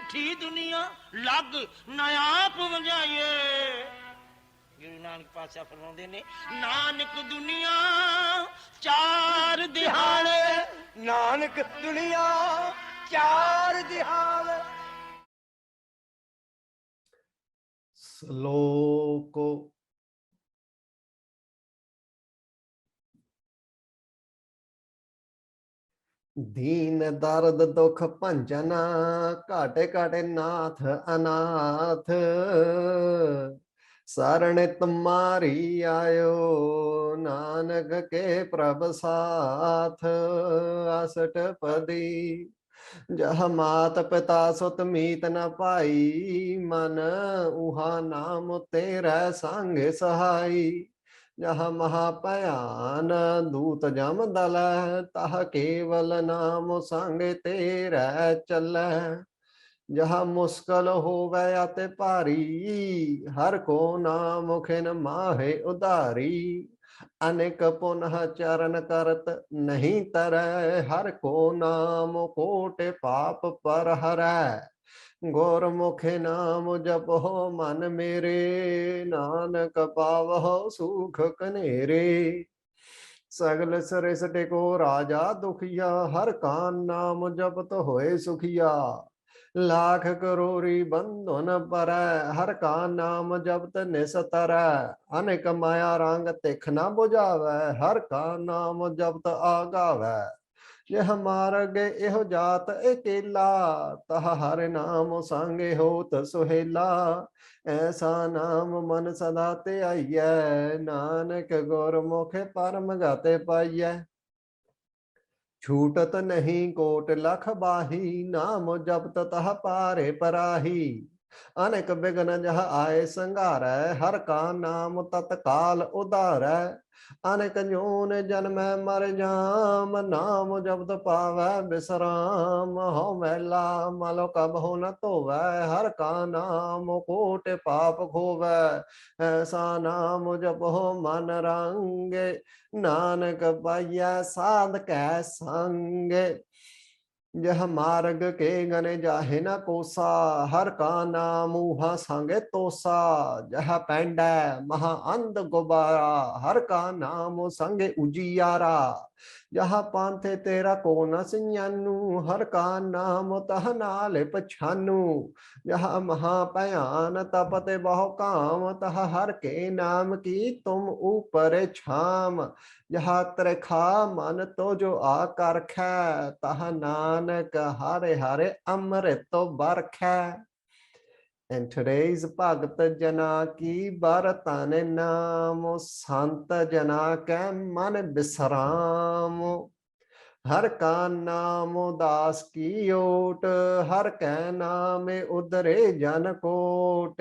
बैठी दुनिया लग नया आप वजाइए। गुरु नानक पातशाह फरमाते ने नानक दुनिया चार दिहाड़े, नानक दुनिया चार दिहाड़े। श्लोक दीन दर्द दुख भंजना घाटे घाटे नाथ अनाथ शरण तुम्हारी आयो नानक के प्रभ साथ। अष्टपदी जह मात पिता सुत मीत न पाई मन उहा नाम तेरा संग सहाई। जहाँ महापयान दूत जम दल तह केवल नाम संग तेरा चल। जहाँ मुश्किल होवे अति भारी हर को नाम खिन माहे उधारी। अनेक पुनः चरण करत नहीं तरह हर को नाम कोट पाप पर हरै। गुरमुखे नाम जपो मन मेरे नानक पावहो सुख कनेरे। सगल सृष्टि को राजा दुखिया हर का नाम जपत होए सुखिया। लाख करोड़ी बंधन पर हर का नाम जपत निस्तर। अनेक माया रंग तिख न बुझावे हर का नाम जपत आगावे। यह मार्ग एहो जात अकेला तह हर नाम संगे होत सुहेला। ऐसा नाम मन सदा ते आइयै नानक गुरमुख परम गति पाइयै। छूटत नहीं कोट लख बाही नाम जपत तह पारे पराही। अनेक बिघ्न जह आए संघारै हर का नाम तत्काल उधारै। अनेक जोन जन्म मर जाम नाम जपत पावै विश्राम। हो मैला मल कबहु न धोवै हर का नाम कोट पाप खोवै। ऐसा नाम जपो मन रंगे नानक पाइयै साध कै संग। यह मार्ग के गने जाहे न कोसा हर का नाम उहा संगे तोसा। जह पैंडै महा अंध गुबारा हर का नाम संगे उजियारा। जहाँ पांथे तेरा को न सियानू हर का नाम तह नाल पछानू। जहाँ महाभयान तपते बहु काम तह हर के नाम की तुम ऊपर छाम। जहाँ त्रिखा मन तो जो आकर खे तह नानक हरे हरे अमृत बरखै। And today's Bhagat Jana ki Bharatan naam Sant Jana ke man bisram। हर का नाम दास की ओट हर कै नाम उदरे जन कोट।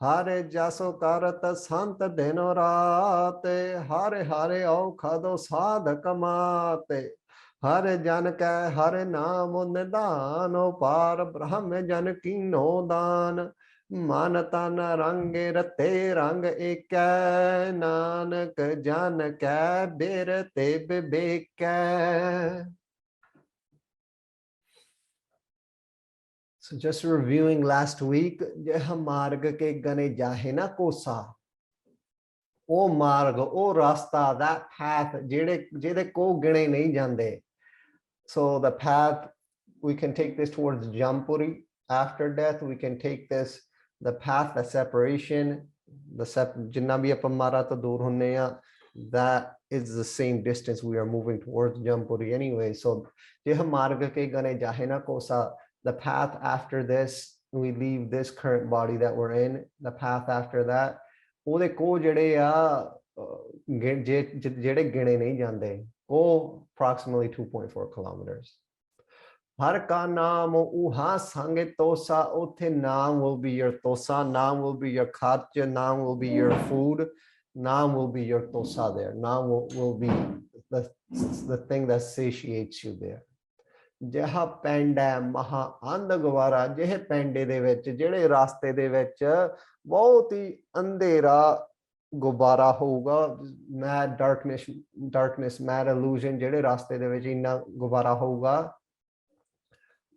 हरे जसो करत संत दिन रात हरे हरे औखदो साधक मात। हर जन कै हर नाम निदान पार ब्रह्म जन कीनो दान। मन तन रंगे रते रंग एक नानक जन कै बिरते बिबेक। So just reviewing last week, यह मार्ग के गने जाहे ना कोसा। ओ मार्ग ओ रास्ता that path जेड़े को गिने नहीं जांदे। So the path, we can take this towards Jampuri. After death, we can take this, the path, the separation, जिन्ना भी अपन मारा तो दूर होने या, that is the same distance we are moving towards Jampuri anyway. So यह मार्ग के गने जाहे ना कोसा, the path after this, we leave this current body that we're in, the path after that, ਉਹਦੇ ਕੋ ਜਿਹੜੇ ਆ ਜਿਹੜੇ ਗਿਣੇ ਨਹੀਂ ਜਾਂਦੇ, ਉਹ approximately 2.4 kilometers. हर का नाम उहा संगे तोसा, उथे नाम will be your tosa, naam will be your kharch, naam will be your food, naam will be your tosa there. Naam will be the thing that satiates you there. ਜਿਹਾ ਪਿੰਡ ਹੈ ਮਹਾ ਅੰਧ ਗਵਾਰਾ, ਜਿਹੇ ਪਿੰਡੇ ਦੇ ਵਿੱਚ ਜਿਹੜੇ ਰਾਸਤੇ ਦੇ ਵਿੱਚ ਬਹੁਤ ਹੀ ਅੰਧੇਰਾ ਗੁਬਾਰਾ ਹੋਊਗਾ, mad darkness mad illusion, ਜਿਹੜੇ ਰਾਸਤੇ ਦੇ ਵਿੱਚ ਇੰਨਾ ਗੁਬਾਰਾ ਹੋਊਗਾ।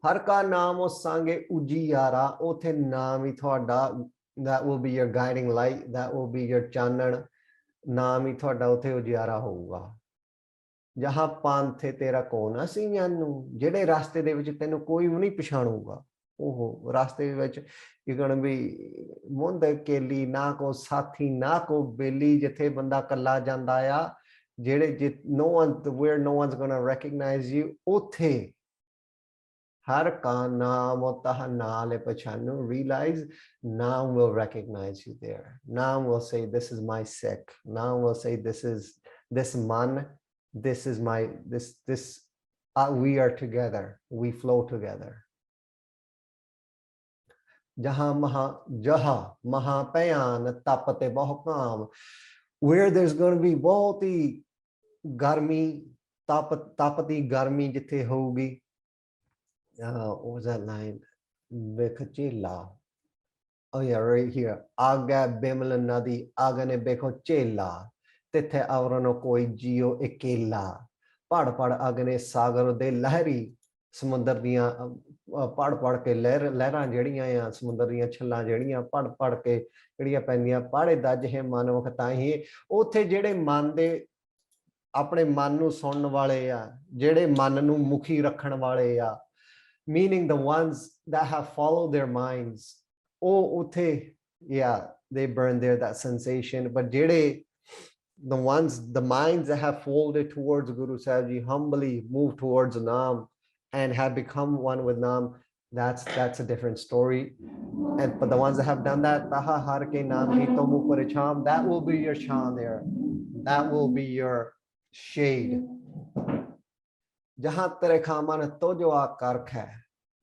हर का नाम उस सांगे उजियारा, उथे नाम ही थोड़ा, that will be your guiding light, that will be your चानण, नाम ही थोड़ा उथे उजियारा होगा। जहां पांथे तेरा कौन असी जानू, जेड़े रास्ते दे विच तैनू कोई भी नहीं पछाणूगा, ओहो रास्ते विच you're going to be मुंद केली, ना को साथी ना को बेली, जिथे बंदा कला जांदा आ, जेड़े no one, where no one's going to recognize you, उथे हर का नाम तह नाल पछानू, realize नाम will recognize you there, नाम will say this is my Sikh, नाम will say this is this man, this is my this we are together, we flow together। जहां महा पयान तपते बहु काम, where there's going to be बहुत ही गर्मी, तापती गर्मी जिथे होगी। What was that line? Bekachela. Oh yeah, right here. Aga Bimala Nadi, Agane Bekochela. Tete Avrano Koi Gio Ekela. Pad Agane Sagar de Lahari. ਸਮੁੰਦਰ ਦੀਆਂ ਪੜ ਕੇ ਲਹਿਰਾਂ ਜਿਹੜੀਆਂ ਆ, ਸਮੁੰਦਰ ਦੀਆਂ ਛੱਲਾਂ ਜਿਹੜੀਆਂ ਪੜ ਕੇ ਜਿਹੜੀਆਂ ਪੈਂਦੀਆਂ, ਪਾੜੇ ਦੱਜ ਹੈ ਮਨ ਵਖਤਾ ਹੀ। ਉੱਥੇ ਜਿਹੜੇ ਮਨ ਦੇ, ਆਪਣੇ ਮਨ ਨੂੰ ਸੁਣਨ ਵਾਲੇ ਆ, ਜਿਹੜੇ ਮਨ ਨੂੰ ਮੁਖੀ ਰੱਖਣ ਵਾਲੇ ਆ, meaning the ones that have followed their minds, ਉਹ ਉੱਥੇ yeah they burn there, that sensation। but ਜਿਹੜੇ the ones, the minds that have folded towards Guru Sahib Ji, humbly move towards Naam and have become one with Naam, that's a different story। And but the ones that have done that, taha har ke naam hi tumu paricham, that will be your shan there, that will be your shade। जहां तेरे खामन तो जो आकर्क है,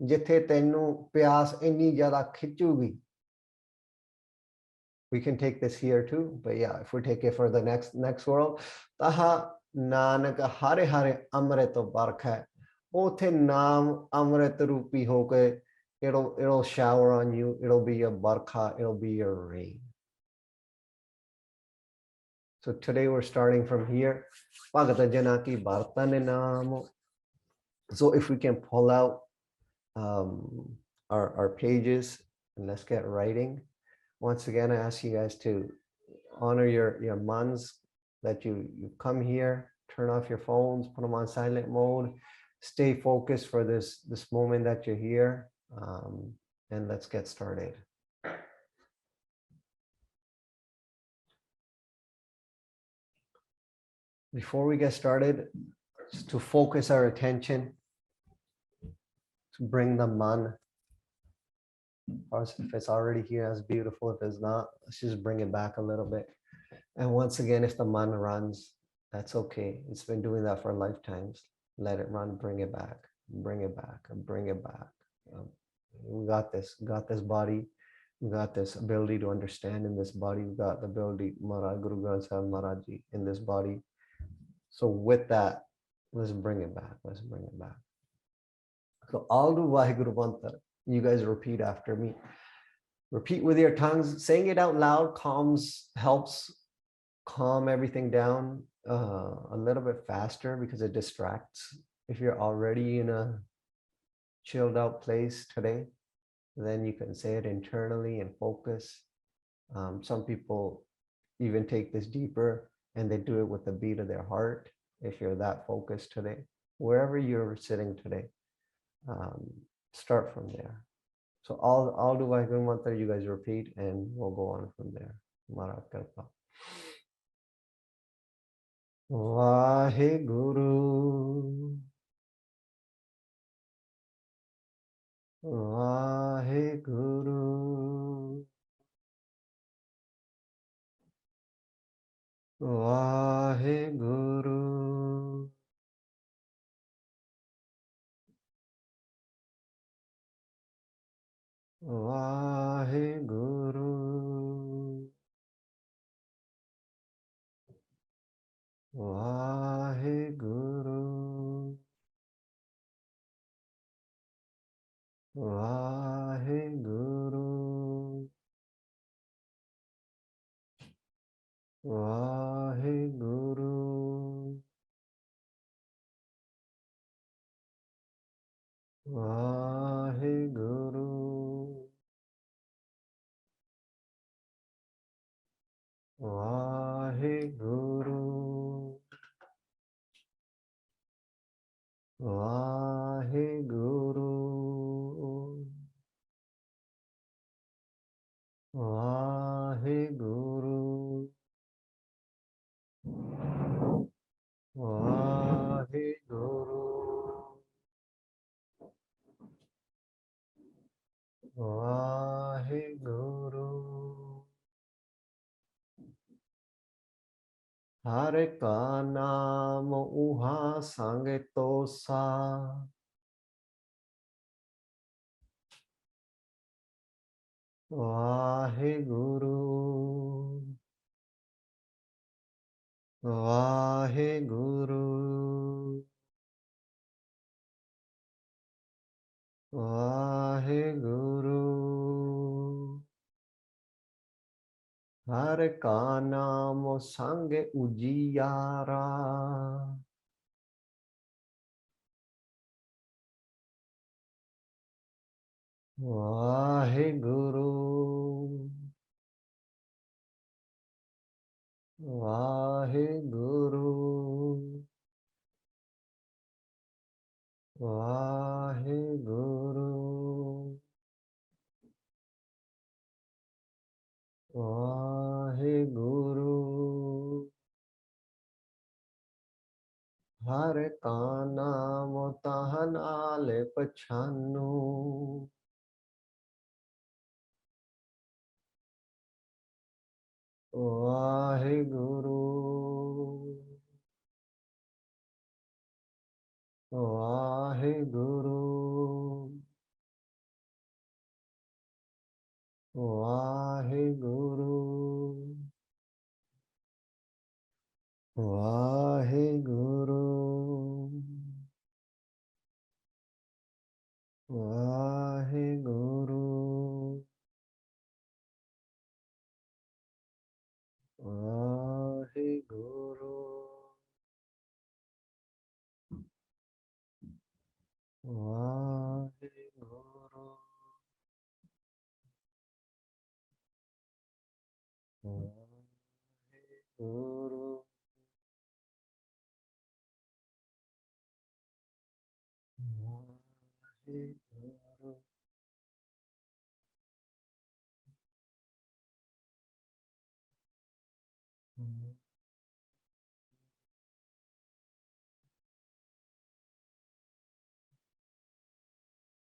जिथे तेनू प्यास इन्नी ज्यादा खिंचूगी। We can take this here too, but yeah, if we take it for the next world, taha nanak hare hare amrit bark hai, othe naam amrit rupi hoke, it'll shower on you, it'll be your barkha, it'll be your rain। So today we're starting from here, Bhagata Jana ki Bhartan naam। So if we can pull out our pages and let's get writing। Once again, I ask you guys to honor your mans, that you come here, turn off your phones, put them on silent mode, stay focused for this moment that you're here, and let's get started। Before we get started, just to focus our attention, to bring the man, or if it's already here, that's beautiful. If it's not, let's just bring it back a little bit। And once again, if the man runs, that's okay, it's been doing that for lifetimes, let it run, bring it back, bring it back, bring it back। We got this body, we got this ability to understand in this body, we got the ability, Maharaj Guru Granth Sahib Maharaj Ji in this body। So with that, let's bring it back, let's bring it back। So I'll do Vaheguru Mantra, you guys repeat after me, repeat with your tongues, saying it out loud helps calm everything down a little bit faster, because it distracts। If you're already in a chilled out place today, then you can say it internally and focus। Some people even take this deeper and they do it with the beat of their heart, if you're that focused today, wherever you're sitting today, start from there। So I'll do Vaheguru Mantra, you guys repeat, and we'll go on from there। Maharaj Kripa। Vaheguru, Vaheguru, Vaheguru, Vaheguru, Vaheguru, Vaheguru, Vaheguru, Vaheguru, Vaheguru. Vaheguru. Vaheguru. Vaheguru. Vaheguru. Vaheguru. Hare ka naam uha sange tosa. Vaheguru. Vaheguru. Vaheguru. Hare ka naam sange ujiyara. Vaheguru. Vaheguru. Vaheguru. Vaheguru. Hare ka naam tahanale pachanu. Vaheguru. Vaheguru. Vaheguru. Vaheguru. Vaheguru. Vaheguru. Vaheguru. Vaheguru. Vaheguru.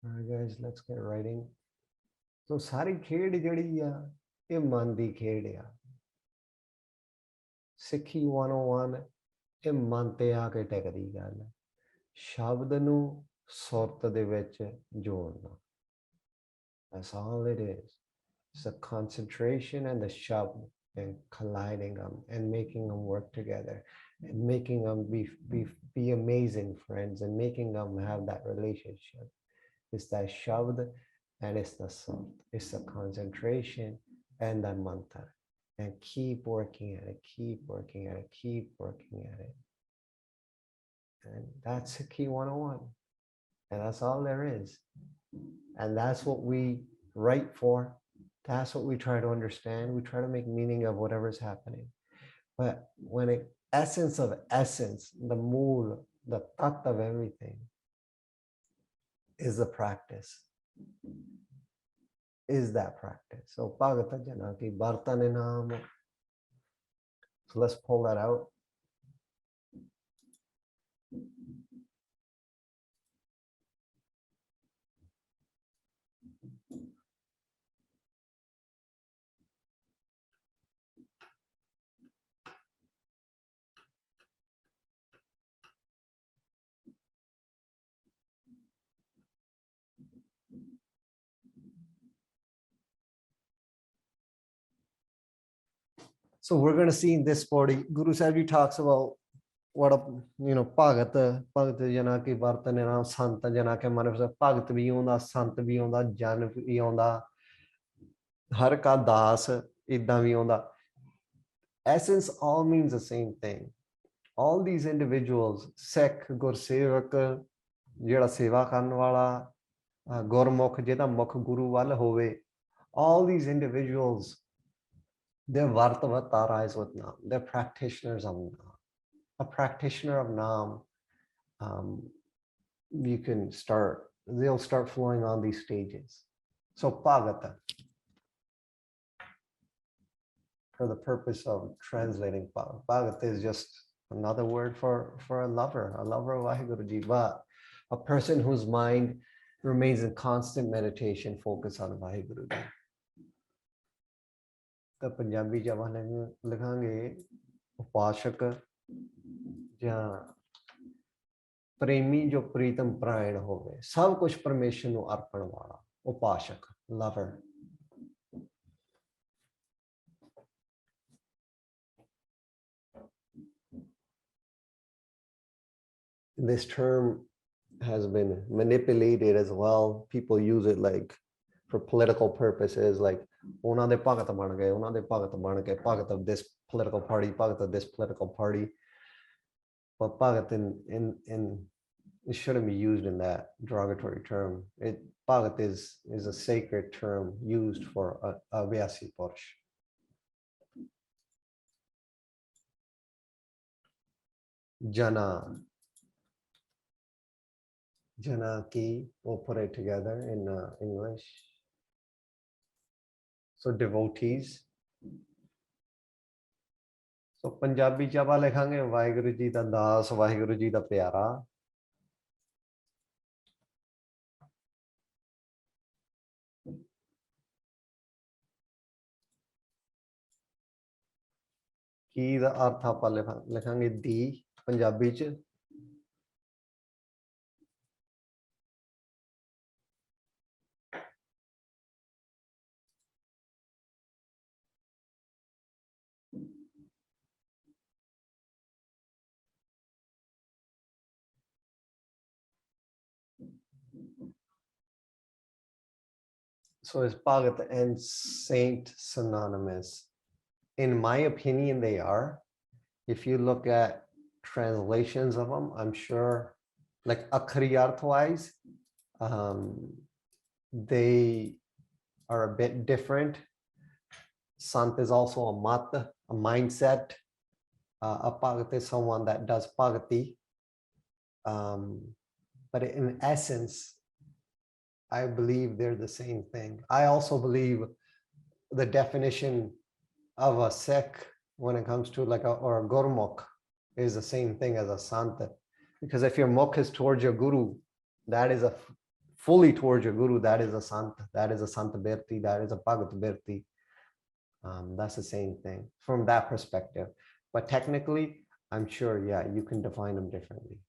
Alright guys, let's get writing. So ਸਾਰੀ ਖੇਡ ਜਿਹੜੀ ਆ ਇਹ ਮਨ ਦੀ ਖੇਡ ਆ। ਸਿੱਖੀ 101 ਇਹ ਮਨ ਤੇ ਆ ਕੇ ਟਿਕਦੀ ਗੱਲ ਹੈ। ਸ਼ਬਦ ਨੂੰ ਸੁਰਤ ਦੇ ਵਿੱਚ ਜੋੜਨਾ। That's all it is. It's a concentration and the shabd and colliding them and making them work together and making them be amazing friends and making them have that relationship. It's that shabd and it's the salt. It's the concentration and the mantra. And keep working at it, keep working at it, keep working at it. And that's the key 101. And that's all there is. And that's what we write for. That's what we try to understand. We try to make meaning of whatever's happening. But when it essence of essence, the mool, the tat of everything is the practice. Is that practice. So Bhagata Jana ki Bhartane Naam. So let's pull that out. So we're going to see in this body, Guru Sahib talks about what a, Bhagat Jana ki Bhartane Naam, Sant Jana ke mane se Bhagat bhi aunda, Sant bhi aunda, Jan bhi aunda, Har ka Das idda bhi aunda. Essence all means the same thing. All these individuals, Sikh, Gursevak, jehda seva karan wala, Gurmukh jeda mukh guru wal hove. All these individuals, they're vartavatarais with Nam. They're practitioners of Nam. A practitioner of Nam, you can start, they'll start flowing on these stages. So Pagata, for the purpose of translating Bhagata is just another word for a lover of Vaheguruji, but a person whose mind remains in constant meditation, focus on Vaheguruji. The Punjabi jab likhange upashak ਜਾਂ ਪ੍ਰੇਮੀ ਜੋ ਪ੍ਰੀਤਮ ਪ੍ਰਾਇਣ ਹੋਵੇ ਸਭ ਕੁਝ ਪਰਮੇਸ਼ਰ ਨੂੰ ਅਰਪਣ ਵਾਲਾ ਉਪਾਸ਼ਕ lover. This term has been manipulated as well. People use it like for political purposes, like ਉਹਨਾਂ ਦੇ ਭਗਤ ਬਣ ਗਏ, ਉਹਨਾਂ ਦੇ ਭਗਤ ਬਣ ਗਏ, ਭਗਤ of this political party, Bhagat of this political party. But bhagat it shouldn't be used in that derogatory term. Bhagat is a sacred term used for a Vyasi Purush. Jana. Jana ki, we'll put it together in English. So devotees. So Punjabi ਚ ਆਪਾਂ ਲਿਖਾਂਗੇ ਵਾਹਿਗੁਰੂ ਜੀ ਦਾ ਦਾਸ, ਵਾਹਿਗੁਰੂ ਜੀ ਦਾ ਪਿਆਰਾ। ਕੀ ਦਾ ਅਰਥ ਆਪਾਂ ਲਿਖਾਂਗੇ ਦੀ ਪੰਜਾਬੀ ਚ। So is Bhagat and saint synonymous? In my opinion, they are. If you look at translations of them, I'm sure, like akhri arth wise, they are a bit different. Sant is also a mat, a mindset. A Bhagat is someone that does Bhagati. But in essence, I believe they're the same thing. I also believe the definition of a Sikh when it comes to like or a Gurmukh is the same thing as a Sant. Because if your Mukh is towards your Guru, that is fully towards your Guru, that is a Sant. That is a Sant Birti, that is a Bhagat Birti. That's the same thing from that perspective. But technically, I'm sure, yeah, you can define them differently.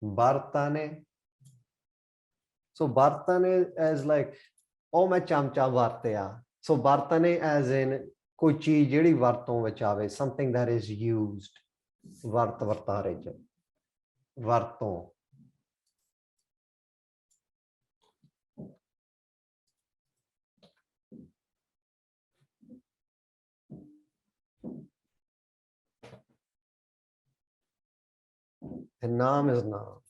Bartane. So Bartane as like, oh ਮੈਂ ਚਮਚਾ ਵਰਤਿਆ. So Bartane as in ਕੋਈ ਚੀਜ਼ ਜਿਹੜੀ ਵਰਤੋਂ ਵਿੱਚ ਆਵੇ, something that is used. ਵਰਤ ਵਰਤਾਰੇ ਚ ਵਰਤੋਂ। And Naam is Naam.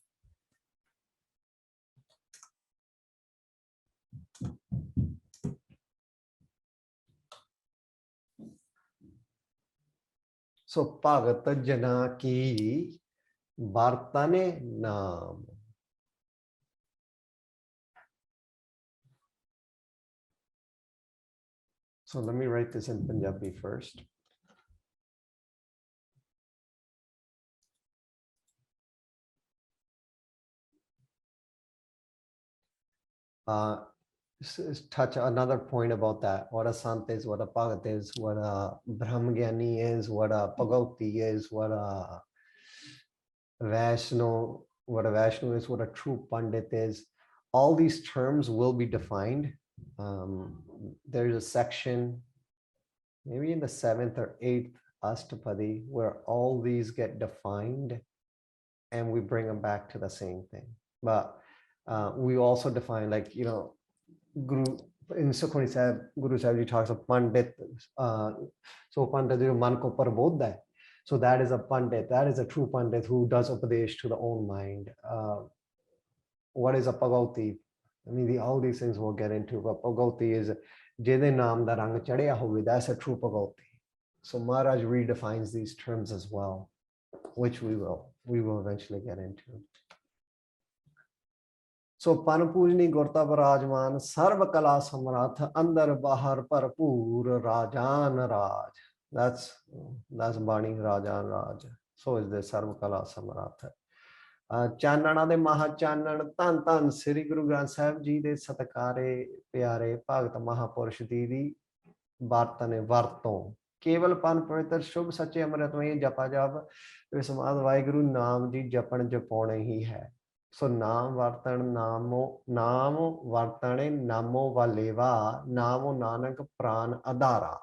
So Bhagat Jana ki Bartane Naam. So let me write this in Punjabi first. Touch another point about that. What a Sant is, what a Bhagat is, what a Brahmgyani is, what a Bhagauti is, what a Vaishno is, what a true Pandit is. All these terms will be defined. There's a section, maybe in the 7th or 8th Astpadi, where all these get defined and we bring them back to the same thing. But we also define, like, you know, Guru in Sukhmani Sahib, Guru Sahib ji talks of Pandit. So Pandit jo man ko parbodha hai. So that is a pandit, that is a true pandit who does upadesh to the own mind. What is a pagauti? I mean, all these things we'll get into, but pagauti is jede naam da rang chadya hove, that's a true pagauti. So Maharaj redefines these terms as well, which we will eventually get into. So Panapujni Gurta Barajman Sarva Kala Samratha Andar Bahar Parpur Rajan Raj. That's Bani Rajan Raj. So is the Sarva Kala Samratha. Chanana de Maha Chanan Tan Tan Sri Guru Granth Sahib Ji de Satakare Pyare Bhagt Mahapurush Didi Vartane Varton. Keval Pan Pavitr Shubh Sache Amrit Mein Japa Jap Vismad Vaheguru Naam Ji Japan Japone hi hai. So naam vartan namo vartane namo valeva namo nanak pran adara.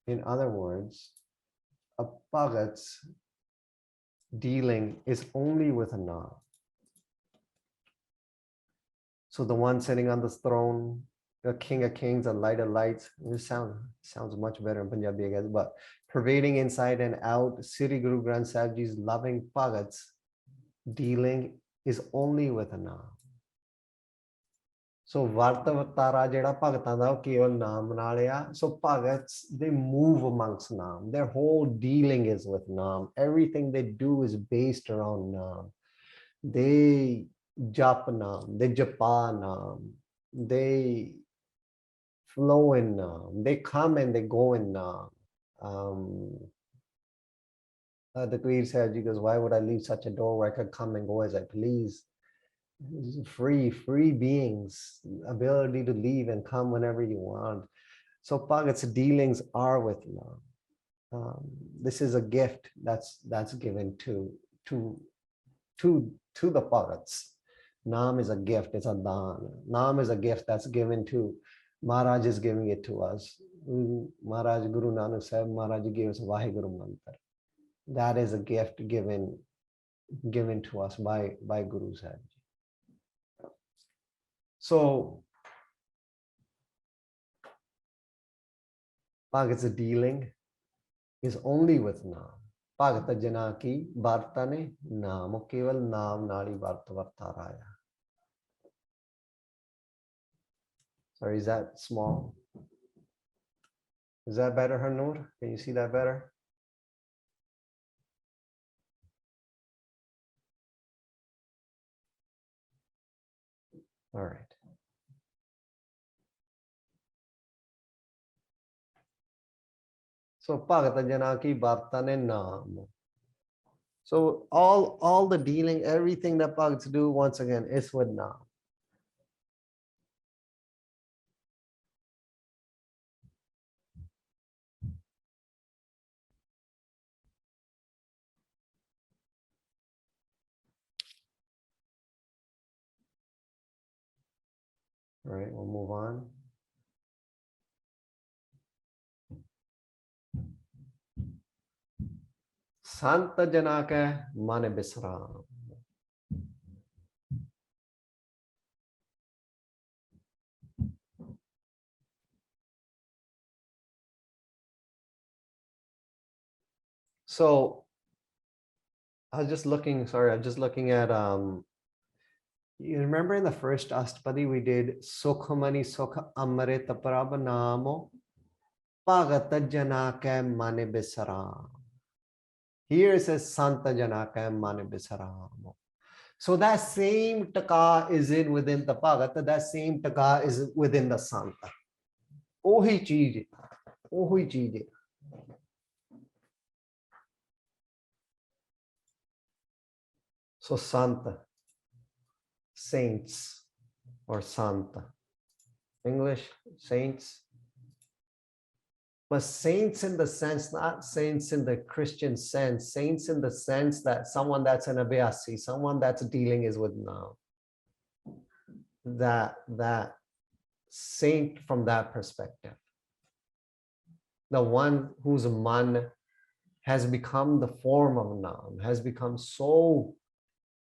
In other words, a bhagat's dealing is only with a naam. So the one sitting on the throne, the King of Kings, the Light of Lights. This sounds much better in Punjabi, I guess. But pervading inside and out, Sri Guru Granth Sahib Ji's loving bhagat's dealing is only with a naam. So Vartavatara jeda bhagatan da keval naam nalaya. So bhagats, they move amongst naam. Their whole dealing is with naam. Everything they do is based around naam. They jap naam, they japa naam, they flow in naam, they come and they go in naam. The Kabir Sahib Ji goes, why would I leave such a door where I could come and go as I please? Free beings, ability to leave and come whenever you want. So Bhagat's dealings are with Naam. This is a gift that's given to the Bhagats. Naam is a gift, it's a daan. Naam is a gift that's given to, Maharaj is giving it to us. Maharaj Guru Nanak Sahib Maharaj gave us Vaheguru Mantra. That is a gift given to us by Guru Sahib. So Bhagat's dealing is only with Naam. Bhagata Jana ki Vartane Naam. Keval Naam Nali Varta Vartaraya. Sorry, is that small? Is that better, Harnoor? Can you see that better? All right. So Bhagata Jana ki Vartane Naam. So all the dealing, everything that Bhagats do, once again, is with Naam. All right, we'll move on. Santa Janaka Mane Bisram. So I'm just looking at you remember in the first Astpadi we did Sukhmani Sukha Amrit Prabhanamo Bhagata Janaka Mane Bisram. Here it says Santa Janaka Mane Bisram. So that same taka is within the Bhagata, that same taka is within the Santa. Ohi cheez. So Santa, saints or Santa. English, saints. But saints in the sense, not saints in the Christian sense, saints in the sense that someone that's an abhyasi, someone that's dealing is with now. That saint from that perspective. The one whose man has become the form of Naam, has become so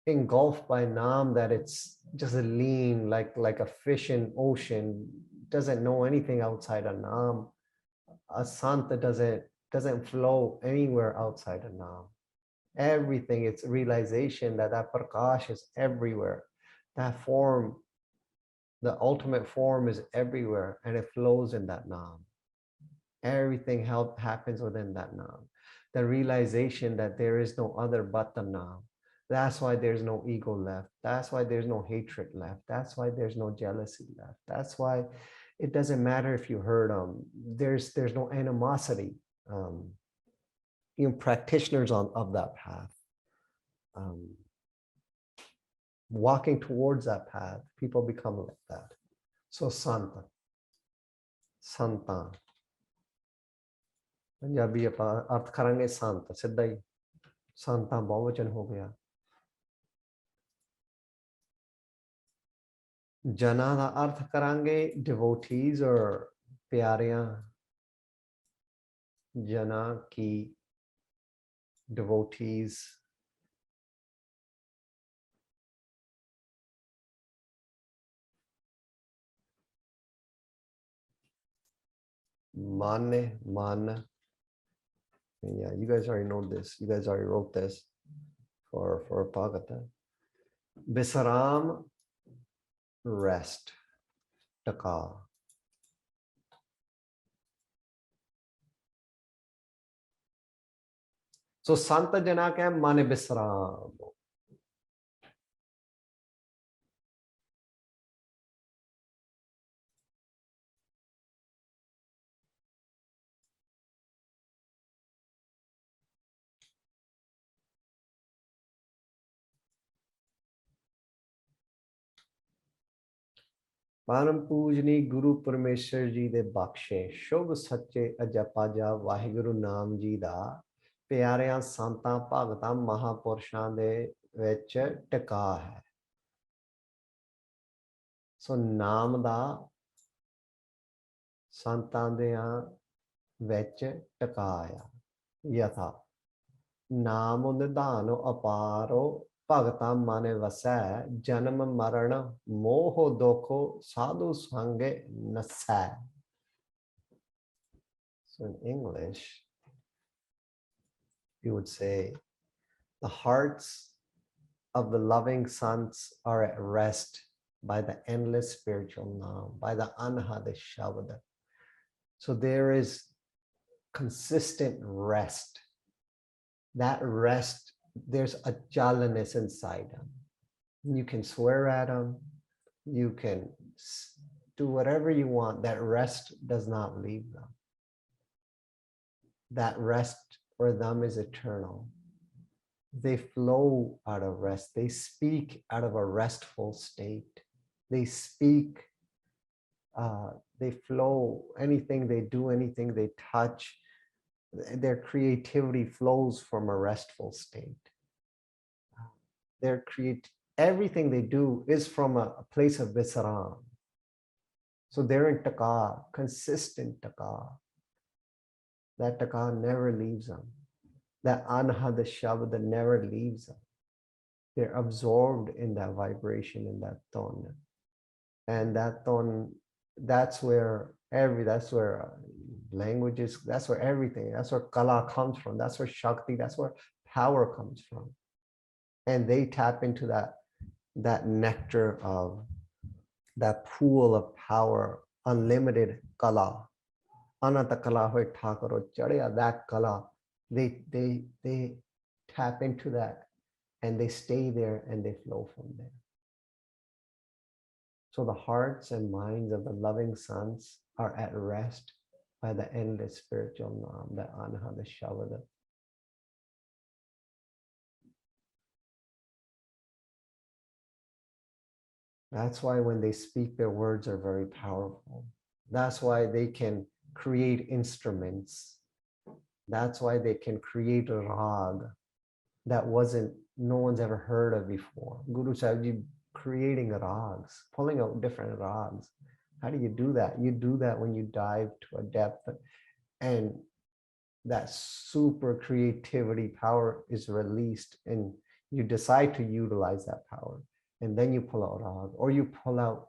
engulfed by Naam that it's just a lean, like a fish in ocean, doesn't know anything outside of Naam. A Santa doesn't doesn't flow anywhere outside of Naam. Everything, it's realization that that prakash is everywhere. That form, the ultimate form is everywhere, and it flows in that Naam. Everything happens within that Naam. The realization that there is no other but the Naam. That's why there's no ego left. That's why there's no hatred left. That's why there's no jealousy left. That's why it doesn't matter if you hurt them. There's no animosity. Practitioners of that path, walking towards that path, people become like that. So Santa, Santa. Punjabi ਆਪਾਂ अर्थ ਕਰਾਂਗੇ ਸੰਤ ਸਿੱਧਾ ਹੀ ਸੰਤਾਂ ਬਹੁਵਚਨ ਹੋ ਗਿਆ ਜਨਾਂ ਦਾ ਅਰਥ ਕਰਾਂਗੇ devotees or ਪਿਆਰਿਆਂ ਜਨਾਂ ਕੀ devotees man. Yeah, you guys already know this. You guys already wrote this for Bhagata. Bisaram, rest. Taka. So Santa Jana ke mane Bisaram. परम पूजनी गुरु परमेश्वर जी दे बख्शे शुभ सच्चे अजपाजा वाहिगुरु नाम जी दा प्यारियां संतां भगतां महापुरुषां दे विच टिका है। सो नाम दा संतां देयां विच टिकाया यथा नाम निधान अपारो भगतां माने वसै जन्म मरण मोह दुख साधु संगे नसै। So in English, you would say, the hearts of the loving sons are at rest by the endless spiritual Naam, by the Anhad Shabad. So there is consistent rest. That rest, there's a jalaness inside them. You can swear at them. You can do whatever you want. That rest does not leave them. That rest for them is eternal. They flow out of rest. They speak out of a restful state. They speak, they flow. Anything they do, anything they touch, their creativity flows from a restful state. Everything they do is from a place of visaram. So they're in taka, consistent taka. That taka never leaves them. That anhad shabd never leaves them. They're absorbed in that vibration, in that tone. And that tone, that's where languages, that's where everything, that's where kala comes from, that's where shakti, that's where power comes from. And they tap into that nectar of that pool of power, unlimited kala. Ananta kala hoy thakaro chadya, that kala. They tap into that and they stay there and they flow from there. So the hearts and minds of the loving sons are at rest by the endless spiritual Naam, the Anhad Shabad. That's why when they speak, their words are very powerful. That's why they can create instruments. That's why they can create a rag that no one's ever heard of before. Guru Sahib creating rags, pulling out different rags. How do you do that? You do that when you dive to a depth and that super creativity power is released and you decide to utilize that power. And then you pull out rag, or you pull out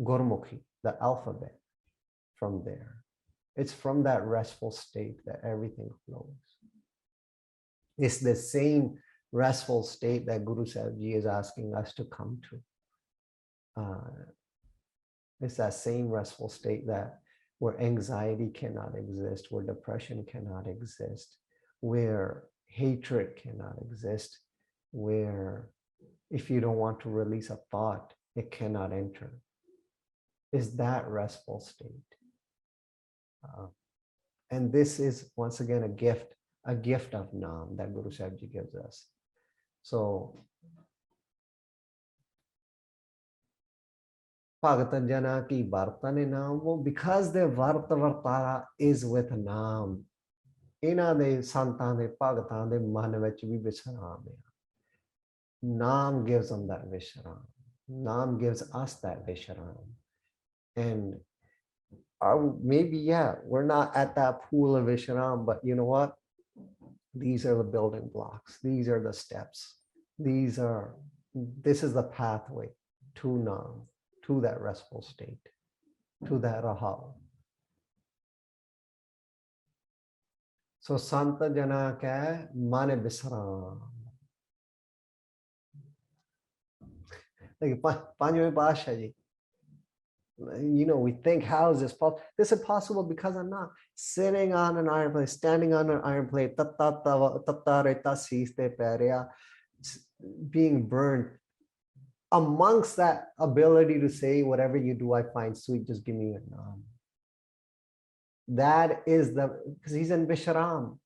Gurmukhi, the alphabet from there. It's from that restful state that everything flows. It's the same restful state that Guru Sahib Ji is asking us to come to. It's that same restful state that where anxiety cannot exist, where depression cannot exist, where hatred cannot exist, where if you don't want to release a thought, it cannot enter. Is that restful state. And this is once again a gift of Naam that Guru Sahib Ji gives us. So Bhagatan Jana ki Vartane Naam, well, because their Varta Vartara is with Naam. Ina de Santan de Bhagatan de Manavach vi Visharam. Naam gives them that Visharam. Naam gives us that Visharam. And maybe, yeah, we're not at that pool of Visharam, but you know what? These are the building blocks. These are the steps. This is the pathway to Naam, to that restful state, to that Raha. So Santa Jana ka mane Visharam. Like Panjwe Pasha ji. You know, we think, how is this possible? This is possible because I'm not sitting on an iron plate, standing on an iron plate, being burned. Amongst that ability to say, whatever you do, I find sweet, just give me a Naam. That is because he's in Visharam.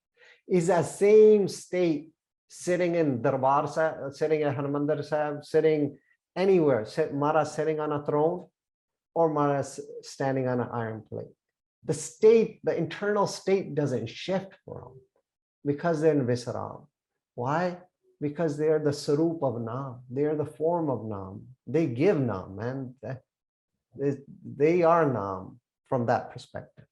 Is that same state sitting in Darbar Sahib, sitting at Harmandir Sahib, sitting anywhere, Mara sitting on a throne, or Mara standing on an iron plate. The state, the internal state doesn't shift for them because they're in Visaram. Why? Because they're the Sarup of Naam. They're the form of Naam. They give Naam, man. They are Naam from that perspective.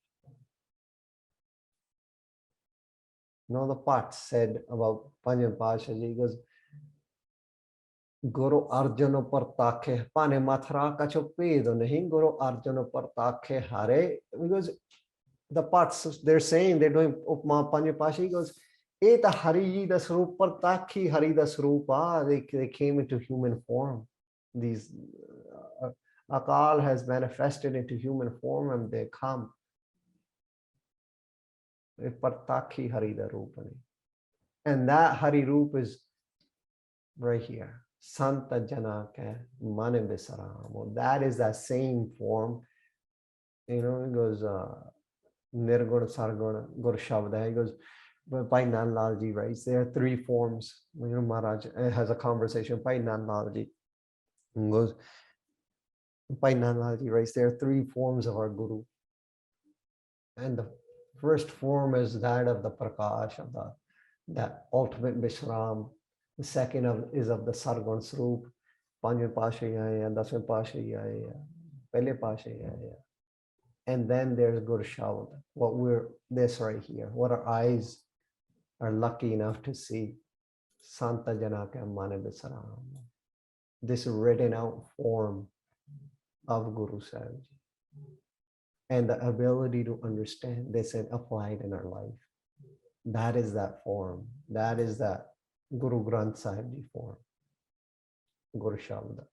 You know, the Pat said about Panjan Pasha ji, he goes, Guru Arjuna Partakhe Pane Mathra Kachopedo Nahin Guru Arjuna Partakhe Hare. Because the parts they're saying, they're doing Upma Panya Pasha, he goes, Eta Hari the Srup Partakhi Hari the Srupa. They came into human form. These Akal has manifested into human form and they come. Partakhi Hari the Rupani. And that Hari Rup is right here. Santa Jana ke Mane Visaram. That is that same form. You know, it goes Nirguna Sarguna Gurshavda. He goes, Bhai Nand Lal Ji writes, there are three forms. You know, Maharaj has a conversation. Bhai Nand Lal Ji goes, Bhai Nand Lal Ji writes, there are three forms of our Guru. And the first form is that of the Prakash, of that ultimate Vishram. The second is of the Sargun Srup, Panjwe Pasha Yaya, Dasme Pasha Yaya, Pele Pasha Yaya. And then there's Gurshavd, this right here, what our eyes are lucky enough to see. Santa Janaka Mane Visaram. This written out form of Guru Sahib Ji. And the ability to understand this and apply it in our life. That is that form. That is that Guru Granth Sahib Ji form. Guru Shabda.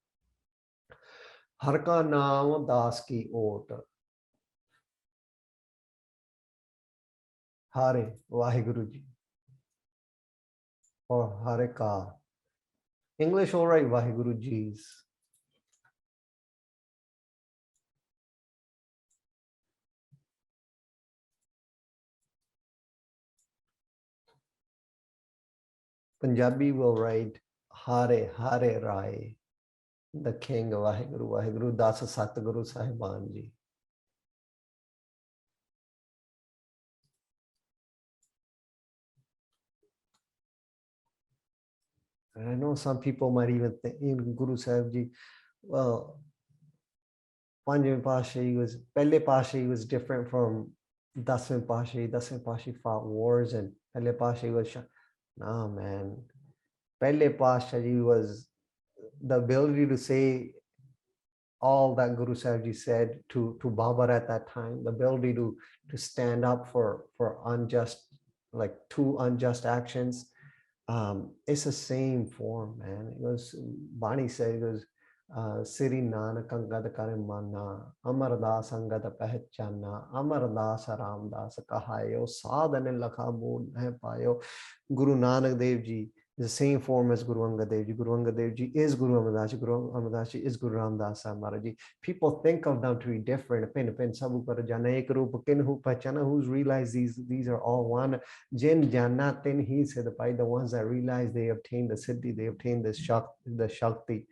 Har ka naam das ki ot. Hare Vaheguruji. Or Hare Ka. English all right, Vaheguruji's. Punjabi will write Hare Hare Rai, the king of Vaheguru, Vaheguru Das Satguru Sahiban Ji. And I know some people might even think, in Guru Sahib Ji, well, Panjveem Pasha, Pele Pasha was different from Dasveem Pasha. Dasveem Pasha fought wars and Pele Pasha was, no man. Pele Pasha was the ability to say all that Guru Sahib Ji said to Babar at that time, the ability to stand up for unjust, like two unjust actions. It's the same form, man. It goes, Bani said, it goes, Siri Nanak Angad Kare Mana, Amardas Angad Pehchana, Amardas Ramdas Kahayo, Sadhane Lakha Mood Nahi Payo. Guru Nanak Dev Ji is the same form as Guru Angad Dev Ji. Guru Angad Dev Ji is Guru Amardas Ji. Guru Amardas Ji is Guru Ramdas Maharaj Ji. People think of them to be different. Sabu par jana ek roop kinhu pahchana. Who's realized these are all one. Jin jana tin he said, the ones that realize they obtain the siddhi, they obtain the shakti.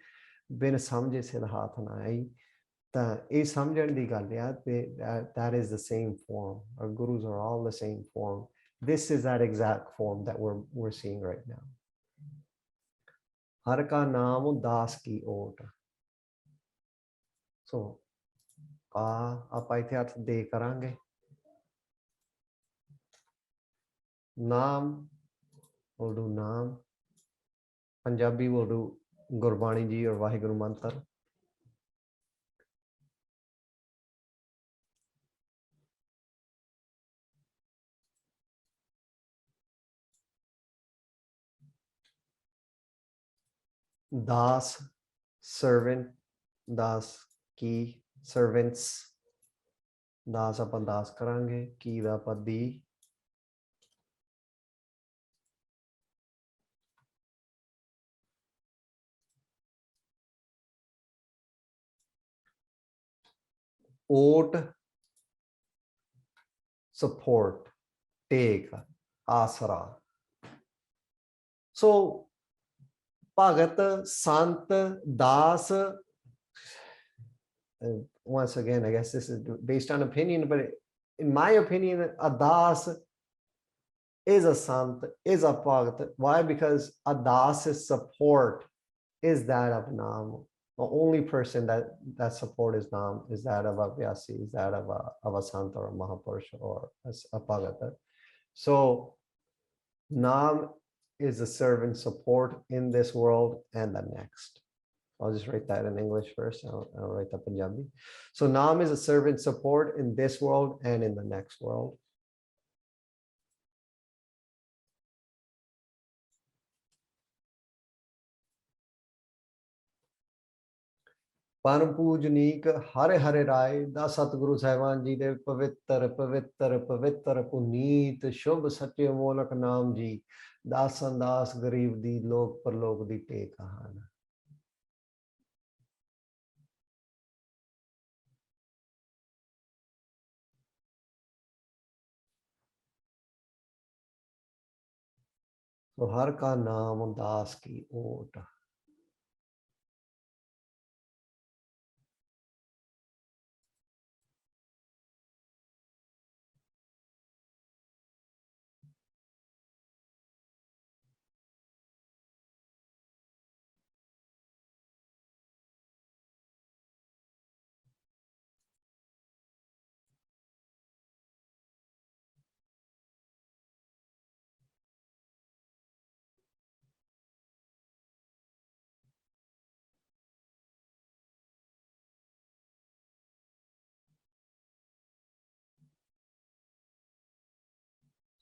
बिन समझे सिर हाथ ना आई ਤਾਂ ਇਹ ਸਮਝਣ ਦੀ ਗੱਲ ਆ ਤੇ that is the same form. Our gurus are all the same form. This is that exact form that we're seeing right now. हर का नाम दास की ओट. So ਕਾ ਆਪਾਂ ਇੱਥੇ ਅਰਥ ਦੇ ਕਰਾਂਗੇ. ਨਾਮ will do ਨਾਮ. Punjabi will do Gurbani ji or Vaheguru mantra. Das, servant. Das ki, servants. Das ਆਪਾਂ das ਕਰਾਂਗੇ. ਕੀ ਦਾ ਆਪਾਂ ਦੀ. Oat, support, take, asara. So Bhagat, Sant, Das, once again, I guess this is based on opinion, but in my opinion, a Das is a Sant, is a Bhagat. Why? Because a Das's support is that of Nam. The only person that support is Nam is that of a Vyasi, is that of a Sant or a Mahapurusha or a Bhagat. So Nam is the servant support in this world and the next. I'll just write that in English first. I'll write that Punjabi. So Nam is a servant support in this world and in the next world. परम पूजनीक हरे हरे राय दा सतगुरु साहिबान जी दे पवित्र पवित्र पवित्र पुनीत शुभ सच्चे मोलक नाम जी दासन दास गरीब दी लोक परलोक दी टेक कहान. तो हर का नाम दास की ओट.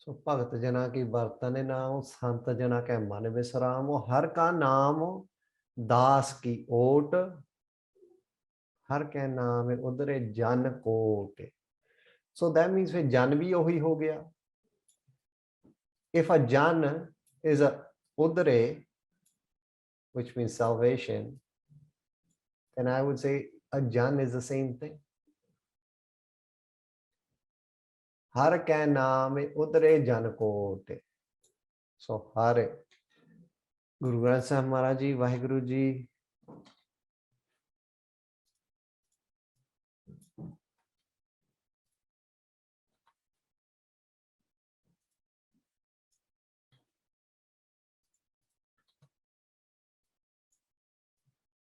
सो भगत जना की बर्तन नाम संत जना के मन विश्राम. हर का नाम दास की ओट. हर के नाम उधरे जन कोट. So that means फिर जन भी वही हो गया. If a jan is a udre, which means salvation, then I would say a jan is the same thing. हर के नाम उतरे जन कोट. So हर गुरु ग्रंथ साहिब महाराज जी, वाहिगुरु जी,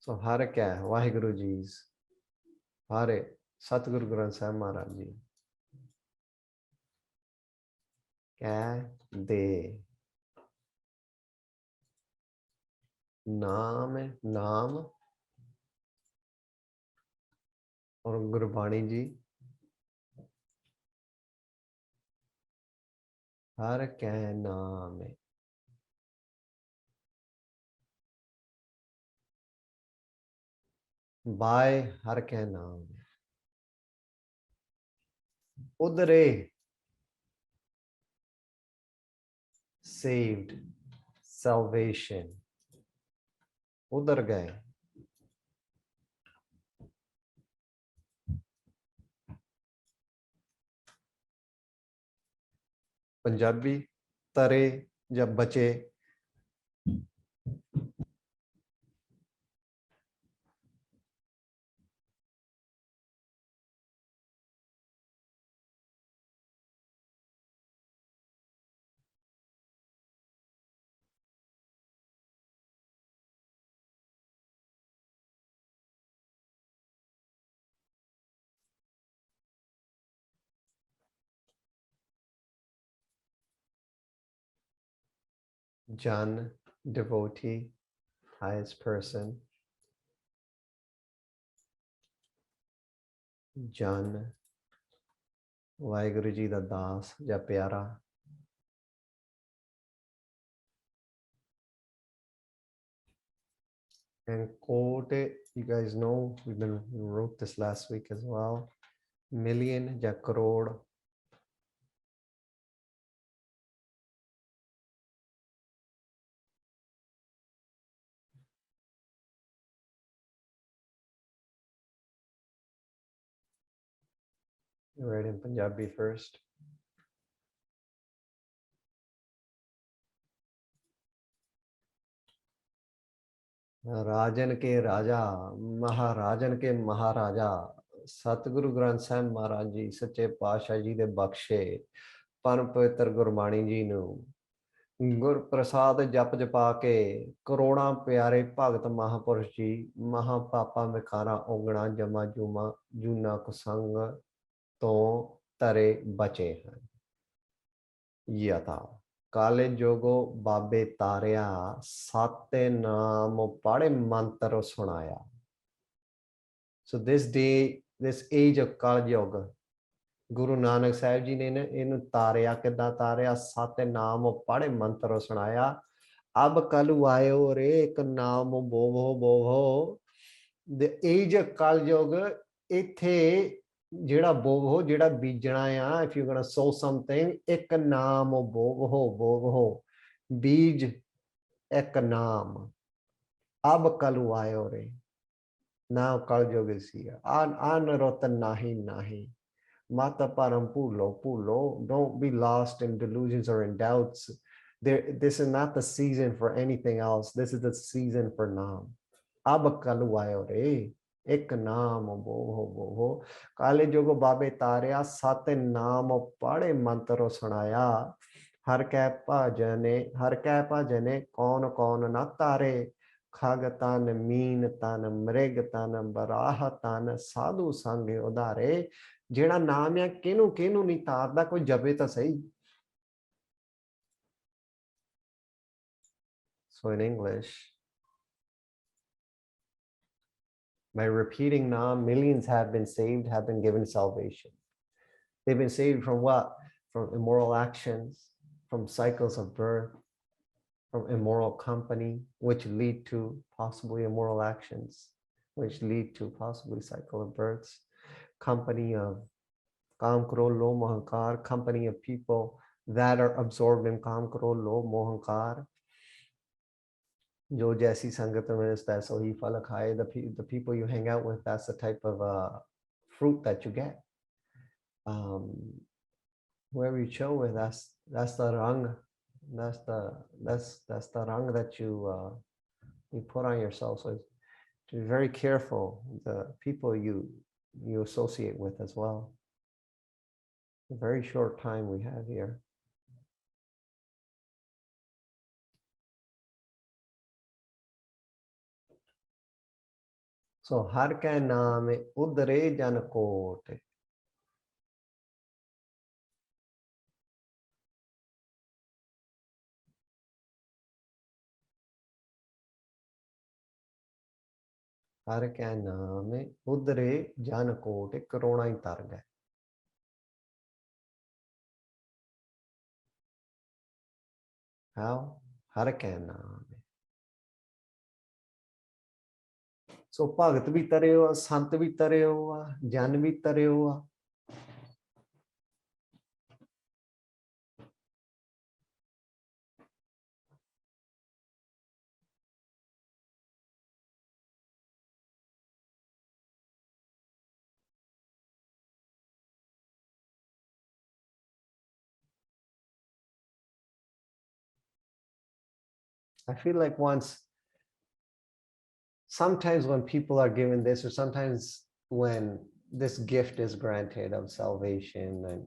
so हर क्या है? वाहिगुरु जी, हर सतगुरु ग्रंथ साहिब महाराज जी क्या दे नाम नाम और गुरबाणी जी हर कै नाम है, बाय हर कै नाम है, उधरे saved, salvation, उधर गए। पंजाबी तरे जब बचे, जन devotee, highest person, जन वाहिगुरु जी दा दास या प्यारा, and quote, you guys know we wrote this last week as well, million या crore, read in Punjabi first. राजन के राजा, महाराजन के महाराजा, सतगुरु ग्रंथ साहिब महाराज जी सच्चे पातशाह जी दे बख्शे परम पवित्र गुरबाणी जी नू गुर प्रसाद जप जपा के करोड़ां प्यारे भगत महापुरुष जी महापापा विखारा ओगणा जमा जुमा जूना कुसंग तो तरे बचे हैं। यथा काले जोगो बाबे तारिया साते नाम पढ़े मंत्र सुनाया। So this day, this age of Kal Yuga, Guru Nanak Sahib जी ने इन्हें तारिया किदा तारिया साते नाम पढ़े मंत्र सुनाया। अब कलु आयो रे एक नाम बोवो बोवो। The age of Kal Yuga, इथे जेड़ा बोवो जेड़ा बीजना आ, if you're gonna sow something, एक नाम बोवो बोवो, बीज एक नाम। अब कलु आयो रे, now Kal Yuga is here. Anarota nahi nahi. Mata param pulo pulo. Don't be lost in delusions or in doubts. This is not the season for anything else. This is the season for Naam. Ab kalu aayo re. Ek naam boho boho. Kale jogo babe tarya sat naam pade mantro sunaya. Har kai bhajane kaun kaun na tare. खग तन mean तन मृग तन बराह तन साधु संग उदारे। जेड़ा नाम है किनू किनू नहीं तारदा, कोई जपे तो सही। So in English, by repeating Naam, millions have been saved, have been given salvation. They've been saved from what? From immoral actions, from cycles of birth, from immoral company, which lead to possibly immoral actions, which lead to possibly cycle of births, company of Kam, Krodh, Lobh, Mohankar, company of people that are absorbed in Kam, Krodh, Lobh, Mohankar. Jo jaisi sangat mein taisa hi phala khaye. The people you hang out with, that's the type of fruit that you get. Whoever you chill with, that's the rang. That's the rang that you put on yourself. So be very careful the people you associate with as well. A very short time we have here. So har kai naam udre jan kote. हर कै नाम उधरे जन coat corona ही तर गए. How? हर कै नाम. So भगत भी तरे हो, संत भी तरे हो, जन भी तरे हो. I feel like sometimes when people are given this, or sometimes when this gift is granted of salvation, and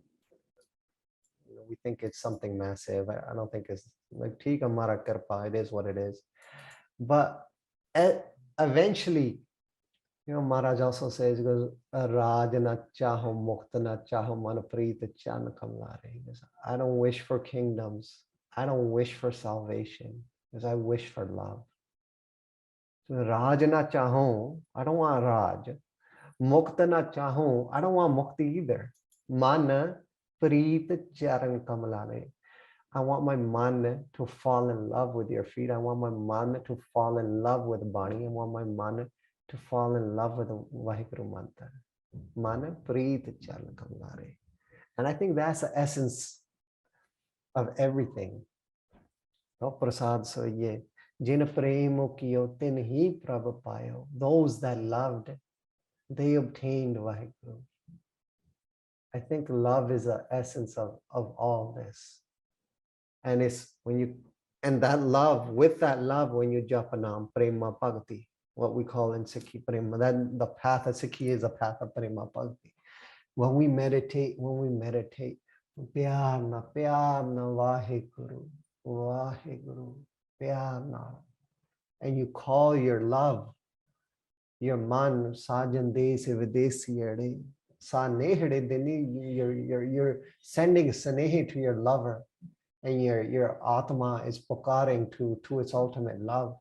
we think it's something massive. I don't think it's like "Theek hai, hamara kirpa," it is what it is. But eventually, Maharaj also says, he goes, Raj na chaho, mukta na chaho, manpreet chan kamlare. He goes, I don't wish for kingdoms. I don't wish for salvation, because I wish for love. So Raj na chaho, I don't want Raj. Mukta na chaho, I don't want mukti either. Mana preet charan kamlare. I want my man to fall in love with your feet. I want my man to fall in love with Bani. I want my man to fall in love with the Vaheguru mantra. Mana preet chal kamlare. And I think that's the essence of everything. Prasad so ye jin premo kiyo tin hi prabh payo. Those that loved, they obtained Vaheguru. I think love is the essence of all this. And it's when you, and that love, with that love, when you japanam prema bhakti, what we call in Sikhi prema, then the path of Sikhi is a path of prema bhakti. When we meditate, pyar na Vaheguru, Vaheguru, pyar na, and you call your love, your man sajan desi videsi ade, sa nehde dini, you're sending sanehi to your lover. And your Atma is pukaring to its ultimate love.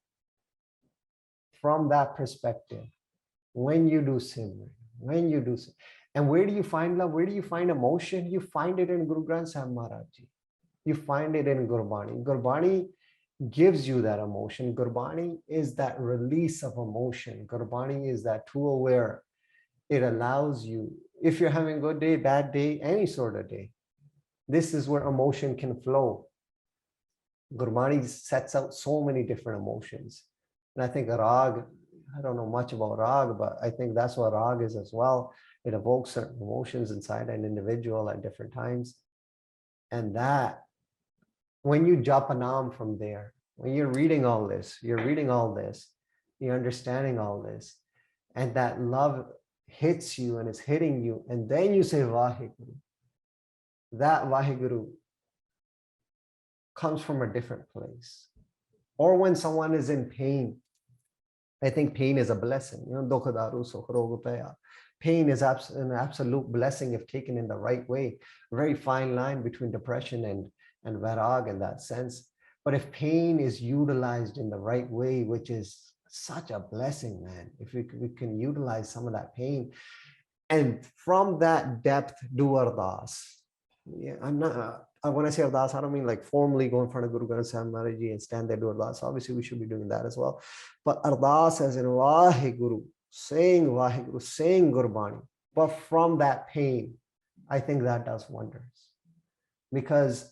From that perspective, when you do sin, and where do you find love? Where do you find emotion? You find it in Guru Granth Sahib Maharaj Ji. You find it in Gurbani. Gurbani gives you that emotion. Gurbani is that release of emotion. Gurbani is that tool where it allows you, if you're having a good day, bad day, any sort of day, this is where emotion can flow. Gurbani sets out so many different emotions. And I think Rag, I don't know much about Rag, but I think that's what Rag is as well. It evokes certain emotions inside an individual at different times. And that, when you japanam from there, when you're reading all this, you're understanding all this, and that love hits you and is hitting you, and then you say Vaheguru. That Vaheguru comes from a different place. Or when someone is in pain, I think pain is a blessing. Pain is an absolute blessing if taken in the right way. A very fine line between depression and vairag in that sense. But if pain is utilized in the right way, which is such a blessing, man, if we can utilize some of that pain, and from that depth, do ardas. Yeah, when I say ardas, I don't mean like formally go in front of Guru Granth Sahib Maharaj Ji and stand there, do ardas. Obviously, we should be doing that as well. But ardas as in Vaheguru, saying Vaheguru, saying Gurbani. But from that pain, I think that does wonders. Because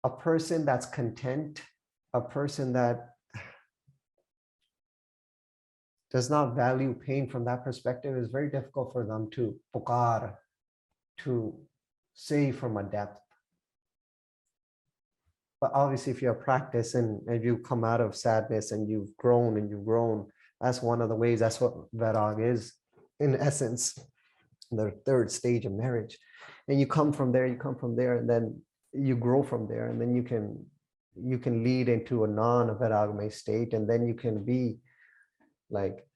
a person that's content, a person that does not value pain from that perspective, is very difficult for them to pukar, to say from a depth. But obviously, if you're practice and you come out of sadness and you've grown, that's one of the ways. That's what Vairag is, in essence, the third stage of marriage. And you come from there, and then you grow from there, and then you can lead into a non-Vairagmay state, and then you can be like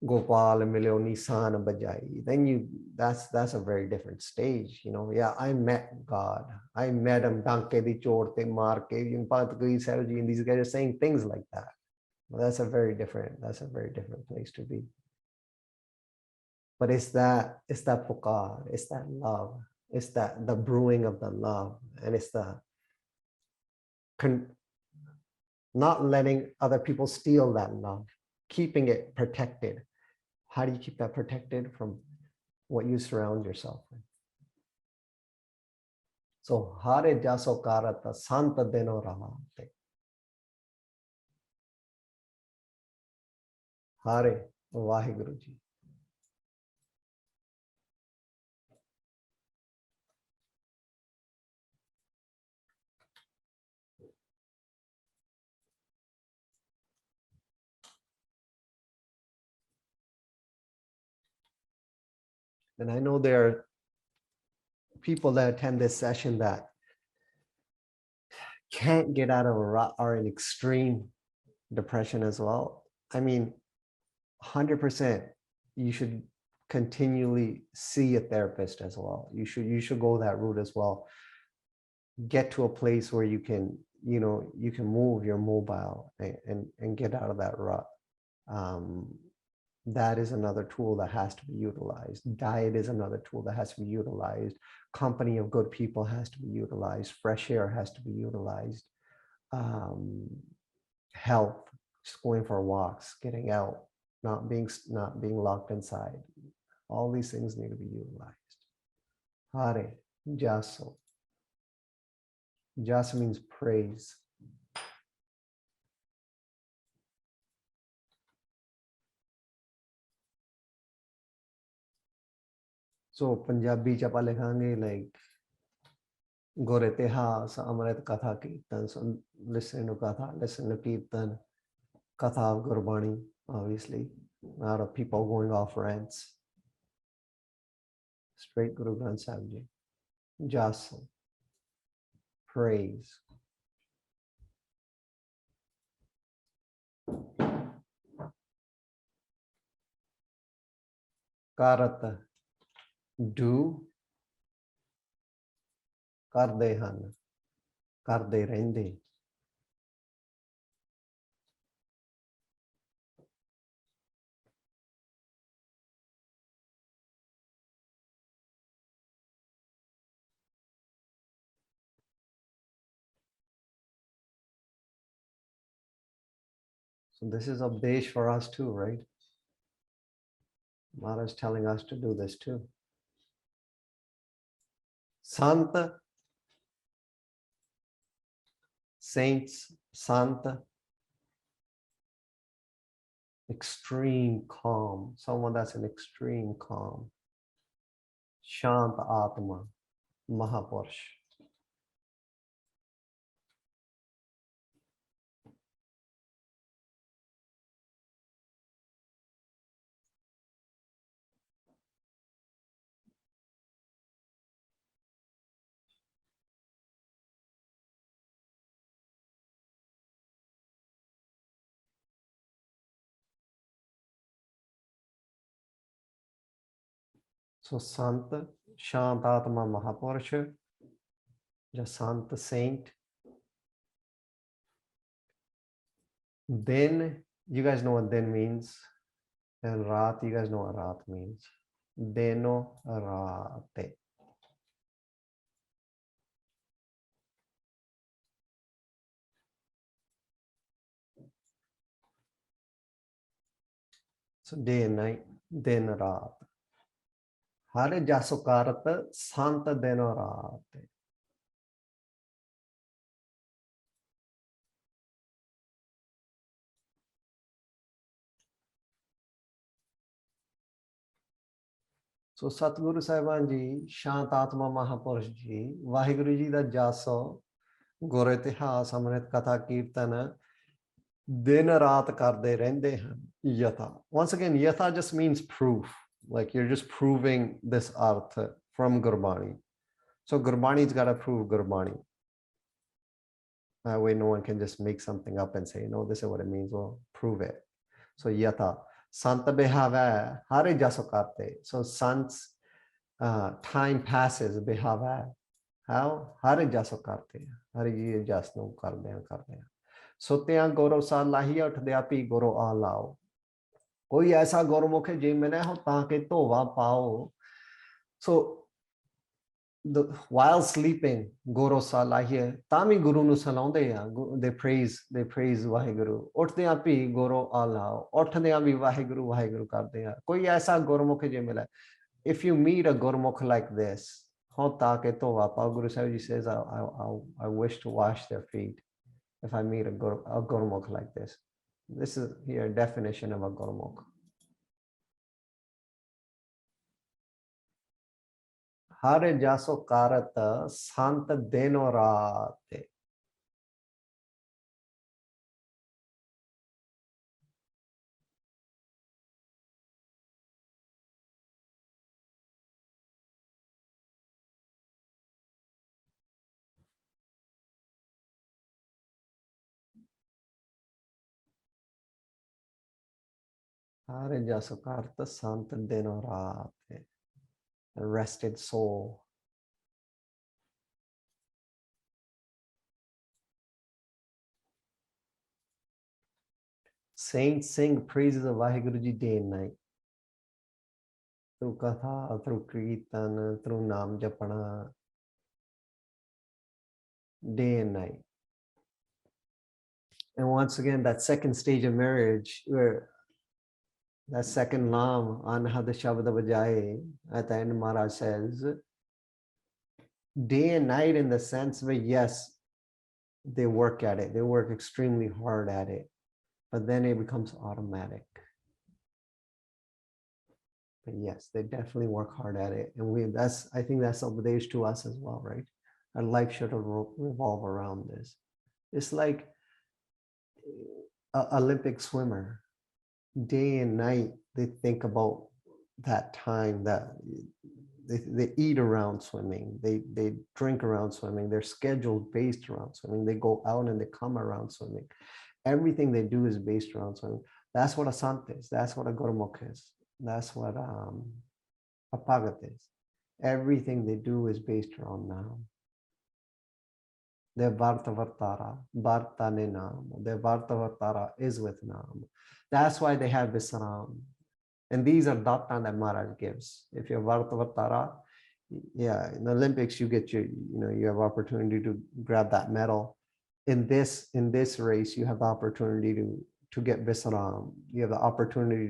Gopal Milyo Nisan Bajai. Then that's a very different stage. Yeah, I met God. I met him Danke di Chorte Marke, and these guys are saying things like that. Well, that's a very different place to be. But it's that pukar, it's that love, it's that the brewing of the love, and it's the not letting other people steal that love, keeping it protected. How do you keep that protected? From what you surround yourself with. So hare jaso karata santa deno ramante. Hare Vaheguruji. And I know there are people that attend this session that can't get out of a rut, are in extreme depression as well. I mean, 100%, you should continually see a therapist as well. You should go that route as well. Get to a place where you can move your mobile and get out of that rut. That is another tool that has to be utilized. Diet is another tool that has to be utilized. Company of good people has to be utilized. Fresh air has to be utilized. Health, just going for walks, getting out, not being locked inside. All these things need to be utilized. Hare Jaso. Jasa means praise. So Punjabi च ਆਪਾਂ ਲਿਖਾਂਗੇ like ਗੁਰ ਇਤਿਹਾਸ ਅੰਮ੍ਰਿਤ ਕਥਾ ਕੀਰਤਨ. So listen to katha, listen to kirtan, katha of Gurbani, obviously, not of people going off rants. Straight Guru Granth Sahib Ji. Jasa, praise. Karata, do, ਕਰਦੇ ਹਨ, ਕਰਦੇ ਰਹਿੰਦੇ. So this is updesh for us too, right? Maharaj is telling us to do this too. Sant, saints, sant, extreme calm, someone that's in extreme calm. Shant Atma, Mahapurush. So Sant, Shant Atma Mahapurush, the Sant saint. Then, you guys know what then means. And Raat, you guys know what Raat means. Deno Raate. So day and night, din raat. Hare jasukarat santa deno raate. So Satguru Sahibaan Ji, Shant Atma Mahapurush Ji, Vaheguruji da jaso, Gur Itihas, Amrit Katha Kirtana, din raat karde rehinde hain. Yatha. Once again, yatha just means proof. Like you're just proving this artha from Gurbani. So Gurbani's got to prove Gurbani. That way no one can just make something up and say, no, this is what it means. Well, prove it. So yatha. Santa behava, hare jaso karte. So sants, time passes, behava. How? Hare jaso karte. Hare ji jas no karde. ਸੁਤਿਆਂ ਗੁਰੂ ਸਾ ਲਾਹੀਆ ਉਠਦਿਆ ਭੀ ਗੁਰੂ ਆ ਲਾਓ ਕੋਈ ਐਸਾ ਗੁਰਮੁਖ ਜੇ ਮਿਲੇ ਹੋ ਤਾਂ ਕਿ ਧੋਵਾ ਪਾਓ so while sleeping Guru Salahiya tami Guru nu salaunde a they praise Vaheguru uthdiyan bhi Guru Allah uthdiyan bhi Vaheguru karde a koi aisa Gurmukh je mila if you meet a Gurmukh like this ho ta ke tova pa Guru Sahib ji says I wish to wash their feet if I meet a Gurmukh like this is here definition of a Gurmukh हर जासो कारत संत देनो रात हर जासो कारत संत देनो रात a rested soul saints sing praises of Vaheguruji day and night through katha through kirtan through naam japana day and night and once again that second stage of marriage where that second naam anhad shabd bajaye at the end Maharaj says day and night in the sense where yes they work at it they work extremely hard at it but then it becomes automatic but yes they definitely work hard at it and I think that's Upadesh to us as well right our life should revolve around this it's like an Olympic swimmer day and night they think about that time that they eat around swimming they drink around swimming they're scheduled based around swimming they go out and they come around swimming everything they do is based around swimming that's what a sant is that's what a Gurmukh is that's what a Bhagat is everything they do is based around Naam their Varta Vartara Varta ne Naam their Varta Vartara is with Naam that's why they have Visram and these are datan that Maharaj gives if you're Varta Vartara yeah in the Olympics you get you have opportunity to grab that medal in this race you have the opportunity to get Visram you have the opportunity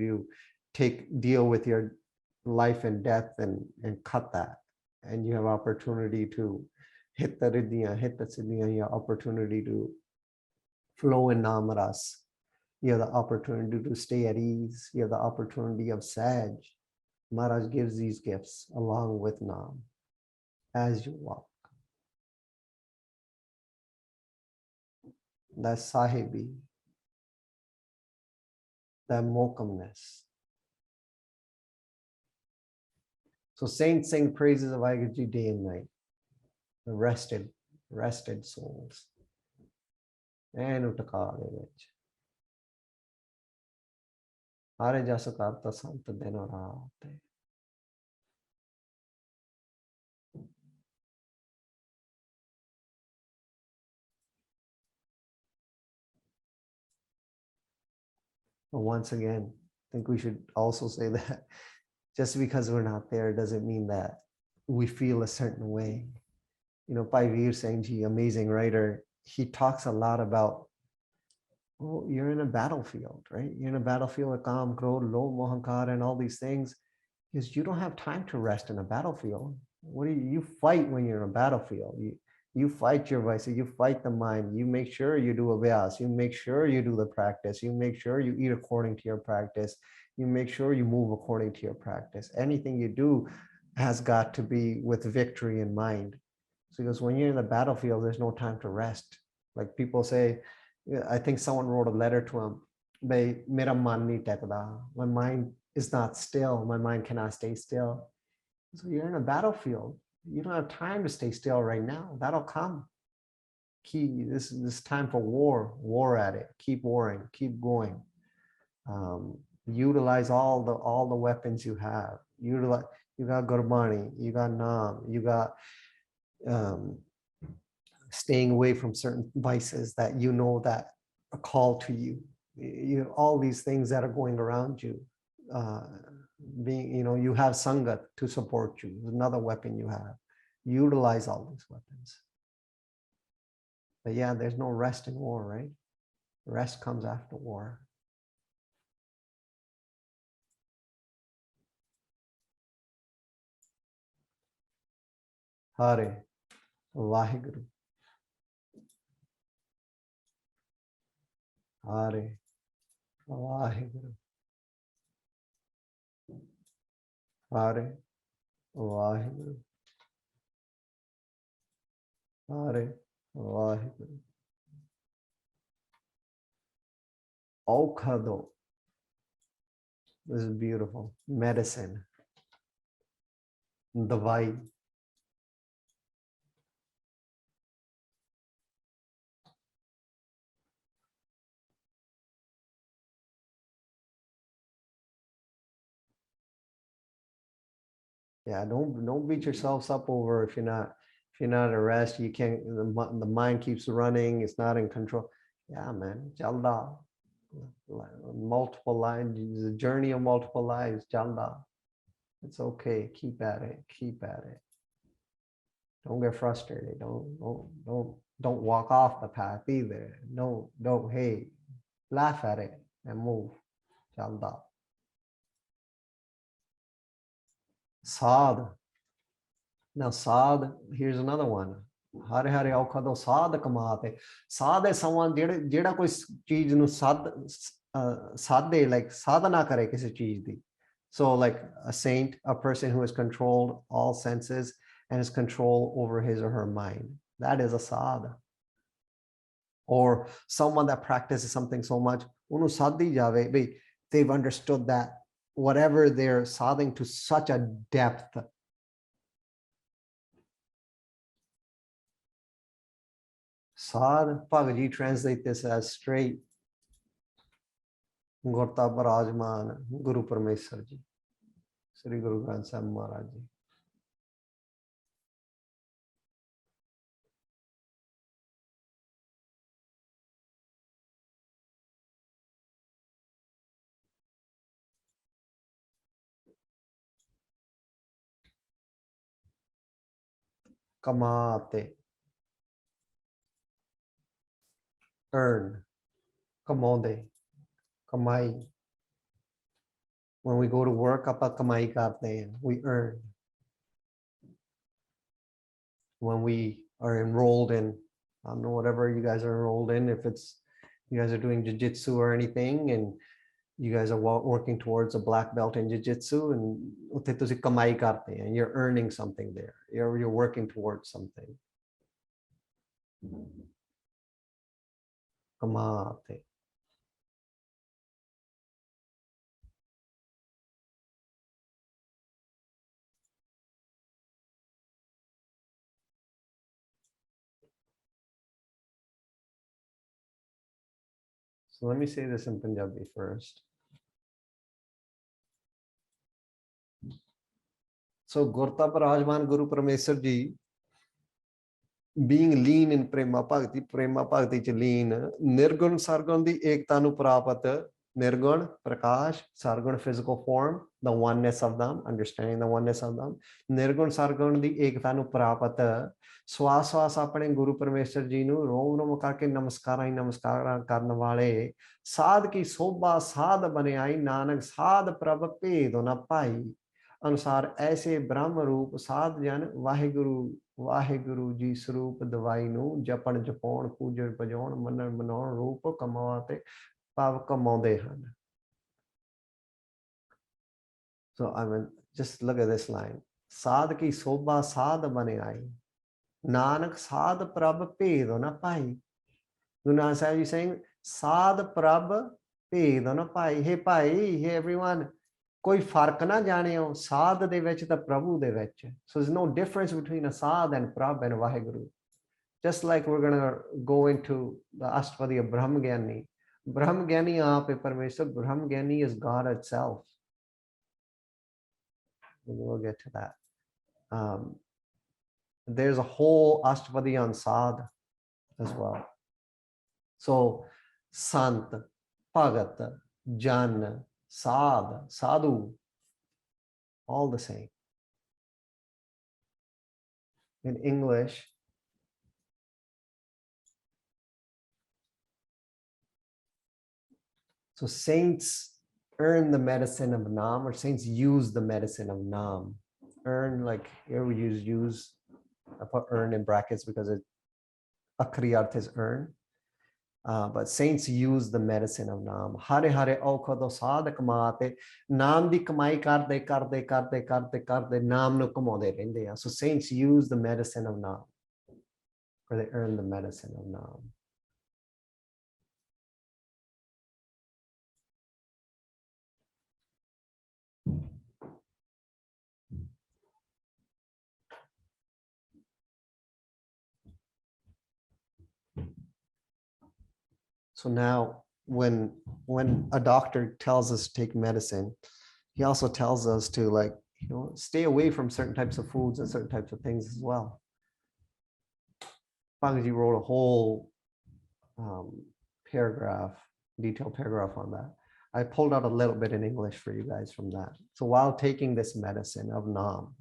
to deal with your life and death and cut that and you have opportunity to hit the riddhiyan hit the siddhiyan you have opportunity to flow in namaras you have the opportunity to stay at ease you have the opportunity of Sahib Maharaj gives these gifts along with Naam as you walk that Sahibi that mokamness so saints sing praises of Vaheguruji day and night the rested souls and utakar de vich hare jas karta sant din raat but once again I think we should also say that just because we're not there doesn't mean that we feel a certain way. Bhai Veer Singh Ji, amazing writer, he talks a lot about, well, you're in a battlefield, right? You're in a battlefield with Kam, Krodh, Lobh, Mohankar, and all these things. Because you don't have time to rest in a battlefield. You fight when you're in a battlefield. You fight your vice, you fight the mind, you make sure you do abhyas, you make sure you do the practice, you make sure you eat according to your practice, you make sure you move according to your practice. Anything you do has got to be with victory in mind. So because when you're in the battlefield, there's no time to rest. Like people say, I think someone wrote a letter to him, Mera man nahi tekda. My mind is not still, my mind cannot stay still. So you're in a battlefield. You don't have time to stay still right now. That'll come. This time for war at it. Keep warring, keep going. Utilize all the weapons you have. You got Gurbani, you got Naam, you got staying away from certain vices that you know that a call to you. All these things that are going around you, being, you have Sangat to support you. Another weapon you have. Utilize all these weapons. But yeah, there's no rest in war, right? Rest comes after war. Hare Vaheguru. Hare Vaheguru. Hare Vaheguru. Hare Vaheguru. Aukhado. This is beautiful. Medicine. Davai. Yeah, don't beat yourselves up over if you're not at rest. You can't. The mind keeps running. It's not in control. Yeah, man. Jalda. Multiple lives. The journey of multiple lives. Jalda. It's okay. Keep at it. Keep at it. Don't get frustrated. Don't walk off the path either. Don't. Hey, laugh at it and move. Jalda. Sadh. Now sadh, here's another one. Hare Hare Aukhado sadh kamate. Sadh is someone jehda koi cheez nu sadhe, like sadhana kare kisi cheez di. So like a saint, a person who has controlled all senses and has control over his or her mind. That is a sadh. Or someone that practices something so much, unu sadhi jave, they've understood that whatever they're sadhing to such a depth. Sadh, Bhagaji translate this as straight. Gurta Parajman, Guru Parameswar Ji, Sri Guru Granth Sahib Maharaj Ji. Kamate. Earn. Kamode. Kamai. When we go to work, apa kamai karte hain. We earn. When we are enrolled in, I don't know, whatever you guys are enrolled in, if it's you guys are doing jiu-jitsu or anything, and you guys are working towards a black belt in jiu-jitsu, and utte tusi kamai karte hain. You're earning something there. You're working towards something. Kamate. So let me say this in Punjabi first. So Gurta Parajman Guru Parameswar Ji, being lean in Prema Bhakti cha lean, Nirgun Sargun di Ekta nu Prapat, Nirgun, Prakash, Sargun physical form, the oneness of them, understanding the oneness of them, Nirgun Sargun di Ekta nu Prapat, Swas apne Guru Parameswar Ji nu rom rom karke namaskar karne wale, Sadh ki sobha sadh bane ai, Nanak sadh prabh pedo na pai. अनुसार ऐसे ब्रह्म रूप साध जन वाहेगुरु जी स्वरूप दवाई नु जपन जपाउण पूजन भजाउण मनन मनाउण रूप कमाते पाव कमाउंदे हन. So I mean, just look at this line. Sadh ki sobha sadh bane ai, Nanak sadh prabh pedo na pai. Guru Nanak Sahib is saying, Sadh prabh pedo na pai. Hey pai, hey everyone, ਕੋਈ ਫਰਕ ਨਾ ਜਾਣਿਓ ਸਾਧ ਦੇ ਵਿੱਚ ਤੇ ਪ੍ਰਭੂ ਦੇ ਵਿੱਚ. So there's no difference between a sadh and prabh and Vaheguru. Just like we're going to go into the Astpadi of Brahmgyani. Brahmgyani aap hai Parmeshwar. Brahmgyani is God itself. We'll get to that. There's a whole Astpadi on sadh as well. So Sant, Bhagat, Jan, Sad, Sadhu, all the same. In English, so saints earn the medicine of Nam, or saints use the medicine of Nam. Earn, like here we use, I put earn in brackets because it Akhri arth is earn. But saints use the medicine of Nam. Hare Hare Aukado Sadhak Maate, Nam di kamai karde, Nam no kamode rende. So saints use the medicine of Nam, or they earn the medicine of Nam. So now when a doctor tells us to take medicine, he also tells us to, like, stay away from certain types of foods and certain types of things as well. Bhagaji wrote a whole detailed paragraph on that. I pulled out a little bit in English for you guys from that. So while taking this medicine of Nam,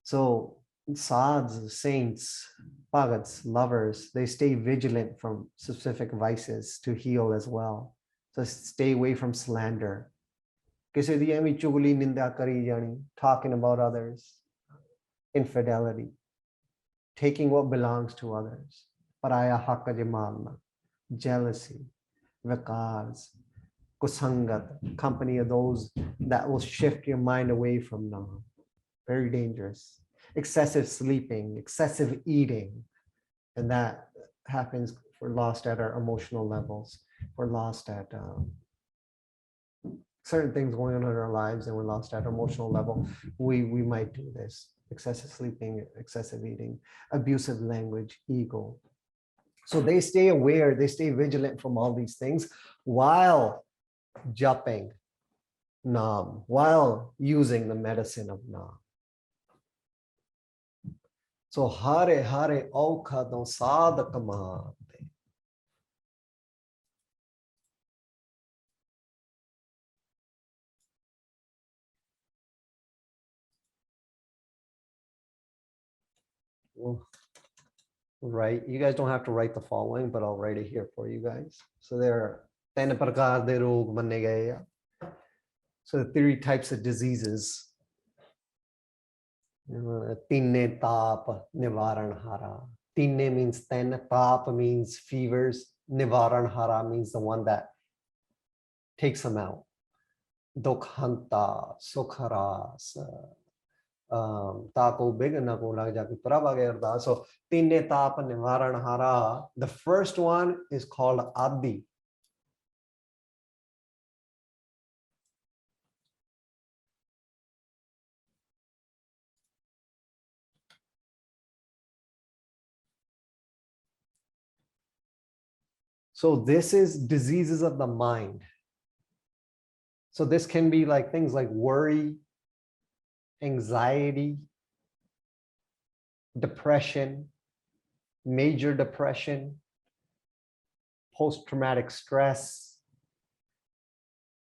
so sadhs, saints, bhagats, lovers, they stay vigilant from specific vices to heal as well. So stay away from slander. Talking about others, infidelity, taking what belongs to others, paraya haqq malna, jealousy, vikars, kusangat, company of those that will shift your mind away from Nam. Very dangerous. Excessive sleeping, excessive eating, and that happens if we're lost at our emotional levels. We're lost at certain things going on in our lives, and we're lost at our emotional level. We might do this: excessive sleeping, excessive eating, abusive language, ego. So they stay aware, they stay vigilant from all these things while japping Nam, while using the medicine of Nam. So Hare Hare Aukado Sadhak Maate. Right, you guys don't have to write the following, but I'll write it here for you guys. So there are 10 prakar de rog manne gaye. So the 3 types of diseases. Tinne taap nivaran hara. Tinne means 10, taap means fevers, nivaran hara means the one that takes them out. Dokhanta, sukharas, tako bigana ko lag jati prabhagerda. So tinne taap nivaran hara. The first one is called Adi. So this is diseases of the mind. So this can be like things like worry, anxiety, depression, major depression, post-traumatic stress.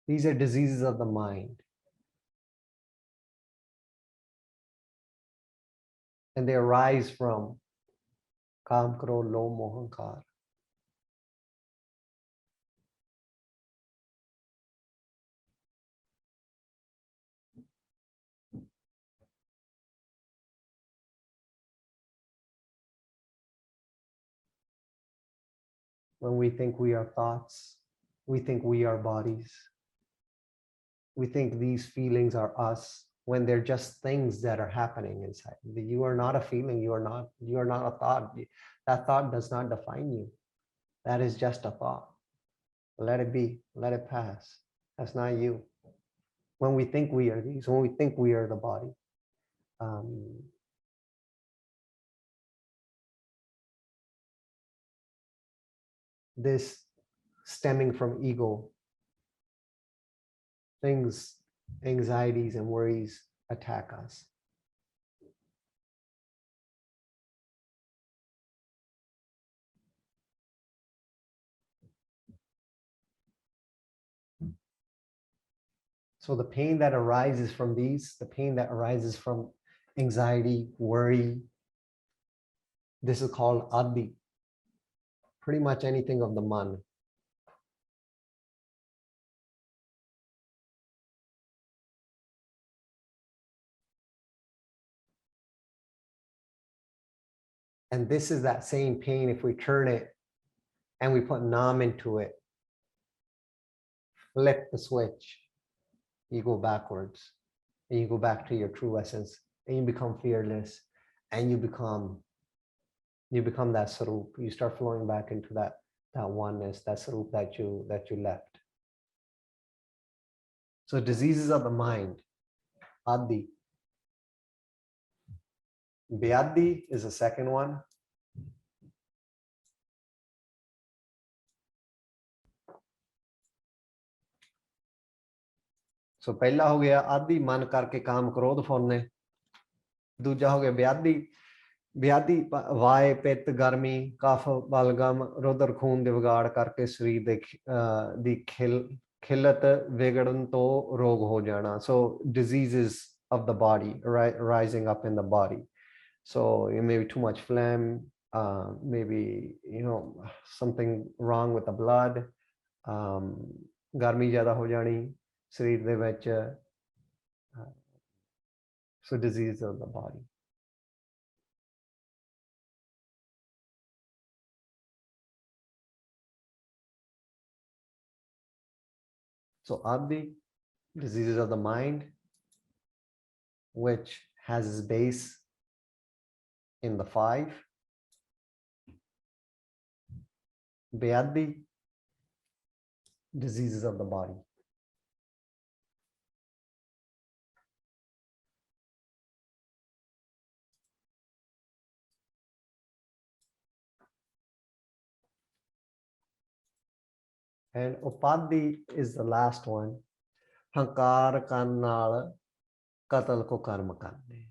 These are diseases of the mind. And they arise from Kam, Krodh, Lobh, Moh, Ahankar. When we think we are thoughts, we think we are bodies. We think these feelings are us when they're just things that are happening inside. You are not a feeling, you are not a thought. That thought does not define you. That is just a thought. Let it be, let it pass. That's not you. When we think we are these, when we think we are the body, this stemming from ego, things, anxieties and worries attack us. So the pain that arises from these, the pain that arises from anxiety, worry, this is called adi. Pretty much anything of the man. And this is that same pain, if we turn it and we put Nam into it, flip the switch, you go backwards and you go back to your true essence and you become fearless and you become that sarup. You start flowing back into that oneness, that sarup that you left. So diseases of the mind, adi. Vyadi is the second one. So पहला हो गया आदि मन करके काम क्रोध फुरने, दूजा हो गया व्याधि, व्याधि वाय पित्त गर्मी कफ बलगम रुद्र खून दे विगाड़ करके शरीर दी खिलत विगड़न तो रोग हो जाना. So diseases of the body, right, rising up in the body. So it may be too much phlegm, maybe something wrong with the blood, गर्मी ज़्यादा हो जानी शरीर दे विच, so disease of the body. So adi, diseases of the mind, which has its base in the 5. Vyadi, diseases of the body. And upadi is the last one. Hankar kan naal katal ko karma karne.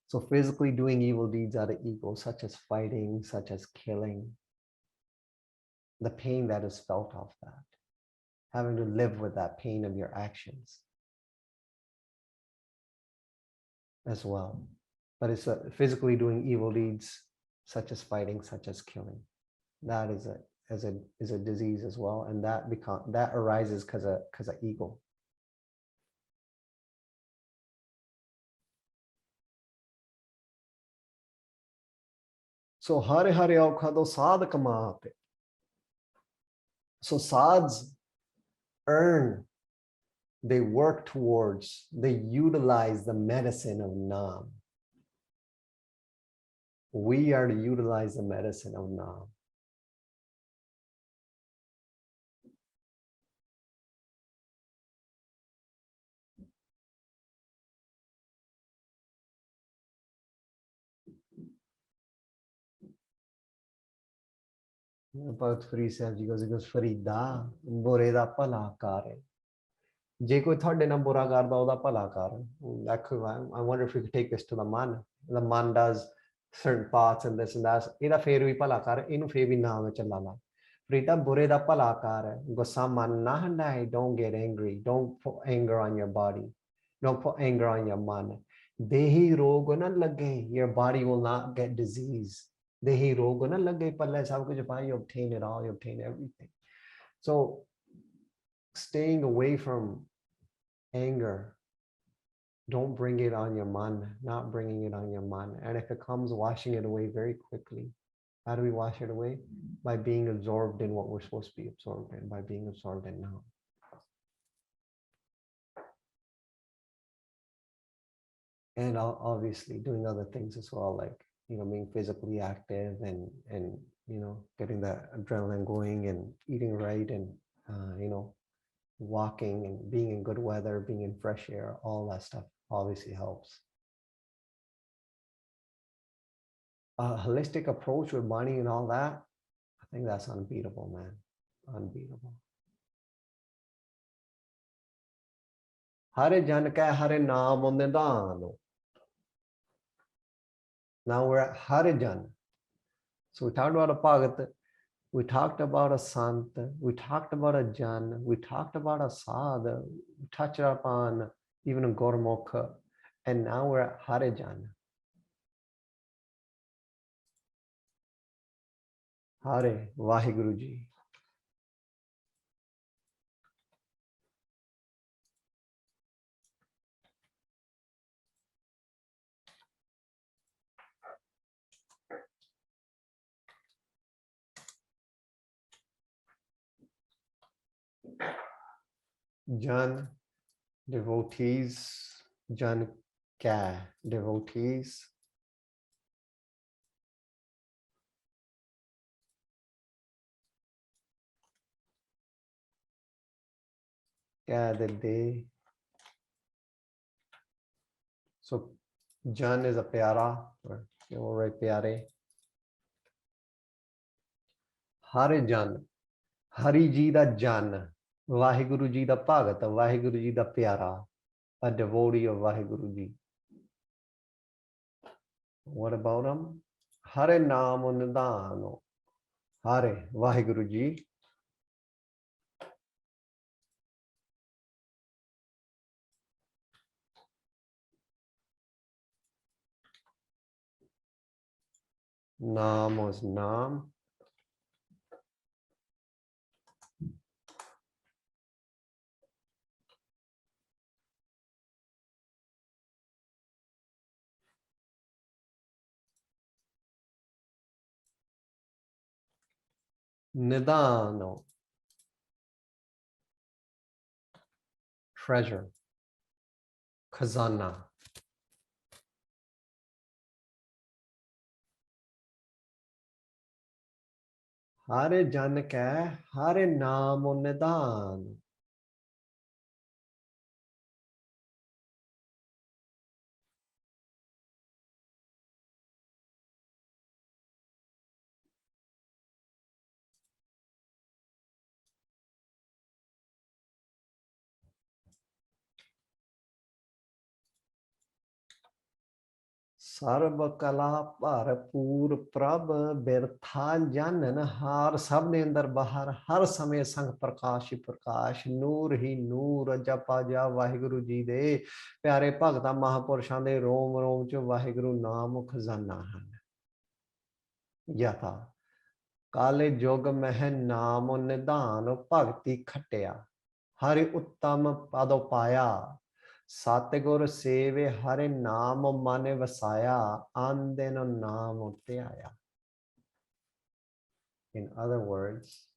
So physically doing evil deeds out of ego, such as fighting, such as killing, the pain that is felt of that, having to live with that pain of your actions as well. But it's physically doing evil deeds, such as fighting, such as killing. That is a disease as well, and that arises because of ego. So hare hare aukhado sadh kamaate. So sadhs earn, they work towards, they utilize the medicine of Nam. We are to utilize the medicine of Nam. About Free Sahib, he goes Farida, bore da pala kare. Je koi thode na bura karda oda pala kar. I wonder if we could take this to the man. The man does certain parts and this and that. Ida fer vi pala kar, inu fer vi naam chalala. Farida bure da pala kar. Gussa man na handai. Don't get angry. Don't put anger on your body. Don't put anger on your man. Dehi rog na lage. Your body will not get disease. Dehi rog na lage palle sab kuch bhai, you obtain it all, you obtain everything. So staying away from anger, don't bring it on your man, not bringing it on your man. And if it comes, washing it away very quickly. How do we wash it away? By being absorbed in what we're supposed to be absorbed in, by being absorbed in now. And obviously doing other things as well, like being physically active and getting the adrenaline going and eating right and walking and being in good weather, being in fresh air, all that stuff obviously helps. A holistic approach with money and all that, I think that's unbeatable, man. Unbeatable. Hare jan ka hare naam ondano. Now we're at Harijan. So we talked about a Bhagat. We talked about a sant, we talked about a jan, we talked about a sad, we touched upon even a Gurmukh, and now we're at Harijan. Hare Vaheguruji. Jan, devotees, Jan Ka, devotees. Ka, the day. So Jan is a pyara, or pyare. Hare Jan, Hari Ji da Jan, Vaheguru Ji da Bhagat, Vaheguru Ji da pyara, a devotee of Vaheguru Ji. What about him? Hare Namo Nidano, Hare Vaheguru Ji. Nam was Nam. Nidano, treasure, khazana. Hare Jan Ka, Hare Namo Nidan. ਸਰਬ ਕਲਾ ਭਰਪੂਰ ਪ੍ਰਭ ਬਿਰਥਾ ਜਾਨਨ ਹਾਰ ਸਭ ਦੇ ਅੰਦਰ ਬਾਹਰ ਹਰ ਸਮੇਂ ਸੰਗ ਪ੍ਰਕਾਸ਼ ਹੀ ਪ੍ਰਕਾਸ਼ ਨੂਰ ਹੀ ਨੂਰ ਜਪਾ ਜਾ ਵਾਹਿਗੁਰੂ ਜੀ ਦੇ ਪਿਆਰੇ ਭਗਤਾਂ ਮਹਾਪੁਰਸ਼ਾਂ ਦੇ ਰੋਮ ਰੋਮ ਚ ਵਾਹਿਗੁਰੂ ਨਾਮ ਖਜ਼ਾਨਾ ਹਨ ਯਥਾ ਕਾਲੇ ਜੁਗ ਮਹਿ ਨਾਮ ਨਿਧਾਨ ਭਗਤੀ ਖਟਿਆ ਹਰਿ ਉੱਤਮ ਪਦ ਪਾਇਆ Satgur seve Hare Nam mane vasaya andeno Nam ਧਿਆਇਆ. In other words,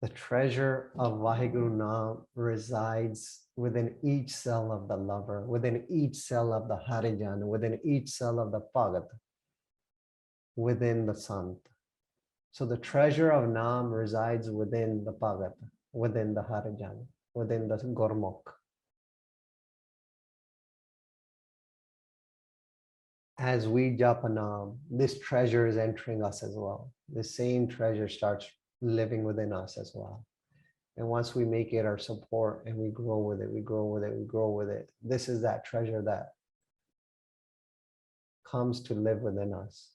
the treasure of Vaheguru Nam resides within each cell of the lover, within each cell of the Harijan, within each cell of the Bhagat, within the Sant. So the treasure of Nam resides within the Bhagat, within the Harijan, within the Gurmukh. As we japa Nam, this treasure is entering us as well. The same treasure starts living within us as well. And once we make it our support and we grow with it, we grow with it, we grow with it, this is that treasure that comes to live within us.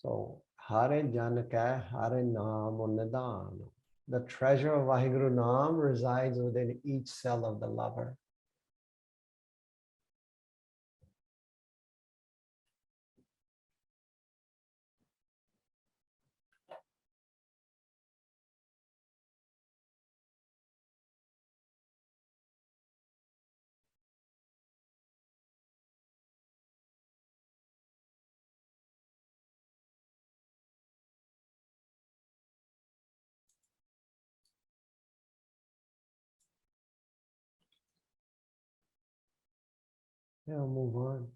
So, Hare Jan Ka, Hare Nam Nidan. The treasure of Vaheguru Nam resides within each cell of the lover. Now move on.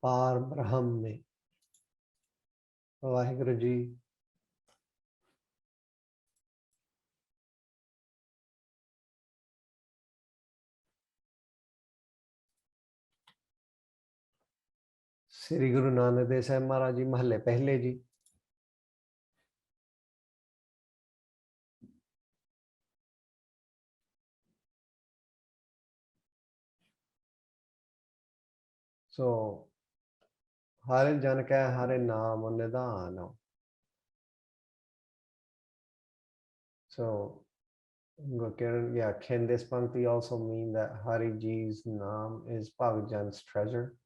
Par Brahm mein. Vaheguruji. Sri Guru Nanak Dev Sahib Maharaj Ji Mahalle Pehle Ji. So Hare Jan Keh Hare Naam Nidan. So yeah, can this Pankti also mean that Hari Ji's Naam is Bhag Jan's treasure?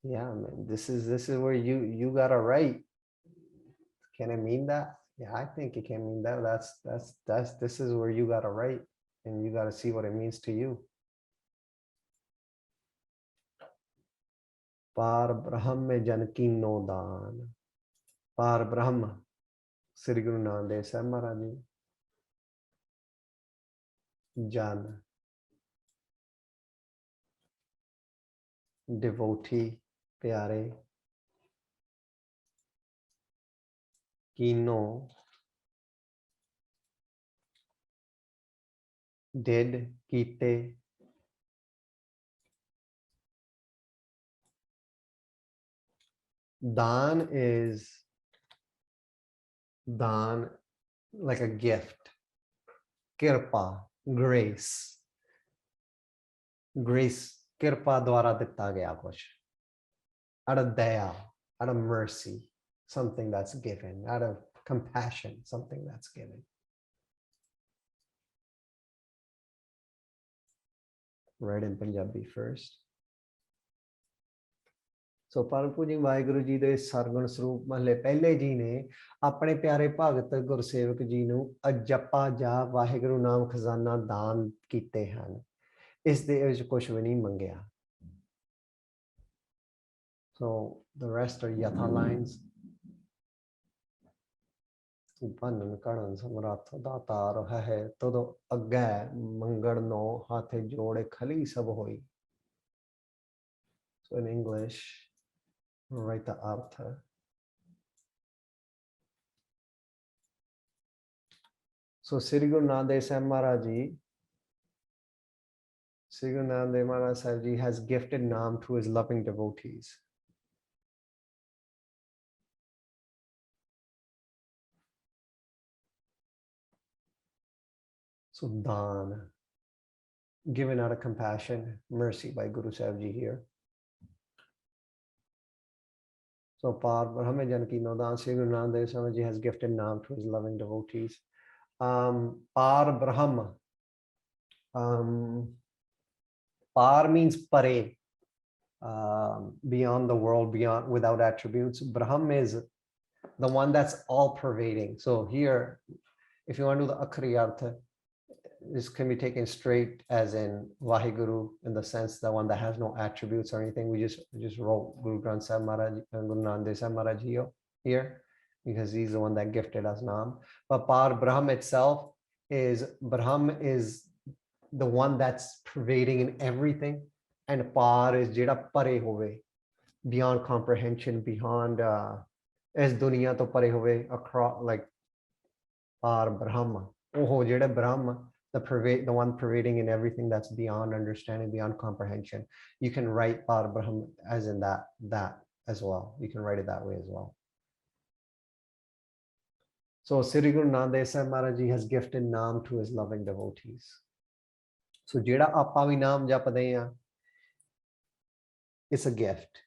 Yeah, man, this is where you got it right. Can it mean that? Yeah, I think it can mean that. This is where you got it right, and you got to see what it means to you. Par Brahm mein jan kino daan. Par Brahm, Sri Guru Nanak Dev Sahib Maharaj Ji. Jan, devotee, pyare. Kino, did, kite. Dan is dan, like a gift. Kirpa, grace. Grace, kirpa dwara ditta gaya kuch. Out of daya, out of mercy, something that's given. Out of compassion, something that's given. Right in Punjabi first. ਸੋ ਪਰਮ ਪੂਜਨੀ ਵਾਹਿਗੁਰੂ ਜੀ ਦੇ ਸਰਗੁਣ ਸਰੂਪ ਮਹਲੇ ਪਹਿਲੇ ਜੀ ਨੇ ਆਪਣੇ ਪਿਆਰੇ ਭਗਤ ਗੁਰਸੇਵਕ ਜੀ ਨੂੰ ਅਜੱਪਾ ਜਾ ਵਾਹਿਗੁਰੂ ਨਾਮ ਖਜ਼ਾਨਾ ਦਾਨ ਕੀਤੇ ਹਨ। ਇਸ ਦੇ ਵਿੱਚ ਕੁਝ ਵੀ ਨਹੀਂ ਮੰਗਿਆ। So the rest are yatha lines. ਉਪਨ ਕੜਨ ਸਮਰੱਥ ਦਾਤਾਰ ਹੈ ਤਦ ਅੱਗੇ ਮੰਗਣ ਨੋ ਹਾਥੇ ਜੋੜੇ ਖਲੀ ਸਭ ਹੋਈ। So in English, write the artha. So Sri Guru Nanak Dev Sahib Maharaj Ji, Sri Guru Nanak Dev Maharaj Sahib Ji has gifted Naam to his loving devotees. So Dan, given out of compassion, mercy by Guru Sahib Ji here. So Par Brahma Janki Nodan, Sri Guru Nanak Dev Sahib Ji has gifted Naam to his loving devotees. Par Brahma. Par means pare, beyond the world, beyond, without attributes. Brahm is the one that's all pervading. So here, if you want to do the Akhri Artha, this can be taken straight as in Vaheguru, in the sense the one that has no attributes or anything. We just wrote Guru Granth Sahib Maharaj, Guru Nanak Dev Sahib Maharaj here, because he's the one that gifted us Naam. But Par Brahm itself is, Brahm is the one that's pervading in everything, and Par is jeda pare hove, beyond comprehension, beyond as duniya to pare hove, across, like Par Brahma. Oh, jeda Brahma, the one pervading in everything that's beyond understanding, beyond comprehension. You can write Par Brahma as in that as well. You can write it that way as well. So Sri Guru Nanak Dev Sahib Maharaj Ji has gifted Naam to his loving devotees. So jeda aapa vi naam japde ha, it's a gift.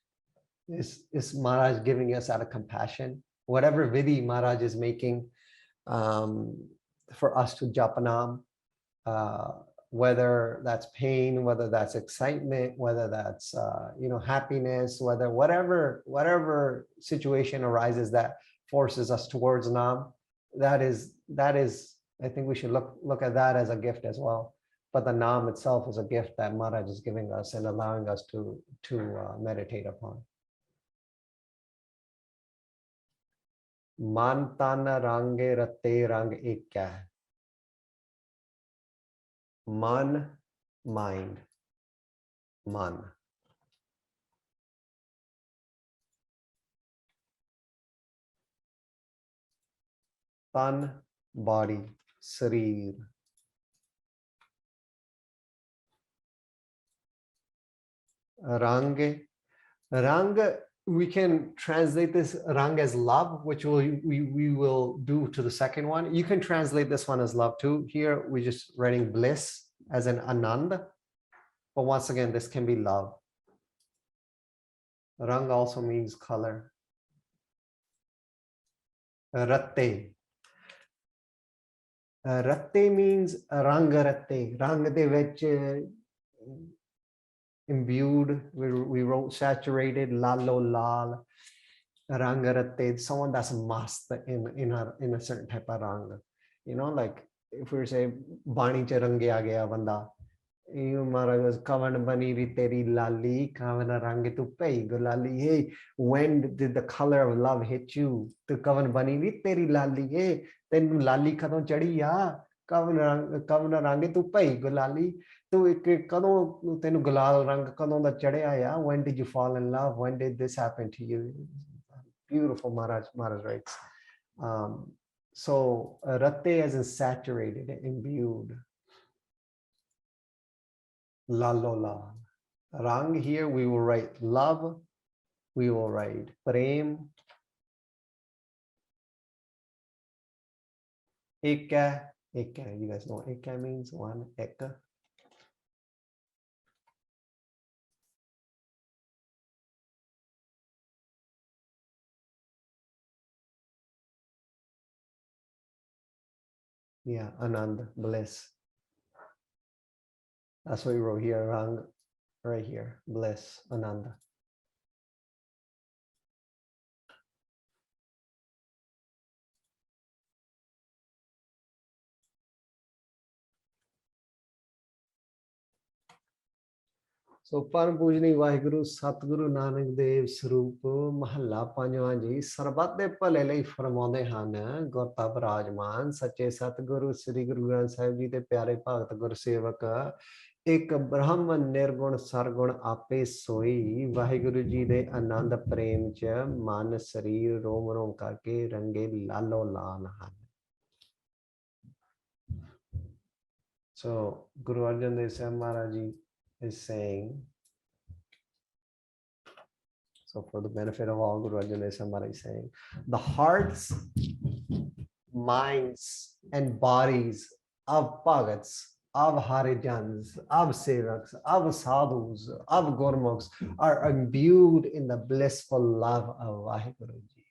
It's Maharaj giving us out of compassion. Whatever vidhi Maharaj is making for us to japa naam, whether that's pain, whether that's excitement, whether that's happiness, whatever situation arises that forces us towards naam, that is I think we should look at that as a gift as well. But the naam itself is a gift that Maharaj is giving us and allowing us to meditate upon. Man tan range rate rang ek kya hai? Man, mind, man. Tan, body, sareer. Rang, we can translate this rang as love, which we will do to the second one. You can translate this one as love too. Here we're just writing bliss as an anand, but once again, this can be love. Rang also means color. Ratte. Ratte means rang ratte. Rang de vich imbued. We wrote saturated, lalo lal. Rang ratte, someone that's masked in a certain type of rang. You know, like if we say Bani cha range aa gaya banda. You Maharaj kavan bani ri teri lali, kavan rang tu pei gulali. Hey, when did the color of love hit you? Tu kavan bani ri teri lali. Hey, then lali kadon chadi ya. Kavan rang tu pei gulali. Tu kadon tenu gulal rang kadon da chadya ya. When did you fall in love? When did this happen to you? Beautiful Maharaj writes. So ratte as in saturated, imbued. Lalola. Rang here we will write love, we will write prem, eka, eka. You guys know what eka means? One, eka. Yeah, Anand, bliss. That's what we wrote here, Rang, right here, bliss, Ananda. So Param Pujani Vaheguru Satguru Nanak Dev Sarup Mahalla Panjwa Ji Sarbat de Phale Lai Farmaunde Han Gurta Birajman Sache Satguru Sri Guru Granth Sahib Ji de Pyare Bhagat Gursevak एक ब्रह्म निर्गुण सरगुण आपे सोई वाहिगुरु जी दे आनंद प्रेम च मन शरीर रोम रोम करके रंगे लालो लाल हन. So Guru Arjan Dev Sahib Maharaj Ji is saying, so for the benefit of all, Guru Arjan Dev Sahib Maharaj is saying, the hearts, minds and bodies of Bhagats, of Harijans, of Sevaks, of Sadhus, of Gurmukhs are imbued in the blissful love of Vaheguruji.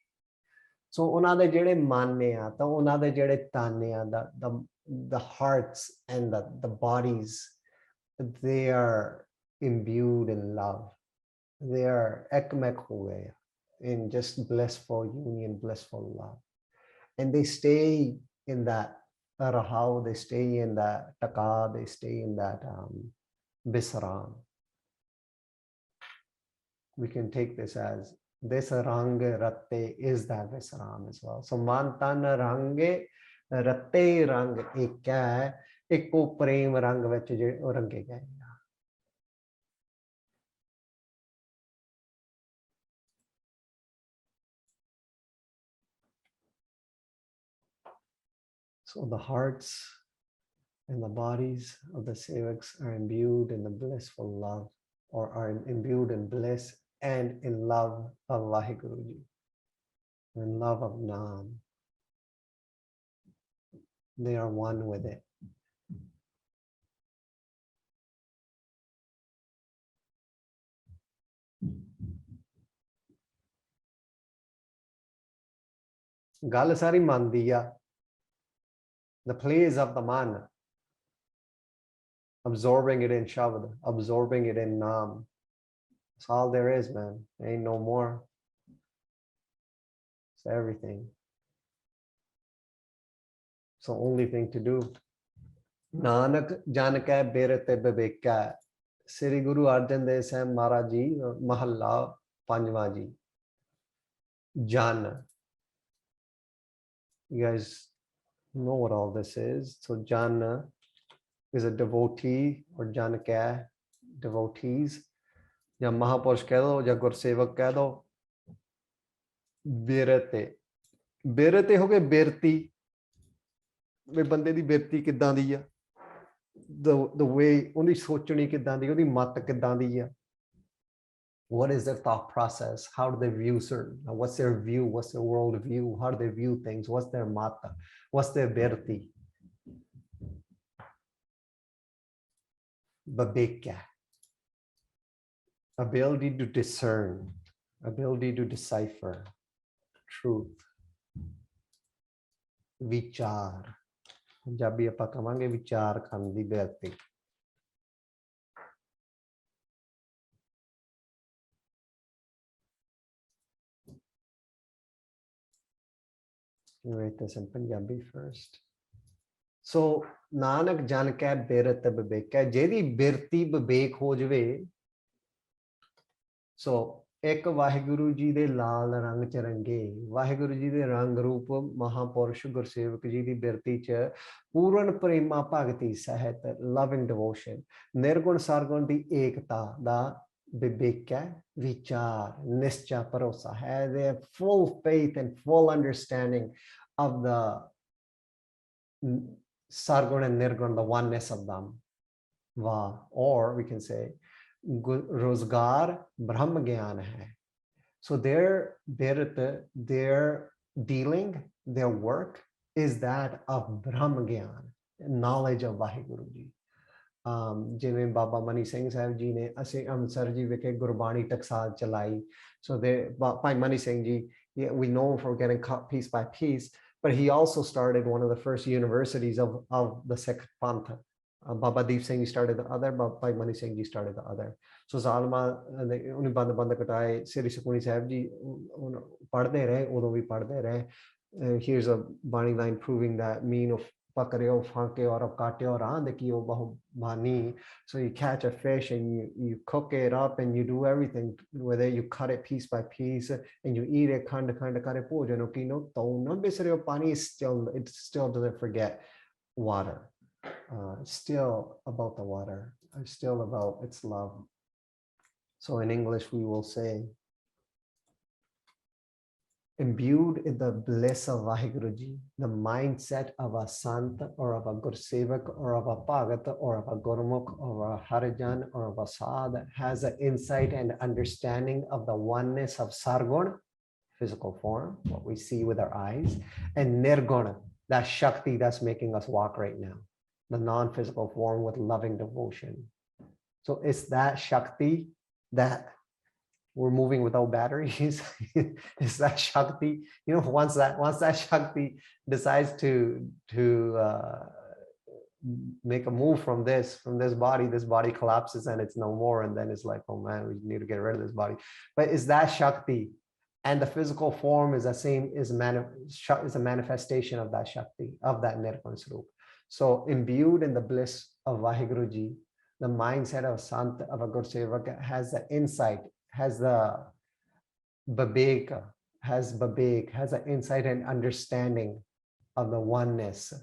So ਉਹਨਾਂ ਦੇ ਜਿਹੜੇ ਮਨ ਆ ਤਾਂ ਉਹਨਾਂ ਦੇ ਜਿਹੜੇ ਤਨ ਆ the hearts and the bodies, they are imbued in love. They are ekmek ho gaye in just blissful union, blissful love, and they stay in that rahau, they stay in that taka, they stay in that bisram. We can take this as this rang ratte is that visram as well. So man tan range ratte rang ek hai, ekko prem rang vich je range gaye. So the hearts and the bodies of the sevaks are imbued in the blissful love, or are imbued in bliss and in love of Vaheguruji, in love of Nam. They are one with it. ਗੱਲ ਸਾਰੀ ਮਨ ਦੀ ਆ. The plays of the man, absorbing it in Shabad, absorbing it in Nam. That's all there is, man. There ain't no more. It's everything. So only thing to do. Nanak jan kai berate bibeka. Sri Guru Arjan Dev Sahib Maharaj Ji Mahalla Panjwa Ji. Jan. You guys know what all this is. So Jan is a devotee, or Jan kai devotees. या महापुरुष कह दो या गुरसेवक कह दो. बेरते बेरते हो गए बेरती. वे बंदे दी बेरती किदां दी आ, the way ਉਹਦੀ ਸੋਚਣੀ ਕਿਦਾਂ ਦੀ, ਉਹਦੀ ਮਤ ਕਿਦਾਂ ਦੀ ਆ. What is their thought process? How do they view certain? What's their view? What's their world view? How do they view things? What's their mata? What's their berti? Babekya. Ability to discern. ability to decipher truth, vichar. Punjabi ਆਪਾਂ ਕਵਾਂਗੇ ਵਿਚਾਰ ਕਰਨ ਦੀ ਬਿਰਤੀ। Write this in Punjabi first. So Nanak jan kੈ ਬਿਰਤ ਬਿਬੇਕੈ, ਜਿਹਦੀ ਬਿਰਤੀ ਵਿਵੇਕ ਹੋ ਜਵੇ। So ਇੱਕ ਵਾਹਿਗੁਰੂ ਜੀ ਦੇ ਲਾਲ ਰੰਗ ਚ ਰੰਗੇ, ਵਾਹਿਗੁਰੂ ਜੀ ਦੇ ਰੰਗ ਰੂਪ ਮਹਾਪੁਰਸ਼ ਗੁਰਸੇਵਕ ਜੀ ਦੀ ਬਿਰਤੀ ਚ ਪੂਰਨ ਪ੍ਰੇਮਾ ਭਗਤੀ ਸਹਿਤ, ਲਵਿੰਗ ਡਿਵੋਸ਼ਨ, ਨਿਰਗੁਣ ਸਰਗੁਣ ਦੀ ਏਕਤਾ ਦਾ ਵਿਵੇਕ ਹੈ, ਵਿਚਾਰ, ਨਿਸ਼ਚਾ, ਭਰੋਸਾ ਹੈ। They have full faith and full understanding of the sargun and nirgun, the oneness of them. Or we can say rozgar brahm gyan hai. So their dealing, their work is that of brahm gyan, knowledge of Vaheguruji. ਜਿਵੇਂ ਬਾਬਾ ਮਨੀ ਸਿੰਘ ਸਾਹਿਬ ਜੀ ਨੇ ਅਸੀਂ ਅੰਮ੍ਰਿਤਸਰ ਜੀ ਵਿਖੇ ਗੁਰਬਾਣੀ ਟਕਸਾਲ ਚਲਾਈ। So by Mani Singh ji, we know him for getting cut piece by piece, but he also started one of the first universities of the Sikh Panth. Baba Deep Singh ji started the other, Bhai Mani Singh ji started the other. So Zalma ਉਹਨੇ ਬੰਦ ਕਟਾਏ, ਸ੍ਰੀ ਸੁਖਮਨੀ ਸਾਹਿਬ ਜੀ ਪੜ੍ਹਦੇ ਰਹੇ, ਉਦੋਂ ਵੀ ਪੜ੍ਹਦੇ ਰਹੇ। Here's a Bani line proving that mean of pakriyo fanke aur kaate aur aand ki oh bahut bani. So you catch a fish and you cook it up and you do everything with it. You cut it piece by piece and you eat it khand kare bhojan kino to na bisre pani. It still doesn't forget water. Still about the water, still about its love. So in English we will say, imbued in the bliss of Vaheguruji, the mindset of a Sant or of a Gursevak or of a Bhagat or of a Gurmukh or a Harijan or of a Sadh has an insight and understanding of the oneness of Sargun, physical form, what we see with our eyes, and Nirguna, that Shakti that's making us walk right now, the non-physical form with loving devotion. So it's that Shakti that we're moving without batteries. Is that Shakti? You know, once that Shakti decides to make a move from this body collapses and it's no more, and then it's like, oh man, we need to get rid of this body. But is that Shakti, and the physical form is the same, is a manifestation of that Shakti, of that Nirguna Swarup. So imbued in the bliss of Vaheguruji, the mindset of Sant, of a Gursevak, has the insight, has the babek, has an insight and understanding of the oneness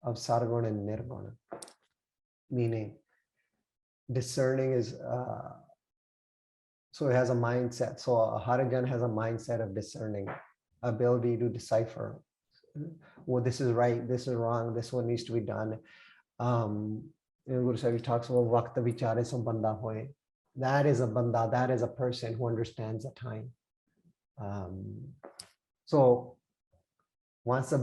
of Sarguna and Nirguna. Meaning, discerning is, so it has a mindset. So a Harijan has a mindset of discerning, ability to decipher. Well, this is right, this is wrong, this one needs to be done. Guru Sahib talks about Vakt Vichare So Banda Hoye. That is a banda, that is a person who understands the time. So once a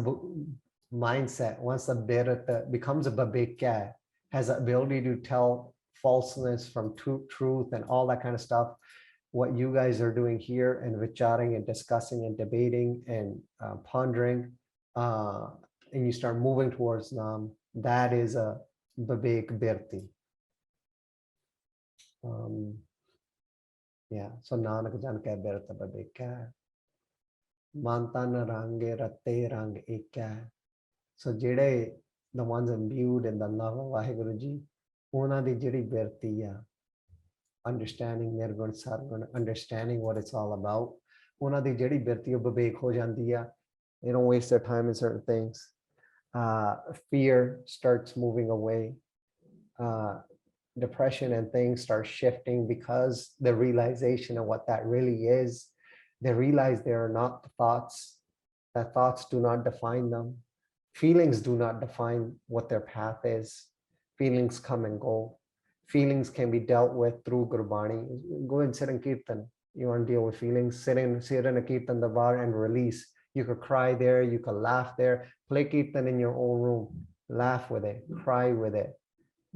mindset, once a birata becomes a babekya, has the ability to tell falseness from truth and all that kind of stuff, what you guys are doing here and vicharing and discussing and debating and pondering, and you start moving towards Nam, that is a babek birti. Yeah, so Nanak jan kੈ ਬਿਰਤ ਬਿਬੇਕੈ, ਮਨ ਤਨ ਰੰਗ ਰਤੇ ਰੰਗ ਏਕੈ. So ਜਿਹੜੇ the ones imbued in the love of Vaheguruji, ਉਹਨਾਂ ਦੀ ਜਿਹੜੀ ਬਿਰਤੀ ਆ, understanding Nirgun Sargun, understanding what it's all about, ਉਹਨਾਂ ਦੀ ਜਿਹੜੀ ਬਿਰਤੀ ਉਹ ਬਿਬੇਕ ਹੋ ਜਾਂਦੀ ਆ. They don't waste their time in certain things. Fear starts moving away. Depression and things start shifting because the realization of what that really is. They realize they are not the thoughts, that thoughts do not define them. Feelings do not define what their path is. Feelings come and go. Feelings can be dealt with through Gurbani. Go and sit in Kirtan. You want to deal with feelings, sit in a Kirtan Dabar and release. You could cry there, you could laugh there, play Kirtan in your own room, laugh with it, cry with it.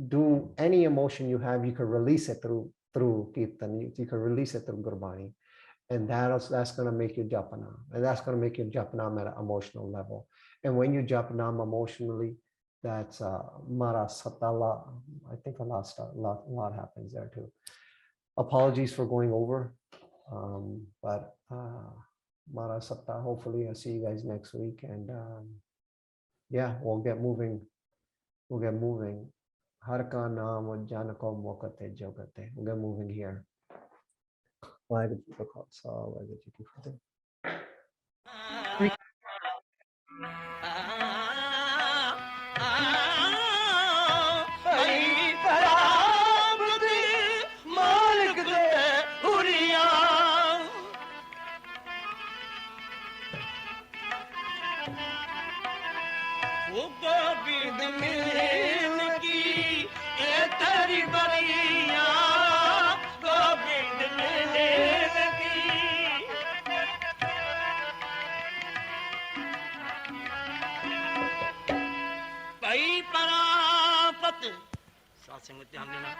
Do any emotion you have, you can release it through Kirtan, you can release it through Gurbani. And that's going to make you japanam. And that's going to make you japanam at an emotional level. And when you japanam emotionally, that's mara satala. I think a lot happens there too. Apologies for going over. But mara satta, hopefully I'll see you guys next week. And yeah, we'll get moving. We'll get moving. Harka naam janako mokate jogate. We'll get moving here. Vaheguruji ka khalsa, Vaheguruji ki fateh. ध्यान देना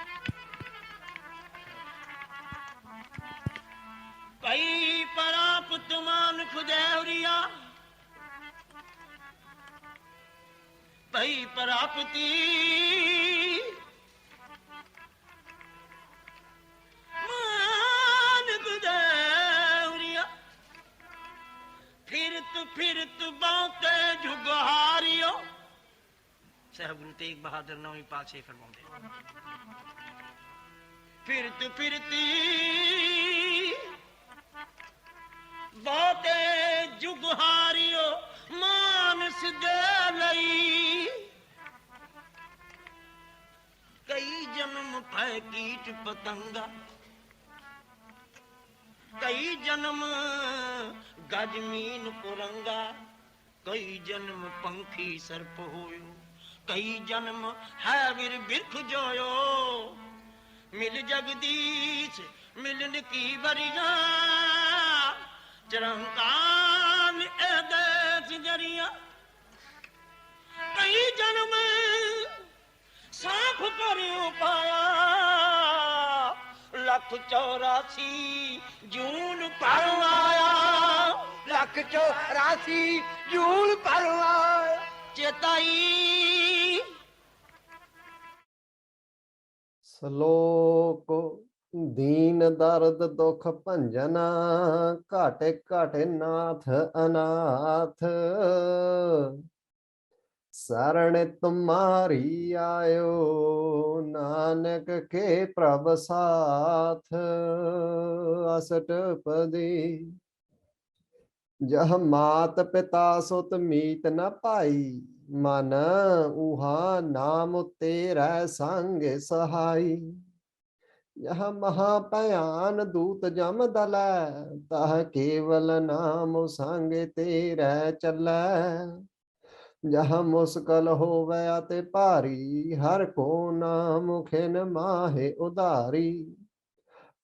कई परापुत मान खुदैरिया कई परापुती मान खुदैरिया फिरत बाते जुगहारियो साहब गुरु तेग बहादुर नौवीं पातशाही फरमाते फिरती बहुते जुगहारियो मानस दे लई कई जन्म पै कीट पतंगा कई जन्म गजमीन पुरंगा कई जन्म पंखी सर्प होयो कई जन्म है वीर बिरख जोयो मिल जगदीश मिलन की बरिया चरंकान एदेस जरिया कई जन्म साख पर पाया लख 84 जून पर आया लख 84 जून पर आया चेताई ਸ਼ਲੋਕ ਦੀਨ ਦਰਦ ਦੁਖ ਭੰਜਨਾ ਘਾਟੇ ਘਾਟੇ ਨਾਥ ਅਨਾਥ ਸਰਣ ਤੁਮਾਰੀ ਆਇਓ ਨਾਨਕ ਕੇ ਪ੍ਰਭ ਸਾਥ ਅਸਟਪਦੀ ਜਹ ਮਾਤ ਪਿਤਾ ਸੁਤ ਮੀਤ ਨ ਭਾਈ ਮਨ ਉਹਾ ਨਾਮ ਤੇਰਾ ਸੰਗ ਸਹਾਈ यह महाभयान दूत जम दलै तह केवल नाम संग तेरे चलै जह मुश्किल होवे अति भारी हर को नाम खिन माहे उधारी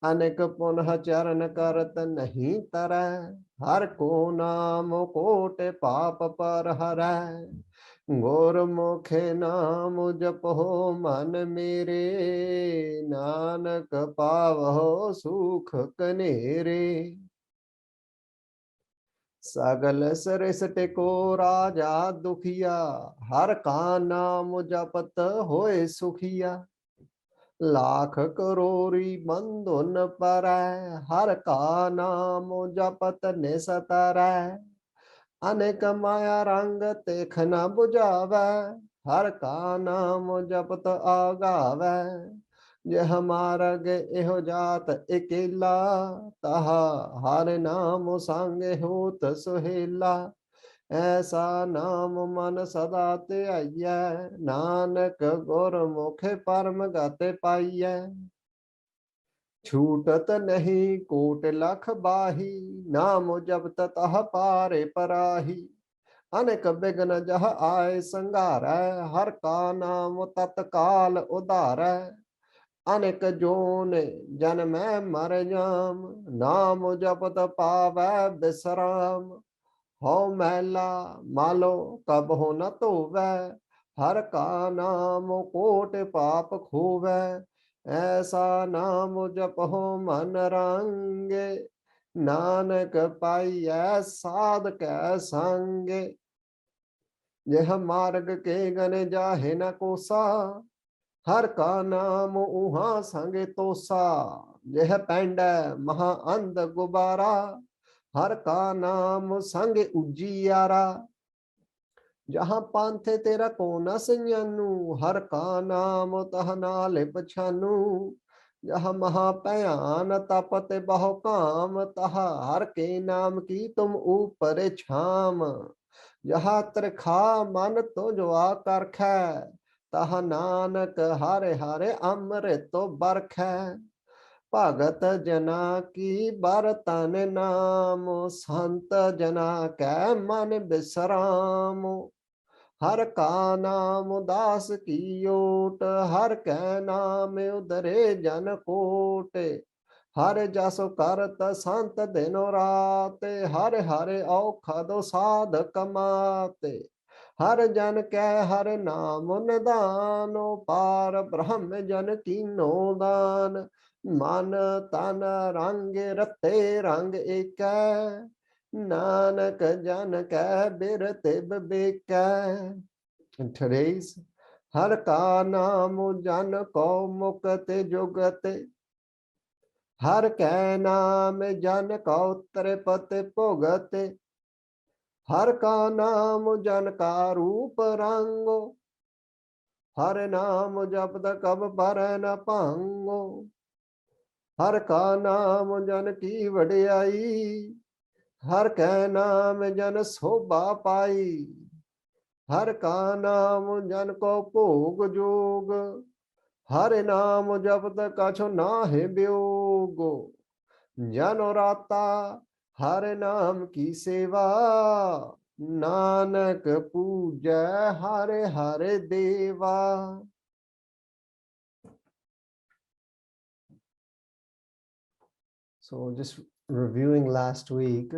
अनेक पुनः चरण करत नहीं तरै हर को नाम कोट पाप पर हरै गुरमुखे नाम जपो मन मेरे नानक पावो सुख कनेरे सगल सृष्टि को राजा दुखिया हर का नाम जपत होए सुखिया लाख करोड़ी बंधुन परै हर का नाम जपत निसतरै अनेक माया रंग तेख न बुझावै हर का नाम जपत आगावै यह मार्ग एहो जात अकेला तहा हर नाम संग होत सुहेला ऐसा नाम मन सदा ध्याइयै नानक गुरमुख परम गत पाइयै छूटत नहीं कोट लख बाही नाम जपत तह पारे पराही अनेक बिघ्न जह आए संघारै हर का नाम तत्काल उधारै अनेक जोन जन्मै मर जाम नाम जपत पावै विश्राम हो मैला मालो कब हो न धोवै हर का नाम कोट पाप खोवै ऐसा नाम जपो मन रंगे नानक पाइयै साध कै संगे, यह मार्ग के गने जाहे न कोसा, हर का नाम उहा संगे तोसा, यह पैंड महा अंध गुबारा, हर का नाम संगे उजियारा, जहाँ पांथे तेरा को न संजानू, हर का नाम तह नाले पछानू, जहाँ महापयान तपत बहु काम, तहा हर के नाम की तुम ऊपर छाम, जहाँ त्रिखा मन तो जो आकर खे, तह नानक हरे हरे अमृत तो बरख, भगत जना की बरतन नाम, संत जना कै मन विश्राम, हर का नाम दास की ओट, हर कै नाम उदरे जन कोट, हर जस करत संत दिनो रात, हर हर औखद साध कमाते, हर जन कै हर नाम निदान, पार ब्रह्म जन कीनो दान, मन तन रंग रते रंग एक, नानक जन कै बिरते बिकै। And today's हर का नाम जन को मुक्त जुगत, हर कै नाम जन को त्रिपत भुगत, हर का नाम जन का रूप रंगो, हर नाम जपत कब पर न भांगो, हर का नाम जन की वडियाई, हर कै नाम जन शोभा पाई, हर का नाम जन को भोग जोग, हर नाम जपत कछु नाहि वियोग, जन राता हर नाम की सेवा, नानक पूजै हर हर देवा। So just reviewing last week,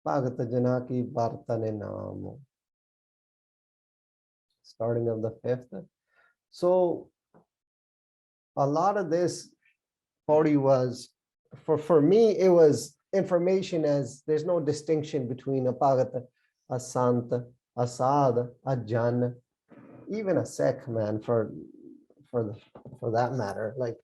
Bhagat Jana ki Vartan Naam, starting of the 5th. So a lot of this party was, for me, it was information, as there's no distinction between a Bhagat, a Sant, a Sadh, a Jan, even a Sikh, man, for that matter. Like,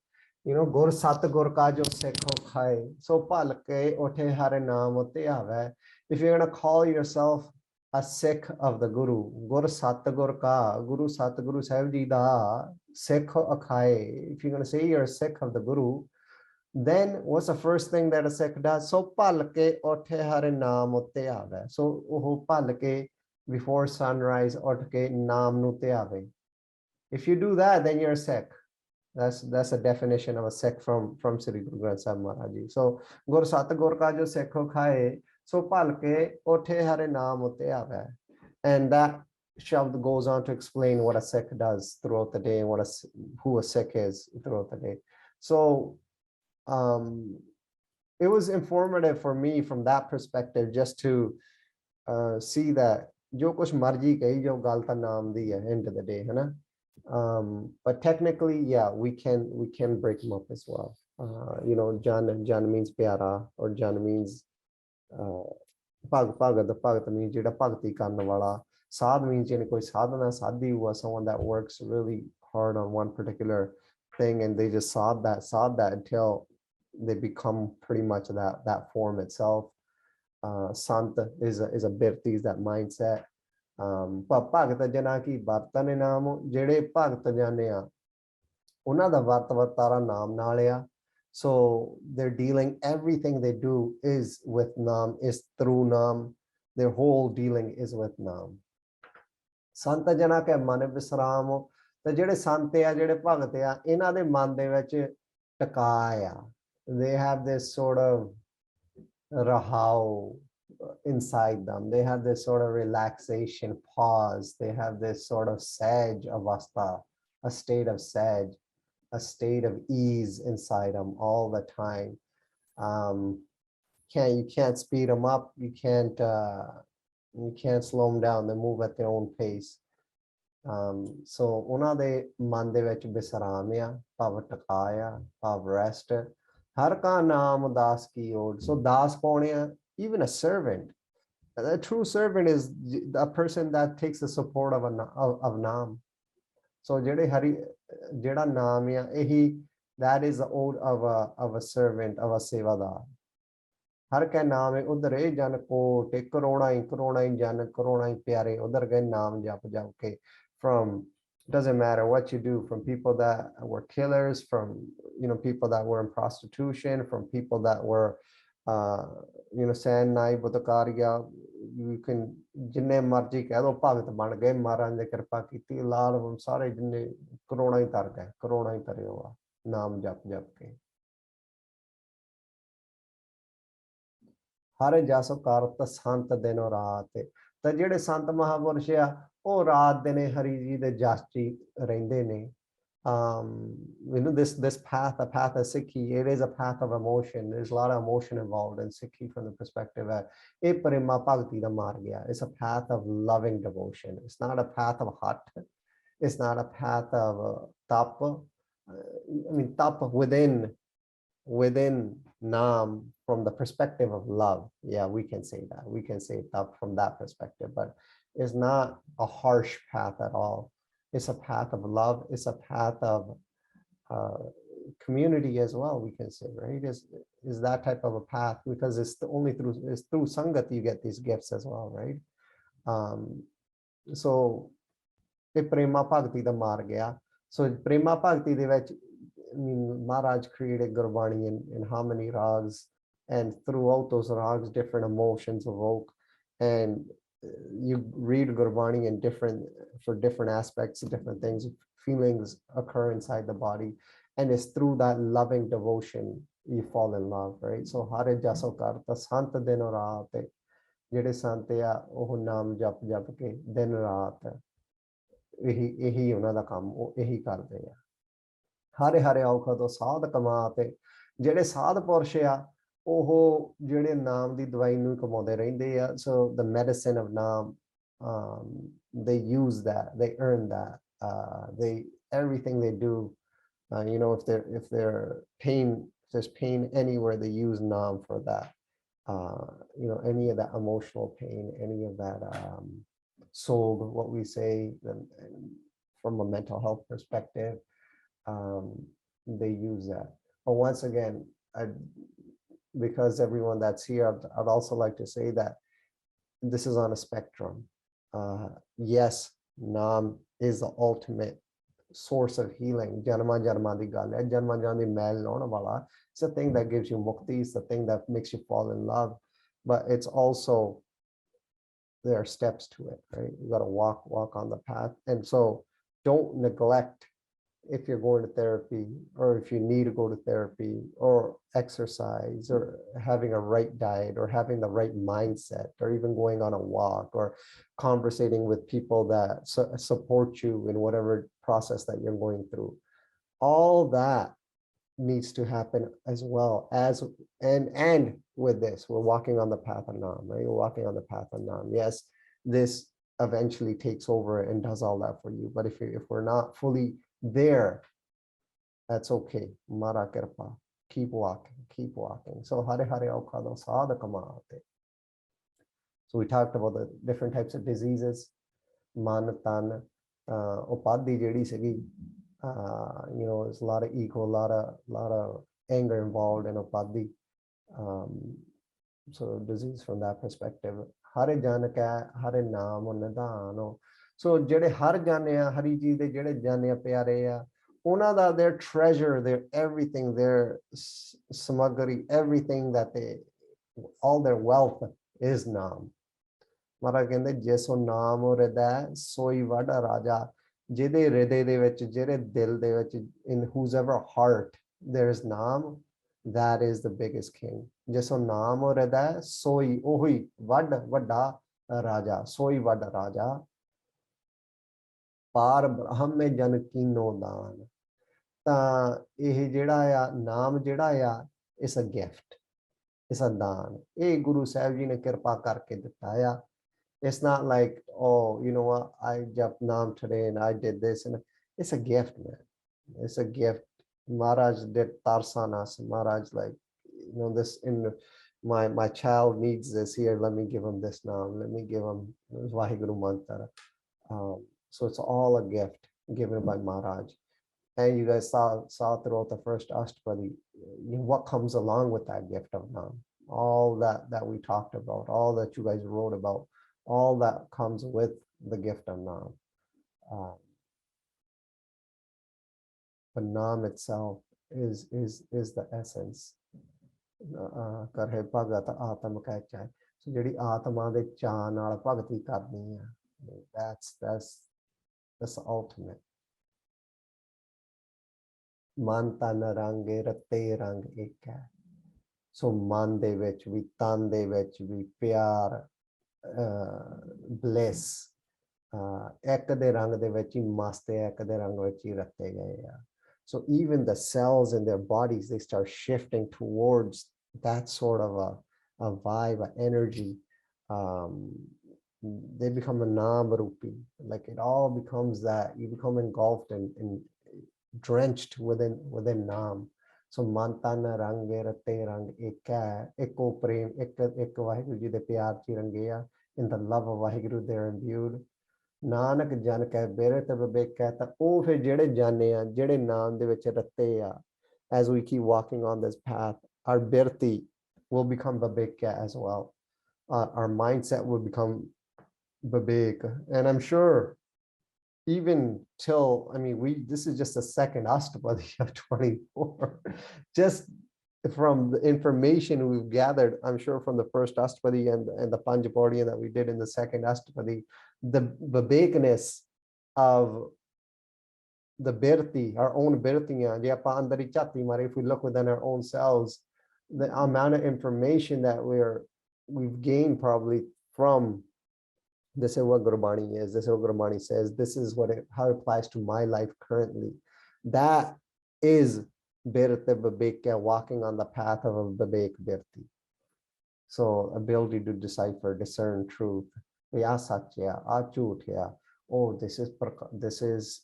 you know, Gur Sat Gur Ka Jo Sikho Khai, so Palke Ote Hare Naam Ote Ave. If you're going to call yourself a Sikh of the Guru, Gur Sat Gur Ka, Guru Sat Guru Sahib Ji Da Sikho Akhai, if you're going to say you're a Sikh of the Guru, then what's the first thing that a Sikh does? So Palke Ote Hare Naam Ote Ave. So oh Palke before sunrise Ote Naam Nute Ave. If you do that, then you're a Sikh. That's a definition of a Sikh from Sri Guru Granth Sahib Maharaj Ji. So Gur Sat Gur Ka Jo Sikho Khaye, so Palke Ote Hare Naam Ote Ave. And that shabd goes on to explain what a Sikh does throughout the day and who a Sikh is throughout the day. So it was informative for me from that perspective, just to see that jo kuch marji kahi jo gal ta naam di hai, end of the day, hai na? But technically, yeah, we can break them up as well. You know, Jan means pyara, or Jan means Bhagat means jehda bhakti karan wala. Sadh means jene koi sadhana sadhi hua, someone that works really hard on one particular thing, and they just sadh that until they become pretty much that form itself. Sant is a birti, is that mindset. Bhagat Jana ki Vartan Naam, ਜਿਹੜੇ ਭਗਤ ਜਾਨੇ ਆ ਉਹਨਾਂ ਦਾ ਵਰਤ ਵਰਤਾਰਾ ਨਾਮ ਨਾਲ ਆ. So they're dealing, everything they do is with Naam, is through Naam. Their whole dealing is with Naam. Sant Jana ਕੇ ਮਨ ਵਿਸਰਾਮ, ਤੇ ਜਿਹੜੇ ਸੰਤ ਆ ਜਿਹੜੇ ਭਗਤ ਆ ਇਹਨਾਂ ਦੇ ਮਨ ਦੇ ਵਿੱਚ ਟਿਕਾ ਆ. They have this sort of rahau inside them. They have this sort of relaxation pause. They have this sort of saj avastha, a state of saj, a state of ease inside them all the time. You can't speed them up. You can't slow them down. They move at their own pace. So ਉਹਨਾਂ ਦੇ ਮਨ ਦੇ ਵਿੱਚ ਬਿਸਰਾਮ ਆ, ਭਾਵ ਟਿਕਾ ਆ, ਭਾਵ rest. har ka naam das ki od. So das kaun hai? Even a servant. A true servant is a person that takes the support of naam. So jehde hari jehda naam ya ehi, that is the ode of a servant, of a sevadar. हर कै नाम उधर जन coat करोड़ा ही जन करोड़ा ही प्यारे उधर गए नाम जप जप के from doesn't matter what you do, from people that were killers, from people that were in prostitution, from people that were सैन नाई बुतकारिया, you can जिन्ने मर्जी कह दो भगत बन गए महाराज ने कृपा की लाल सारे जिन्ने करोड़ा ही तर गए करोड़ा ही तरे हुआ नाम जप जप के हर जस करत संत दिन रात तो जेडे संत महापुरुष आ वो रात दिन हरि जी दे जस च रहिंदे ने this path, the path of Sikhi, it is a path of emotion. There's a lot of emotion involved in Sikhi from the perspective that it's a path of loving devotion. It's not a path of hot. It's not a path of tap. Tap within Nam from the perspective of love. Yeah, we can say that. We can say tap from that perspective, but it's not a harsh path at all. It's a path of love. It's a path of community as well, we can say, right? Is that type of a path, because it's through Sangat you get these gifts as well, right? So Prema Bhakti da mar gaya. So Prema Bhakti de vich, Maharaj created Gurbani in how many rags, and throughout those rags different emotions evoke, and you read Gurbani in for different aspects, different things, feelings occur inside the body, and it's through that loving devotion you fall in love, right? So Hare Jaso Karta Sant Din Raat, Jede Santeya Oh Naam Jap Jap Ke Din Raat, Ehi Una da Kam, Ehi Karte Ya. Hare Hare Aukha To Sadh Kamate, Jede Sadh Porshya, ਉਹ ਜਿਹੜੇ ਨਾਮ ਦੀ ਦਵਾਈ ਨੂੰ ਕਮਾਉਂਦੇ ਰਹਿੰਦੇ ਆ, so the medicine of naam, they use that, they earn that, they everything they do, if there's pain anywhere, they use naam for that, any of that emotional pain, any of that soul, what we say from a mental health perspective, they use that. But once again, because everyone that's here, I'd also like to say that this is on a spectrum. Yes, Naam is the ultimate source of healing. Janma Janma di gal hai, Janma Janma di mail launa wala. It's the thing that gives you mukti, it's the thing that makes you fall in love. But it's also, there are steps to it, right? You got to walk on the path. And so don't neglect, if you're going to therapy, or if you need to go to therapy, or exercise, or having a right diet, or having the right mindset, or even going on a walk, or conversating with people that support you in whatever process that you're going through. All that needs to happen as well as, and with this, we're walking on the path of Naam, right? We're walking on the path of Naam. Yes, this eventually takes over and does all that for you. But if we're not fully there, that's okay. Mara Kirpa. Keep walking. So Hare Hare Aukado Sadha Kamate. So we talked about the different types of diseases. Man, Tan, Opadi Jedi Sagi. There's a lot of ego, a lot of anger involved in Opadi. So disease from that perspective. Hare Janaka, Hare Naam, Nidano. So ਜਿਹੜੇ ਹਰ ਜਾਣੇ ਆ ਹਰੀ ਜੀ ਦੇ ਜਿਹੜੇ ਜਾਣੇ ਆ ਪਿਆਰੇ ਆ ਉਹਨਾਂ ਦਾ their treasure, their everything, their samagari, everything that all their wealth is naam. ਮਹਾਰਾਜ ਕਹਿੰਦੇ ਜਿਸੋ ਨਾਮ ਹਿਰਦੈ ਸੋਈ ਵੱਡਾ ਰਾਜਾ, ਜਿਹਦੇ ਹਿਰਦੇ ਦੇ ਵਿੱਚ, ਜਿਹੜੇ ਦਿਲ ਦੇ ਵਿੱਚ, in whoever heart there is naam, that is the biggest king. ਜਿਸੋ ਨਾਮ ਹਿਰਦੈ ਸੋਈ ਉਹੀ ਵੱਡਾ ਰਾਜਾ, ਸੋਈ ਵੱਡਾ ਰਾਜਾ, ਪਾਰ ਬ੍ਰਹਮ ਮੇ ਜਨ ਕੀਨੋ ਦਾਨ। ਤਾਂ ਇਹ ਜਿਹੜਾ ਆ ਨਾਮ ਜਿਹੜਾ ਆ, ਇਸ ਅ ਗਿਫਟ, ਇਸ ਅ ਦਾਨ, ਇਹ ਗੁਰੂ ਸਾਹਿਬ ਜੀ ਨੇ ਕਿਰਪਾ ਕਰਕੇ ਦਿੱਤਾ ਆ। It's not like, oh, you know what, I jap naam today and I did this, and it's a gift, man. It's a gift Maharaj did Tarsanas. Maharaj, like, this in my child needs this here. Let me give him this now. Let me give him Vaheguru Mantra. So it's all a gift given by Maharaj. And you guys saw throughout the first Astpadi, what comes along with that gift of Nam. All that we talked about, all that you guys wrote about, all that comes with the gift of Nam. But Nam itself is the essence. Karhe Bhagat Atam Kachai. So ਜਿਹੜੀ ਆਤਮਾ ਦੇ ਚਾਅ ਨਾਲ ਭਗਤੀ ਕਰਨੀ ਆ, that's the ultimate. ਮਨ ਤਨ ਰੰਗ ਰਤੇ ਰੰਗ ਇੱਕ ਹੈ. ਸੋ ਮਨ ਦੇ ਵਿੱਚ ਵੀ, ਤਨ ਦੇ ਵਿੱਚ ਵੀ ਪਿਆਰ, bliss, ਇੱਕ ਦੇ ਰੰਗ ਦੇ ਵਿੱਚ ਹੀ ਮਸਤ ਹੈ, ਇੱਕ ਦੇ ਰੰਗ ਵਿੱਚ ਹੀ ਰੱਤੇ ਗਏ ਆ. So even the cells in their bodies, they start shifting towards that sort of a vibe, an energy. They become a Nam-rupi. Like it all becomes that. You become engulfed and drenched within Nam. So mantana range rate rang ekka, eko prem, ek Vaheguru ji de pyar chi rangeya. In the love of Vaheguru, they're imbued. Nanak ਜਨ ਕੈ ਬਿਰਤ ਵਿਵੇਕ ਹੈ. ਤਾਂ ਉਹ ਫਿਰ ਜਿਹੜੇ ਜਾਣੇ ਆ, ਜਿਹੜੇ ਨਾਮ ਦੇ ਵਿੱਚ ਰੱਤੇ ਆ, as we keep walking on this path, our birti will become viveka as well. Our mindset will become vivek. And I'm sure even till, this is just the second Astpadi of 24. Just from the information we've gathered, I'm sure from the first Astpadi and the Panjapadiya that we did in the second Astpadi, the vivekness of the birti, our own birtiyan, if we look within our own selves, the amount of information that we've gained probably from this is what Gurbani is, this is what Gurbani says, this is how it applies to my life currently. That is birti viveka, walking on the path of a vivek birti. So ability to decipher, discern truth. Ya satya, achutya. Oh, this is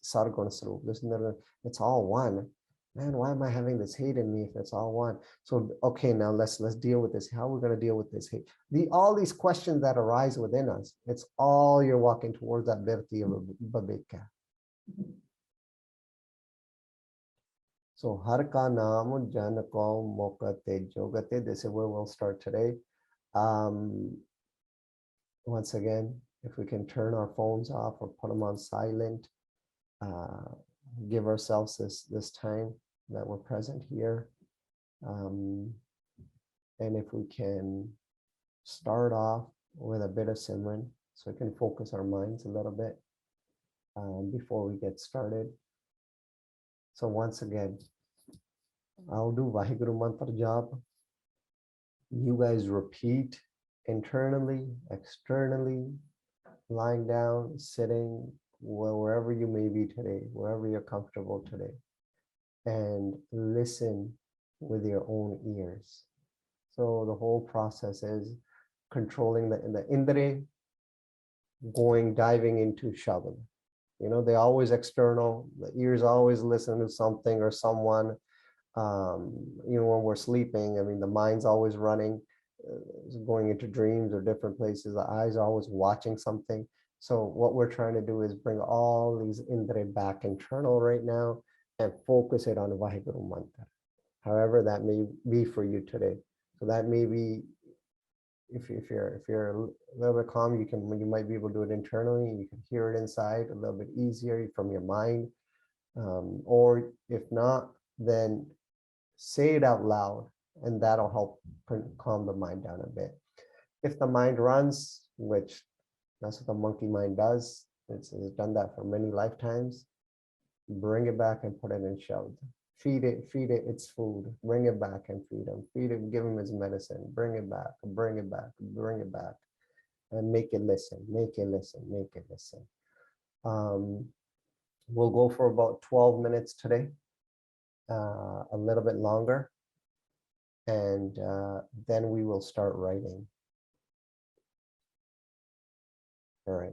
sargun swarup. It's all one. Man, why am I having this hate in me if it's all one? So okay, now let's deal with this. How are we going to deal with this hate? All these questions that arise within us, it's all you're walking towards that birti of viveka. So har ka naam jan ko mokate jogate. This is where we'll start today. Once again, if we can turn our phones off or put them on silent, give ourselves this time that we're present here. And if we can start off with a bit of Simran, so we can focus our minds a little bit before we get started. So once again, I'll do Vaheguru Mantra Jap. You guys repeat internally, externally, lying down, sitting, wherever you may be today, wherever you're comfortable today, and listen with your own ears. So the whole process is controlling the indriya, diving into Shabad. They always external, the ears always listen to something or someone. When we're sleeping, the mind's always running, going into dreams or different places. The eyes are always watching something. So what we're trying to do is bring all these indriya back internal right now and focus it on Vaheguru Mantra. However that may be for you today. So that may be, if you're a little bit calm, you might be able to do it internally. You can hear it inside a little bit easier from your mind. Or if not, then say it out loud, and that'll help calm the mind down a bit. If the mind runs, which that's what the monkey mind does, it's done that for many lifetimes, bring it back and put it in Shabad. Feed it its food, bring it back and feed him, give him his medicine, bring it back, and make it listen. We'll go for about 12 minutes today, a little bit longer, and then we will start writing. All right.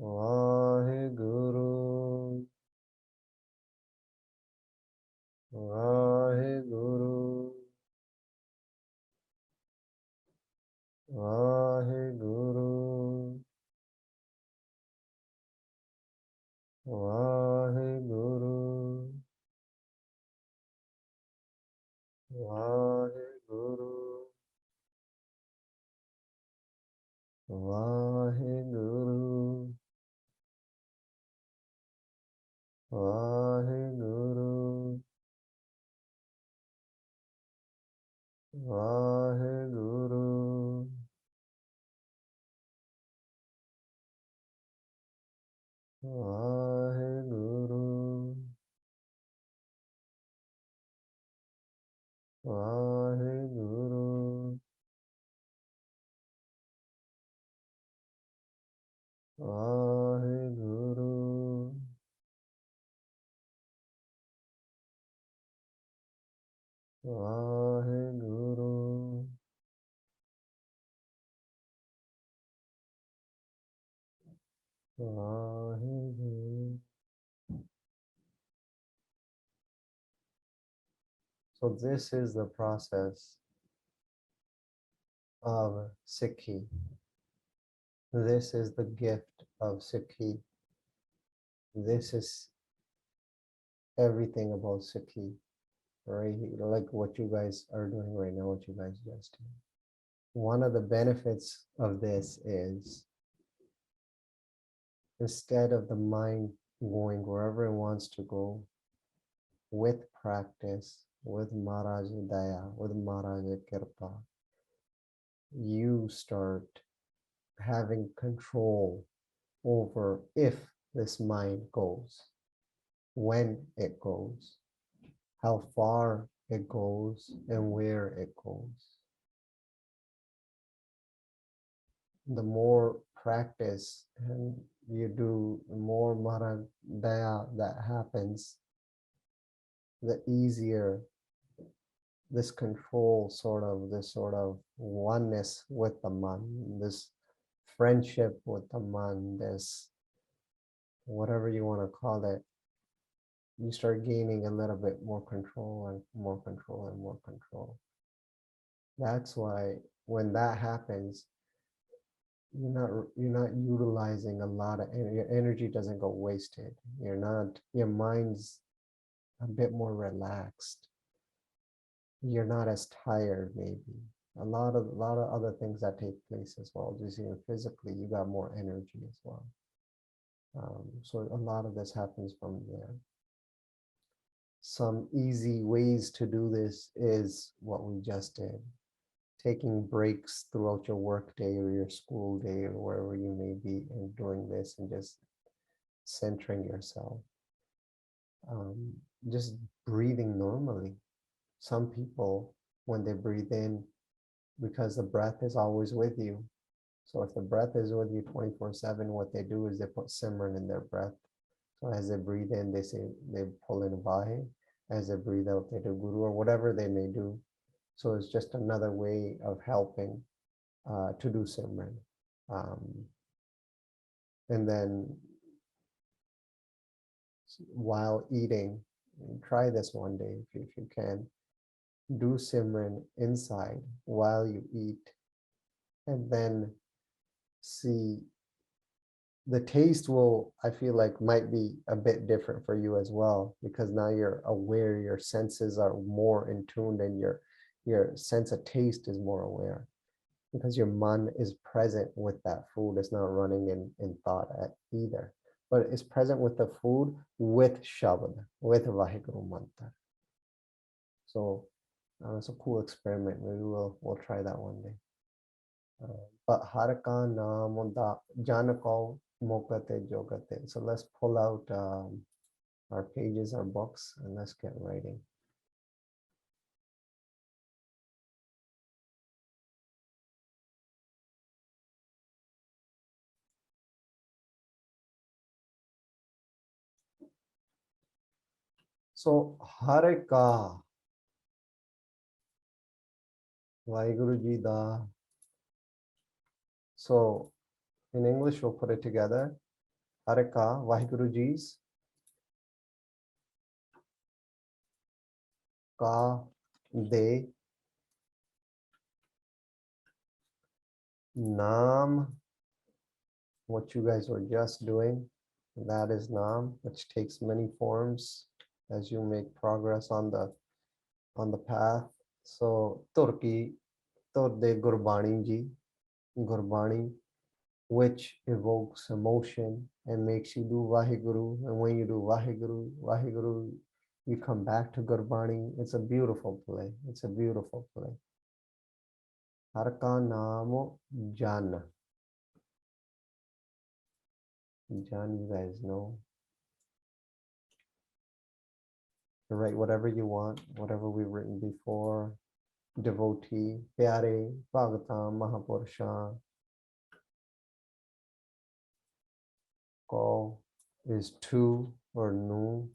Vaheguru, Vaheguru, Vaheguru, Vaheguru, Vaheguru, Vaheguru, Vaheguru, Vaheguru, Vaheguru, Vaheguru, Vaheguru, Vaheguru, Vaheguru. So this is the process of Sikhi. This is the gift of Sikhi. This is everything about Sikhi, right? Like what you guys are doing right now, what you guys just did. One of the benefits of this is instead of the mind going wherever it wants to go, with practice, with Maharaj Daya, with Maharaj Kirpa, you start having control over if this mind goes, when it goes, how far it goes, and where it goes. The more practice and you do, the more Maharaj Daya that happens, the easier this control this sort of oneness with the man, this friendship with the man, this whatever you want to call it, you start gaining a little bit more control and more control and more control. That's why when that happens, you're not utilizing a lot of energy. Your energy doesn't go wasted. Your mind's a bit more relaxed. You're not as tired, maybe. A lot of other things that take place as well. Just even physically, you got more energy as well. So a lot of this happens from there. Some easy ways to do this is what we just did. Taking breaks throughout your work day or your school day or wherever you may be and doing this and just centering yourself. Just breathing normally. Some people, when they breathe in, because the breath is always with you. So if the breath is with you 24/7, what they do is they put Simran in their breath. So as they breathe in, they pull in Vahe. As they breathe out, they do Guru or whatever they may do. So it's just another way of helping to do Simran. And then while eating, try this one day if you can. Do Simran inside while you eat, and then see the taste I feel like might be a bit different for you as well, because now you're aware, your senses are more in tune, and your sense of taste is more aware, because your man is present with that food. It's not running in thought either, but it's present with the food with Shabad, with Vaheguru Mantra. So it's a cool experiment. Maybe we'll try that one day. But Haraka Naam Janako Mokate Jogate. So let's pull out our pages, our books, and let's get writing. So Haraka Vaheguruji Da. So in English, we'll put it together. Harika, Vaheguruji's. Ka, de, Naam, what you guys were just doing, that is Naam, which takes many forms as you make progress on the path. So Turki, Turde Gurbani ji, Gurbani, which evokes emotion and makes you do Vaheguru. And when you do Vaheguru, Vaheguru, you come back to Gurbani. It's a beautiful play. It's a beautiful play. Har ka naam Jan. Jan, you guys know. You write whatever you want, whatever we've written before. Devotee, Pyare, Bhagavatam, Mahapurusha. Ko is to or nu.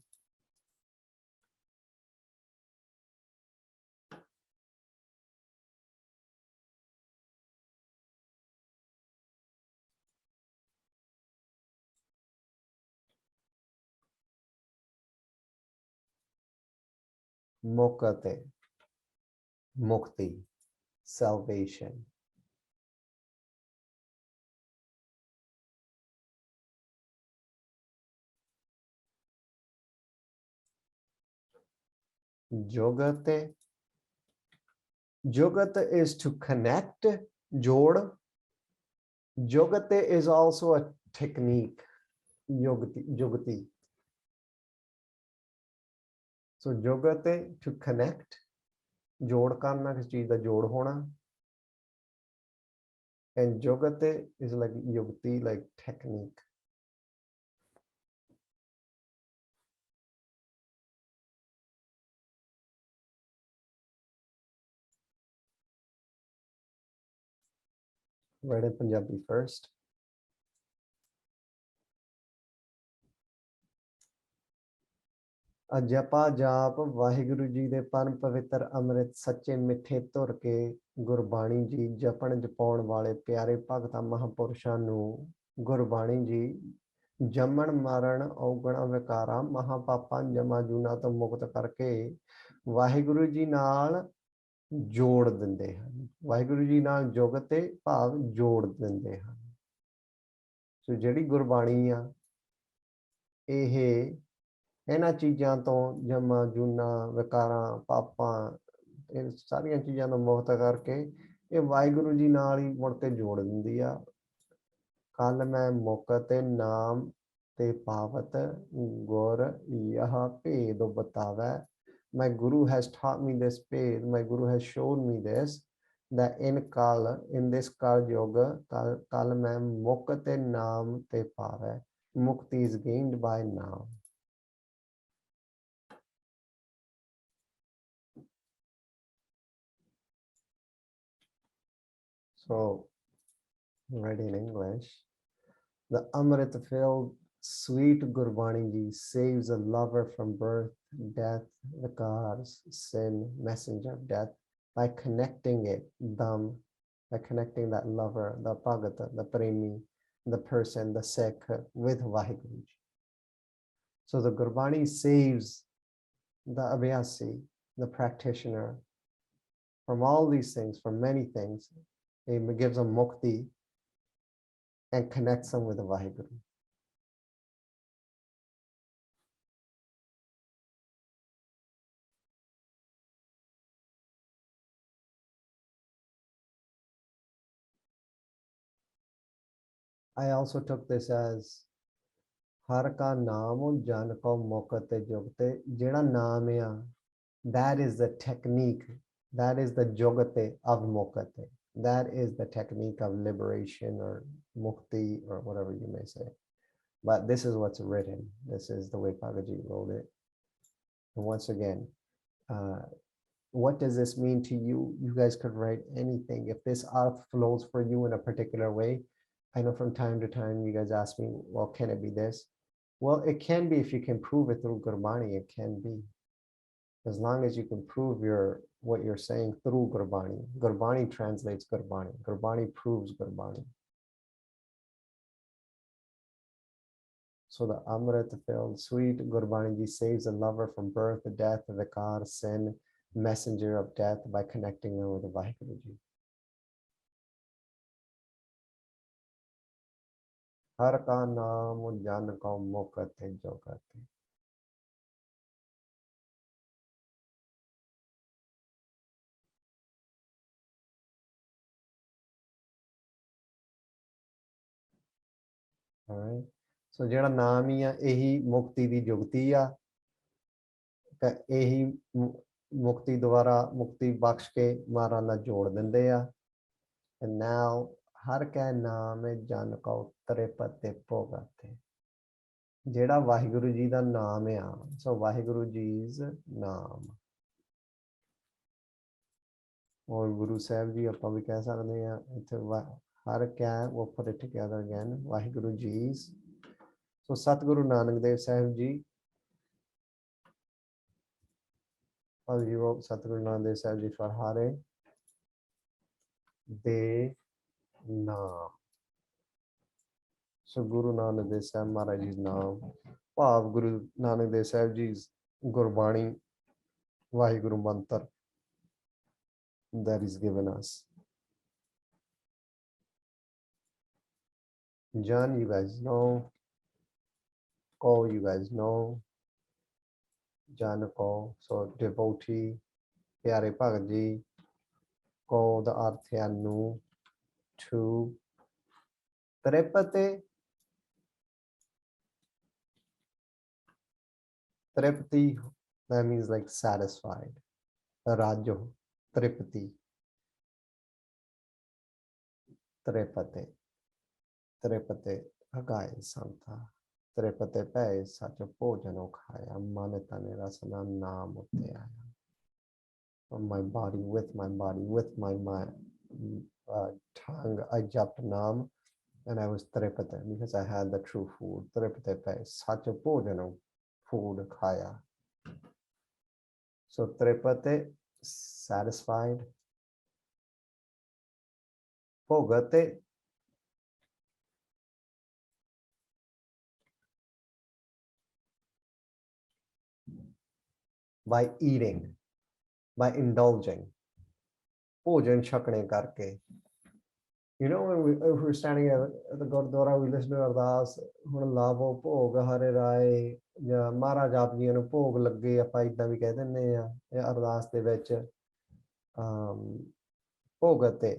Mokate, mukti, salvation. Jogate, Jogate is to connect, jod. Jogate is also a technique, yogati. So jogate, to connect, jod karna, किसी चीज दा जोड़ होना. And jogate is like yogati, like technique. Write in Punjabi first. ਅਜਪਾ ਜਾਪ ਵਾਹਿਗੁਰੂ ਜੀ ਦੇ ਪਰਮ ਪਵਿੱਤਰ ਅੰਮ੍ਰਿਤ ਸੱਚੇ ਮਿੱਠੇ ਧੁਰ ਕੇ ਗੁਰਬਾਣੀ ਜੀ ਜਪਣ ਜਪਾਉਣ ਵਾਲੇ ਪਿਆਰੇ ਭਗਤਾਂ ਮਹਾਂਪੁਰਸ਼ਾਂ ਨੂੰ ਗੁਰਬਾਣੀ ਜੀ ਜੰਮਣ ਮਰਨ ਔਗਣਾ ਵਿਕਾਰਾਂ ਮਹਾਪਾਪਾਂ ਜਮਾ ਜੂਨਾ ਤੋਂ ਮੁਕਤ ਕਰਕੇ ਵਾਹਿਗੁਰੂ ਜੀ ਨਾਲ ਜੋੜ ਦਿੰਦੇ ਹਨ. ਵਾਹਿਗੁਰੂ ਜੀ ਨਾਲ ਜੁਗਤੇ ਭਾਵ ਜੋੜ ਦਿੰਦੇ ਹਨ. ਸੋ ਜਿਹੜੀ ਗੁਰਬਾਣੀ ਆ ਇਹ ਇਹਨਾਂ ਚੀਜ਼ਾਂ ਤੋਂ ਜਮਾ ਜੂਨਾ ਵਿਕਾਰਾਂ ਪਾਪਾਂ ਇਹ ਸਾਰੀਆਂ ਚੀਜ਼ਾਂ ਨੂੰ ਮੁਕਤ ਕਰਕੇ ਇਹ ਵਾਹਿਗੁਰੂ ਜੀ ਨਾਲ ਹੀ ਮੁੜ ਕੇ ਜੋੜ ਦਿੰਦੀ ਆ. ਕੱਲ ਮੈਂ ਮੁਕਤ ਨਾਮ ਤੇ ਪਾਵਤ ਗੁਰ ਯਹ ਭੇਦ ਬਤਾਵੈ. My Guru has taught me this path. My Guru has shown me this, that in this Kal Yoga, Kal mein Mukte Naam te pave. Mukti is gained by Naam. So, read in English. The Amrit-filled sweet Gurbani Ji saves a lover from birth, death, vikars, sin, messenger of death, by connecting by connecting that lover, the Bhagata, the Premi, the person, the Sikh, with Vaheguruji. So the Gurbani saves the Abhyasi, the practitioner, from all these things, from many things. It gives them mukti and connects them with the Vaheguru. I also took this as Har ka naam jan ko mokate jogte. Jeda naam ya, that is the technique, that is the jogate of mokate. That is the technique of liberation or mukti or whatever you may say. But this is what's written. This is the way Pagaji wrote it. And once again, what does this mean to you? You guys could write anything. If this art flows for you in a particular way, I know from time to time you guys ask me, well, can it be this? Well, it can be if you can prove it through Gurbani, it can be. As long as you can prove what you're saying through Gurbani. Gurbani translates Gurbani. Gurbani proves Gurbani. So the Amrit-filled sweet Gurbani Ji saves a lover from birth, death, vikar, sin, messenger of death by connecting them with the Vaheguruji. Har ka naam jan ko mokate jo kate. Alright. So ਜਿਹੜਾ ਨਾਮ ਹੀ ਆ ਇਹੀ ਮੁਕਤੀ ਦੀ ਜੁਗਤੀ ਆ ਤੇ ਇਹੀ ਮੁਕਤੀ ਦੁਆਰਾ ਮੁਕਤੀ ਬਖਸ਼ ਕੇ ਮਾਰਾਂ ਨਾਲ ਜੋੜ ਦਿੰਦੇ ਆ and now ਹਰ ਕੈ ਨਾਮ ਜਨ ਕੋ ਉਤਰੇ ਪਤੇ ਭੋਗਤੇ ਜਿਹੜਾ ਵਾਹਿਗੁਰੂ ਜੀ ਦਾ ਨਾਮ ਆ ਸੋ ਵਾਹਿਗੁਰੂ ਜੀ's ਨਾਮ ਔਰ ਗੁਰੂ ਸਾਹਿਬ ਜੀ ਆਪਾਂ ਵੀ ਕਹਿ ਸਕਦੇ ਆ ਇੱਥੇ ਹਰ ਕੈ ਉਹ put it together again Waheguru ਜੀ's so Satguru Nanak Dev Sahib ji you wrote Satguru Nanak Dev Sahib Ji for Hare De Naam. So Guru Nanak Dev Sahib Maharaj Ji's Naam. Bhav Guru Nanak Dev Sahib Ji's Gurbani Vaheguru Mantra that is given us. Jan, you guys know. Ko, you guys know. Janako, so devotee, Pyare Bhagat Ji, Ko the अर्थ है nu, to Tripati, Tripati, that means like satisfied. Rajo, Tripati, Tripati, Tripati, Hagai Santa. Tripate pe such a bhojano khaya manatane rasana naam utte from my body with my tongue I japped naam and I was tripate because I had the true food. Tripate pe such a bhojano food khaya. So tripate satisfied. Bhogate by eating, by indulging. Bhojan chakne karke. You know, when we're standing at the Gurdwara, we listen to Ardas, Hun Lavo Bhog, Hare Rai, Maharaj Aap Ji nu Bhog Lagge, ਆਪਾਂ ਇਦਾਂ ਵੀ ਕਹਿ ਦਿੰਦੇ ਆ ਅਰਦਾਸ ਦੇ ਵਿੱਚ ਭੋਗਤੇ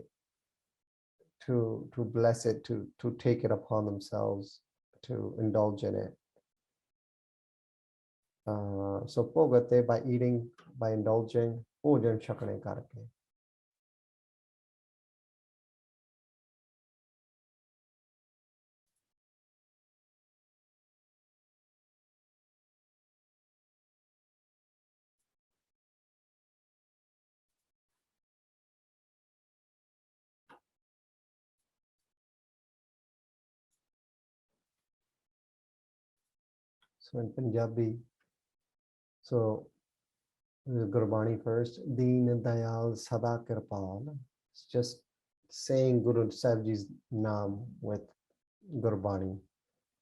to bless it, to take it upon themselves, to indulge in it. So bhogate by eating, by indulging, bhojan chakne karke. So in Punjabi, so Gurbani first, Deen Dayal Sada Kirpal. It's just saying Guru Sahib Ji's naam with Gurbani.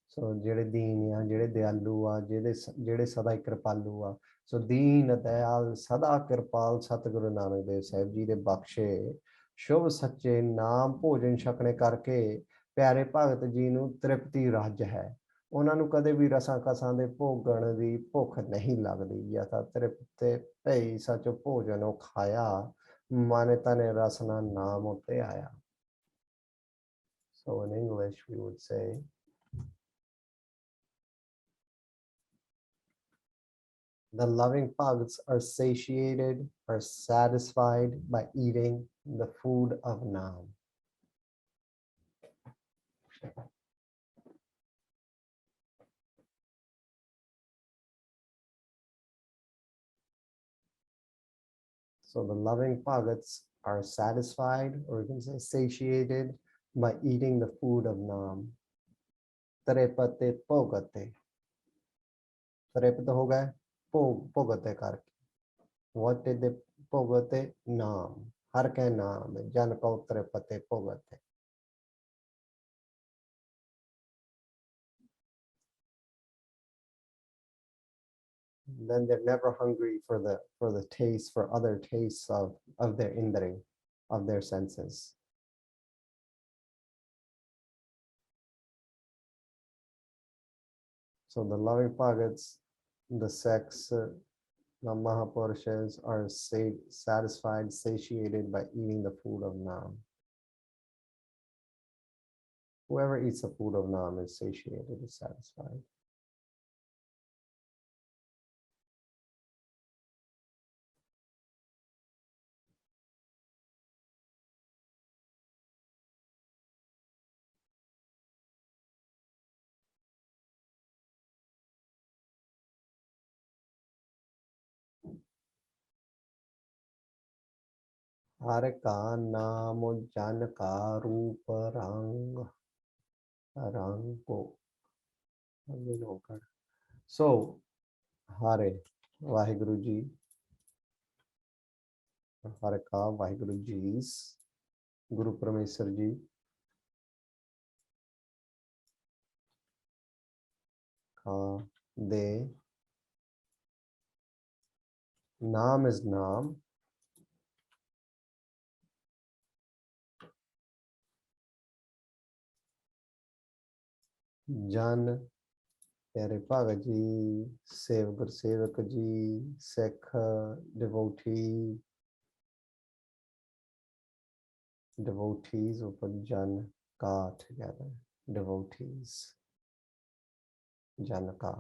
So Jede Deen ya, Jede Dayalu a, Jede Sada Kirpalu a. So Deen Dayal Sada Kirpal Satguru Nanak Dev Sahib Ji de Bakshe, Shubh Sache Naam Bhojan Chakne Karke, Pyare Bhagat Ji nu Tripti Raj hai. ਉਹਨਾਂ ਨੂੰ ਕਦੇ ਵੀ ਰਸਾਂ ਕਸਾਂ ਦੇ ਭੋਗਣ ਦੀ ਭੁੱਖ ਨਹੀਂ ਲੱਗਦੀ ਜਾਂ ਤਾਂ ਤ੍ਰਿਪਤੇ ਭਈ ਸੱਚ ਭੋਜਨ ਉਹ ਖਾਇਆ ਮਨ ਤਨ ਰਸ ਨਾਲ ਨਾਮ ਉੱਤੇ ਆਇਆ. So in English we would say the loving bhagats are satiated, are satisfied by eating the food of Naam. So the loving bhagats are satisfied, or you can say satiated, by eating the food of Naam. Tripate Bhogate. Tripate ho gaya, Bhogate karke. What did they Bhogate? Naam. Har ke naam, jan ko tripate Bhogate. then they're never hungry for the taste, for other tastes of their indri, of their senses. So the loving bhagats, the sects, the Mahapurushas are satisfied, satiated by eating the food of Nam. Whoever eats the food of Nam is satiated, is satisfied. हर का नाम जन का रूप रंग रंग को होकर. So Hare Vaheguru Ji, Hare ka Vaheguru Ji's, Guru Parameswar Ji, ka de Naam is Naam. Jan Pyare Bhagat Ji, Sev Gursevak Ji, Sikh devotee, devotees upar Jan ka together, devotees, Jan ka.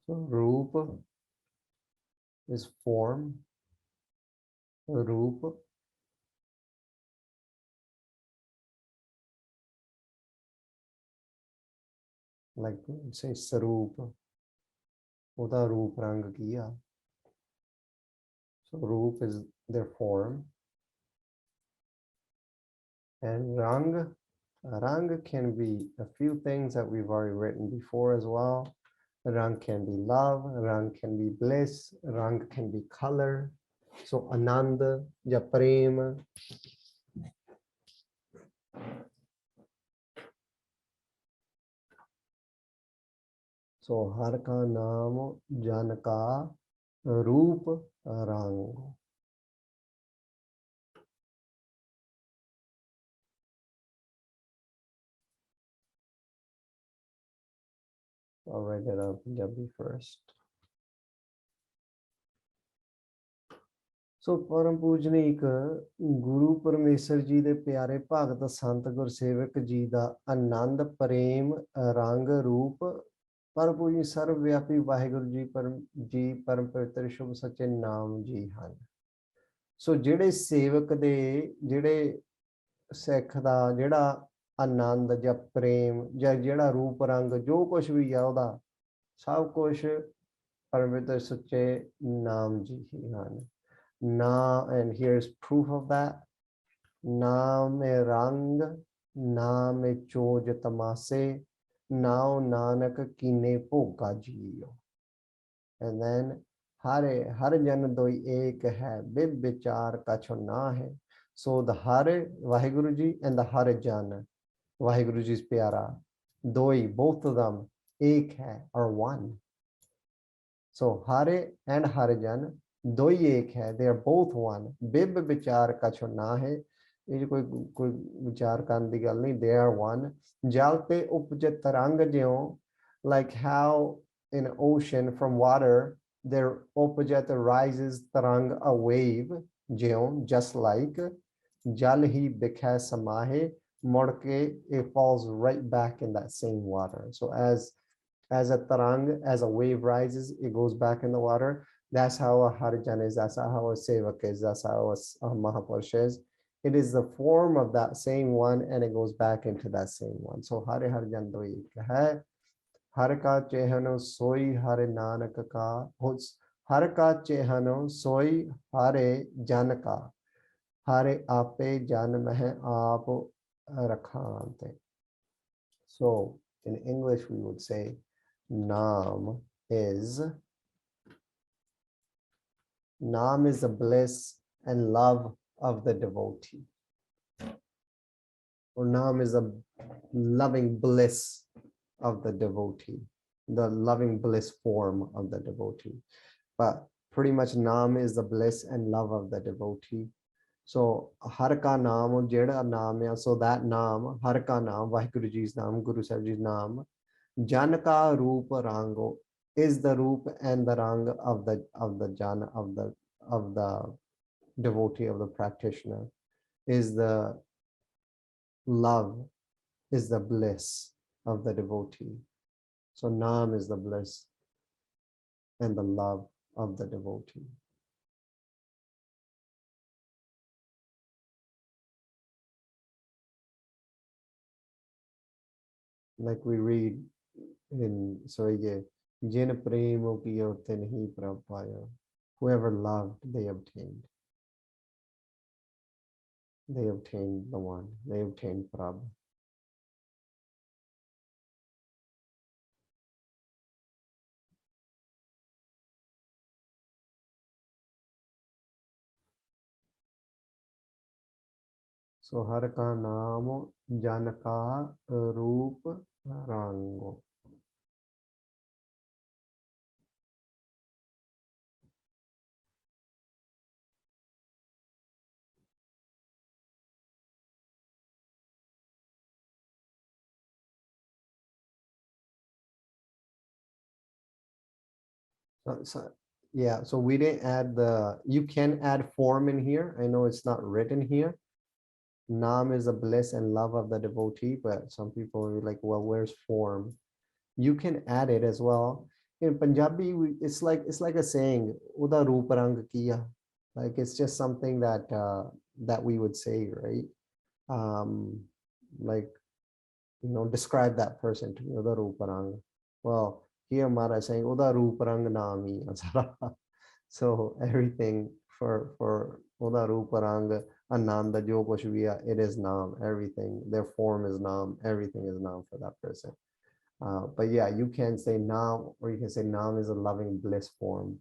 So Roop is form. Roop like say Saroop, Oda Roop Rang Kiya. So Roop is their form. And Rang, Rang can be a few things that we've already written before as well. Rang can be love, Rang can be bliss, Rang can be color. So Anand, ya Prem. So Har ka naam Jan ka Roop Rang. I'll write it out in Punjabi first. So Param Pujnik Guru Parameswar Ji de Pyare Bhagat Sant Gursevak Ji da Anand Prem Rang Roop Param Pujnik Sarv Vyapi Vaheguruji Ji Param Pavitra Shubh Sache Naam Ji Han. So ਜਿਹੜੇ ਸੇਵਕ ਦੇ ਜਿਹੜੇ ਸਿੱਖ ਦਾ ਜਿਹੜਾ ਆਨੰਦ ਜਾਂ ਪ੍ਰੇਮ ਜਾਂ ਜਿਹੜਾ ਰੂਪ ਰੰਗ ਜੋ ਕੁਝ ਵੀ ਆ ਉਹਦਾ ਸਭ ਕੁਝ ਪਰਮੇਸ਼ਰ ਸੱਚੇ ਨਾਮ ਜੀ ਹੀ ਹਨ. Na, and here's proof of that. Naam rang, naam choj tamase, nao nanak kine bhoga jiyo. And then Hare, Har jan doi ek hai, bib vichar kacho na hai. So the Hare, Vaheguru Ji, and the Hare Jan, Vaheguru Ji's pyara, doi, both of them, ek hai, are one. So Hare and Hare Jan, doi ek hai, they are both one. Bib vichar kacho na hai. ਇਹ ਕੋਈ ਵਿਚਾਰ ਕਰਨ ਦੀ ਗੱਲ ਨਹੀਂ. They are one. ਜਲ ਤੇ ਉਪਜੇ ਤਰੰਗ ਜਿਉਂ, like how in an ocean from water there ਉਪਜੇ rises tarang, a wave, ਜਿਉਂ, just like ਜਲ ਹੀ ਬਿਖੈ ਸਮਾਹੇ, ਮੁੜ ਕੇ it falls right back in that same water. So as a tarang, as a wave rises, it goes back in the water. That's how a Harijan is, that's how a Sevak is, that's how a Mahapurush is. It is the form of that same one and it goes back into that same one. So Hare Harijan do ek hai. Har ka chehano soi Hare Nanak ka. Har ka chehano soi Hare Jan ka. Hare ape jan meh aap rakhante. So in English we would say, Naam is the bliss and love of the devotee. Or Naam is a loving bliss of the devotee, the loving bliss form of the devotee. But pretty much Naam is the bliss and love of the devotee. So Har ka naam, jeda naam hai, so that naam, Har ka naam, Vaheguruji's naam, Guru Sahib's naam, Jan ka roop rango, is the roop and the rang of the Jan, of the devotee, of the practitioner, is the love, is the bliss of the devotee. So Naam is the bliss and the love of the devotee. Like we read in Soye, Jin premo kiyo tinhi prab paya. Whoever loved, they obtained. They obtained the one. They obtained Prabhu. So Har ka naam jan ka roop rango. Yeah, so we didn't add you can add form in here. I know it's not written here. Naam is the bliss and love of the devotee, but some people are like, well, where's form? You can add it as well. In Punjabi, it's like a saying, Uda roop rang kiya. Like it's just something that that we would say, right? Like, describe that person to me, Uda roop rang. Well, here Mara is saying, Uda roop rang naami. So everything for Uda roop rang, Ananda, Jo kuch bhi hai, it is Naam. Everything, their form is Naam. Everything is Naam for that person. But yeah, you can say Naam, or you can say Naam is a loving bliss form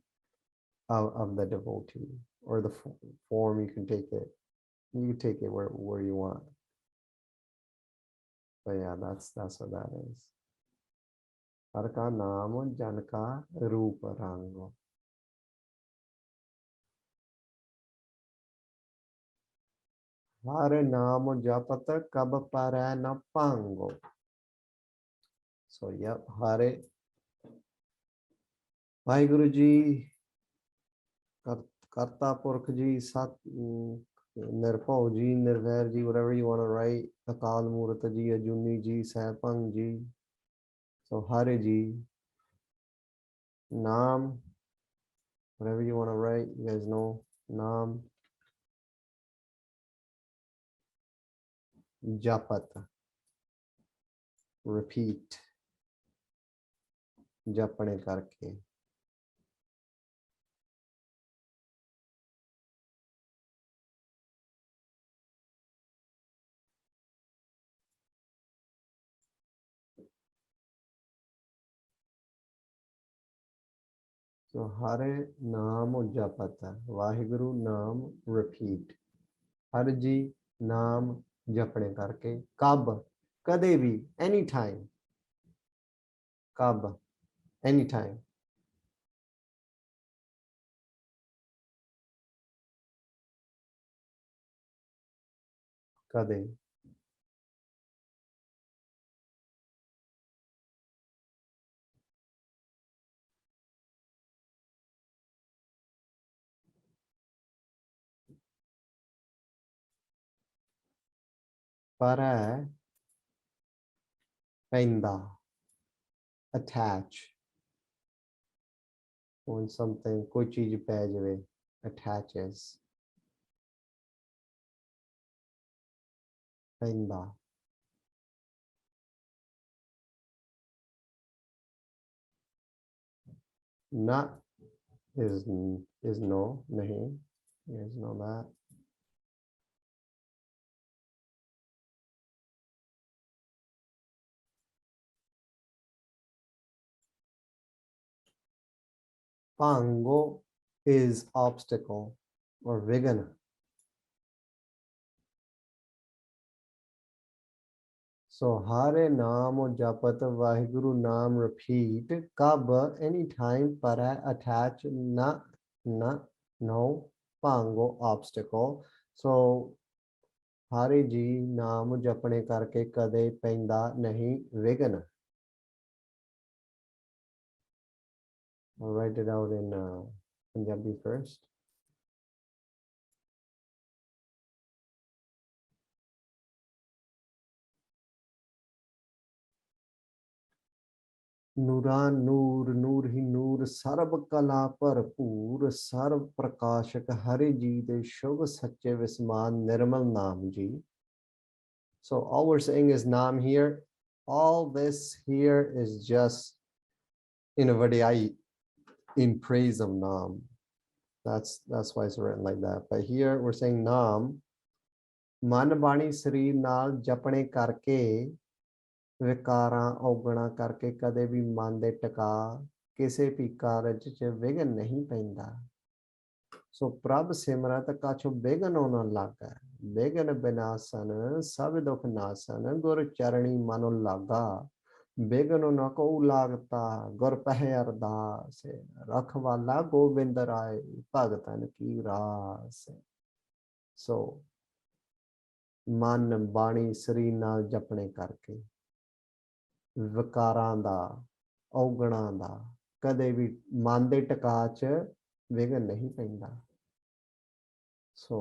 of the devotee, or the form. You can take it. You can take it where you want. But yeah, that's what that is. Har ka naam jan ka roop rang. Har naam japat kab parai na pango. So yep, Hare Vaheguruji, Karta Purkh ji, Sat Nirpau ji, Nirvair ji, whatever you want to write, Akal Murata ji, Ajuni ji, Sahipang ji. So Hare ji, Naam, whatever you want to write, you guys know, Naam, Japat, repeat, Japane karke. So Hare Naam Japata, Vaheguru Naam, repeat. Hare ji, Naam Japane karke. Kab, kade bhi, anytime. Kab, anytime. Kade. Para, penda, attach. When something, koi cheez pੈ jawe, attaches. Penda. Na is no, nahi. Is no that. Pango is obstacle or vigana. So Hare Naam Japat Vaheguru Naam repeat Kab anytime para attach na no pango obstacle. So Hare ji naam japne karke kade penda nahi vigana. I'll write it out in Punjabi first. ਨੂਰਾਂ ਨੂਰ ਨੂਰ ਹੀ ਨੂਰ ਸਰਬ ਕਲਾ ਭਰਪੂਰ ਸਰਬ ਪ੍ਰਕਾਸ਼ਕ ਹਰਿ ਜੀ ਦੇ ਸ਼ੁਭ ਸੱਚੇ ਵਿਸਮਾਨ ਨਿਰਮਲ ਨਾਮ ਜੀ. So all we're saying is naam here. All this here is just in a vadiyai in praise of naam. That's why it's written like that. But here we're saying naam ਮਨ ਬਾਣੀ ਸਰੀਰ ਨਾਲ ਜਪਣੇ ਕਰਕੇ ਵਿਕਾਰਾਂ ਔਗਣਾ ਕਰਕੇ ਕਦੇ ਵੀ ਮਨ ਦੇ ਟਿਕਾ ਕਿਸੇ ਵੀ ਕਾਰਜ ਚ ਵਿਘਨ ਨਹੀਂ ਪੈਂਦਾ. ਸੋ ਪ੍ਰਭ ਸਿਮਰਤ ਕਛੁ ਵਿਘਨ ਨਾ ਲਾਗਾ ਵਿਘਨ ਬਿਨਾਸਨ ਸਭ ਦੁਖ ਨਾਸਨ ਗੁਰ ਚਰਣੀ ਮਨੁ ਲਾਗਾ ਵਿਘਨ ਨ ਕੋ ਲਾਗਤਾ ਗੁਰ ਪਹਿ ਅਰਦਾਸ ਰਖਵਾਲਾ ਗੋਬਿੰਦ ਰਾਏ ਭਗਤਨ ਕੀ ਰਾਸ. ਸੋ ਮਨ ਬਾਣੀ ਸਰੀਰ ਨਾਲ ਜਪਣੇ ਕਰਕੇ ਵਿਕਾਰਾਂ ਦਾ ਔਗਣਾਂ ਦਾ ਕਦੇ ਵੀ ਮਨ ਦੇ ਟਿਕਾ ਚ ਵਿਘਨ ਨਹੀਂ ਪੈਂਦਾ. So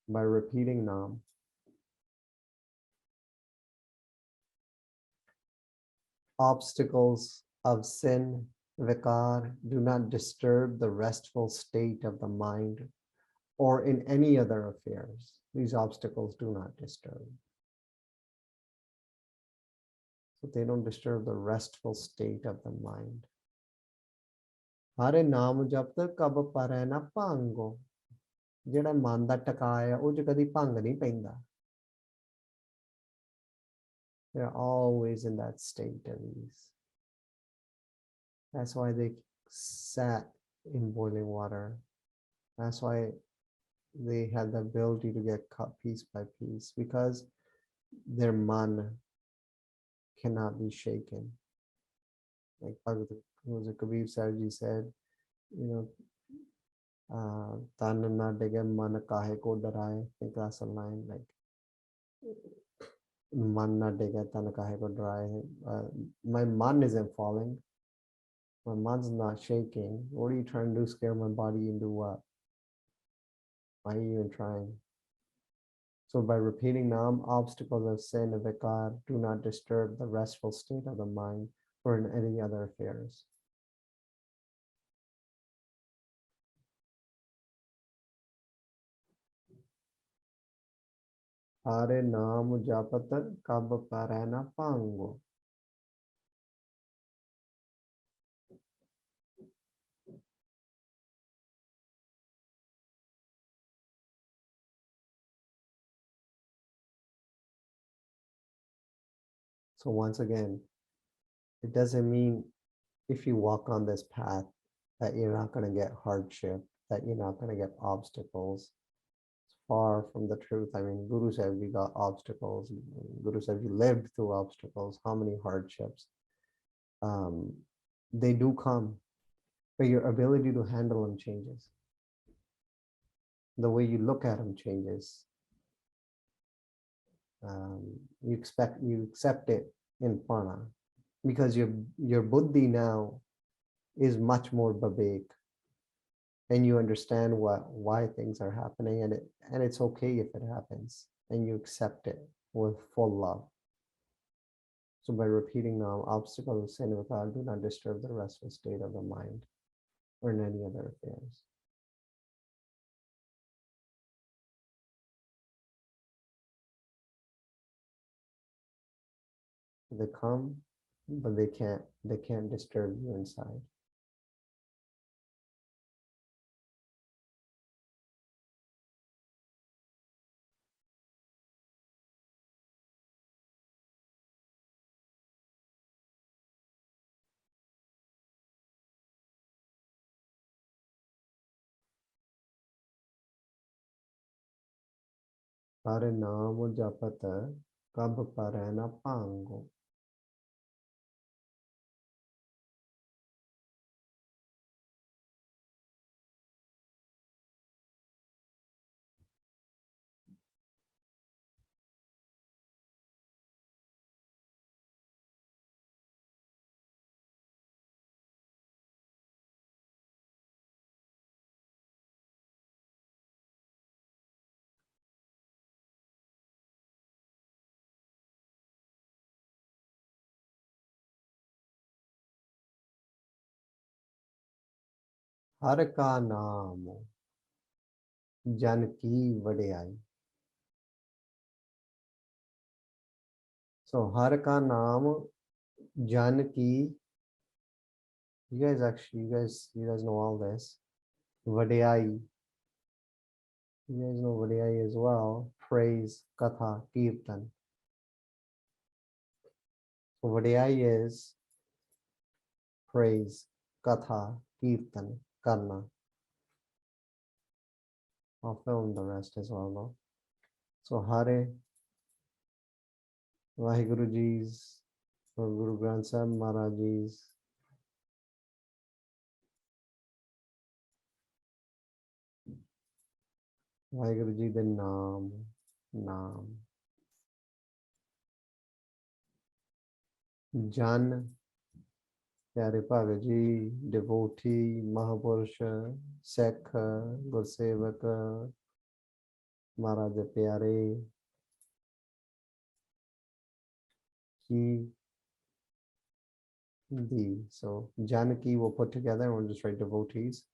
by repeating naam, obstacles of sin, vikar, do not disturb the restful state of the mind or in any other affairs. These obstacles do not disturb. So they don't disturb the restful state of the mind. Hare naam japta kab pare na pango. ਜਿਹੜਾ ਮਨ ਦਾ ਟਿਕਾ ਆ ਉਹ ਚ ਕਦੀ ਭੰਗ ਨਹੀਂ ਪੈਂਦਾ. They're always in that state of ease. That's why they sat in boiling water. That's why they had the ability to get cut piece by piece, because their man cannot be shaken. Like Kabir Sahib Ji said, you know, tan na dege man kahe ko daraye. I think that's a line like man na dege tan kahe ko daraye. My man isn't falling. My man's not shaking. What are you trying to do? Scare my body into what? Why are you even trying? So by repeating naam, obstacles of sin and vikar do not disturb the restful state of the mind or in any other affairs. Hare naam japat kab pare na pango. So once again, it doesn't mean if you walk on this path that you're not going to get hardship, that you're not going to get obstacles. It's far from the truth. I mean, Guru said we got obstacles. Guru said we lived through obstacles. How many hardships? They do come, but your ability to handle them changes. The way you look at them changes. You accept it in pana, because your buddhi now is much more babek, and you understand why things are happening, and it's okay if it happens, and you accept it with full love. So by repeating now, obstacles of sin with God do not disturb the restful state of the mind or in any other affairs. They come, but they can't disturb you inside. हर नाम जपत कब पर न भांगो। हर का नाम जन की वडियाई। So हर का नाम जन की, you guys know all this. वडियाई, you guys know वडियाई as well. Praise, katha, kirtan. So वडियाई is praise, katha, kirtan, karna. I'll film the rest as well though. So Hare Vaheguruji's or Guru Granth Sahib Maharaj's Vaheguruji the naam Jan प्यारे Bhagat ji, devotee, महापुरुष, सिख, गुरसेवक, महाराज प्यारे की दी. So Janaki will put together and we'll just write devotees.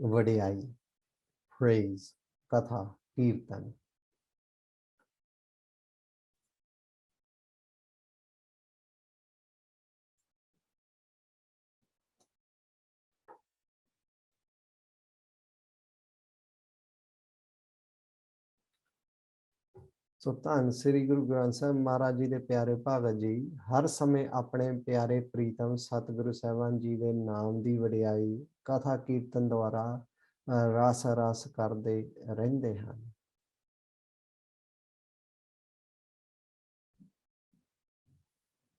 Vadiyai, praise, katha, kirtan. ਸੋ ਧੰਨ ਸ੍ਰੀ ਗੁਰੂ ਗ੍ਰੰਥ ਸਾਹਿਬ ਮਹਾਰਾਜ ਜੀ ਦੇ ਪਿਆਰੇ ਭਗਤ ਜੀ ਹਰ ਸਮੇਂ ਆਪਣੇ ਪਿਆਰੇ ਪ੍ਰੀਤਮ ਸਤਿਗੁਰੂ ਸਾਹਿਬਾਨ ਜੀ ਦੇ ਨਾਮ ਦੀ ਵਡਿਆਈ ਕਥਾ ਕੀਰਤਨ ਦੁਆਰਾ ਰਸ ਰਸ ਕਰਦੇ ਰਹਿੰਦੇ ਹਨ.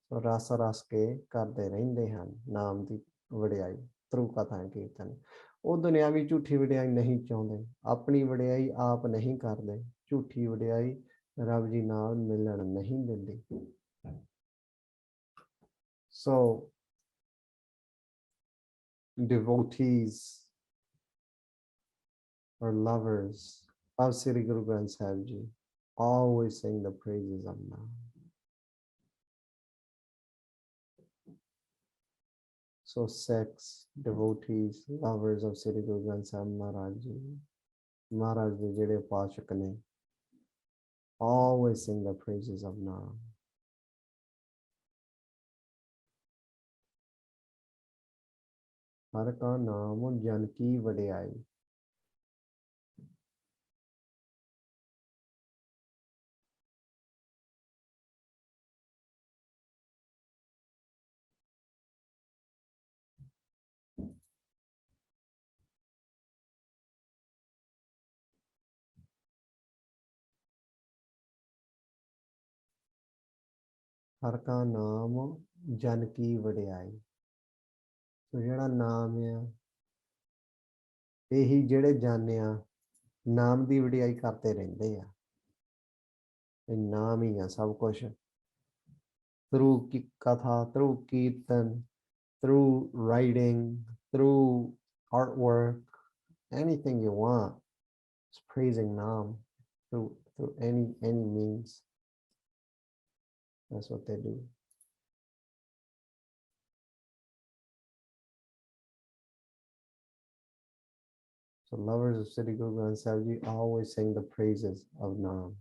ਸੋ ਰਸ ਰਸ ਕੇ ਕਰਦੇ ਰਹਿੰਦੇ ਹਨ ਨਾਮ ਦੀ ਵਡਿਆਈ ਥਰੂ ਕਥਾ ਕੀਰਤਨ. ਉਹ ਦੁਨਿਆਵੀ ਝੂਠੀ ਵਡਿਆਈ ਨਹੀਂ ਚਾਹੁੰਦੇ, ਆਪਣੀ ਵਡਿਆਈ ਆਪ ਨਹੀਂ ਕਰਦੇ, ਝੂਠੀ ਵਡਿਆਈ ਰੱਬ ਜੀ ਨਾਲ ਮਿਲਣ ਨਹੀਂ ਦਿੰਦੀ. So devotees or lovers of Sri Guru Granth Sahib Ji always sing the praises of Naam. So Sikhs, devotees, lovers of Sri Guru Granth Sahib Maharaj Ji, Maharaj de jede paashak ne, always sing the praises of Naam. Har ka naam jan ki vadiyai. हर का नाम जन की वडियाई. तो ਜਿਹੜਾ ਨਾਮ ਆ ਇਹੀ ਜਿਹੜੇ ਜਾਣਿਆ ਨਾਮ ਦੀ ਵਡਿਆਈ ਕਰਦੇ ਰਹਿੰਦੇ ਆ. ਇਹ ਨਾਮ ਹੀ ਆ ਸਭ ਕੁਝ. ਥਰੂ ਕੀ ਕਥਾ, through kirtan, through writing, through artwork, anything you want, it's praising Naam through any means. That's what they do. So lovers of Sri Guru Granth Sahib Ji always sing the praises of Naam.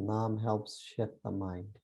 Naam helps shift the mind.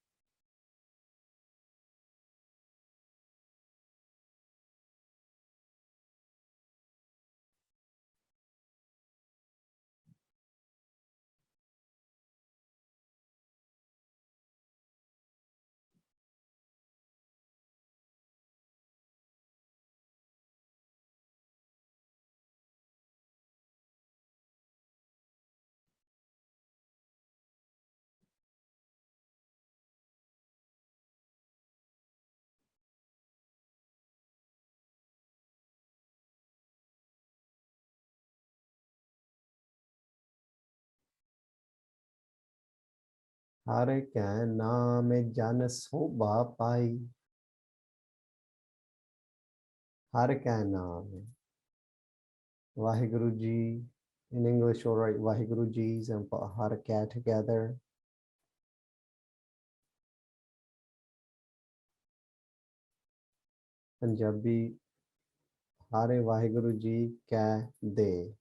हर कै नाम जन शोभा पाई। हर कै नाम, Vaheguru Ji, in English we'll write Vaheguru Ji's and put Har कै together. Punjabi, Hare Vaheguru Ji कै De।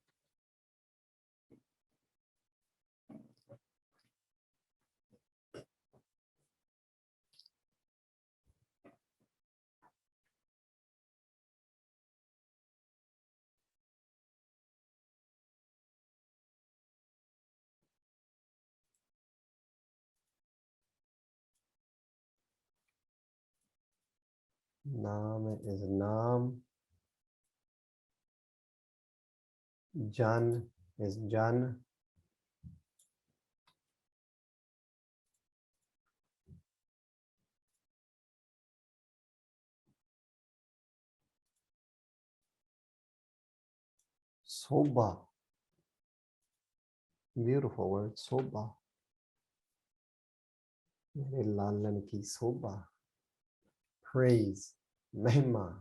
Naam is Naam, Jan is Jan, Sobha, beautiful word, Sobha, mere lalan ki Sobha, praise, Mehma,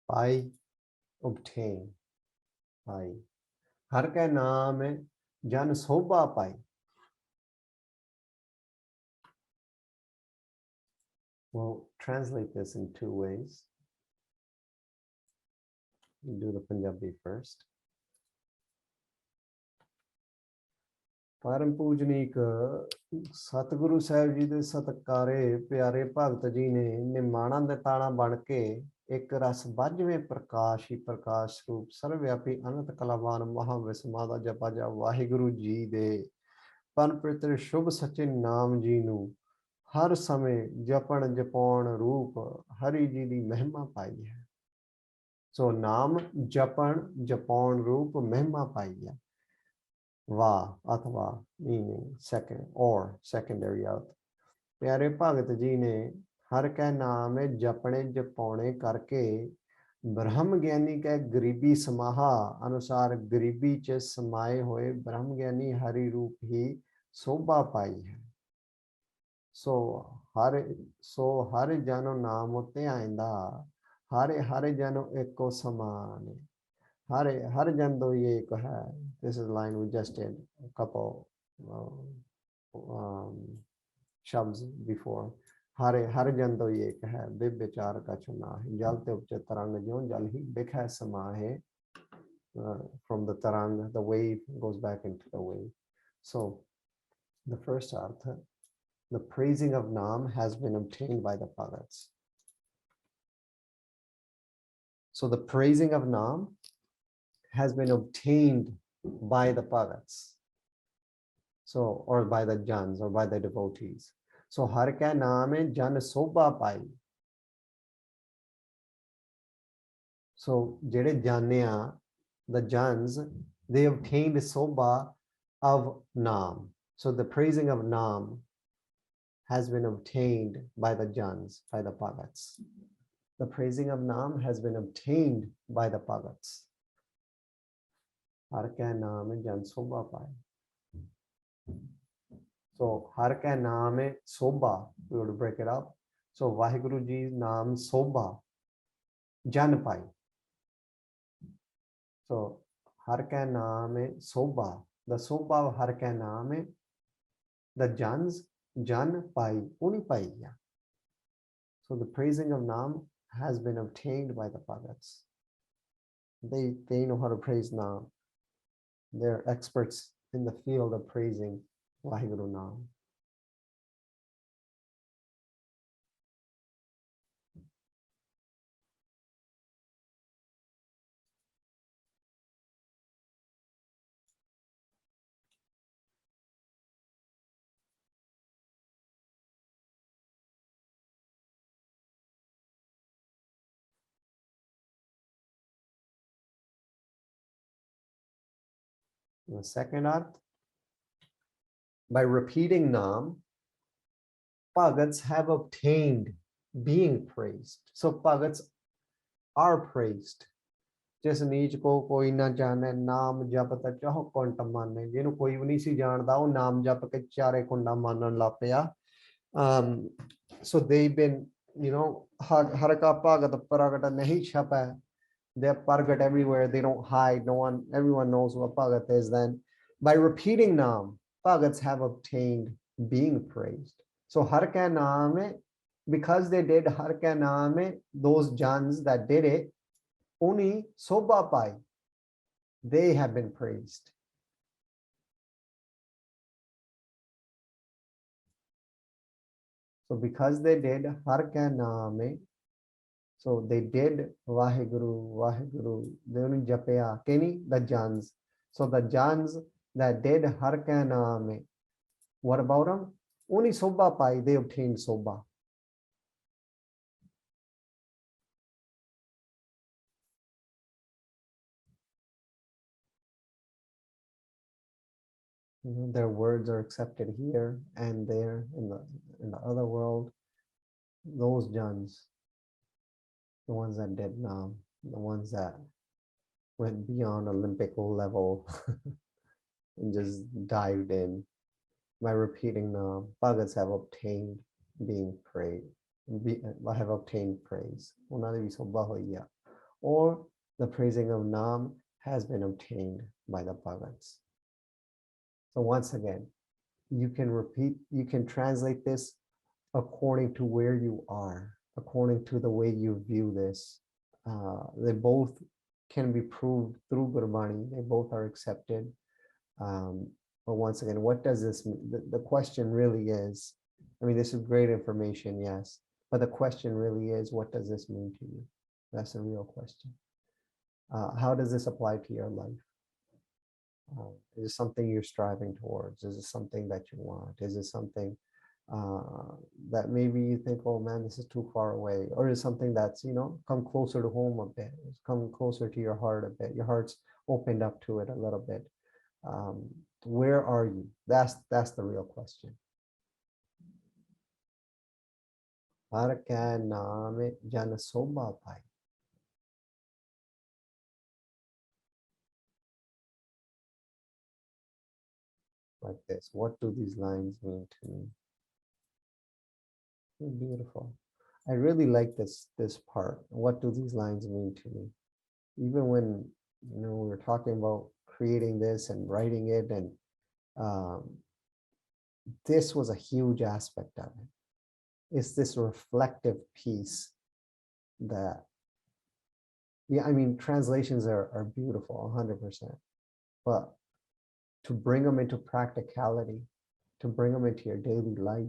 Pai, obtain, Pai, Har कै Naam Jan Sobha Pai। We'll translate this in two ways. We'll do the Punjabi first. परम पूजनीक सतगुरु साहिब जी ਦੇ ਸਤਕਾਰੇ ਪਿਆਰੇ ਭਗਤ ਜੀ ਨੇ ਨਿਮਾਣਾ ਦੇ ਤਾਣਾ ਬਣ ਕੇ ਇੱਕ ਰਸ ਬਾਝਵੇਂ ਪ੍ਰਕਾਸ਼ ਹੀ ਪ੍ਰਕਾਸ਼ ਰੂਪ ਸਰਵਵਿਆਪੀ ਅਨੰਤ ਕਲਾਵਾਨ ਮਹਾਵਿਸਮਾ ਦਾ ਜਪਾ ਜਾ ਵਾਹਿਗੁਰੂ ਜੀ ਦੇ ਪਨ ਪਵਿੱਤਰ ਸ਼ੁਭ ਸੱਚੇ ਨਾਮ ਜੀ ਨੂੰ ਹਰ ਸਮੇਂ ਜਪਣ ਜਪਾਉਣ ਰੂਪ ਹਰੀ ਜੀ ਦੀ ਮਹਿਮਾ ਪਾਈ ਹੈ। ਸੋ ਨਾਮ ਜਪਣ ਜਪਾਉਣ ਰੂਪ ਮਹਿਮਾ ਪਾਈ ਹੈ। Va अथवा meaning second or secondary out। प्यारे भगत जी ने हर कै नाम जपने जपाने करके ब्रह्म ज्ञानी कै गरीबी समाहा अनुसार गरीबी च समाये हुए ब्रह्म ज्ञानी हरि रूप ही शोभा पाई है। सो हर जनो नाम उत्ते आइंदा हर जनो एको समान। हर जन दो ये एक है। This is the line we just did a couple shabds before। हर जन दो ये एक है बिब विचार का चुना है जल ते उपचे तरंग जो जल ही बिख है समा है। From the tarang the wave goes back into the wave। So the first artha, the praising of Naam has been obtained by the Bhagats। So the praising of Naam has been obtained by the Bhagats, so or by the jans or by the devotees। So har कै naam jan sobha pai। So jede janya, the jans, they obtained sobha of Naam। So the praising of Naam has been obtained by the jans, by the Bhagats। The praising of Naam has been obtained by the Bhagats। हर कै नाम जन शोभा पाए। So हर कै नाम शोभा, we would break it up। So Waheguru ji नाम शोभा जन पाई। So हर कै नाम शोभा, the शोभा of हर कै नाम, the jans जन पाई उनी पाई है। So the praising of Naam has been obtained by the Bhagats। They know how to praise Naam। They're experts in the field of praising Vaheguru Naam। The second arth, by repeating Naam, Bhagats have obtained being praised. So Bhagats are praised. जिस नीच को कोई ना जाने नाम जपत चाहो कुंट माने, जिन्हों कोई भी नहीं सी जानदा वो नाम जप के चारे कुंडा मानन लग पिया. So they've been, हर का भगत प्रगट नहीं छपा. They're Bhagat everywhere. They don't hide. No one, everyone knows what Bhagat is. Then, by repeating Naam, Bhagats have obtained being praised. So Har Ka Naam, because they did Har Ka Naam, those Jans that did it, Uni Sobha Pai, they have been praised. So because they did Har Ka Naam, so they did Vaheguru, Vaheguru, they only Japaya, Keni, the Jans. So the Jans that did Har Ka Naam, what about them? Only Sobha Pai, they obtained Sobha. Their words are accepted here and there in the other world. Those Jans, the ones that did Naam, the ones that went beyond Olympic level and just dived in by repeating Naam, Bhagats have obtained being praised, have obtained praise. Or the praising of Naam has been obtained by the Bhagats. So once again, you can translate this according to where you are, according to the way you view this. They both can be proved through Gurbani. They both are accepted. But once again, what does this mean? The question really is, I mean, this is great information, yes. But the question really is, what does this mean to you? That's a real question. How does this apply to your life? Is it something you're striving towards? Is it something that you want? Is it something that maybe you think, oh man, this is too far away? Or is it something that's, come closer to home a bit, come closer to your heart a bit, your heart's opened up to it a little bit. Where are you? That's the real question. Har ka naam jan sobha pai. Like this. What do these lines mean to me? Beautiful. I really like this part. What do these lines mean to me? Even when we were talking about creating this and writing it, and this was a huge aspect of it. It's this reflective piece that, I mean, translations are beautiful, 100%, but to bring them into practicality, to bring them into your daily life,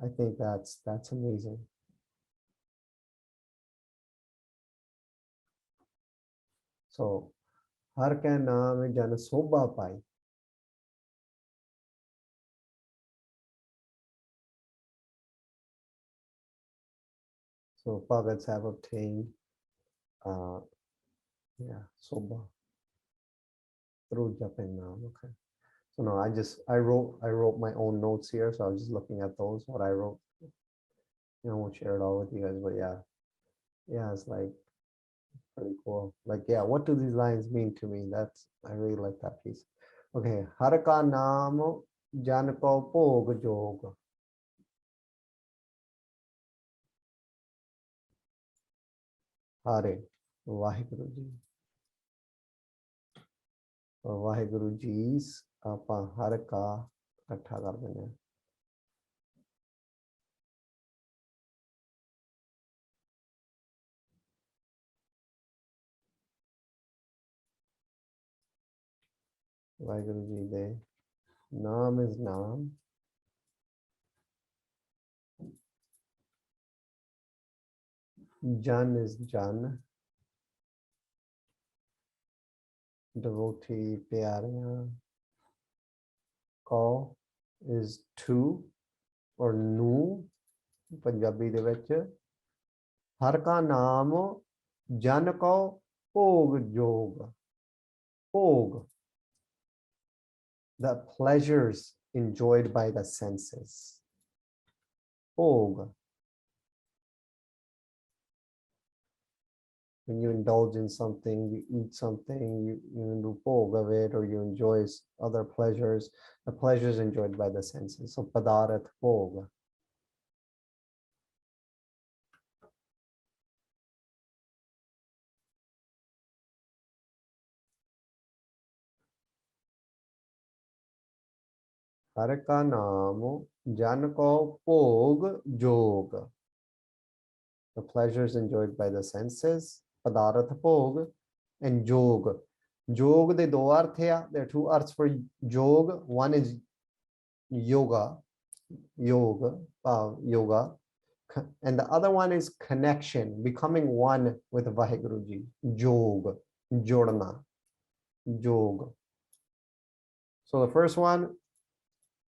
I think that's amazing. So, Har ka naam jan sobha pai. So Bhagats have obtained, sobha through japing naam. Okay. So no, I wrote my own notes here, so I was just looking at those, what I wrote. I won't share it all with you guys, but yeah, it's like pretty cool. Like, yeah, what do these lines mean to me? I really like that piece. Okay, Har ka naam jan ko bhog jog. Hare Vaheguruji. और वाहेगुरु जी ਆਪਾਂ ਹਰ ਕਾ ਇਕੱਠਾ ਕਰ ਦਿੰਦੇ ਹਾਂ. ਵਾਹਿਗੁਰੂ ਜੀ ਦੇ ਨਾਮ is ਨਾਮ, Jan is Jan, devotee ਪਿਆਰਿਆਂ. Call is to or ਨੂੰ ਪੰਜਾਬੀ ਦੇ ਵਿੱਚ. ਹਰ ਕਾ ਨਾਮ ਜਨ ਕੋ ਭੋਗ ਜੋਗ. ਭੋਗ the pleasures enjoyed by the senses. Bhog. When you indulge in something, you eat something, you do bhog of it, or you enjoy other pleasures, the pleasures enjoyed by the senses. So padarat bhog. हर का नाम जन को भोग जोग. The pleasures enjoyed by the senses, padarth bhog, and jog. Jog de do arth hai. There are two arths for jog. One is yoga, yoga, yoga, and the other one is connection, becoming one with Vaheguruji. Jog, jodna, jog. So the first one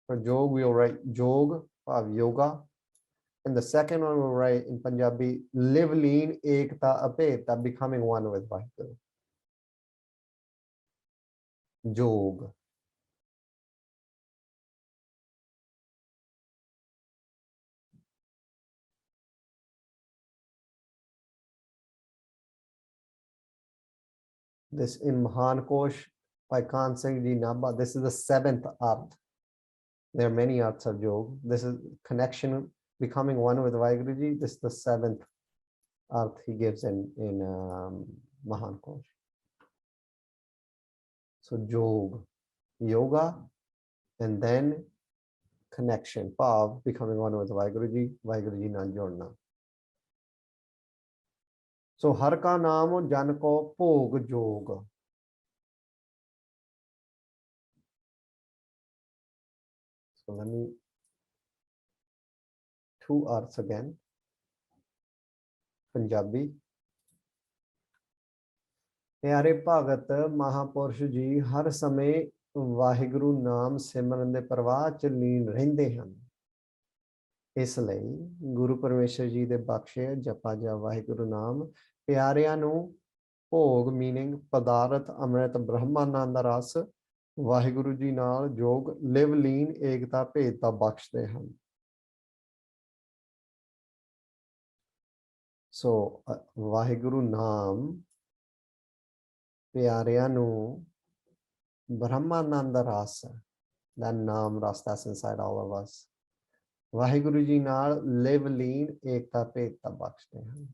for jog, we'll write jog of yoga. And the second one we'll write in Punjabi, live lean ekta apeta, becoming one with Vaheguru. Jog. This in Mahan Kosh by Khan Singh Ji Nabha, this is the seventh arth. There are many arths of jog. This is connection, becoming one with Vaheguruji. This is the seventh arth he gives in Mahan Kosh. So jog, yoga, and then connection, pav, becoming one with Vaheguruji, Vaheguruji na jodna. So har ka naam jan ko bhog jog. So let me, two arths again. Punjabi. प्यारे भगत महापुरुष जी हर समय वाहिगुरु नाम सिमरन दे प्रवाह च लीन रहंदे हन इस लई गुरु परमेश्वर जी दे बख्शे जपा जा वाहिगुरु नाम प्यारिਆਂ ਨੂੰ ਭੋਗ मीनिंग पदार्थ अमृत ब्रह्मानंद रस वाहिगुरु जी नाल जोग लिव लीन एकता भेदता बख्शदे हन सो वाहिगुरु नाम प्यारिਆਂ ਨੂੰ Brahmananda Rasa, that Naam Rasa that's inside all of us. Vaheguru Ji ਨਾਲ live lean ekta ਭੇਦਤਾ ਬਖਸ਼ਦੇ ਹਨ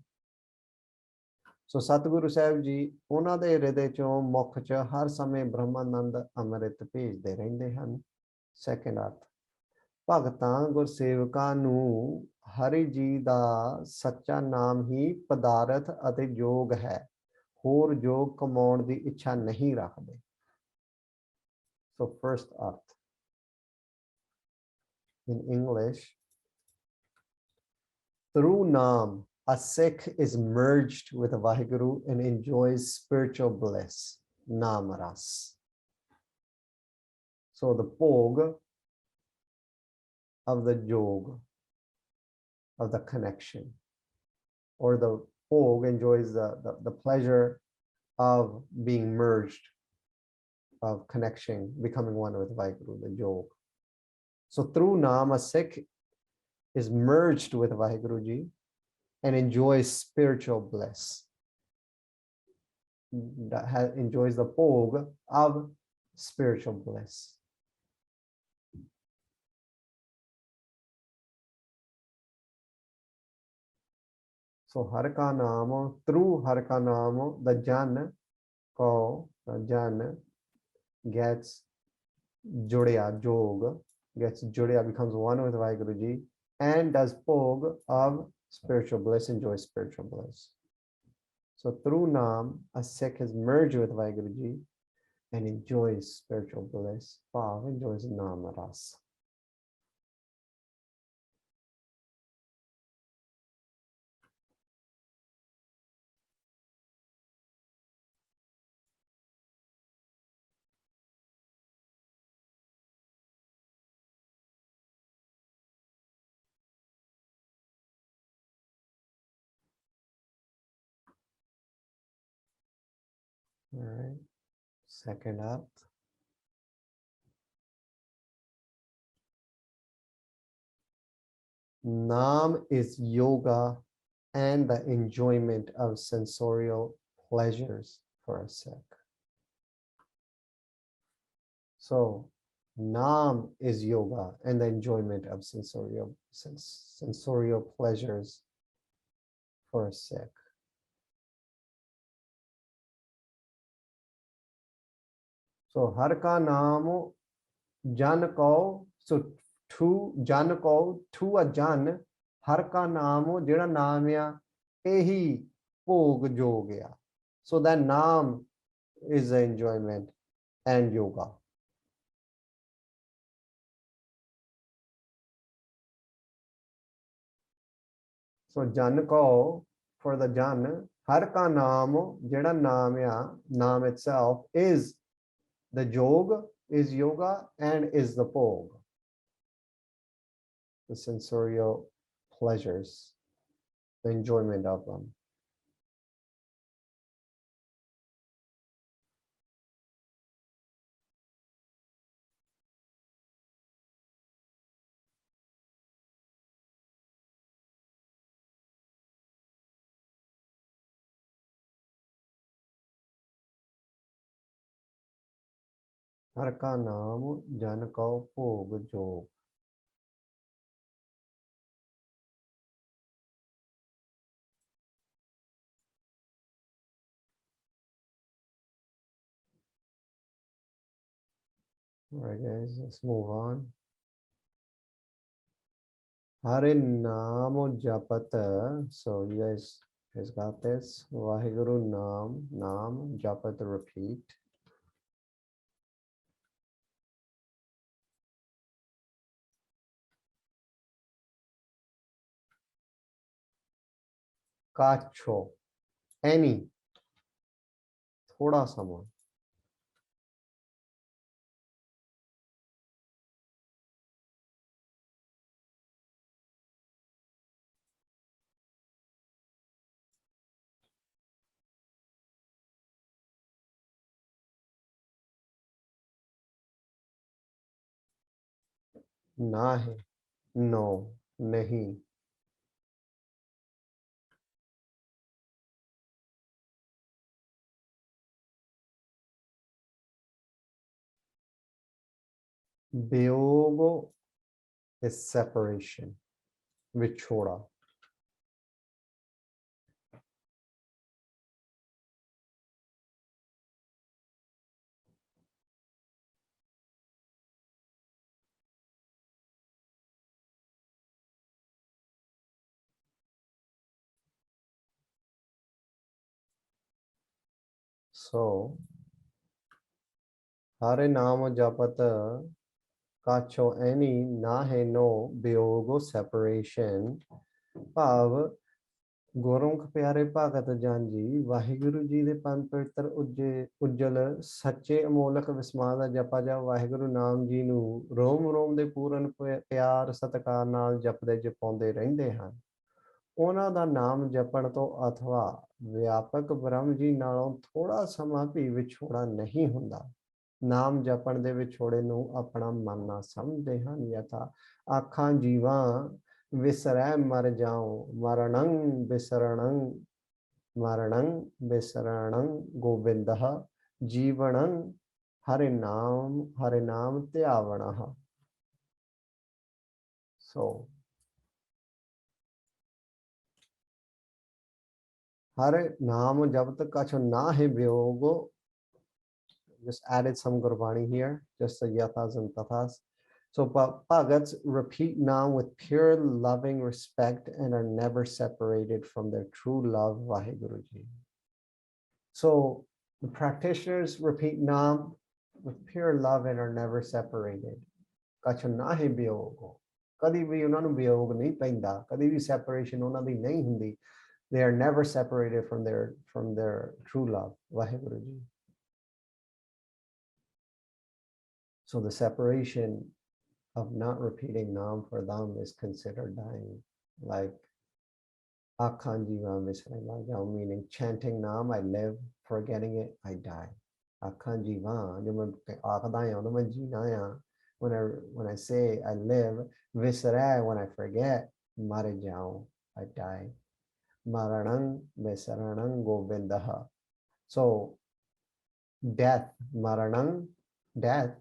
ਸੋ ਸਤਿਗੁਰੂ ਸਾਹਿਬ ਜੀ ਉਹਨਾਂ ਦੇ ਹਿਰਦੇ ਚੋਂ ਮੁਖ ਚ ਹਰ ਸਮੇਂ ਬ੍ਰਹਮਾਨੰਦ ਅੰਮ੍ਰਿਤ ਭੇਜਦੇ ਰਹਿੰਦੇ ਹਨ ਸੈਕੰਡ ਅਰਥ ਭਗਤਾਂ ਗੁਰਸੇਵਕਾਂ ਨੂੰ ਹਰੀ ਜੀ ਦਾ ਸੱਚਾ ਨਾਮ ਹੀ ਪਦਾਰਥ ਅਤੇ ਯੋਗ ਹੈ ਹੋਰ ਯੋਗ ਕਮਾਉਣ ਦੀ ਇੱਛਾ ਨਹੀਂ ਰੱਖਦੇ So first arth. In English, through Naam, a Sikh is merged with Vaheguru and enjoys spiritual bliss, Naam Ras. So the bhog of the yog, of the connection, or the bhog enjoys the pleasure of being merged, of connection, becoming one with Vaheguru, the yog. So through Naam, a Sikh is merged with Vaheguruji and enjoys spiritual bliss. That enjoys the bhog of spiritual bliss. So Har Ka Naam, through Har Ka Naam, the Jan gets Judya, Jog, gets Judya, becomes one with Vaheguruji and does bhog of spiritual bliss, enjoys spiritual bliss. So through Naam, a Sikh is merged with Vaheguruji and enjoys spiritual bliss. Bhav enjoys Naam Ras. All right, second arth. Naam is yoga and the enjoyment of sensorial pleasures for a Sikh. So Naam is yoga and the enjoyment of sensorial pleasures for a Sikh. So har ka naam jan ko, so to jan ko, to a jan, har ka naam jehड़ा naam ya ehi bhog jo gaya. So that naam is the enjoyment and yoga. So jan ko, for the jan, har ka naam jehड़ा naam ya, naam itself is the jog, is yoga, and is the bhog, the sensorial pleasures, the enjoyment of them. हर का नाम जन को भोग जोग. All right, guys, let's move on. Hare Naam Japata. So you guys got this. Vaheguru Naam Japata, repeat. Kacho, any, thoda sama. Nahi, no, nahi. Byogo is separation, vichoda. So, Hare Naam Japata. Kacho any nahe no byogo separation. ਭਾਵ ਗੁਰਮੁਖ ਪਿਆਰੇ ਭਗਤ ਜਨ ਜੀ ਵਾਹਿਗੁਰੂ ਜੀ ਦੇ ਪੰਜ ਪਵਿੱਤਰ ਉਜਲ ਸੱਚੇ ਅਮੋਲਕ ਵਿਸਮਾਦ ਦਾ ਜਪਾ ਜਾ ਵਾਹਿਗੁਰੂ ਨਾਮ ਜੀ ਨੂੰ ਰੋਮ ਰੋਮ ਦੇ ਪੂਰਨ ਪਿਆਰ ਸਤਿਕਾਰ ਨਾਲ ਜਪਦੇ ਜਪਾਉਂਦੇ ਰਹਿੰਦੇ ਹਨ. ਉਹਨਾਂ ਦਾ ਨਾਮ ਜਪਣ ਤੋਂ ਅਥਵਾ ਵਿਆਪਕ ਬ੍ਰਹਮ ਜੀ ਨਾਲੋਂ ਥੋੜਾ ਸਮਾਂ ਵੀ ਵਿਛੋੜਾ ਨਹੀਂ ਹੁੰਦਾ. ਨਾਮ ਜਪਣ ਦੇ ਵਿਛੋੜੇ ਨੂੰ ਆਪਣਾ ਮਨ ਨਾ ਸਮਝਦੇ ਹਨ. ਯਥਾ ਆਖਾਂ ਜੀਵਾਂ ਵਿਸਰੈ ਮਰ ਜਾਉ ਮਰਣੰ ਬਿਸਰਣੰ ਗੋਬਿੰਦః ਜੀਵਣੰ ਹਰਿ ਨਾਮ ਧਿਆਵਣః. So ਹਰਿ ਨਾਮ ਜਪਤ ਕਛੁ ਨਾਹਿ ਵਿਯੋਗੋ. Just added some Gurbani here, just the yathas and tathas. So Bhagats repeat Naam with pure loving respect and are never separated from their true love, Vaheguruji. So the practitioners repeat Naam with pure love and are never separated. Kacho nahi biyogo. Kadi vi ਉਹਨਾਂ ਨੂੰ ਵਿਯੋਗ ਨਹੀਂ ਪੈਂਦਾ, ਕਦੀ ਵੀ separation ਉਹਨਾਂ ਦੀ ਨਹੀਂ ਹੁੰਦੀ. They are never separated from their true love, Vaheguruji. So the separation of not repeating Naam for them is considered dying. Like Akhan Jiva Misraya, meaning chanting Naam, I live, forgetting it, I die. Akhan Jiva, when I say I live, Visaraya, when I forget, Mare jao, I die. Maranang Vesaranang Govindaha. So death, Maranang, death.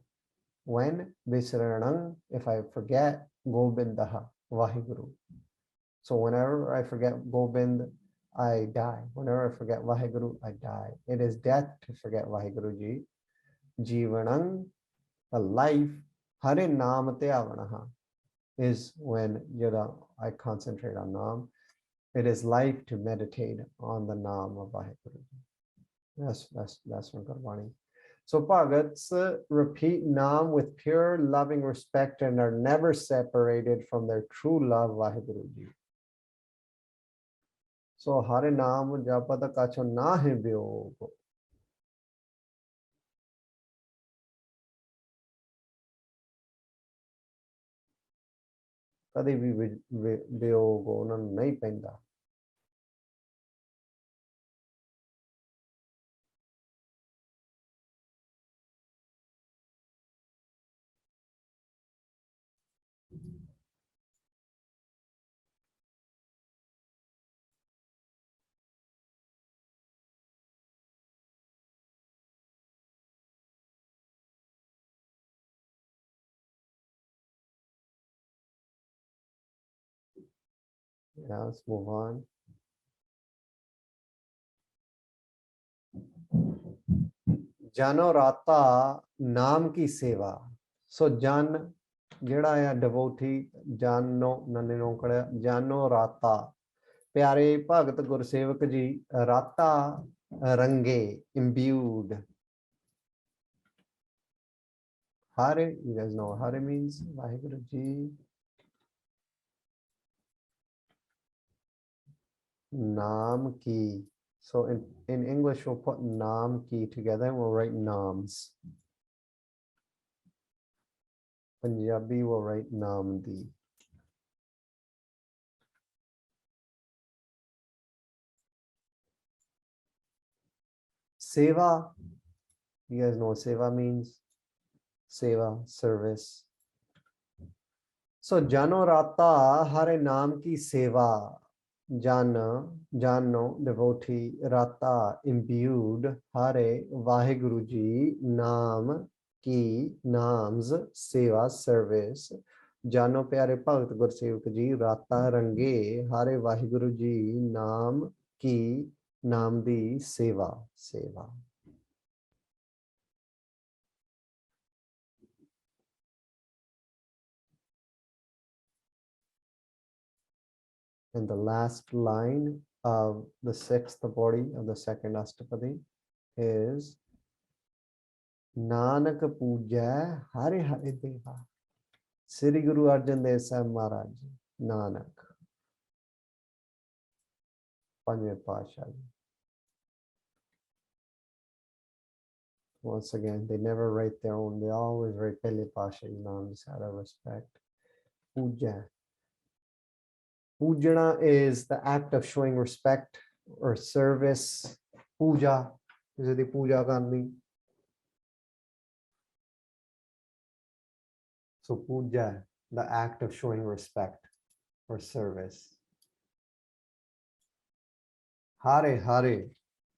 When Vesaranang, if I forget Govindaha, Vaheguru. So whenever I forget Govind, I die. Whenever I forget Vaheguru, I die. It is death to forget Vaheguruji. Jivanang, a life. Hare Naam Tyavanaha is when I concentrate on Naam. It is life to meditate on the Naam of Vaheguruji. That's from Gurbani. So Bhagats repeat Naam with pure loving respect and are never separated from their true love, Vaheguruji. So Hare Naam Japata Kacho Nahi Vyogo. ਕਦੇ ਵੀ ਵਿਯੋਗ ਉਹਨਾਂ ਨੂੰ ਨਹੀਂ ਪੈਂਦਾ Yeah, let's move on. Jano Rata Naam ki seva. So Jan ਜਿਹੜਾ ਆ devotee ਜਾਨੋ ਨੰਨੇ ਨੂੰ ਕੜਿਆ ਜਾਨੋ ਰਾਤਾ ਪਿਆਰੇ ਭਗਤ ਗੁਰਸੇਵਕ ਜੀ ਰਾਤਾ ਰੰਗੇ imbued. Hare, you guys know what Hare means? Vaheguruji. Naam ki. So in English, we'll put naam ki together and we'll write naams. Punjabi will write naam di. Seva, you guys know what seva means? Seva, service. So Jano Rata Hare Naam ki seva. Jano, devotee, Rata, imbued, Hare, Vaheguruji, Naam, ki, naams, seva, service. Jano pyare Bhagat Gursevak ji, Rata range, Hare Vaheguruji, Naam, ki, naam di, seva, seva. And the last line of the sixth body of the second Astpadi is Nanak Puja Hare Hare Deva. Sri Guru Arjan Dev Sahib Maharaj, Nanak. Panjve Pasha. Once again, they never write their own. They always write Pele Pasha names out of respect. Puja. Pujana is the act of showing respect or service. Puja is the puja karni. So puja, the act of showing respect or service. Hare Hare,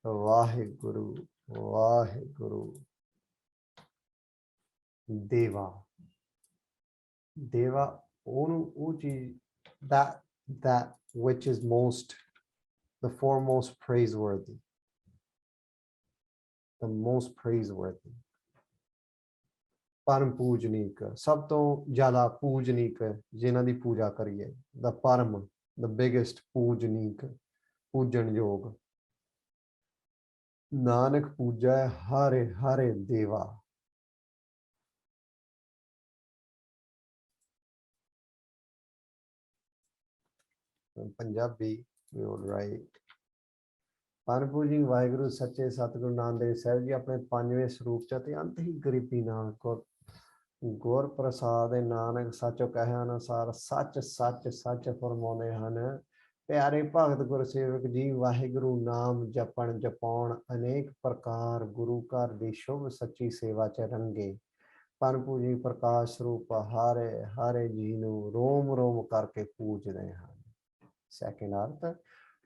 Vaheguru, Vaheguru. Deva. Deva, that which is the foremost praiseworthy. The most praiseworthy. Param Pujnik, sab to jyada Pujnik, jina di puja kariye. The Param, the biggest Pujnik, Pujan Yoga. Nanak Puja Hare Hare Deva. In Punjabi, we will write Pan Pujing Vaheguru Sache Satguru Nandeh Sahib ji apne panjve swarup cha te ant hi garibi naal Gur Prasad Nanak Sacho kahe anusar sach farmaunde han. Pyare Bhagat Gursevak ji Vaheguru naam japan anek prakar Guru Ghar di shubh sachi seva cha range. ਪਨ ਪੂਜੀ ਪ੍ਰਕਾਸ਼ ਰੂਪ ਹਾਰੇ ਹਾਰੇ ਜੀ ਨੂੰ ਰੋਮ ਰੋਮ ਕਰਕੇ ਪੂਜਦੇ ਹਨ। Second ਅਰਥ,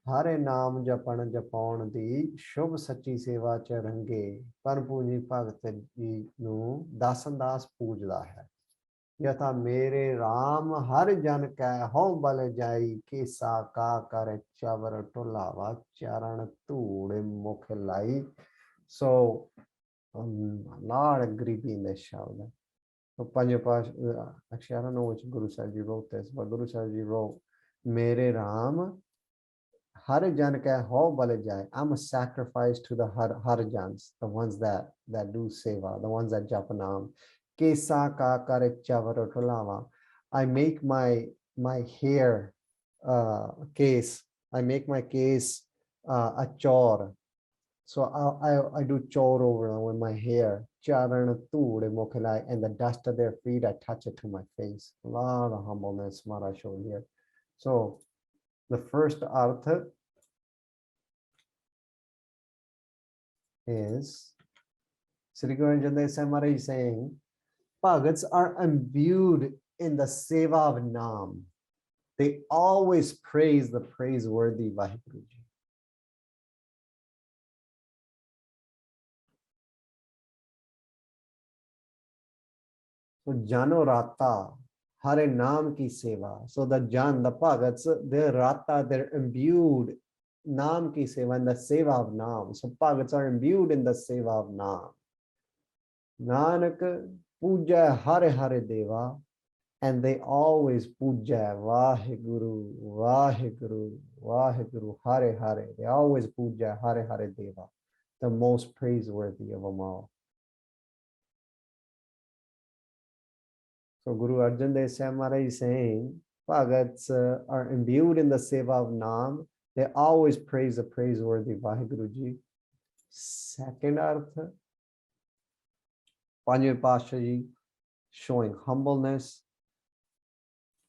ਹਾਰੇ ਨਾਮ ਜਪਣ ਜਪਾਉਣ ਦੀ ਸ਼ੁਭ ਸੱਚੀ ਸੇਵਾ ਚ ਰੰਗੇ ਪਨ ਪੂਜੀ ਭਗਤ ਜੀ ਨੂੰ ਦਾਸਨ ਦਾਸ ਪੂਜਦਾ ਹੈ। ਯਥਾ ਮੇਰੇ ਰਾਮ ਹਰ ਜਨ ਕੈ ਹਉ ਬਲ ਜਾਈ ਕੇਸਾ ਕਾ ਕਰ ਚਵਰ ਢੁਲਾਵਾ ਚਰਨ ਧੂੜ ਮੁਖ ਲਾਈ। So a lot of gritty in this shawda. So actually I don't know which Guru Sahib Ji wrote this, but Guru Sahib Ji wrote, Mere Ram Har Jan Ka Ho Bale Jai. I'm a sacrifice to the Har Jans, the ones that do seva, the ones that japa naam. Kesa ka kare chavar tolava. I make my hair case. I make my case a chore. So I do chore over with my hair. Charan tood mokhalai, and the dust of their feet, I touch it to my face. A lot of humbleness, Mara showed here. So the first artha is Sri Guru Arjan Dev Sahib Maharaj is saying, Bhagats are imbued in the seva of Nam. They always praise the praiseworthy Vaheguruji. So Jano Rata, Hare Naam ki seva. So the Jan, the Bhagats, they're Rata, they're imbued Naam ki seva, in the seva of Naam. So Bhagats are imbued in the seva of Naam. Nanak puja Hare Hare Deva, and they always puja Vaheguru, Vaheguru, Vaheguru, Hare Hare. They always puja Hare Hare Deva, the most praiseworthy of them all. So Guru Arjan Dev Sahib Maharaj is saying, Bhagats are imbued in the seva of Naam. They always praise the praiseworthy Vaheguruji. Second artha, Panjve Pashaji showing humbleness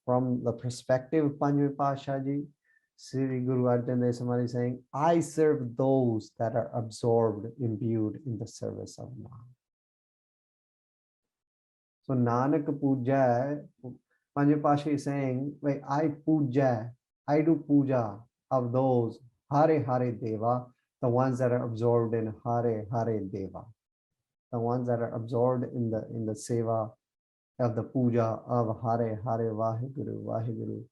from the perspective of Panjve Pashaji. Sri Guru Arjan Dev Sahib Maharaj is saying, I serve those that are absorbed, imbued in the service of Naam. So Nanak puja, Panjve Pasha is saying, wait, I do puja of those Hare Hare Deva, the ones that are absorbed in Hare Hare Deva, the ones that are absorbed in the seva of the puja of Hare Hare Vaheguru, Vaheguru.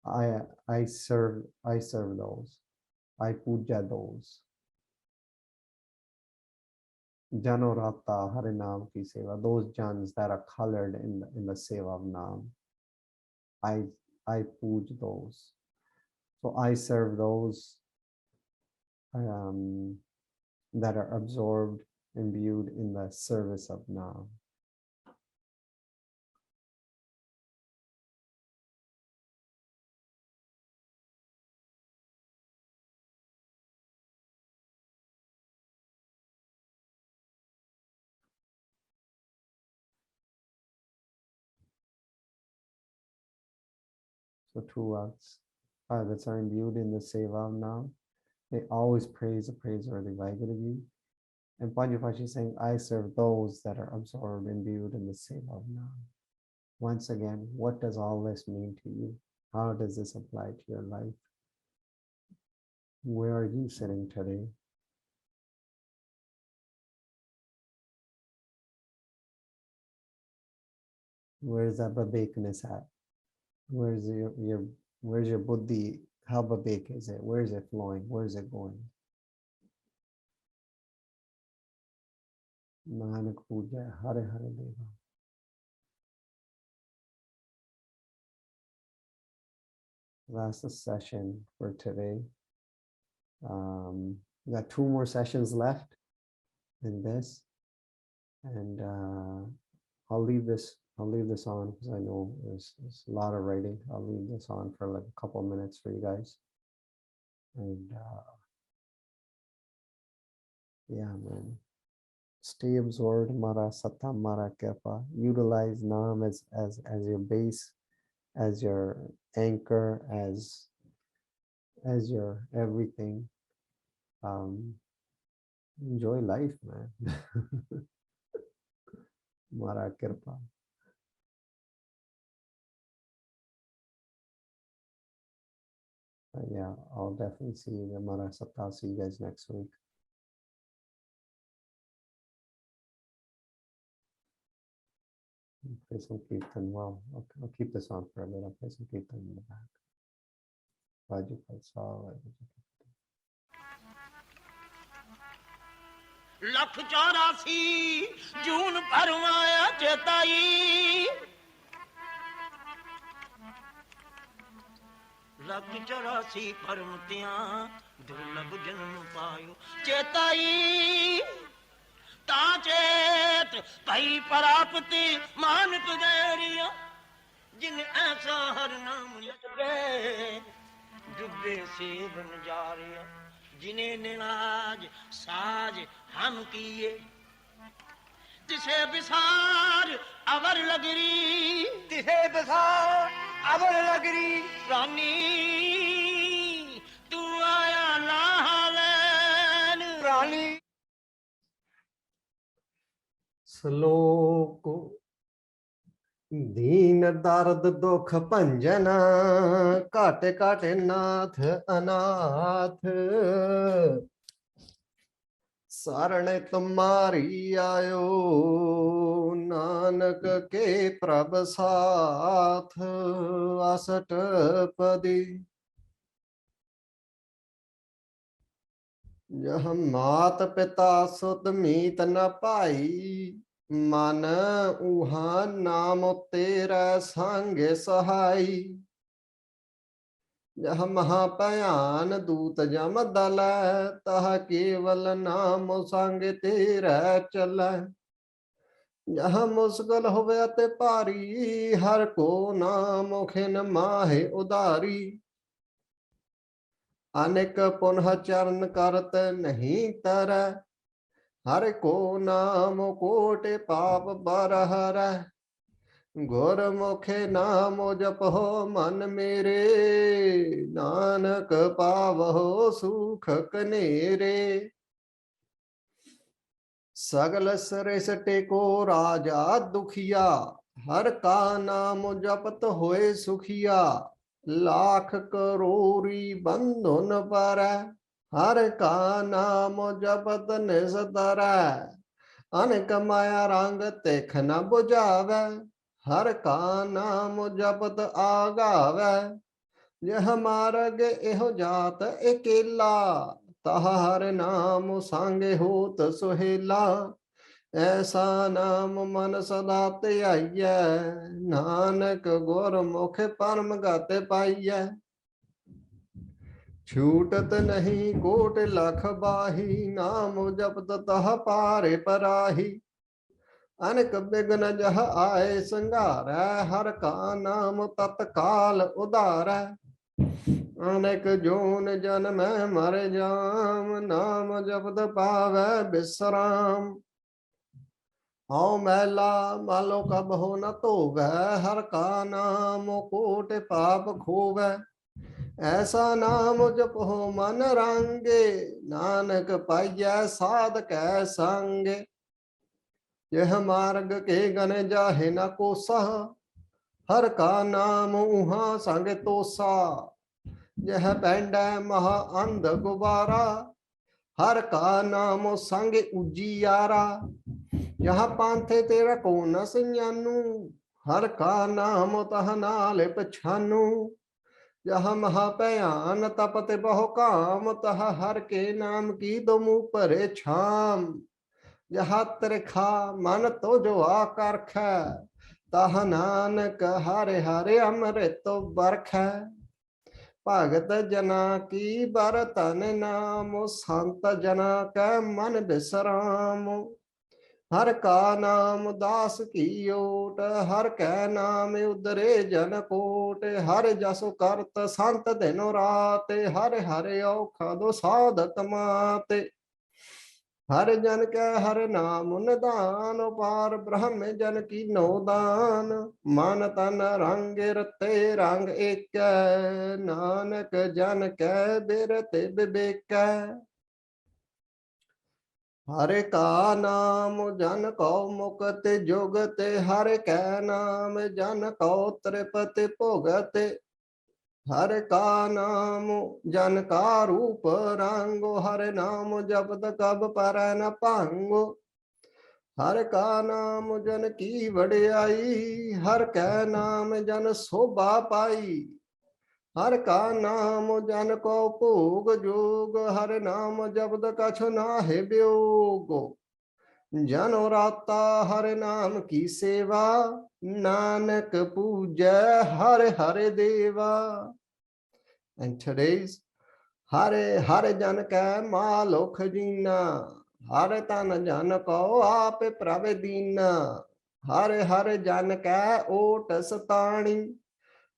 I serve those. I puja those. Jano Rata Hare Naam ki seva, those jans that are colored in the seva of Naam. I puja those. So I serve those that are absorbed, imbued in the service of Naam. So two acts. Bhagats are imbued in the seva of Naam. They always praise the praiseworthy Vaheguruji. And Panjve Pasha is saying, I serve those that are absorbed, imbued in the seva of Naam. Once again, what does all this mean to you? How does this apply to your life? Where are you sitting today? Where's that babekness at? Where's your buddhi? How babek is it? Where is it flowing? Where is it going? Nanak puja Hare Hare Deva. That's the session for today. We got 2 more sessions left in this, and I'll leave this on because I know there's a lot of writing. I'll leave this on for like a couple of minutes for you guys. And yeah, man, stay absorbed, Mara Satta Mara Kepa. Utilize Naam as your base, as your anchor, as your everything. Enjoy life, man. महाराज कृपा। Yeah, I'll definitely see you then, Maharaj Sapta. See you guys next week. Play some Kirtan. Wow, okay, I'll keep this on for a bit. I'll play some Kirtan in the back. Vaheguruji Khalsa, Vaheguruji Ki Fateh. लख 84 जून भरवाया चेताई, लख 84 फरमतियां दुर्लभ जन्म पायो चेताई, ताचेत भई प्राप्ति मानक गैरिया, जिन ऐसा हर नाम लगे डुबे से बन जा रिया, जिन्हें निराज साज हम किए, तिसे विसार अवर लगरी, तिसे बसार अबर लगरी, रानी तू आया लाहलैन, रानी। श्लोक दीन दर्द दुख भंजन, काटे काटे नाथ अनाथ, शरण तुम्हारी आयो नानक के प्रभ साथ, अष्टपदी। जह मात पिता सुत मीत न पाई, मन उहा नाम तेरा संग सहाई, जह महापयान दूत जम दल, तह केवल नाम संग तेरा चल, जह मुश्किल होवे ते पारी, हर को नाम खिन माहे उदारी, अनेक पुनः चरण करत नहीं तर, हर को नाम कोटि पाप बरहर, गुरमुखे नाम जपहो मन मेरे, नानक पावहो सुख कनेरे, सगल सृष्टि को राजा दुखिया, हर का नाम जपत होए सुखिया, लाख करोड़ी बंधुन पर, हर का नाम जपत निस्तर, अनेक माया रंग तेख न बुझावे, हर का नाम जपत आगावे, यह मार्ग एहो जात अकेला, तह हर नाम संगे होत सुहेला, ऐसा नाम मन सदा ध्याइयै, नानक गुरमुख परम गत पाइयै, छूटत नहीं कोट लख बाही, नाम जपत तह पारे पराही, अनेक बिघ्न जह आए संघारै, हर का नाम तत्काल उधारै, अनेक जोन जन्म मर जाम, नाम जपत पावै विश्राम, हौ मैला मालो कबहु न धोवै, हर का नाम कोटि पाप खोवै, ऐसा नाम जपो मन रंगे, नानक पाइयै साध कै संगे, यह मार्ग के गन जाहे न कोसा, हर का नाम उहा संग तोसा, यह पैंडै महा अंध गुबारा, हर का नाम संग उजियारा, यहाँ पांथे तेरा को न सन्यानू, हर का नाम तह नाल पछानू, जहाँ महापयान तपत बहु काम, तह हर के नाम की दुमु परे छाम, जहाँ त्रिखा मन तो जो आकर्ख, तह नानक हरे हरे अमृत बरख, भगत जना की बरतन नाम, संत जना कै मन विश्राम, हर का नाम दास की ओट, हर कै नाम उदरे जन कोट, हर जस करत संत दिनो रात, हर हरे औखद साधत माते, हर जन कै हर नाम निदान, पार ब्रह्म जन की नोदान, मन तन रंग रते रंग एक, नानक जन कै बिरते विवेक, हरे का नाम जन को मुक्त जुगत, हरे कै नाम जन को त्रिपत भोगत, हरे का नाम जन का रूप रंगो, हरे नाम जपत कब पर न भांगो, हर का नाम जन की वडियाई, हर कै नाम जन शोभा पाई, हर का नाम जन को भोग जोग, हर नाम जपद कछु नाहि वियोग, जन राता हर नाम की सेवा, नानक पूजै हर हर देवा. And today's हरे हर जन कै मालोख जीना, हर तन जन को आप प्रभ दीना, हर हर जन कै ओट सताणी,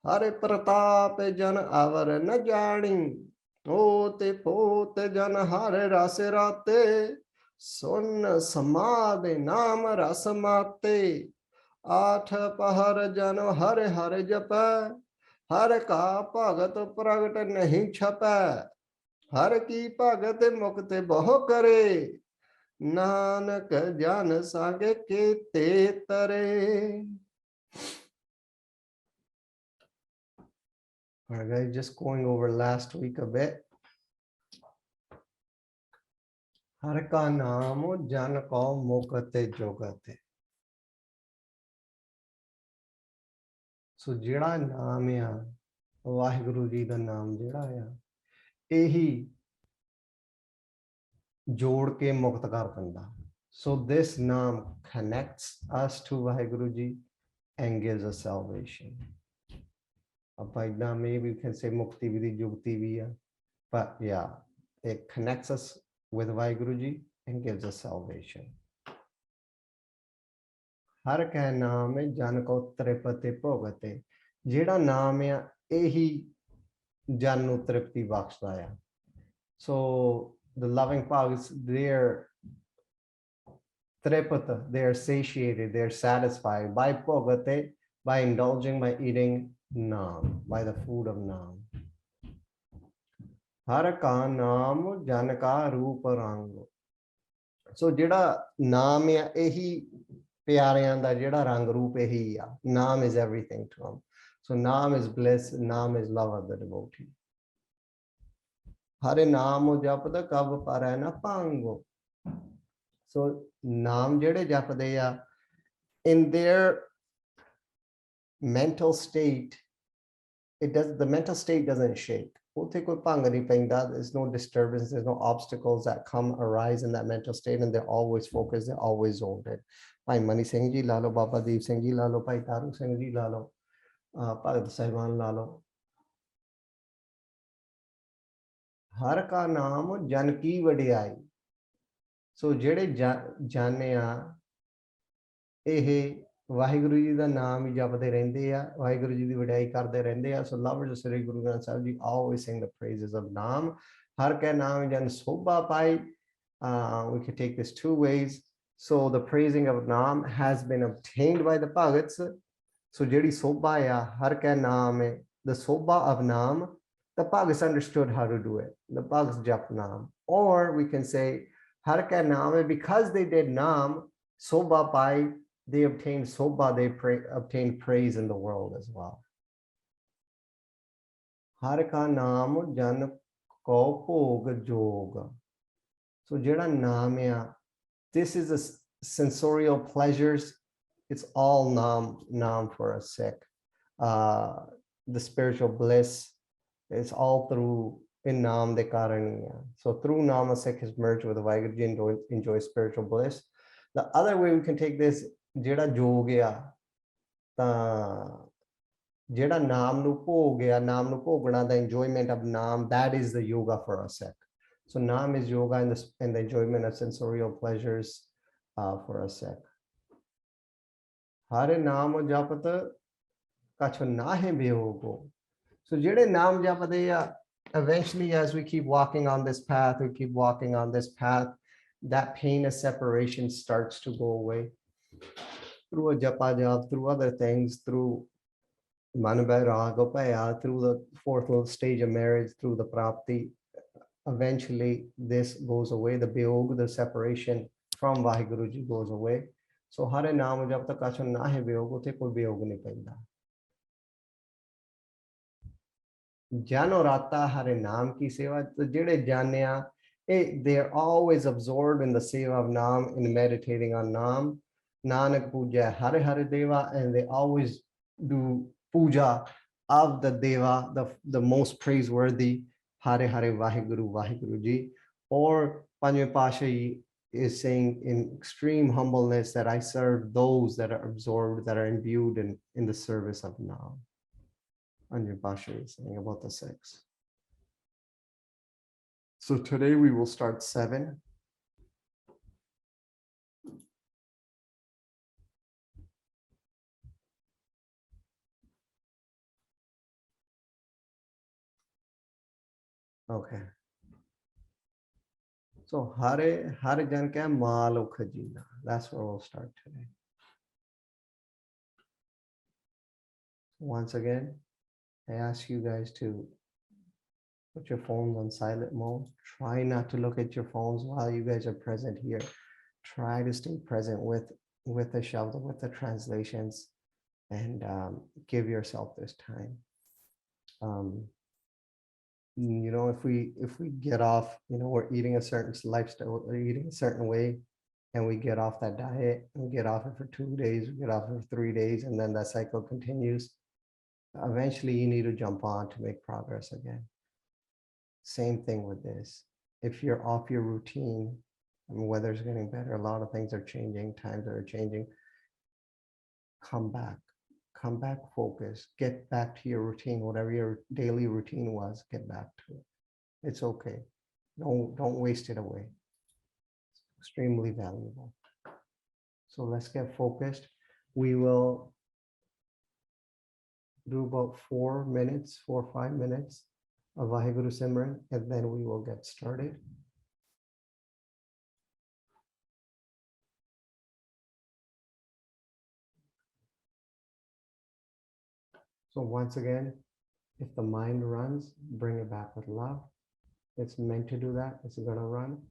हर प्रताप जन अवर न जानी, ओत पोत जन हर रस राते, सुन समाधि नाम रस माते, आठ पहर जन हर हर जप, हर का भगत प्रगट नहीं छपै, हर की भगत मुक्त बहु करे, नानक जन संग केते तरे. All right, guys, just going over last week a bit. हर का नाम जन को मुक्त जुगत. सो जिहड़ा नाम आ वाहिगुरु जी का नाम जिहड़ा आ यही जोड़ के मुक्त कर दिंदा. So this naam connects us to Vaheguruji and gives us salvation. Maybe we can say mukti vidhi jugti viya, but yeah, it connects us with Vaheguruji and gives us salvation. हर कह नाम जन को त्रिपति भोगते. जेड़ा नाम आ यही जन नूं तृप्ति बख्शदा आ. So the loving powers, they're tripata, they're satiated, they're satisfied by bhogate, by indulging, by eating naam, by the food of naam. Har ka naam jan ka roop rang. So jeda naam ya ehi pyariyan da jeda rang roop ehi ya. Naam is everything to him. So naam is bliss, naam is love of the devotee. Hare naam japda kab parai na pango. So naam jede japde ya, in their mental state, the mental state doesn't shake. There's no disturbance, there's no obstacles that arise in that mental state, and they're always focused, they're always zoned in. Bhai Mani Singh ji lalo, Baba Deep Singh ji lalo, Bhai Taru Singh ji lalo, Bhagat Sahib lalo. Har ka naam jan ki vadiyai. So jede jane a ehe Waheguru ji ਦਾ ਨਾਮ ਹੀ ਜਪਦੇ ਰਹਿੰਦੇ ਆ, ਵਾਹਿਗੁਰੂ ਜੀ ਦੀ ਵਡਿਆਈ ਕਰਦੇ ਰਹਿੰਦੇ ਆ. So lovers of Sri Guru Granth Sahib Ji always sing the praises of Naam. ਹਰ ਕੈ ਨਾਮ ਜਨ ਸੋਭਾ ਪਾਈ. We could take this two ways. So the praising of Naam has been obtained by the Bhagats. So ਜਿਹੜੀ ਸੋਭਾ ਆ ਹਰ ਕੈ ਨਾਮ ਹੈ, the Sobha of Naam, the Bhagats understood how to do it. The Bhagats jap Naam. Or we can say ਹਰ ਕੈ ਨਾਮ, because they did Naam, Sobha Bhai, they obtained sobha, they obtained praise in the world as well. Har ka naam jan ko bhog jog. So jeda naam ya, this is the sensorial pleasures. It's all naam for a Sikh. The spiritual bliss, it's all through in naam de karaniya. So through naam a Sikh is merged with the Vaheguruji and enjoy spiritual bliss. The other way we can take this, ਜਿਹੜਾ ਜੋਗ ਆ ਤਾਂ ਜਿਹੜਾ ਨਾਮ ਨੂੰ ਭੋਗ ਆ, ਨਾਮ ਨੂੰ ਭੋਗਣਾ, the enjoyment of naam, that is the yoga for a Sikh. So naam is yoga and the enjoyment of sensorial pleasures for a Sikh. ਹਰ ਨਾਮ ਜਪਤ ਕਛ ਨਾਹਿ ਬਿਯੋਗੋ. So ਜਿਹੜੇ ਨਾਮ ਜਪਦੇ ਆ, eventually as we keep walking on this path, that pain of separation starts to go away. Through a japa jap, through other things, through man vairag upaya, through the fourth stage of marriage, through the prapti, eventually this goes away, the Beog, the separation from Vaheguruji goes away. So Hare Naam jab tak achon na hai Beog, utte koi Beog nahi painda. Jano Rata Hare Naam ki seva, the jede janya, they're always absorbed in the seva of Naam, in meditating on Naam. Nanak Puja Hare Hare Deva, and they always do puja of the Deva, the most praiseworthy, Hare Hare Vaheguru Vaheguruji. Or Panjve Pasha is saying in extreme humbleness that I serve those that are absorbed, that are imbued in the service of Naam. Panjve Pasha is saying about the six. So today we will start 7. Okay. So Hare Jan Kya Malo Khajina. That's where we'll start today. Once again, I ask you guys to put your phones on silent mode. Try not to look at your phones while you guys are present here. Try to stay present with the shabda, with the translations, and give yourself this time. If we get off, we're eating a certain lifestyle, we're eating a certain way, and we get off that diet, and we get off it for 2 days, we get off it for 3 days, and then that cycle continues. Eventually, you need to jump on to make progress again. Same thing with this. If you're off your routine, weather's getting better, a lot of things are changing, times are changing. Come back focus, get back to your routine, whatever your daily routine was, get back to it. It's okay. Don't waste it away. It's extremely valuable. So let's get focused. We will do about 4 or 5 minutes of Vaheguru Simran, and then we will get started. So once again, if the mind runs, bring it back with love. It's meant to do that. It's going to run.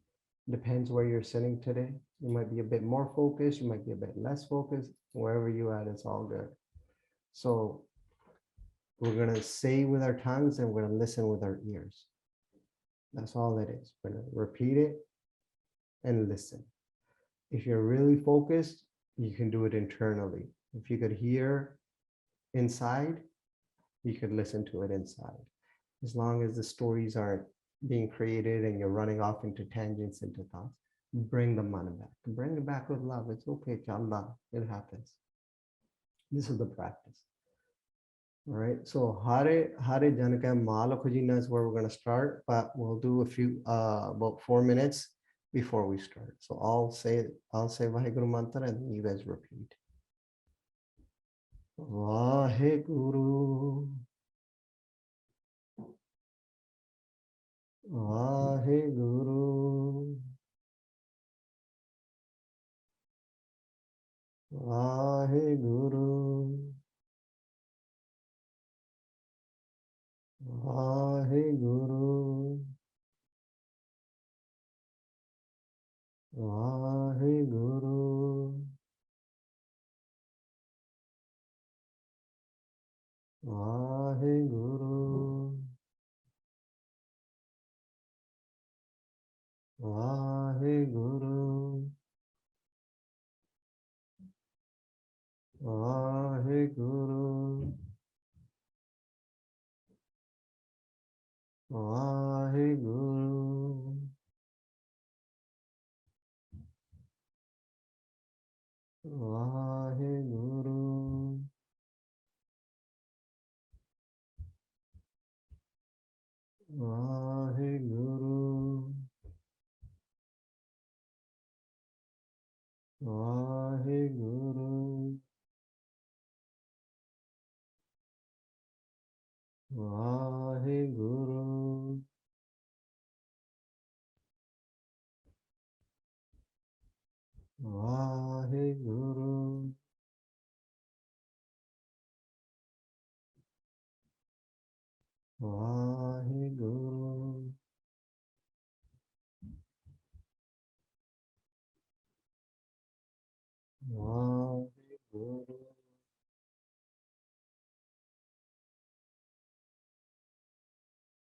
Depends where you're sitting today. You might be a bit more focused. You might be a bit less focused. Wherever you're at, it's all good. So we're going to say with our tongues and we're going to listen with our ears. That's all it is. We're going to repeat it and listen. If you're really focused, you can do it internally. If you could hear inside, you could listen to it inside. As long as the stories aren't being created and you're running off into tangents, into thoughts, bring the mind back. Bring it back with love. It's okay, Challah. It happens. This is the practice. All right. So Hare Janaka Mala Khujina is where we're going to start, but we'll do a few about 4 minutes before we start. So I'll say Vaheguru Mantra and you guys repeat. Vaheguru. Vaheguru. Vaheguru. Vaheguru. Vaheguru. Vaheguru. Vaheguru. Vaheguru. Vaheguru. Vaheguru. Vaheguru. Vaheguru. Vaheguru. Vaheguru. Vaheguru.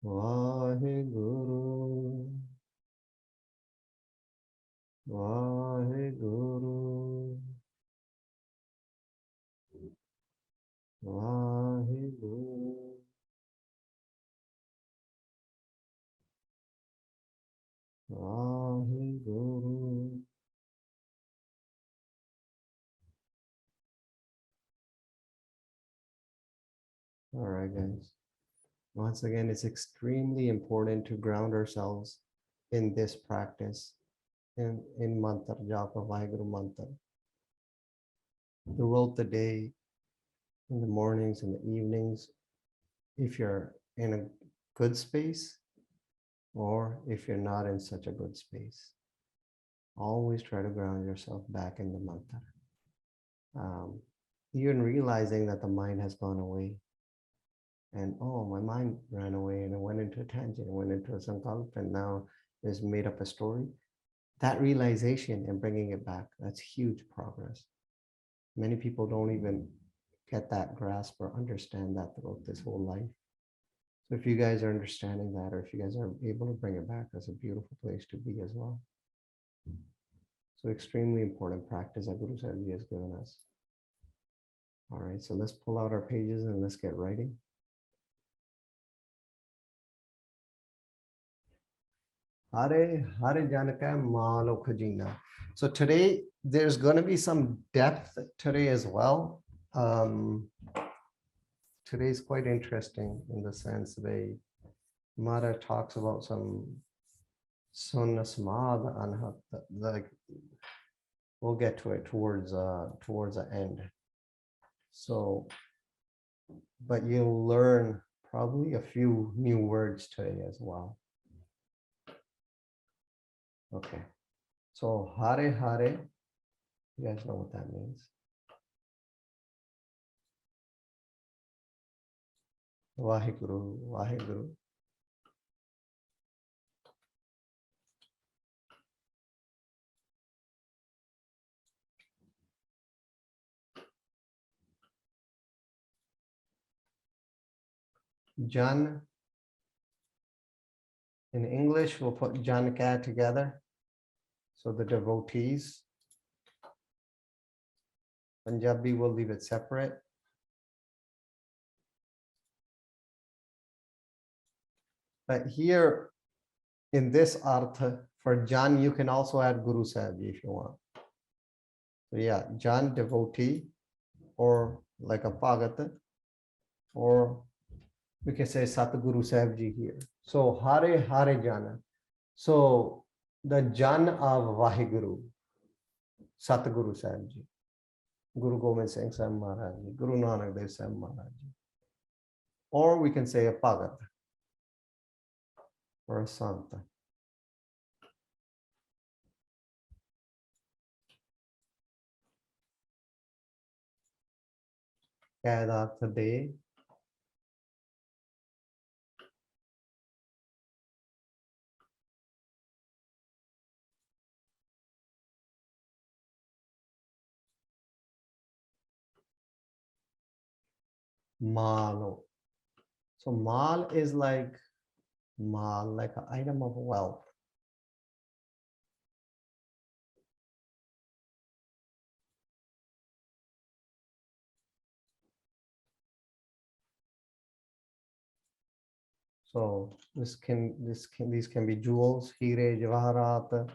Vaheguru, Vaheguru, Vaheguru, Vaheguru. All right, guys. Once again, it's extremely important to ground ourselves in this practice, in mantra, japa, Vaheguru mantra. Throughout the day, in the mornings and the evenings, if you're in a good space, or if you're not in such a good space, always try to ground yourself back in the mantra. Even realizing that the mind has gone away, and oh, my mind ran away and it went into a tangent, it went into a sankalp, and now it's made up a story. That realization and bringing it back, that's huge progress. Many people don't even get that grasp or understand that throughout this whole life. So if you guys are understanding that, or if you guys are able to bring it back, that's a beautiful place to be as well. So extremely important practice that Guru Sahib has given us. All right, so let's pull out our pages and let's get writing. Hare Hare Janaka Malo Khajina. So today there's going to be some depth today as well. Today is quite interesting in the sense that Mara talks about some Sunna Samad Anhat, like we'll get to it towards the end. So, but you'll learn probably a few new words today as well. Okay, so Hare Hare, you guys know what that means. Vaheguru, Vaheguru. Jan, in English, we'll put Janaka together. So the devotees. Punjabi will leave it separate. But here in this artha, for Jan, you can also add Guru Sahib if you want. So yeah, Jan, devotee, or like a Bhagat, or we can say Satguru Sahib Ji here. So Hare Hare Jana. So the Jan of Vaheguru, Satguru Sahib Ji, Guru Gobind Singh Sahib Maharaj Ji, Guru Nanak Dev Sahib Maharaj Ji. Or we can say a Bhagat or a Santa. Kada today. Malo. So mal is like mal, like an item of wealth. So these can be jewels, hire, javaharat.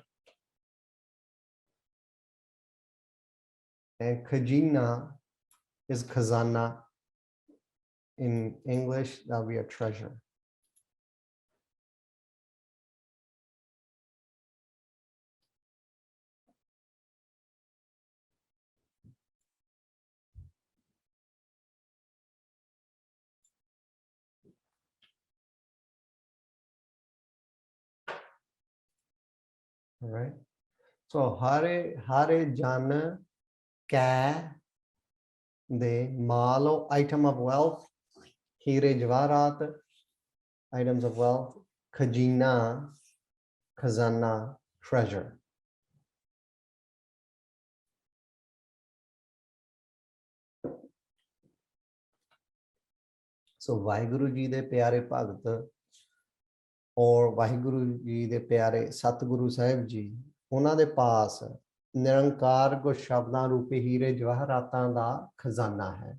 And khajina is khazana. In English, that will be a treasure. All right. So hare jana ka de malo, item of wealth, hire javarat, items of wealth, khajina, khazana, treasure. So Vaheguruji de pyare bhagt, और वाहिगुरु जी दे प्यारे सतगुरु साहिब जी उन्हां दे पास निरंकार गुर शब्दां रूपी हीरे जवाहरातां दा खजाना है।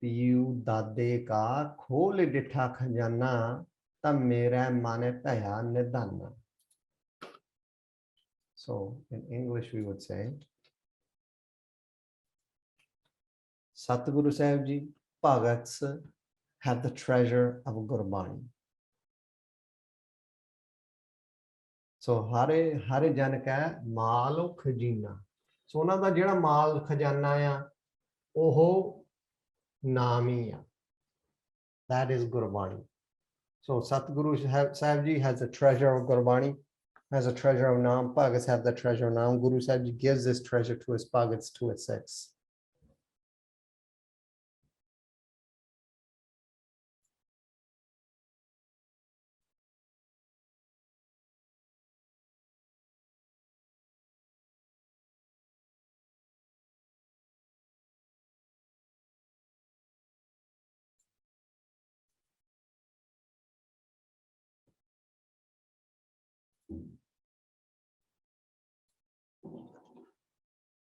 PU दादे का खोल डिठा खजाना तब मेरा मन भया निधाना। So in English we would say Satguru Sahib ji Bhagats have the treasure of Gurbani. सो हरे जन कै माल खजीना। सो उन्हां दा जिहड़ा माल खजाना आ ओह नाम ही आ, that is Gurbani. So Satguru Sahib Ji has a treasure of Gurbani, has a treasure of Naam. Bhagats have the treasure of Naam. Guru Sahib Ji gives this treasure to his Bhagats, to his Sikhs.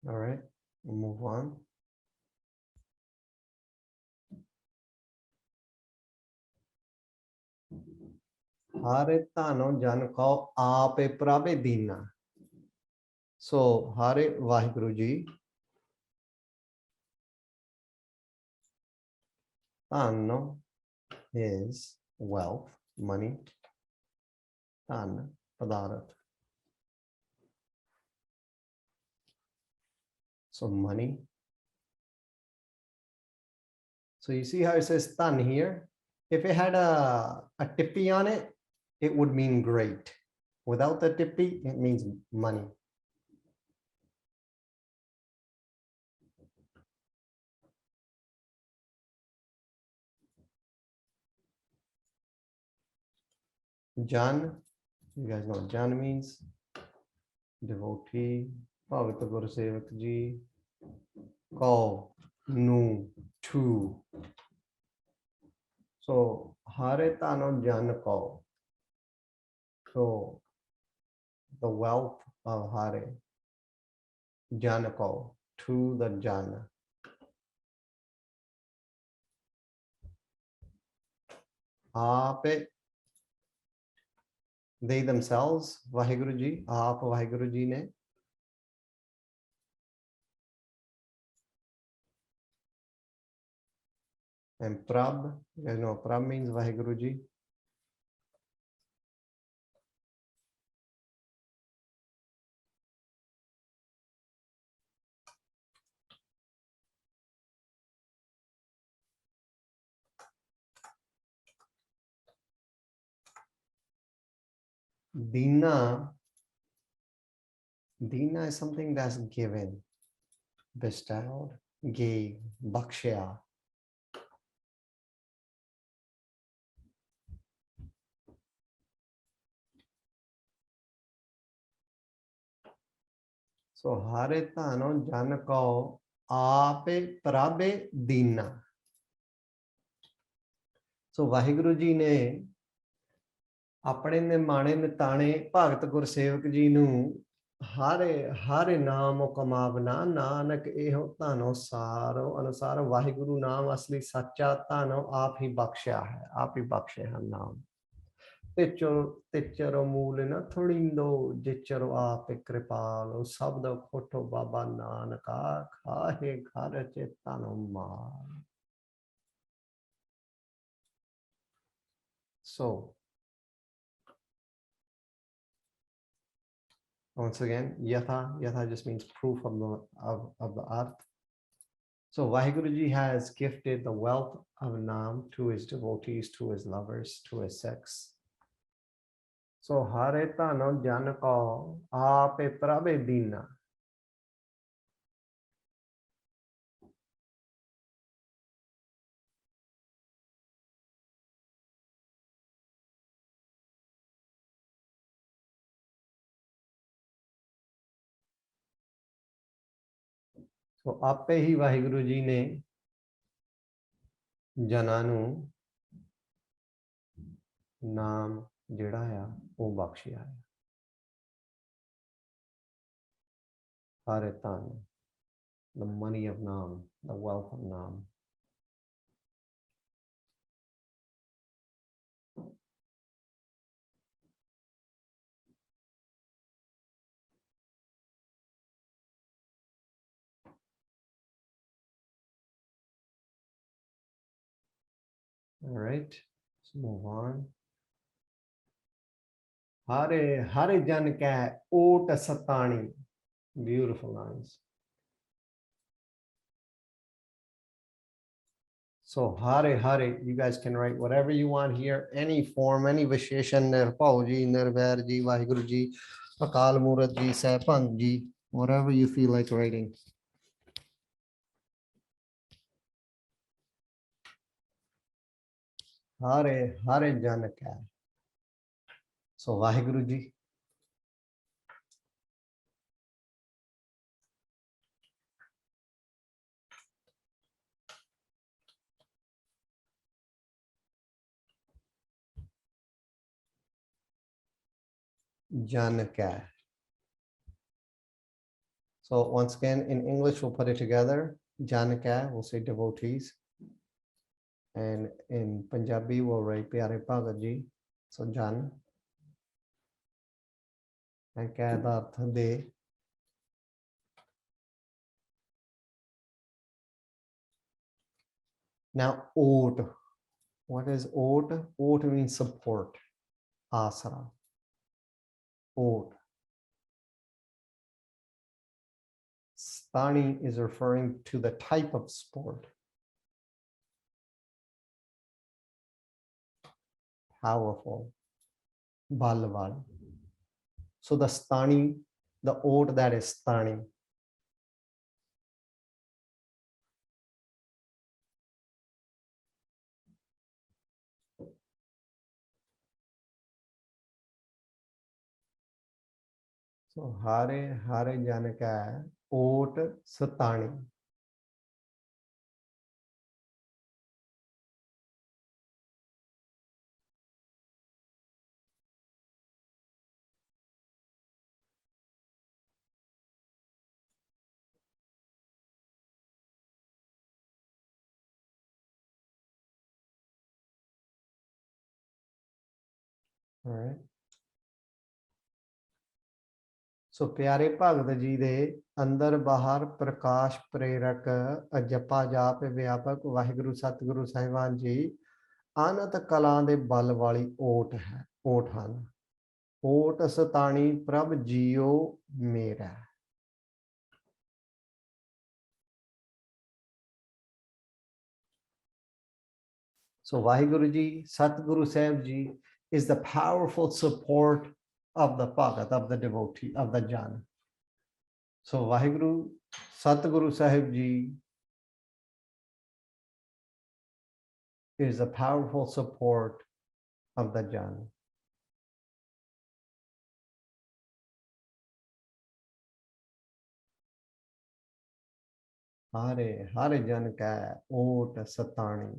All right, we'll move on. Hare Tano Jan Kau Ape Prabe Dina. So Hare Vaheguruji Tano is wealth, money. Tan Padarat. So money. So you see how it says tan here? If it had a tippy on it, it would mean great. Without the tippy, it means money. Jan, you guys know what Jan means? Devotee. Bhagavad Gursevak ji. Call, nu, to. So Hare Tano Jan Kau. So the wealth of Hare. Janako, to the Jana. Ape, they themselves, Vaheguruji, Aap Vaheguruji ne. And Prab, you guys know Prab means Vaheguruji. Dina is something that's given, bestowed, gave, bakshya. So Hare Tano Janako Ape Prabe Dina. So Vaheguruji ne ਆਪਣੇ ਨਿਮਾਣੇ ਨਿਤਾਣੇ ਭਗਤ ਗੁਰਸੇਵਕ ਜੀ ਨੂੰ ਹਰੇ ਨਾਮ ਕਮਾਵਨਾ ਨਾਨਕ ਇਹੋ ਧਨੋ ਸਾਰੋ ਅਨੁਸਾਰ ਵਾਹਿਗੁਰੂ ਨਾਮ ਅਸਲੀ ਸੱਚਾ ਧਨੋ ਆਪ ਹੀ ਬਖਸ਼ਿਆ ਹੈ, ਆਪ ਹੀ ਬਖਸ਼ੇ ਹਨ ਨਾਮ। ਤਿਚਰੋ ਮੂਲ ਨ ਥੋੜਿੰਦੋ ਜਿਚਰੋ ਆਪ ਕਿਰਪਾਲੋ ਸ਼ਬਦ ਖੋਟੋ ਬਾਬਾ ਨਾਨਕਾ ਖਾਹੇ ਘਰ ਚ ਧਨੋ ਮਾਲ। So once again, yatha just means proof of the earth. So Vaheguruji has gifted the wealth of Naam to his devotees, to his lovers, to his Sikhs. So Hare Tano Janako Ape Prabe Dina. So आपे ही वाहिगुरु जी ने जनां नूं नाम ਜਿਹੜਾ ਆ ਉਹ ਬਖਸ਼ਿਆ ਹੈ। ਹਰ ਧਨ, the money of Nam, the wealth of Nam. All right, let's move on. Hare Hare Jan Ka Ot Satani. Beautiful lines. So Hare Hare, you guys can write whatever you want here, any form, any Visheshan, Nirpauji, Nirvairji, Vaheguruji, Akal Muratji, Sahibji, whatever you feel like writing. Hare Hare Jan Ka. So Vaheguruji. Jan Ka. So once again, in English, we'll put it together. Jan Ka, we'll say devotees. And in Punjabi, we'll write Pyare Bhagat Ji. So Jan. And Ka da arth de. Now, Ot. What is Ot? Ot means support. Asara. Ot. Stani is referring to the type of sport. Powerful. Balwal. So the Stani, the Ot that is Stani. So Hare Hare Jan Ka Ot Satani. All right. So प्यारे भगत जी दे अंदर बाहर प्रकाश प्रेरक जपा जाप व्यापक वाहिगुरु सतगुरु साहिबान जी अनंत कला दे बल वाली ओट है, ओट हन। ओट सतानी प्रभ जियो मेरा। So Vaheguruji, Satguru Sahib Ji is the powerful support of the Bhagat, of the devotee, of the Jan. So Vaheguru, Satguru Sahib Ji is a powerful support of the Jan. Hare Hare Jan Ka Ot Satani.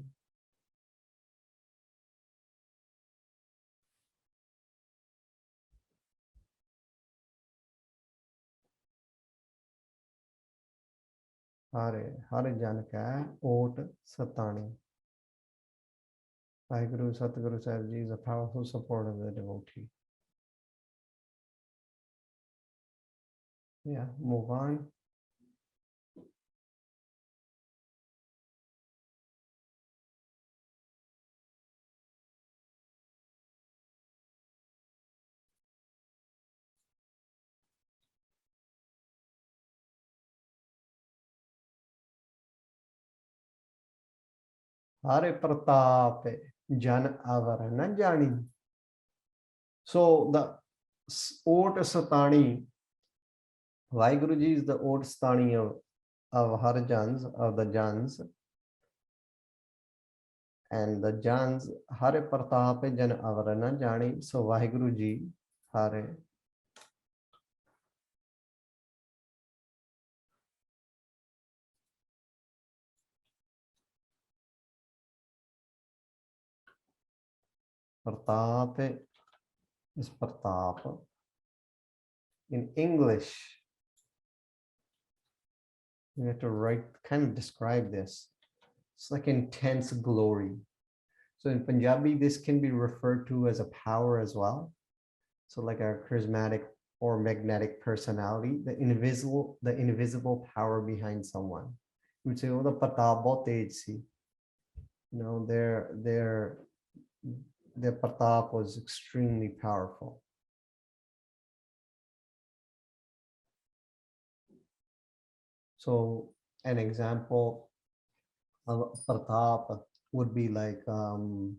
Hare Hare Jan Ka Ot Satani. Vaheguru Satguru Sahib Ji is a powerful support of the devotee. Yeah, move on. Hare Pratap Jan Avar na Jani. So the Ot Satani, Vaheguruji is the Ot Satani of Har Jans, of the Jans. And the Jans, Hare Pratap Jan Avar na Jani. So Vaheguruji, Hare. Pratap is Pratap. In English, you have to write, kind of describe this. It's like intense glory. So in Punjabi, this can be referred to as a power as well. So like a charismatic or magnetic personality, the invisible power behind someone. You would say, oh, the Pratap bahut tej si. You know, their Pratap was extremely powerful. So an example of Pratap would be like Guru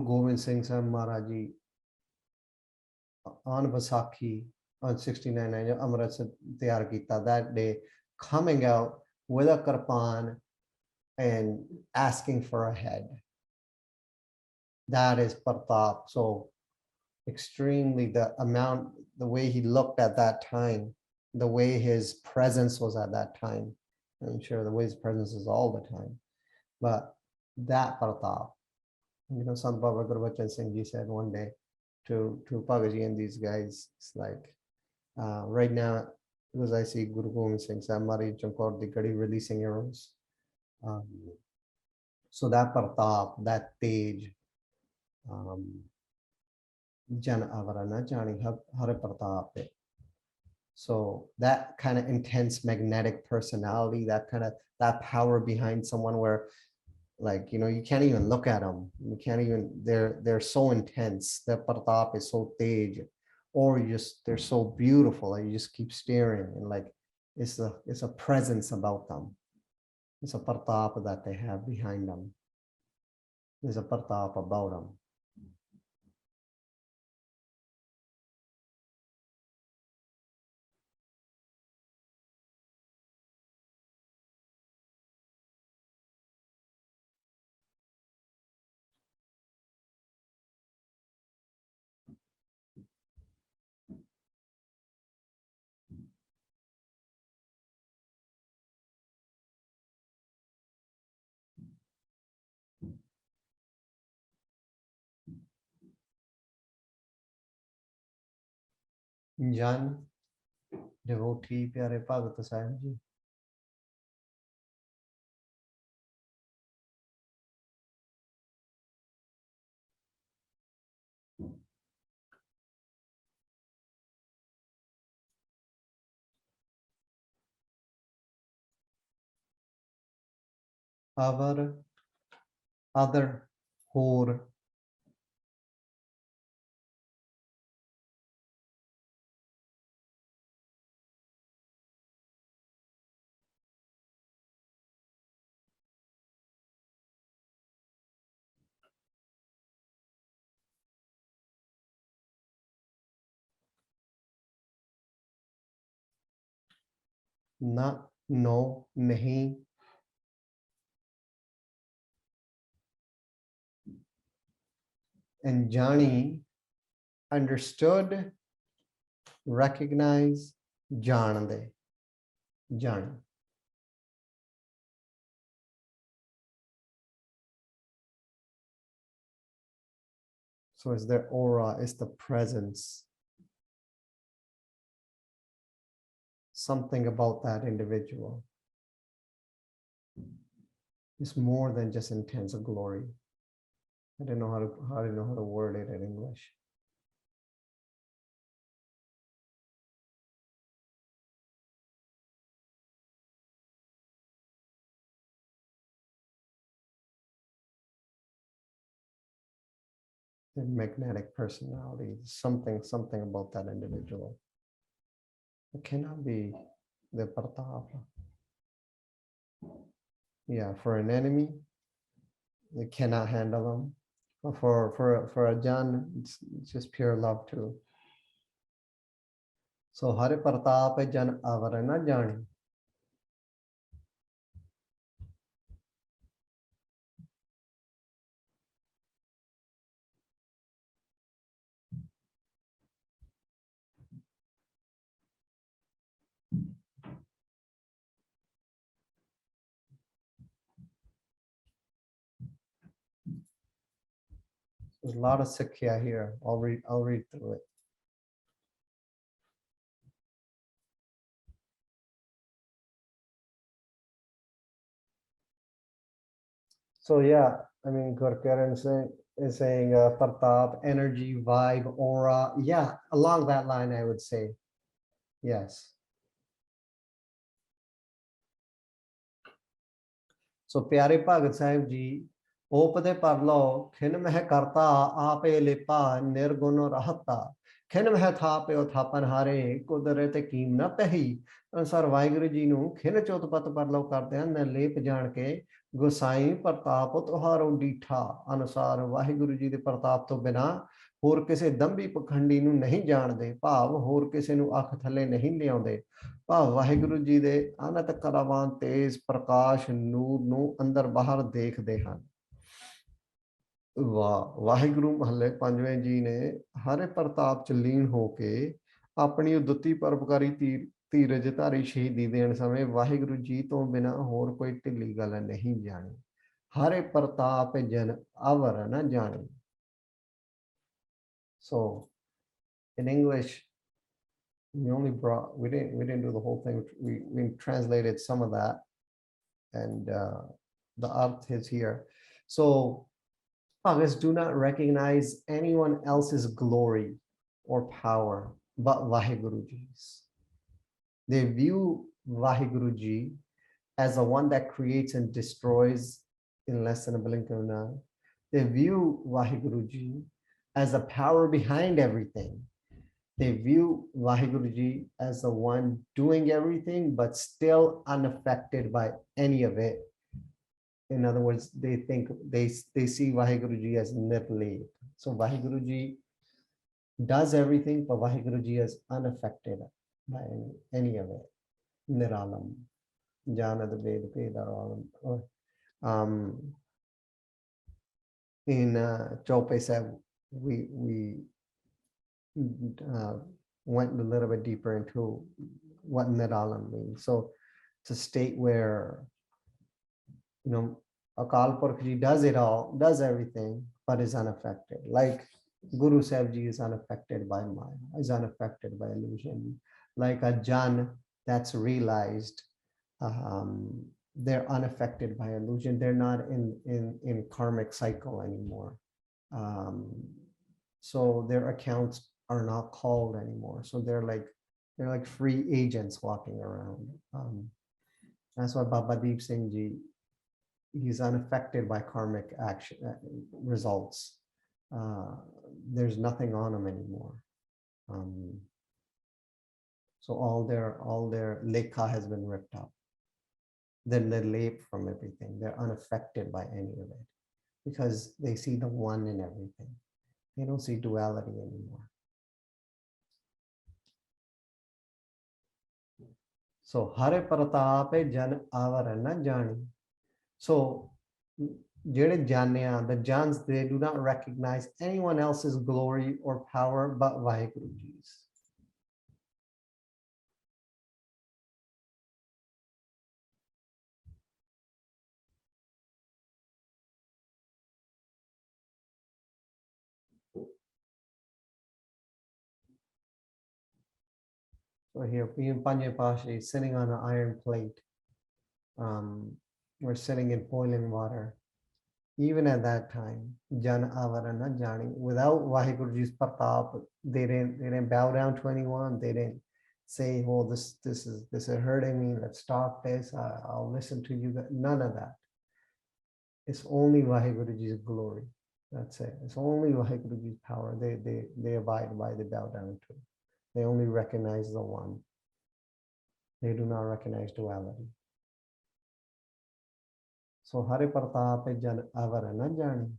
Gobind Singh Sahib Maharaj Ji on Vaisakhi on 69 Amrit Tayar Kita that day, coming out with a kirpan and asking for a head. That is Pratap. So extremely the way he looked at that time, the way his presence was at that time. I'm sure the way his presence is all the time, but that Pratap, you know, Sant Baba Gurbachan Singh Ji said one day to Pagaji and these guys, it's like, right now, because I see Guru Gobind Singh Sahib Maharaj Chankor Dikadi releasing arrows. So that Pratap, that Tej, Jan Avarana Jani Hare Pratap. So that kind of intense magnetic personality, that power behind someone where, like, you know, you can't even look at them. You can't even, they're so intense. Their Pratap is so tej, or they're so beautiful that you just keep staring, and like it's a presence about them. It's a Pratap that they have behind them. There's a Pratap about them. Jan, devotee, Pyare Bhagat Sahib Ji. Our other ਹੋਰ na, no, nahi. And Jani, understood, recognize, jaande, Jani. So it's their aura, it's the presence. Something about that individual. It's more than just intense glory. I don't know how to word it in English. The magnetic personality, something about that individual. It cannot be the Pratap. Yeah, for an enemy, it cannot handle them. But for a Jan, it's just pure love too. So Hare Pratap Jan Avarana Jani. There's a lot of Sikhya here. I'll read through it. So yeah, I mean, Gurkaran is saying Pratap, energy, vibe, aura. Yeah, along that line, I would say. Yes. So Pyare Bhagat Sahib ji, Opade Parlo, Khin Meh Karta, Ape Lipa, Nirguno Rahata, Khin Meh Thape O Thapan Hare, Kudarete Kim Na Pehi, ਅਨੁਸਾਰ ਵਾਹਿਗੁਰੂ ਜੀ ਨੂੰ ਖਿਨ ਚੋਤਪਤ ਪਰਲੋ ਕਰਦੇ ਹਨ ਨਿਰਲੇਪ ਜਾਣ ਕੇ ਗੁਸਾਈ ਪ੍ਰਤਾਪ ਤੁਹਾਰੋਂ ਡੀਠਾ ਅਨੁਸਾਰ ਵਾਹਿਗੁਰੂ ਜੀ ਦੇ ਪ੍ਰਤਾਪ ਤੋਂ ਬਿਨਾ ਹੋਰ ਕਿਸੇ ਦੰਭੀ ਪਖੰਡੀ ਨੂੰ ਨਹੀਂ ਜਾਣਦੇ ਭਾਵ ਹੋਰ ਕਿਸੇ ਨੂੰ ਅੱਖ ਥੱਲੇ ਨਹੀਂ ਲਿਆਉਂਦੇ ਭਾਵ ਵਾਹਿਗੁਰੂ ਜੀ ਦੇ ਅਨੰਤ ਕਰਾਵਾਨ ਤੇਜ ਪ੍ਰਕਾਸ਼ ਨੂਰ ਨੂੰ ਅੰਦਰ ਬਾਹਰ ਦੇਖਦੇ ਹਨ ਵਾਹ ਵਾਹਿਗੁਰੂ ਮਹੱਲੇ ਪੰਜਵੇਂ ਜੀ ਨੇ ਹਰੇ ਪ੍ਰਤਾਪ ਚ ਲੀਨ ਹੋ ਕੇ ਆਪਣੀ ਉਦਤੀ ਪਰਉਪਕਾਰੀ ਧੀਰਜ ਧਾਰੀ ਸ਼ਹੀਦੀ ਦੇਣ ਸਮੇਂ ਵਾਹਿਗੁਰੂ ਜੀ ਤੋਂ ਬਿਨਾ ਹੋਰ ਕੋਈ ਢਿੱਲੀ ਗੱਲ ਨਹੀਂ ਜਾਣੀ ਹਰੇ ਪ੍ਰਤਾਪ ਜਨ ਅਵਰ ਨਾ ਜਾਣੀ so in English we only brought we didn't do the whole thing we translated some of that and the arth is here so Bhagats do not recognize anyone else's glory or power but Vaheguruji's. They view Vaheguruji as the one that creates and destroys in less than a blink of an eye. They view Vaheguruji as the power behind everything. They view Vaheguruji as the one doing everything but still unaffected by any of it. In other words, they think they see Vaheguruji as nirlep. So Vaheguruji does everything, but Vaheguruji is unaffected by any of it. Niralam, Janad Ved Vedaram. In Chope said we went a little bit deeper into what Niralam means. So it's a state where Akal Purkh ji does it all, does everything, but is unaffected. Like Guru Sahib ji is unaffected by Maya, is unaffected by illusion. Like a Jan that's realized, they're unaffected by illusion. They're not in karmic cycle anymore. So their accounts are not called anymore. So they're like free agents walking around. That's why Baba Deep Singh ji, he's unaffected by karmic action results. There's nothing on him anymore. So all their lekha has been ripped up. Then they're late from everything. They're unaffected by any of it because they see the one in everything. They don't see duality anymore. So Hare Pratap Jan Avarana Jani. So the Jans, they do not recognize anyone else's glory or power but Vaheguruji's. So here, Panye Pasha is sitting on an iron plate. We're sitting in boiling water. Even at that time, Jan Avarana Jani, without Vaheguruji's Pratap, they didn't bow down to anyone. They didn't say, "Oh, this is hurting me. Let's stop this. I'll listen to you." None of that. It's only Vaheguruji's glory. That's it. It's only Vaheguruji's power. They abide by, they bow down to. They only recognize the one. They do not recognize duality. So Hare Pratap Jan Avarana Jani.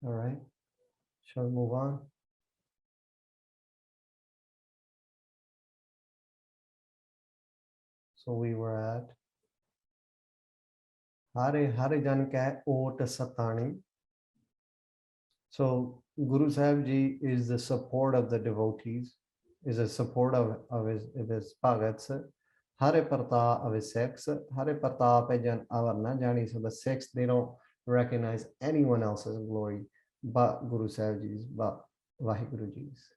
All right, shall we move on? So we were at Hare Hare Jan Ka Ot Satani. So Guru Sahib Ji is the support of the devotees, is a support of his bhagats. Hare Pratap of his Sikhs. Hare Pratap Jan Avarna Jani. So the Sikhs, they don't recognize anyone else's glory but Guru Sahib Ji's, but Vaheguruji's.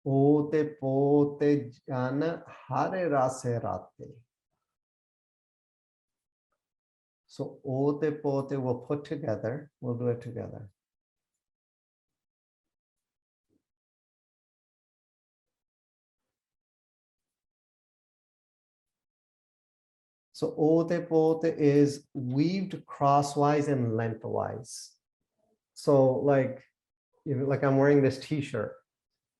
Ote pote jan hare rase rate. So ote pote we'll put together. We'll do it together. So ote pote is weaved crosswise and lengthwise. So like I'm wearing this t-shirt.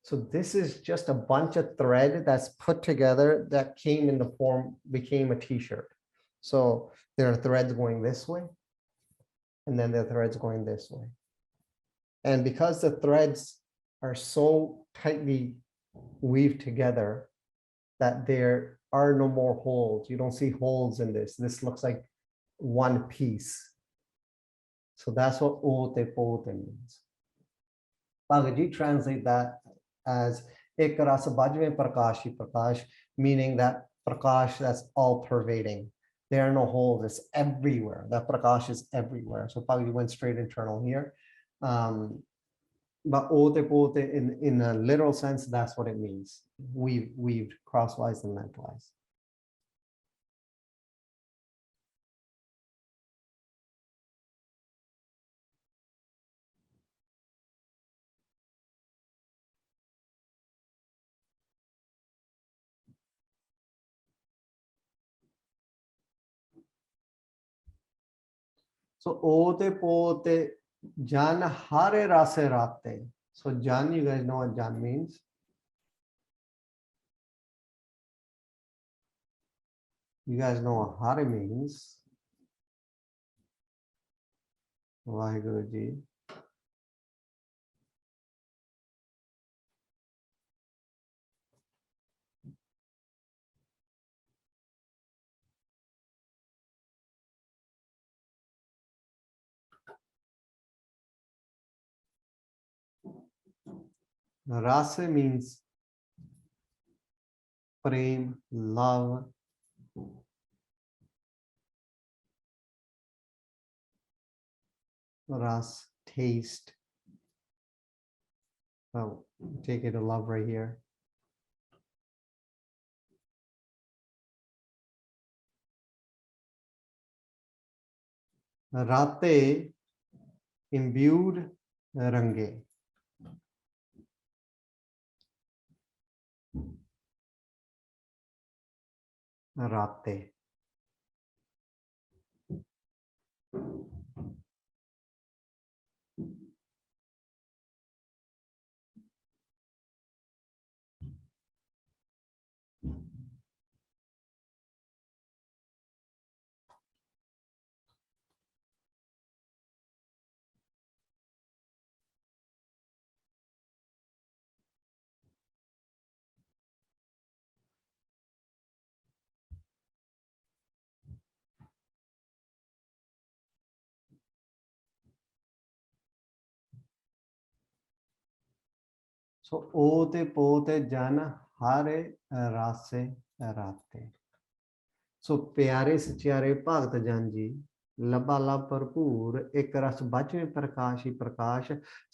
So this is just a bunch of thread that's put together that came in the form, became a t-shirt. So there are threads going this way, and then there are threads going this way. And because the threads are so tightly weaved together that there are no more holes. You don't see holes in this. This looks like one piece. So that's what ote pote means. Bhagaji translate that as ek rasa bhajve prakashi prakash, meaning that prakash that's all pervading. There are no holes, it's everywhere. That prakash is everywhere. So Bhagaji went straight internal here. But ote pote in a literal sense, that's what it means. Weaved crosswise and lengthwise. So ote pote jan hare rase rate. So jan, you guys know what jan means. You guys know what hare means. Vaheguruji. Rasa means prem, love. Ras, taste. Oh, take it a love right here. Rate, imbued, range. Rate. So ote pote jana hare rase rate. So प्यारे सचियारे भगत जन जी लबाला भरपूर एक रस बचवे प्रकाश ही प्रकाश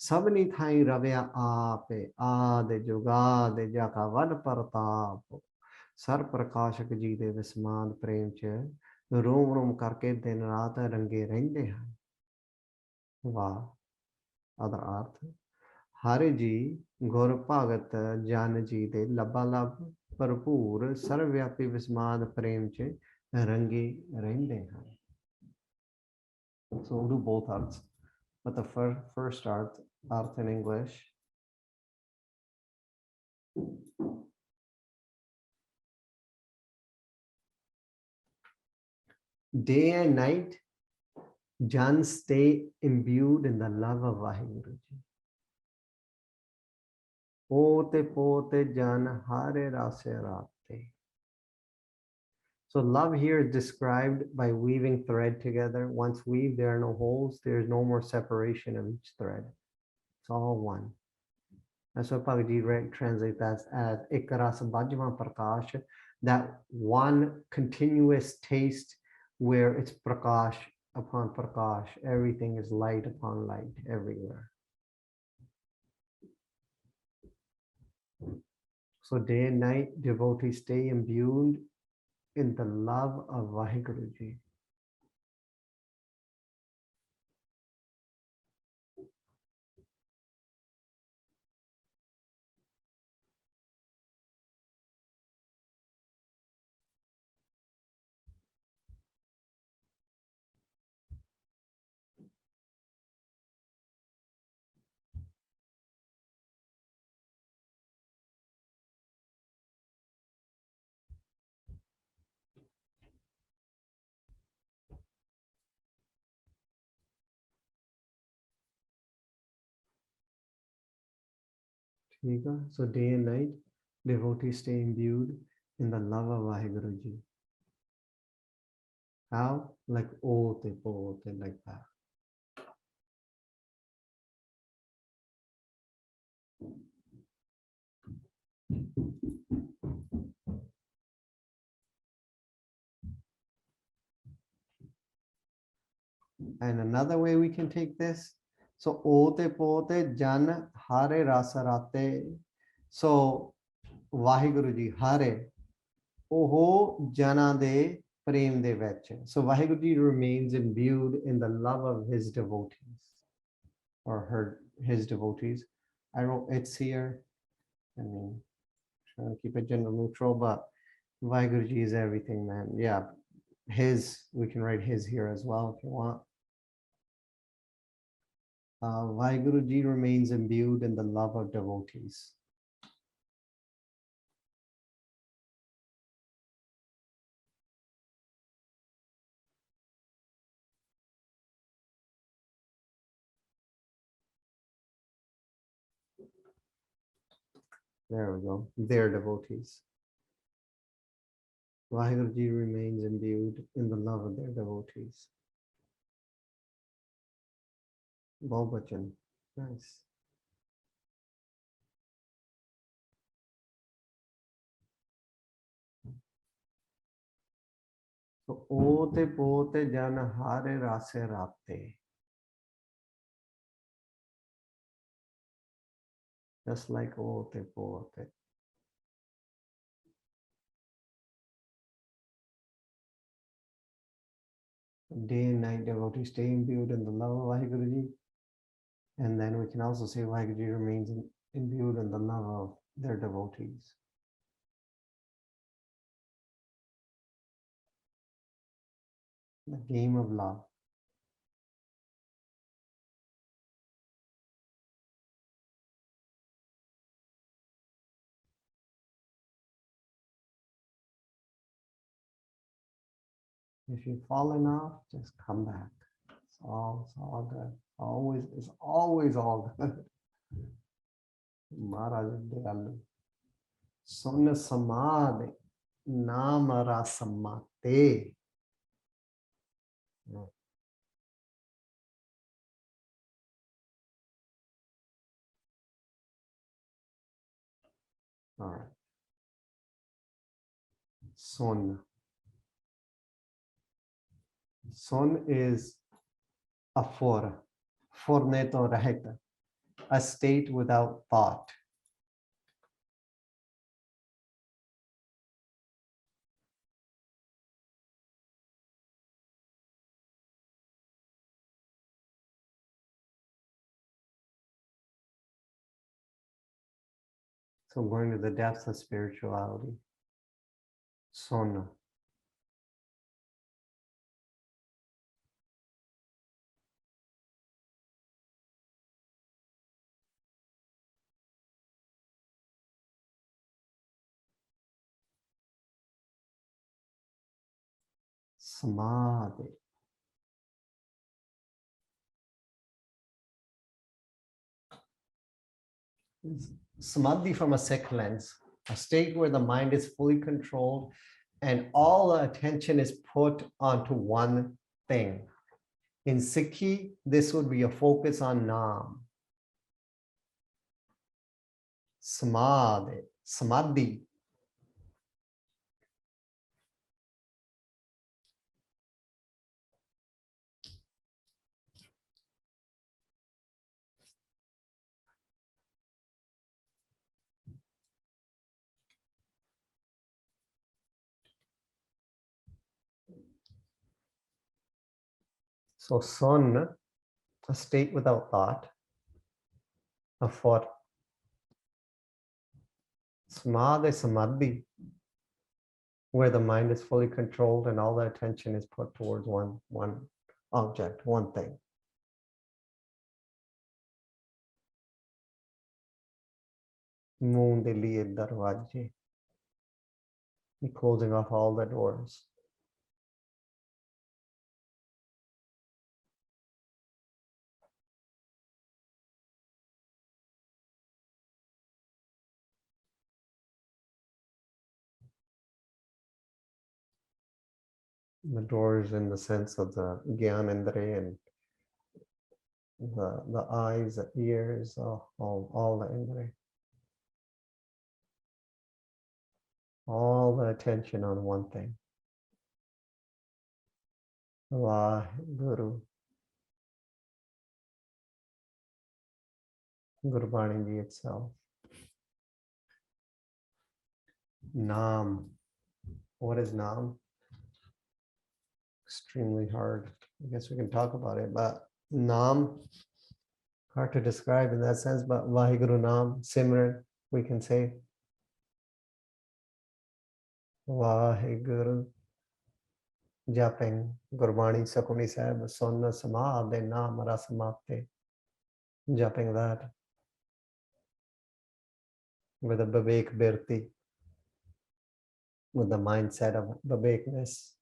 सबनी Thai रव्या आपे आदे जुगादे जाका वन प्रताप सर प्रकाशक जी दे विस्माद प्रेम च रोम रोम करके दिन रात रंगे रहंदे हैं. वाह. अदर अर्थ हरे जी गुर भगत जन जी दे लबालब भरपूर सर्वव्यापी विस्माद प्रेम च रंगे रहंदे हैं. So we'll do both arts, but the first art in English. Day and night, Jan stay imbued in the love of Vaheguruji. Pote pote jan hare rase rate. So love here is described by weaving thread together. Once weaved, there are no holes. There is no more separation of each thread. It's all one. That's what Bhagavad translates as Ekaras Bhajma Prakash, that one continuous taste where it's Prakash upon Prakash. Everything is light upon light everywhere. So day and night, devotees stay imbued in the love of Vaheguruji. So day and night, devotees stay imbued in the love of Vaheguruji. How? Like ote pote, like that. And another way we can take this, so ote pote jan hare rasarate. So Vaheguruji hare, oho jana de prem de vech. So Vaheguruji remains imbued in the love of his devotees or his devotees. I wrote it's here. I mean, trying to keep it gender neutral, but Vaheguruji is everything, man. Yeah, we can write his here as well if you want. Vaheguruji remains imbued in the love of devotees. There we go. Their devotees. Vaheguruji remains imbued in the love of their devotees. Bahubachan. Nice. So ote pote jana hare rase rate. Just like ote pote. Day and night devotees stay imbued in the love of Vaheguruji. And then we can also say Vaheguruji remains imbued in the love of their devotees. The game of love. If you've fallen off, just come back. It's all good. It's always all good. Maharaj Dayalu. Sunna samad namara samate. All right. Sun. Sun is a forneto raheta, a state without thought. So going to the depths of spirituality. Sona. Samadhi. Samadhi from a Sikh lens, a state where the mind is fully controlled and all the attention is put onto one thing. In Sikhi, this would be a focus on Naam. Samadhi, Samadhi. So sun, a state without thought, a thought. Samadhi, Samadhi, where the mind is fully controlled and all the attention is put towards one object, one thing. Moon de liye darwaje. Closing off all the doors. The doors in the sense of the Gyan Indriya and the eyes, the ears, all the Indriya. All the attention on one thing. Vaheguru. Gurbani itself. Naam. What is Naam? Extremely hard. I guess we can talk about it, but Naam, hard to describe in that sense, but Vaheguru Naam, Simran, we can say. Vaheguru. Japping Gurbani Sukhmani Sahib, Sonna Samad, Naam Rasamapte. Japping that with a Vivek Birti, with the mindset of Vivekness.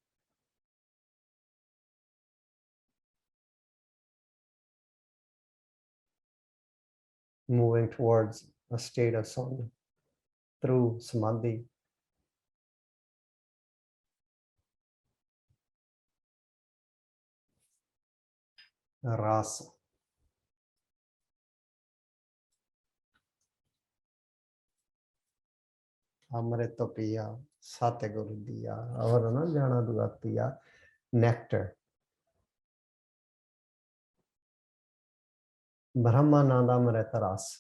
Moving towards a state of Sonna through Samadhi. Rasa. Amrit piya, Satguru diya, avar na jana dugatiya, nectar. Brahmananda Amrita Rasa.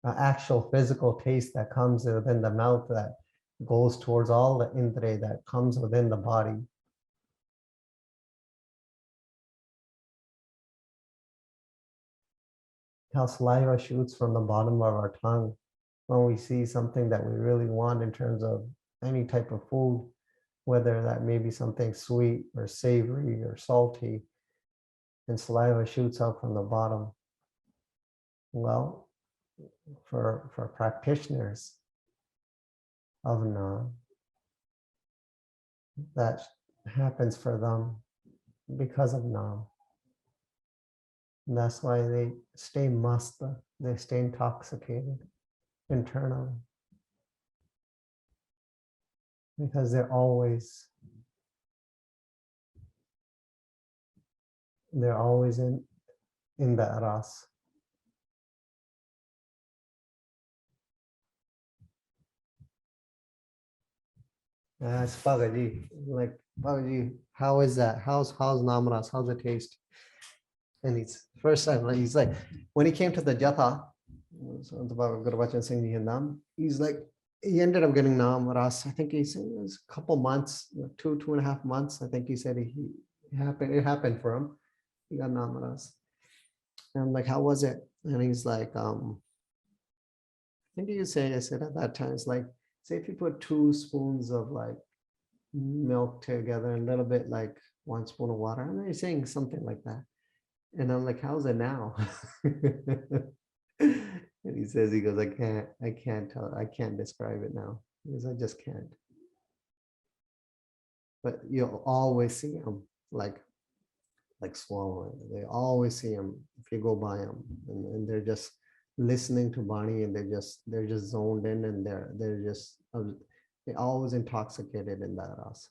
An actual physical taste that comes within the mouth that goes towards all the indriya that comes within the body. How saliva shoots from the bottom of our tongue when we see something that we really want in terms of any type of food, whether that may be something sweet or savory or salty, and saliva shoots out from the bottom. Well, for practitioners of Naam, that happens for them because of Naam. And that's why they stay masta, they stay intoxicated internally. Because they're always in that ras. Ask Bhagaji, like Bhagaji, how is that? How's Namras? How's the taste? And he's first time, like, he's like, when he came to the Jatha, he's like, he ended up getting Nam Ras. I think he said it was a couple months, 2.5 months. I think he said it happened for him. He got Nam Ras. And I'm like, how was it? And he's like, I think I said at that time, it's like, say if you put 2 spoons of like milk together, a little bit like 1 spoon of water, and they're saying something like that. And I'm like, how's it now? And he says, he goes, I can't describe it now because I just can't. but you'll always see them like swallowing. They always see them if you go by them, and they're just listening to Bani, and they're just zoned in, and they're always intoxicated in that rasa.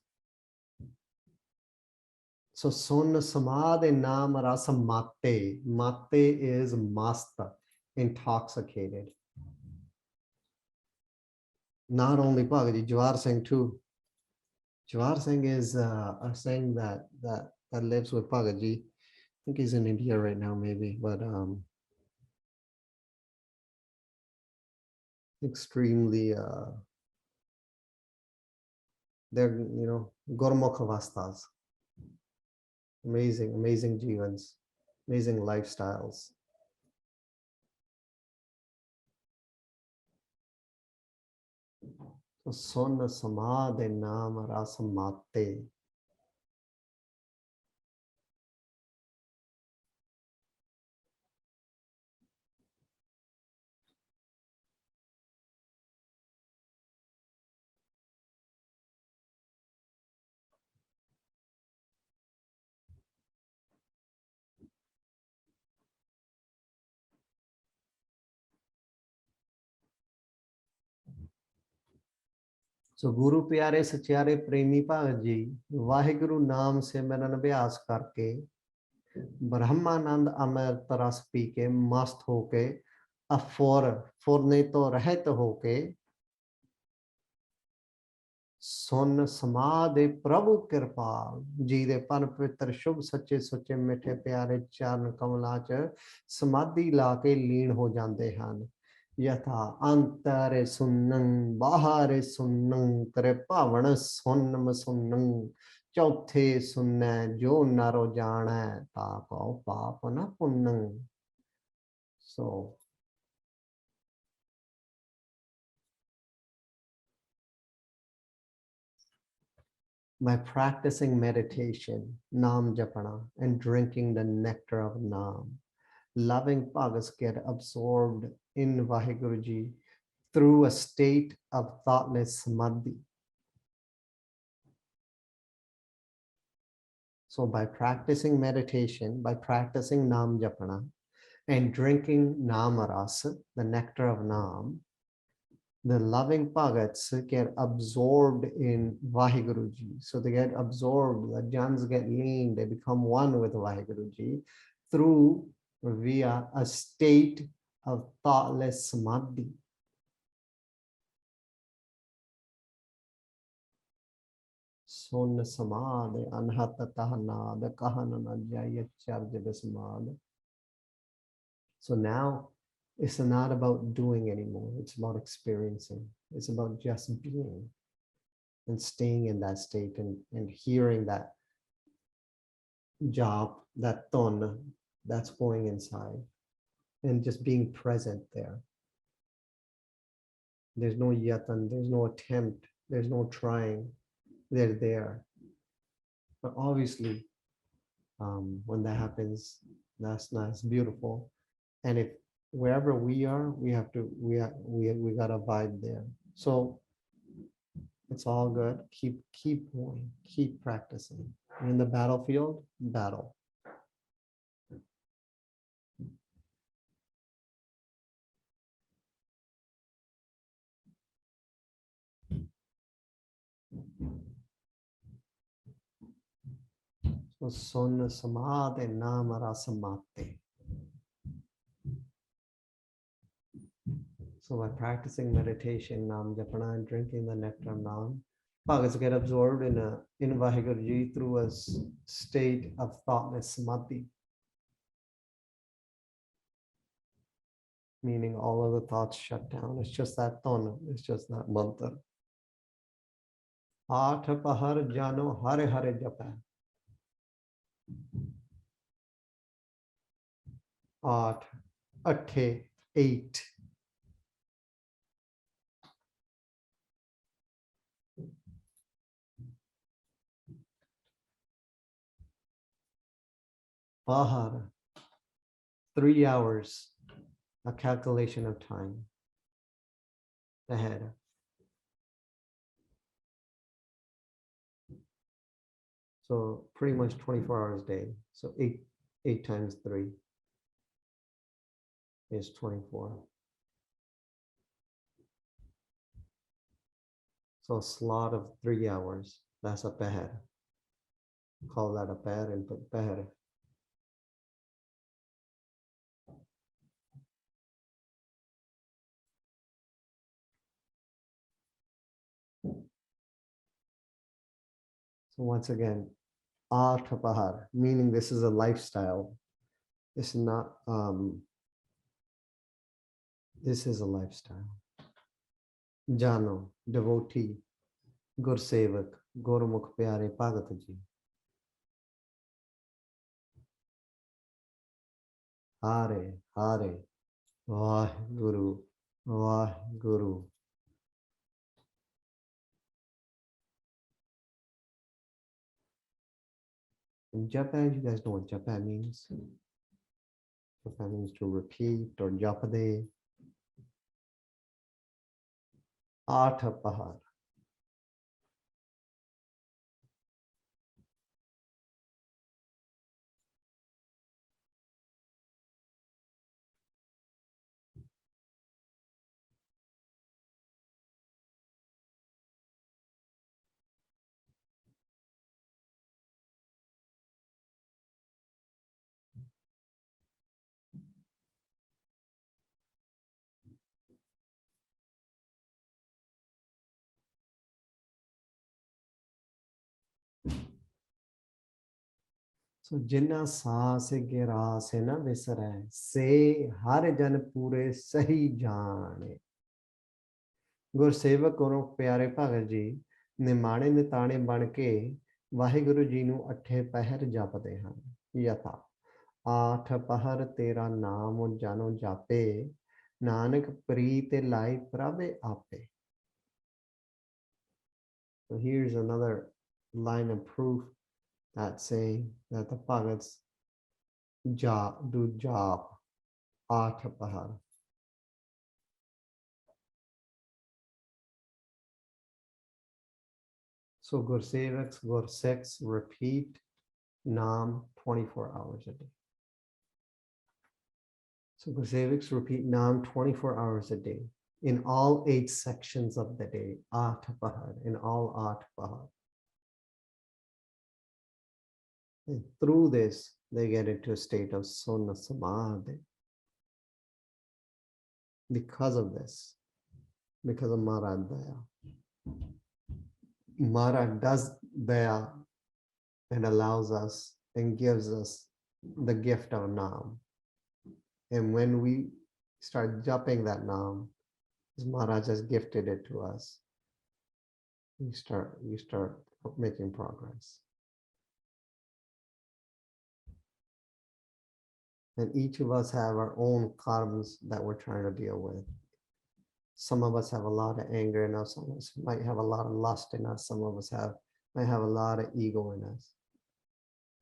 So sun samadhi nam rasa mate. Mate is masta, intoxicated. Not only Bhagaji, Jawar Singh too. Jawar Singh is a Singh that lives with Bhagaji. I think he's in India right now, maybe, but extremely they're Gurmukh Avasthas. Amazing jivans, amazing lifestyles. So Son Samadhi Nam Rasamate. So Guru प्यारे सच्चारे प्रेमी भगत जी वाहिगुरु नाम सिमरन अभ्यास करके ब्रह्मानंद अमृत रस P के मस्त होके फुरने तो रहत होके सुन समाधि प्रभु कृपाल जी दे परम पवित्र शुभ सच्चे सुच्चे मिठे प्यारे चरण कमलां च समाधि ला के लीन हो जाते हैं। यथा अंतर सुनन बाहर सुनन करे भावण सुनम सुनन चौथे सुन जो नरो जान ताको पाप न Poonen. So by practicing meditation, Nam Japana, and drinking the nectar of Nam, loving bhagats get absorbed in Vaheguruji through a state of thoughtless samadhi. So by practicing meditation, by practicing Nam Japana, and drinking Namarasa, the nectar of Nam, the loving bhagats get absorbed in Vaheguruji. So they get absorbed, the jans get lean, they become one with Vaheguruji through via a state of thoughtless samadhi. Sun samadhi anhata tahanad kahanana jaya charja samad. So now it's not about doing anymore. It's about experiencing. It's about just being and staying in that state and hearing that job, that ton that's going inside and just being present there. There's no yatan, there's no attempt, there's no trying. They're there. But obviously, when that happens, that's nice, beautiful. And if wherever we are, we gotta vibe there. So it's all good. Keep going, keep practicing. In the battlefield, battle. So son samadhi nam rasamate. So by practicing meditation, Nam Japana, and drinking the nectar of Nam, bhagats get absorbed in Vaheguruji through a state of thoughtless samadhi. Meaning all of the thoughts shut down. It's just that tona, it's just that mantra. Ath pahar jano hare hare japa. Ath, athe, 8. Pahar, 3 hours, a calculation of time ahead. So pretty much 24 hours a day. So 8 times 3 is 24. So a slot of 3 hours, that's a pair. Call that a pair and put pair. So once again, Atapahar, meaning this is a lifestyle. This is not, this is a lifestyle. Jano, devotee, Gursevak, Gurmukh Pyare Bhagat Ji. Hare, Hare, Vaheguru, Vaheguru. Japa, you guys know what japa means? Japa means to repeat or japade. Atapahar. So जिन्ना सांस गिरा से न विसरै से हर जन पूरे सही जाने ਗੁਰਸੇਵਕ ਗੁਰੂ ਪਿਆਰੇ ਭਗਤ ਜੀ ਨਿਮਾਣੇ ਨਿਤਾਣੇ ਬਣ ਕੇ ਵਾਹਿਗੁਰੂ ਜੀ ਨੂੰ ਅੱਠੇ ਪਹਿਰ ਜਪਦੇ ਹਨ ਯਥਾ ਆਠ ਪਹਿਰ ਤੇਰਾ ਨਾਮ ਜਾਨੋ ਜਾਪੇ ਨਾਨਕ ਪ੍ਰੀਤ ਲਾਇ ਪ੍ਰਭੇ ਆਪੇ So here's another line of proof that saying that the Bhagats do job Atapahar. So Gursevaks, Gurseks repeat Nam 24 hours a day. So Gursevaks repeat Nam 24 hours a day in all 8 sections of the day, Atapahar, in all Atapahar. And through this, they get into a state of Sona Samadhi. Because of this, because of Maharaj Daya. Maharaj does Daya and allows us and gives us the gift of Nam. And when we start jumping that Nam, as Maharaj has gifted it to us, we start making progress. And each of us have our own karmas that we're trying to deal with. Some of us have a lot of anger in us. Some of us might have a lot of lust in us. Some of us might have a lot of ego in us.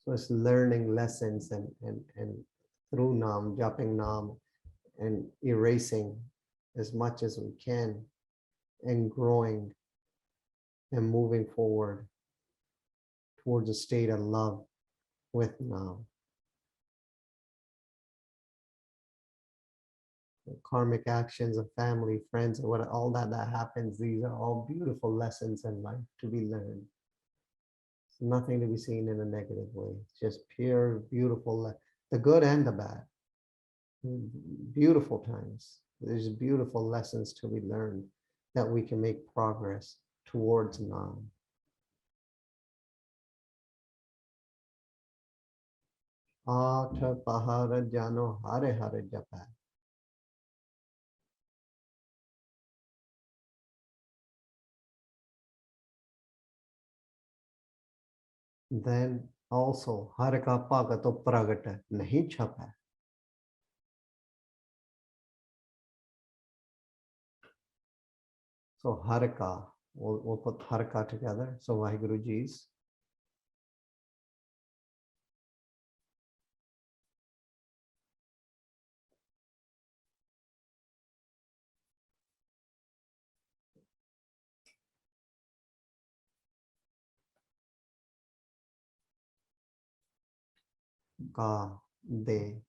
So it's learning lessons and through Nam, jumping Nam, and erasing as much as we can and growing and moving forward towards a state of love with Nam. The karmic actions of family, friends, and what all that happens, these are all beautiful lessons in life to be learned. It's nothing to be seen in a negative way. It's just pure, beautiful, the good and the bad. Beautiful times. There's beautiful lessons to be learned that we can make progress towards Nam. Atha pahara jano hare hare japa. Then also harika pagato pragata nahi chapa. So harika, we'll put harika together. So Vaheguruji's. Ga, de.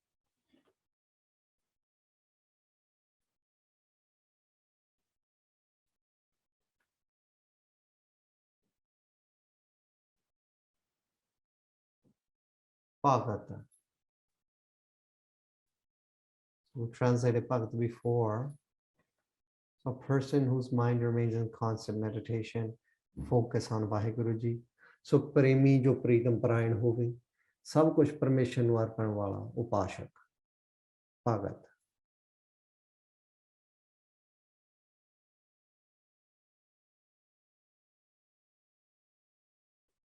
Bhagata. We translated Bhagata before. A person whose mind remains in constant meditation, focus on Vaheguruji. So premi jo pritam parayan hove, sab kuch parmeshwar nu arpan wala upashak, Bhagat.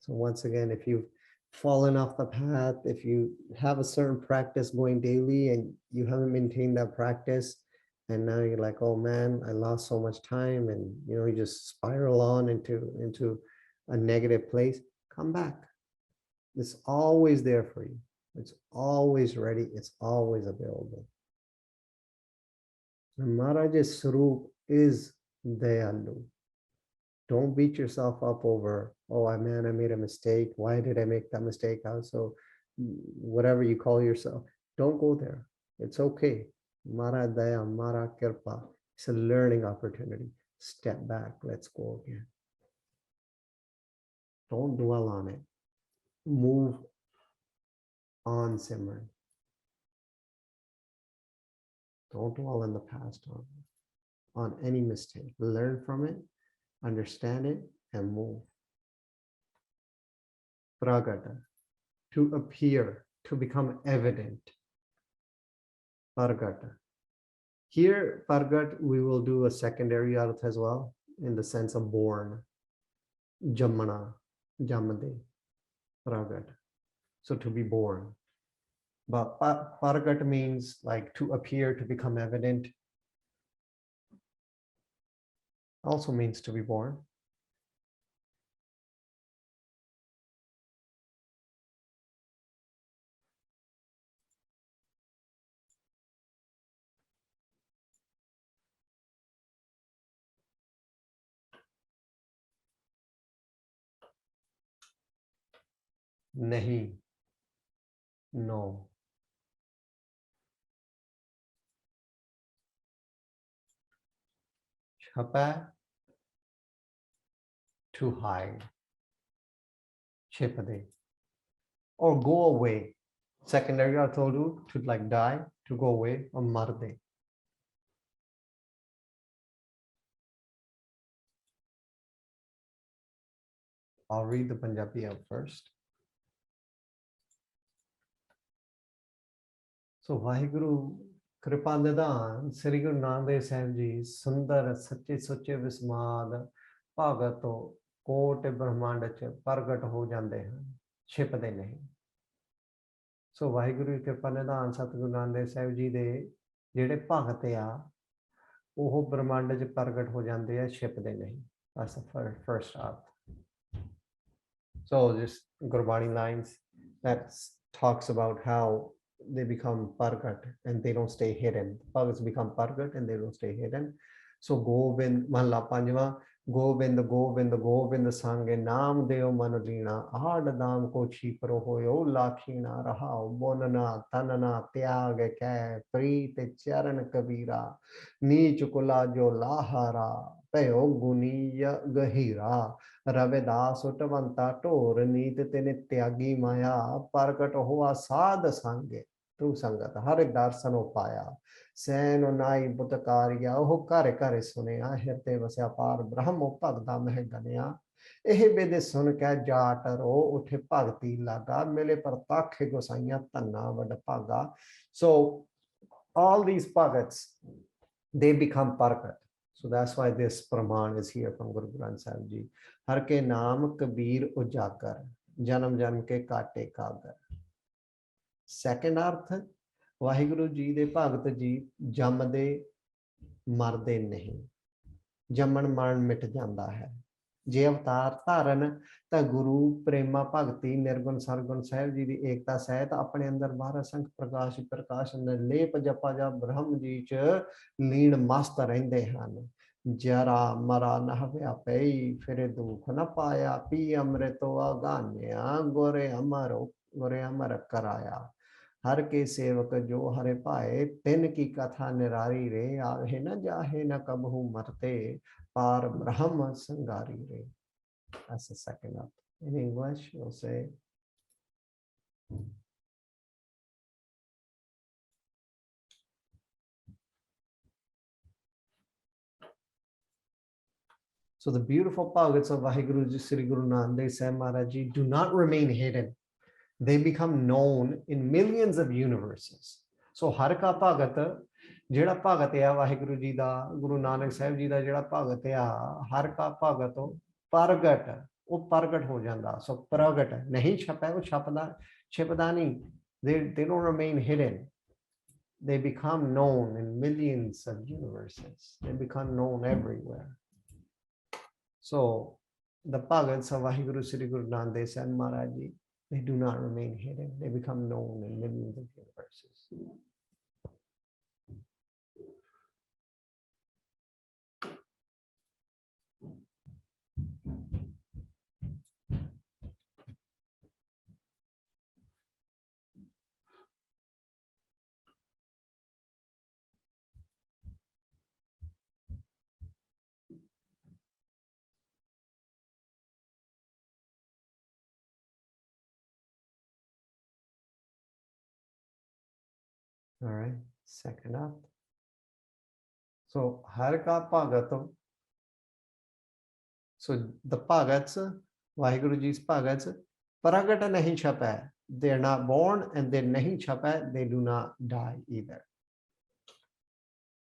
So once again, if you've fallen off the path, if you have a certain practice going daily and you haven't maintained that practice, and now you're like, oh man, I lost so much time, and you just spiral on into a negative place, come back. It's always there for you. It's always ready. It's always available. And Maharaj's Sarup is Dayalu. Don't beat yourself up over, oh man, I made a mistake. Why did I make that mistake? So whatever you call yourself, don't go there. It's okay. Mara Daya, Mara Kirpa. It's a learning opportunity. Step back. Let's go again. Don't dwell on it. Move on, Simran. Don't dwell in the past on any mistake. Learn from it, understand it, and move. Pragata, to appear, to become evident. Pargata. Here, Pargat, we will do a secondary arth as well, in the sense of born. Jamana, Jamade, Pragata. So to be born. But Pargat means like to appear, to become evident. Also means to be born. Nahi, no. Chapa, to hide. Chipade, or go away. Secondary, I told you, to like die, to go away, or marde. I'll read the Punjabi out first. So Vaheguru Kripa Nidan Sri Guru Nanak Dev Sahib Ji Sundar Sache Suche Vismad Bhagato Kote Brahmand Ch Pargat Ho Jande Hain Chipde Nahi. So Vaheguru Kripa Nidan Satguru Nanak Dev Sahib Ji de ਜਿਹੜੇ ਭਗਤ ਆ ਉਹ ਬ੍ਰਹਮੰਡ 'ਚ ਪ੍ਰਗਟ ਹੋ ਜਾਂਦੇ ਆ ਛਿਪਦੇ ਨਹੀਂ. That's the first arth. So just Gurbani Lines that talks about how they become pargat and they don't stay hidden. Bhagats become pargat and they don't stay hidden. So Govind Mahla Panjva, Govind Govind Govind Sange Naam Deo Manulina Aad Dam Ko Chipro Hoyo Lakhina Rahao Bonana Tanana Tyag Ke Preet Charan Kabira Neech Kula Jo Lahara Payo Guniya Gahira Ravidas Uttavanta Tor Neet Tene Tyagi Maya Pargat Hoa Sad Sange True Sangat Har ek darsano paya Sen Nai Buddhakariya Oh Kare Kare Suneya Hirte Vasya Par Brahmo Pagda Meh Ganaya ਇਹ ਬੇਦੇ ਸੁਣ ਕੇ ਜਾਟ ਰੋ ਉਠੇ ਭਗਤੀ ਲਾਗਾ ਮਿਲੇ ਪ੍ਰਤੱਖ ਗੋਸਾਈਆਂ ਧੰਨਾ ਵੱਡ ਭਾਗਾ. So all these bhagats, they become pargat. So that's why this praman is here from Guru Granth Sahib Ji. Har ke naam kabir ujagar janam janam ke kaate kagar. Second arth, Vaheguru Ji de Bhagat Ji ਜੰਮਦੇ ਮਰਦੇ ਨਹੀਂ. ਜੰਮਣ ਮਰਨ ਮਿਟ ਜਾਂਦਾ ਹੈ. ਜੇ ਅਵਤਾਰ ਧਾਰਨ ਤਾਂ ਗੁਰੂ ਪ੍ਰੇਮਾ ਭਗਤੀ ਨਿਰਗੁਣ ਸਰਗੁਣ ਸਾਹਿਬ ਜੀ ਦੀ ਏਕਤਾ ਸਹਿਤ ਆਪਣੇ ਅੰਦਰ ਬਾਹਰ ਅਸੰਖ ਪ੍ਰਕਾਸ਼ ਪ੍ਰਕਾਸ਼ ਨਿਰਲੇਪ ਜਪਾ ਜਾ ਬ੍ਰਹਮ ਜੀ ਚ ਲੀਨ ਮਸਤ ਰਹਿੰਦੇ ਹਨ. ਜਰਾ ਮਰਾ ਨਹ ਵਿਆਪਈ ਫਿਰੇ ਦੁਖ ਨ ਪਾਇਆ ਪੀ ਅੰਮ੍ਰਿਤੋ ਅਗਾਨਿਆ ਗੋਰੇ ਅਮਰ ਕਰਾਇਆ. हर के सेवक जो हरे पाए, तिन की कथा निरारी रे, आवे न जाहे न कबहू मरते, पार ब्रह्म संगारी रे. That's the second up. In English, we'll say, so the beautiful Bhagavats of Vaheguruji Sri Guru Nanak Dev Sahib Maharaj Ji do not remain hidden. They become known in millions of universes. So har ka bhagat, jehड़ा bhagat है वाहिगुरु जी दा, गुरु नानक साहिब जी दा जड़ा bhagat है, हर का bhagat प्रगट, वो प्रगट हो जाता. So प्रगट नहीं छपा, वो छपदा नहीं. They don't remain hidden. They become known in millions of universes. They become known everywhere. So the bhagats of Vaheguru Sri Guru Nanak Dev Sahib Maharaj Ji, they do not remain hidden. They become known in millions of universes. All right, second up. So har ka bhagatam. So the bhagats, Vaheguru Ji's bhagats, pragata nahi chapa. They are not born and they nahi chapa. They do not die either.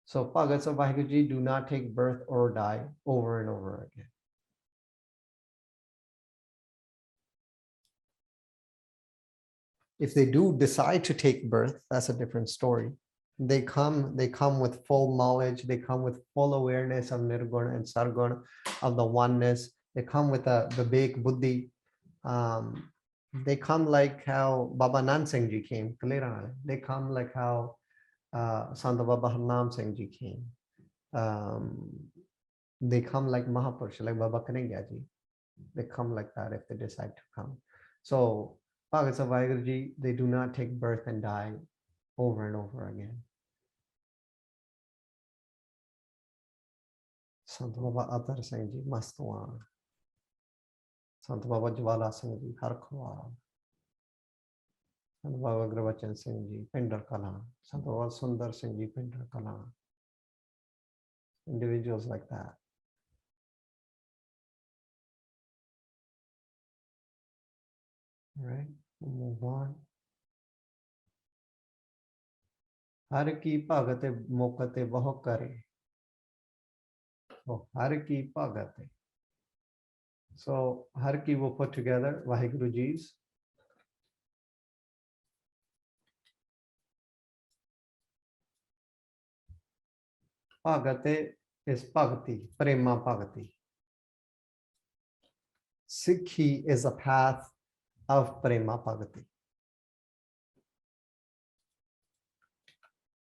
So bhagats of Vaheguru Ji do not take birth or die over and over again. If they do decide to take birth, that's a different story. They come with full knowledge. They come with full awareness of Nirguna and Sarguna, of the oneness. They come with a Vivek Buddhi. They come like how Baba Nan Singh Ji came. They come like how Sant Baba Harnam Singh Ji came. They come like Mahapurush, like Baba Kanhaiya Ji. They come like that if they decide to come. So Bhagats of Vaheguru Ji, they do not take birth and die over and over again. Sant Baba Atar Singh Ji, Mastwan. Sant Baba Jwala Singh Ji, Harkhwal. Sant Baba Gravachan Singh Ji, Pindar Kala. Sant Baba Sundar Singh Ji, Pindar Kala. Individuals like that. All right, we'll move on. हर की भगत मुकत बहु करे. So हर की भगत. So हर की will put together Vaheguru Ji's. Bhagate is bhakti, prema bhakti. Sikhi is a path of prema bhakti.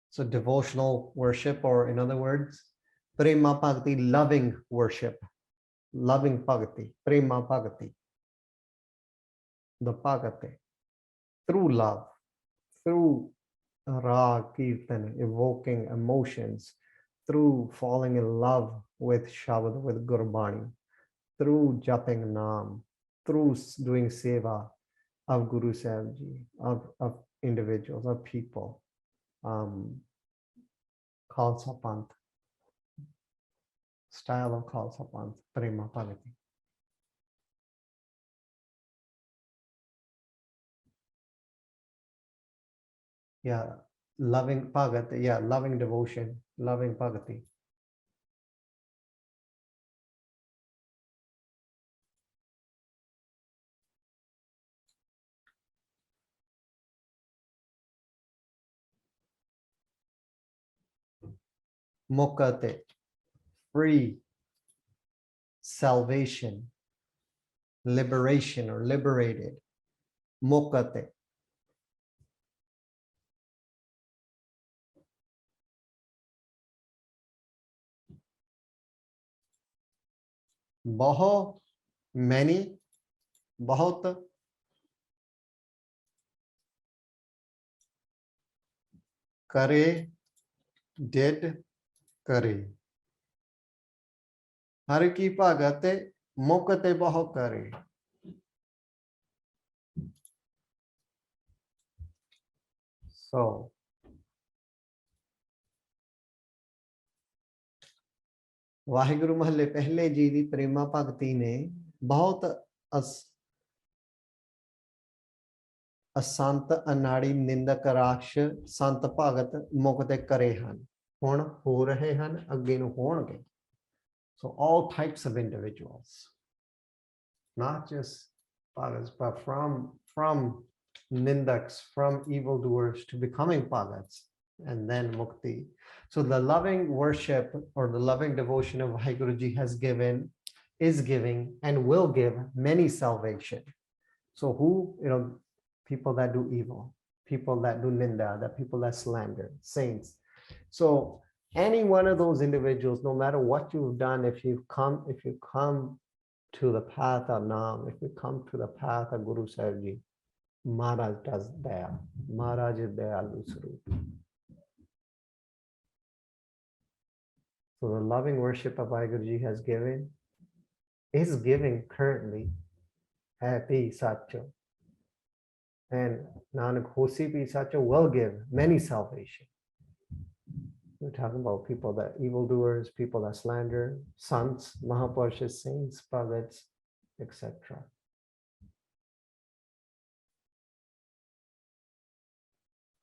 So devotional worship, or in other words, prema bhakti, loving worship, loving bhakti, prema bhakti. The bhakti, through love, through rag, kirtan, evoking emotions, through falling in love with Shabad, with Gurbani, through japping Naam, through doing seva of Guru Sahib Ji, of individuals, of people. Khalsa Panth, style of Khalsa Panth, Prema Bhakti. Yeah, loving Bhagat, yeah, loving devotion, loving Bhakti. Mokate, free, salvation, liberation or liberated. Mokate. Baho, many, bahut. Kare, did, kare. Har ki bhagat mukte bahu kare. So Waheguru ਮਹੱਲੇ ਪਹਿਲੇ ਜੀ ਦੀ ਪ੍ਰੇਮਾ ਭਗਤੀ ਨੇ ਬਹੁਤ ਅਸੰਤ ਅਨਾੜੀ ਨਿੰਦਕ ਰਾਖਸ਼ ਸੰਤ ਭਗਤ ਮੁਕਤ ਕਰੇ ਹਨ ਹੁਣ ਹੋ ਰਹੇ ਹਨ ਅੱਗੇ ਨੂੰ ਹੋਣਗੇ. So all types of individuals, not just bhagats, but from nindaks, from evildoers to becoming bhagats and then mukti. So the loving worship or the loving devotion of Vaheguruji has given, is giving, and will give many salvation. So who, people that do evil, people that do ninda, that people that slander, saints. So any one of those individuals, no matter what you've done, if you come to the path of Naam, if you come to the path of Guru Sahib Ji, Maharaj does daya. Maharaj is dayalu Swarup. So the loving worship of Vaheguruji has given, is giving currently happy Sacho. And Nanak Hosi Pi Sacho will give many salvation. We're talking about people that evildoers, people that slander, sants, Mahapurushas, saints, bhagats, etc.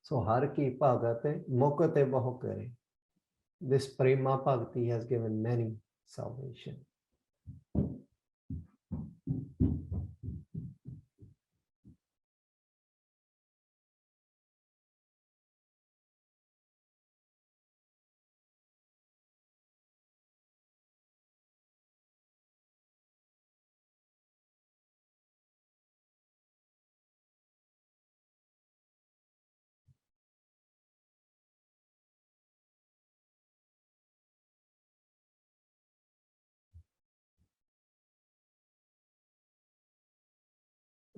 So har ki bhagat mukte bahu kare. This prema bhakti has given many salvation.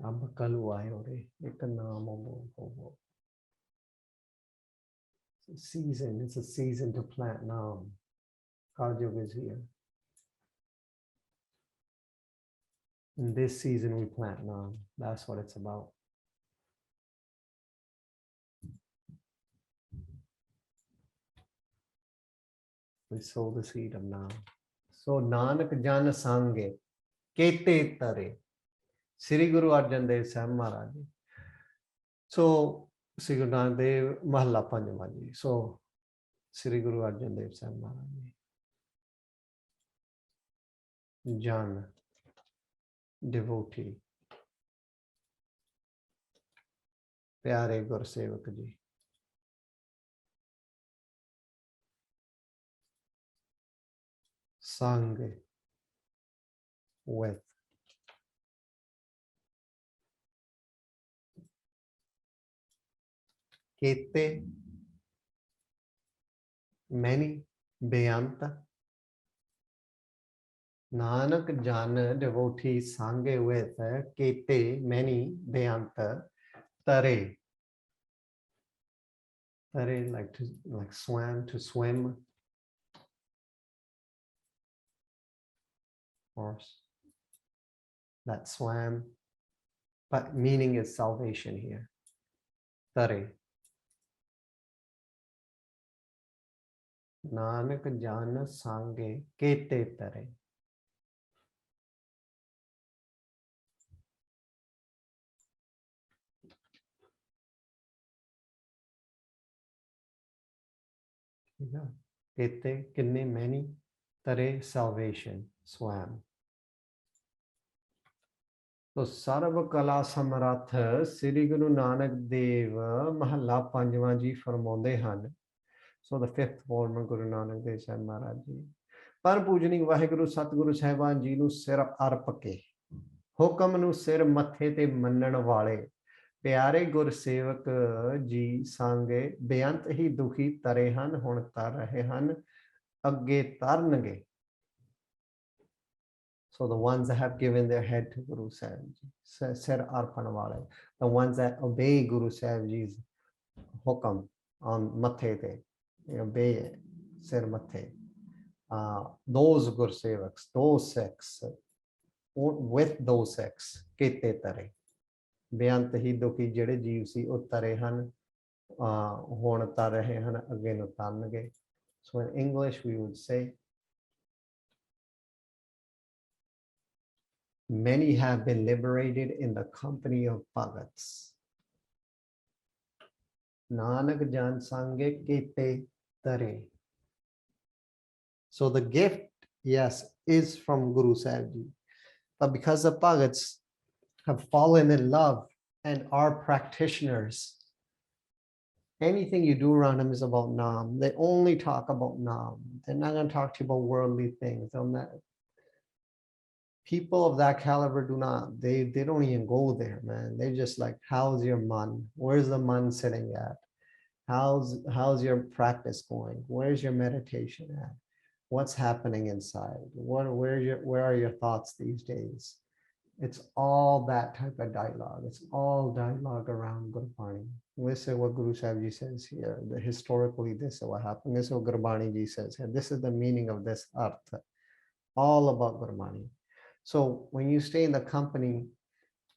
अब कल आए हो रे एक नाम हो. Season, it's a season to plant Naam. Kaljug is here. In this season we plant Naam. That's what it's about. We sow the seed of Naam. So Nanak Jan Sange Kete Tare. Sri Guru Arjan Dev Sahib Maharaj. So Sri Guru Nanak Dev Mahalla Panjama ji. So Sri Guru Arjan Dev Sahib Maharaj. Jan, devotee. Pyare Gursevak ji. Sang with Kete, many, Beyanta. Nanak Jan, devotee, Sange with Kete, many, Beyanta, Tare. Tare, like swam, to swim. Horse that swam, but meaning is salvation here. Tare. Nanak Jana Sange Kete Tare. Kete, kinne, many. Tare, salvation, swam. So Sarv Kala Samarath Sri Guru Nanak Dev Mahalla Panjwa ji farmaunde han. So the fifth form of Guru Nanak Dev Sahib Maharaj ji. Par Pujani Vaheguru Satguru Sahiban ji nu sir arp ke ਹੁਕਮ ਨੂੰ ਸਿਰ ਮੱਥੇ ਤੇ ਮੰਨਣ ਵਾਲੇ ਪਿਆਰੇ ਗੁਰਸੇਵਕ ਜੀ ਸੰਗੇ ਬੇਅੰਤ ਹੀ ਦੁਖੀ ਤਰੇ ਹਨ ਹੁਣ ਤਰ ਰਹੇ ਹਨ ਅੱਗੇ ਤਰਨਗੇ. So the ones that have given their head to Guru Sahib Ji, Sir Arpan Wale, the ones that obey Guru Sahib Ji's hukam on mathe te, be sir mathe. Those Gursevaks, those Sikhs, with those Sikhs, kete tare. ਬੇਅੰਤ ਹੀ ਦੁਖੀ ਜਿਹੜੇ ਜੀਵ ਸੀ ਉਹ ਤਰੇ ਹਨ ਹੁਣ ਤਰ ਰਹੇ ਹਨ ਅੱਗੇ ਨੂੰ ਤਰਨਗੇ. So in English we would say, many have been liberated in the company of bhagats. Nanak jan sange kete tare. So the gift, yes, is from Guru Sahib Ji, but because the bhagats have fallen in love and are practitioners, anything you do around them is about Nam. They only talk about Nam. They're not going to talk to you about worldly things. People of that caliber do not, they don't even go there, man. They're just like, how's your man? Where's the man sitting at? How's your practice going? Where's your meditation at? What's happening inside? Where are your thoughts these days? It's all that type of dialogue. It's all dialogue around Gurbani. This is what Guru Sahib Ji says here. Historically, this is what happened. This is what Gurbani Ji says here. This is the meaning of this artha. All about Gurbani. So when you stay in the company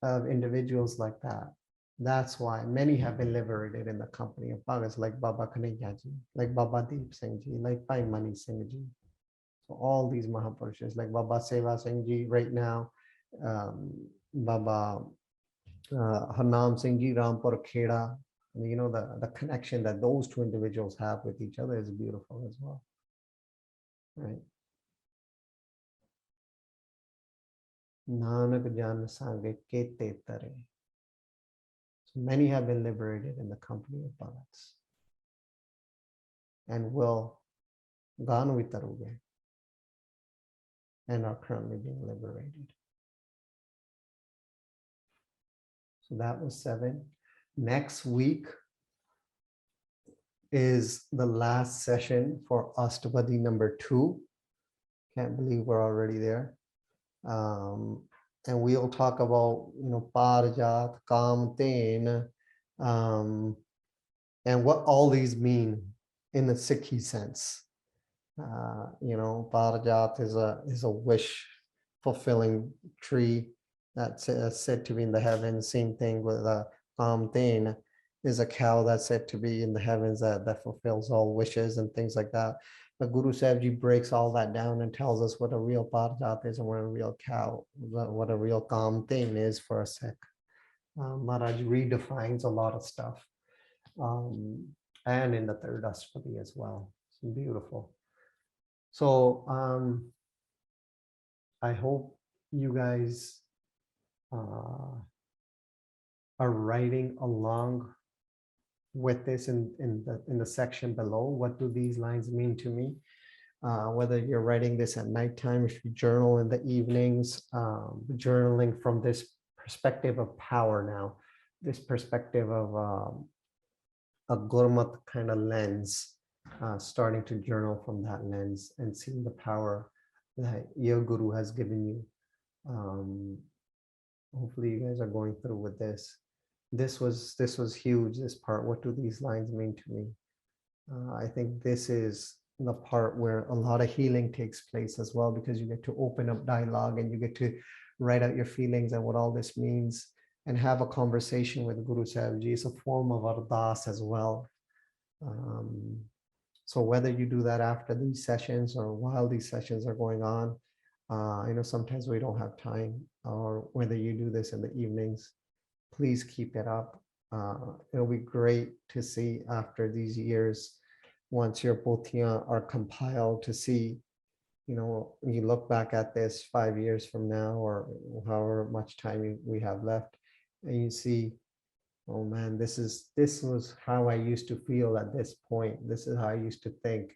of individuals like that, that's why many have been liberated in the company of Bhagats, like Baba Kanhaiya Ji, like Baba Deep Singh Ji, like Bhai Mani Singh Ji. So all these Mahapurushas, like Baba Seva Singh Ji right now, Baba Harnam Singh Ji, Rampur Kheda. You know, the connection that those two individuals have with each other is beautiful as well, right? Nanak jan sange kete tare. So many have been liberated in the company of Bhagats and will ganu vitaruge and are currently being liberated. So that was 7. Next week is the last session for Astpadi number 2. Can't believe we're already there. And we'll talk about, Parjat, Kam, Ten, and what all these mean in the Sikhi sense. Parjat is a wish fulfilling tree that's said to be in the heavens. Same thing with Kamten is a cow that's said to be in the heavens that fulfills all wishes and things like that. But Guru Sahib Ji breaks all that down and tells us what a real Parjat is and what a real cow, what a real Kamten is for a Sikh. Maharaj redefines a lot of stuff. And in the third Astpadi as well. It's beautiful. So I hope you guys are writing along with this in the section below. What do these lines mean to me? Whether you're writing this at nighttime, if you journal in the evenings, journaling from this perspective of power now, this perspective of a Gurmat kind of lens, starting to journal from that lens and seeing the power that your Guru has given you. Hopefully you guys are going through with this. This was huge, this part. What do these lines mean to me? I think this is the part where a lot of healing takes place as well, because you get to open up dialogue and you get to write out your feelings and what all this means and have a conversation with Guru Sahib Ji. It's a form of ardas as well. So whether you do that after these sessions or while these sessions are going on, sometimes we don't have time, or whether you do this in the evenings, please keep it up. It'll be great to see after these years, once your pothiyaan are compiled, to see, you look back at this 5 years from now or however much time we have left, and you see, oh man, this was how I used to feel at this point. This is how I used to think.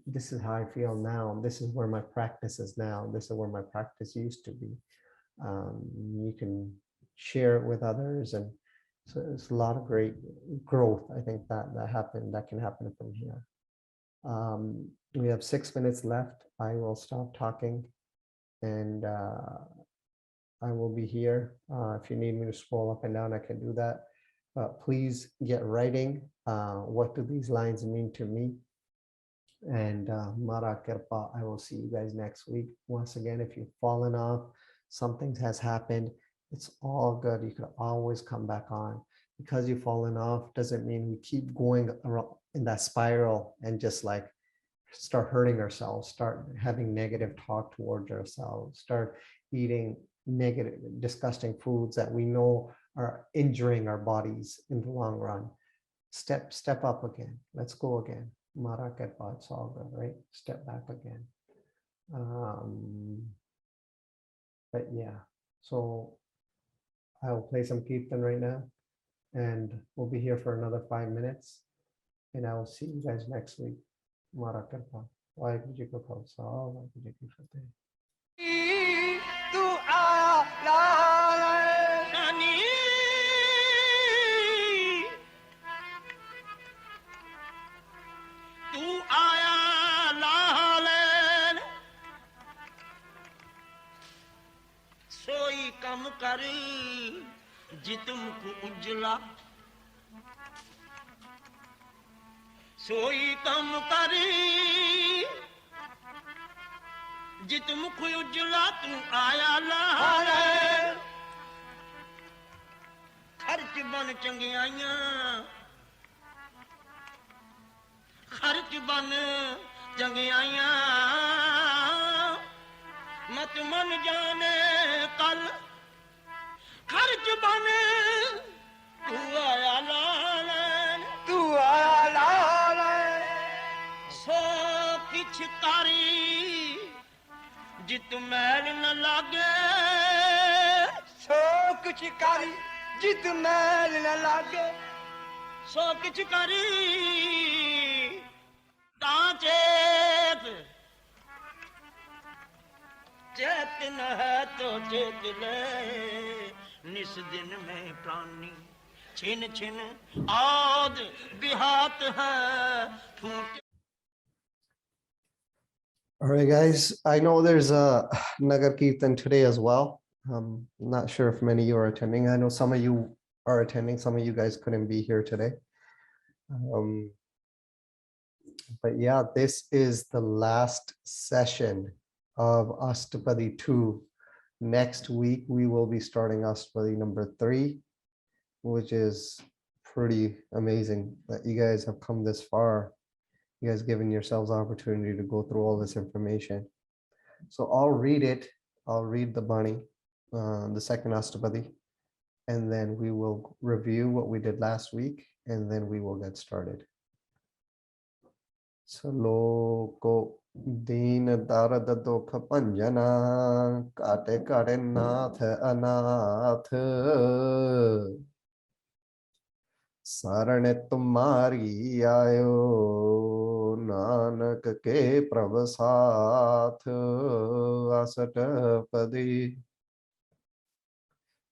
This is how I feel now. This is where my practice is now. This is where my practice used to be. You can share it with others, and so it's a lot of great growth. I think that can happen from here. We have 6 minutes left. I will stop talking, and I will be here. If you need me to scroll up and down, I can do that. Please get writing. what do these lines mean to me. And Mara Kirpa, I will see you guys next week. Once again, if you've fallen off, something has happened, it's all good. You could always come back on. Because you've fallen off doesn't mean we keep going around in that spiral and just like start hurting ourselves, start having negative talk towards ourselves, start eating negative, disgusting foods that we know are injuring our bodies in the long run. Step up again. Let's go again. Mara Kirpa, it's all good, right? Step back again. But yeah, so I'll play some Kirtan right now, and we'll be here for another 5 minutes, and I will see you guys next week. Mara Kirpa. Vaheguruji ka khalsa, Vaheguruji ki fateh. तू आया लाल रानी तू आया लाल सोई कम कर जितम को उजला सोई कम कर जित मुख उजला तू आया लाल खर्च बन चंगियाइयां खर्च बन चंगियाइयां मत मन जाने कल खर्च बन तू आया लाल तू आया लाल सो किछ कारी जित मैल न लागे सो कुछ कारी जित मैल न लागे सो किछ करी चेत चेत न है तो चेत ले निस दिन में प्राणी छिन छिन आद बिहात है फूट. All right, guys, I know there's a Nagar Kirtan today as well. I'm not sure if many of you are attending. I know some of you are attending. Some of you guys couldn't be here today. But yeah, this is the last session of Astpadi 2. Next week, we will be starting Astpadi number 3, which is pretty amazing that you guys have come this far. You guys given yourselves opportunity to go through all this information. So I'll read it. I'll read the Bani, the second Astapadi, and then we will review what we did last week, and then we will get started. Saloko Deen Darad Dokha Panjana Kate Kate Nath Anath Sarane Tumari Ayo Nanak Ke Prabhasath Asatapadi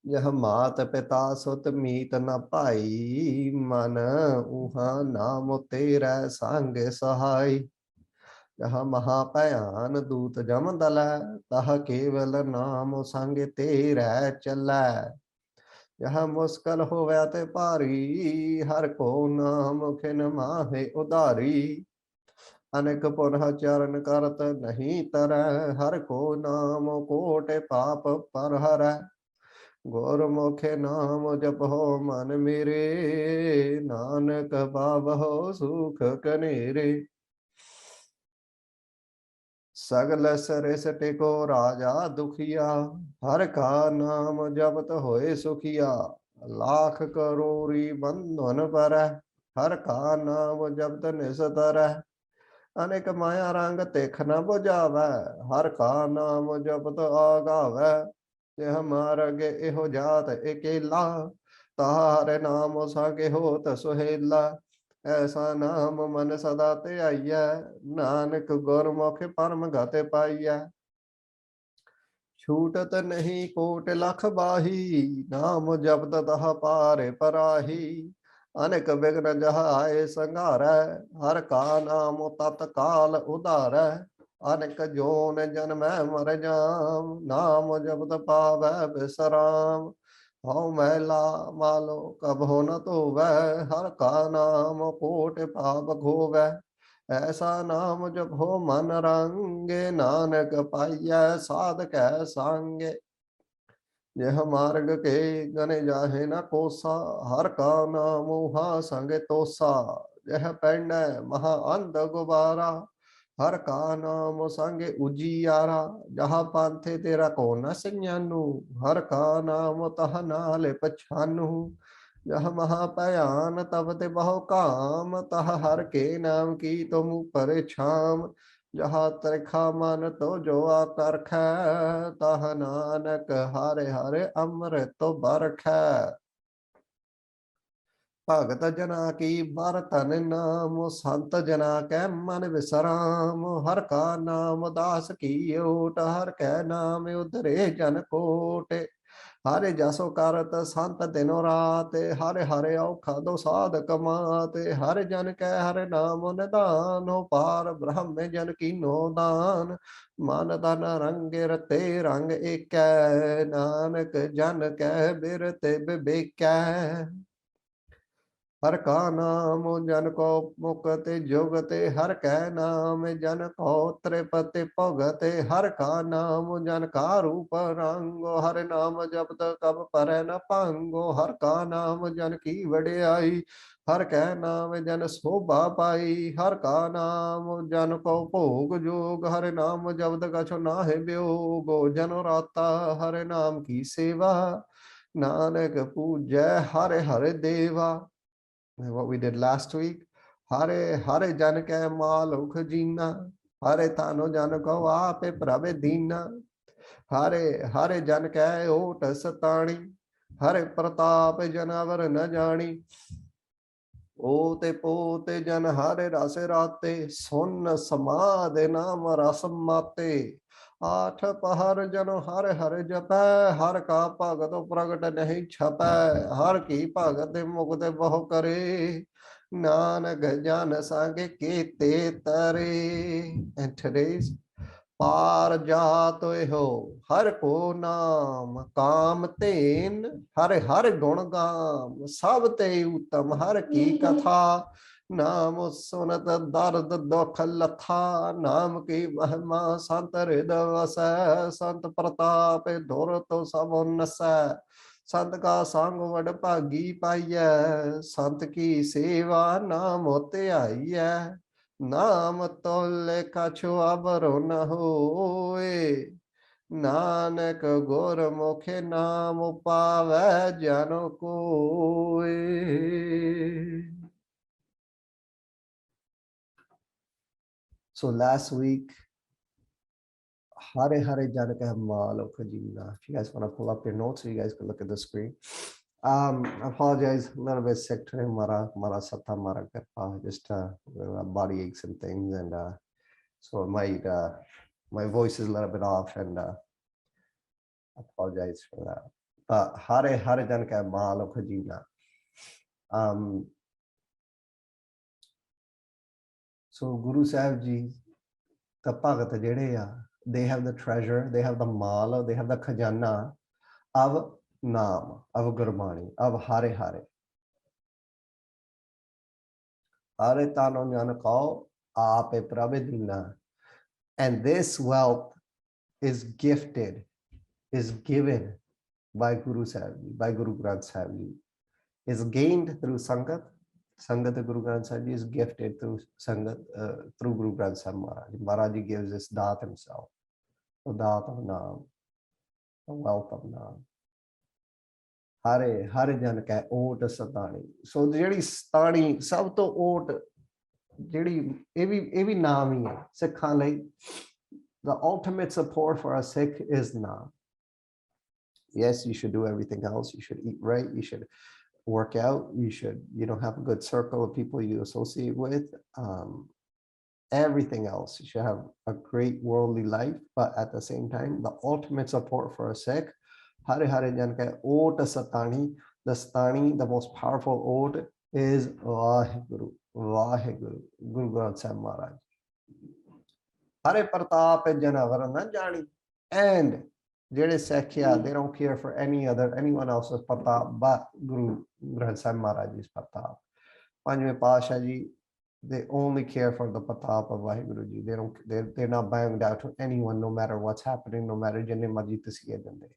Yah Mat Pita Sut Meet Na Pai Man Uha Naam Tera Sang Sahai Yah Mahapayan Dut Jamadala Taha Keval Naam Sang Tera Chala यह मुश्किल होवे ते भारी हर को नाम खिन माहे उदारी अनेक पुनः चरण करत नहीं तरह हर को नाम कोटे पाप पर हर गुरमुखे नाम जप हो मन मेरे नानक बाबहो सुख कनेरे सगल सरिसट को राजा दुखिया हर का नाम जपत होए सुखिया लाख करोड़ी बंधन पर हर का नाम जपत निस्तर अनेक माया रंग तेख न बुझावै हर का नाम जपत आगावै यह मार्ग एहो जात एकेला तारे नाम सागे होत सुहेला ऐसा नाम मन सदा ते आइया नानक गुरमुख परम गते पाइया छूटत नहीं कोट लख बाही नाम जपत तह पारे पराही अनेक विघ्न जह आए संघारै हर का नाम तत्काल उधारै अनेक जोन जन्मै मर जाम नाम जपत पावै विश्राम हौ मैला मालो कब हो न धोवै, हर का नाम कोट पाप खोवै। ऐसा नाम जपो मन रंगे, नानक पाइयै साध कै सांगे। यह मार्ग के गने जाहे न कोसा, हर का नाम उहा संग तोसा। यह पैंड महा अंध गुबारा, हर का नाम संगे उजियारा। जहाँ पांथे तेरा को न सिंहानू, हर का नाम तह नाले पछानू। यह महापयान तब ते बहु काम, तह हर के नाम की तुम पर छाम। जहाँ त्रिखा मन तो जो आकर्ख, तह नानक हरे हरे अमृत बरख। भगत जना की बार तन नाम, संत जना कै मन विश्राम। हर का नाम दास की ओट, हर कै नाम उधरे जन कोट। हरे जसो करत संत दिनो रात, हरे हरे औखा दो साध कमात। हर जन कै हरे नाम निदान, पार ब्रह्म जन की नो दान। मन तन रंग रते रंग एक, नानक जन कै बिरते बिबेकै। हर का नाम जन को मुक्ति जुगते, हर कै नाम जन को त्रिपति भुगते। हर का नाम जन का रूप रंगो, हर नाम जपत कब पर न पांगो। हर का नाम जन की वडियाई, हर कै नाम जन शोभा पाई। हर का नाम जन को भोग जोग, हर नाम जपत कछु नाहि ब्योगो। जन राता हर नाम की सेवा, नानक पूजै हर हर देवा। What we did last week. Hare Hare जन कै मालुख जीना, हरे तानो जन को आपे प्रभे दीना। हरे हरे जन कै ओट सताणी, हरे प्रताप जनवर न जानी। ओते पोते जन हरे रस राते, सुन समाध नाम रस माते। आठ पहर जन हर हर जपै, हर का भगत प्रगट नहीं छपै। हर की भगत मुक्त बहु करे, नानक जन संग केते तरे। And today's पार जात हो हर को नाम, काम तेन हर हर गुण गाम। सब ते उत्तम हर की कथा, नाम सुनत दर्द दुख लथा। नाम की महिमा संत हृदय वसै, संत प्रताप धुर तो सब नसै। संत का संग वड भागी पाइयै, संत की सेवा नाम ध्याइयै। नाम तोले कछु अबरो न होए, नानक गुरमुख नाम पावै जन कोय। So last week, Hare Hare Jana Keh Malukh Jeena. If you guys want to pull up your notes, so you guys can look at the screen. I apologize, a little bit sick today. Mara Sata Mara Kirpa, just body aches and things, and so my voice is a little bit off, and I apologize for that. But Hare Hare Jana Keh Malukh Jeena. So Guru Sahib Ji, the Bhagat ਜਿਹੜੇ they have the treasure, they have the mal, they have the khajana of naam, of Gurbani, of Hare Hare. Hare tano jana kau aape prabhedina. And this wealth is gifted, is given by Guru Sahib Ji, by Guru Granth Sahib Ji. Is gained through Sangat. Sangat Guru Granth Sahib Ji is gifted through Sangat, through Guru Granth Sahib Maharaj. Maharaj Ji gives this daat himself, the daat of naam, the wealth of naam. Hare Hare Jan Keh Ot Satani. So ਜਿਹੜੀ ਸਤਾਣੀ ਸਭ ਤੋਂ ਓਟ ਜਿਹੜੀ ਇਹ ਵੀ ਨਾਮ ਹੀ ਹੈ ਸਿੱਖਾਂ ਲਈ। The ultimate support for a Sikh is naam. Yes, you should do everything else. You should eat right. You should work out. You should, have a good circle of people you associate with. Everything else. You should have a great worldly life. But at the same time, the ultimate support for a Sikh, Hare Hare Jan Keh Ot Satani. The Stani, the most powerful ot is Vaheguru. Vaheguru. Guru Granth Sahib Maharaj. Hare Pratap Janavar na jani. And Jede Sekhya, they don't care for anyone else's pratap but Guru Granth Sahib Maharaj's pratap. Panjve Pasha ji, they only care for the pratap of Vaheguruji. They're not bowing down to anyone, no matter what's happening, no matter jinne marji tasiye dende.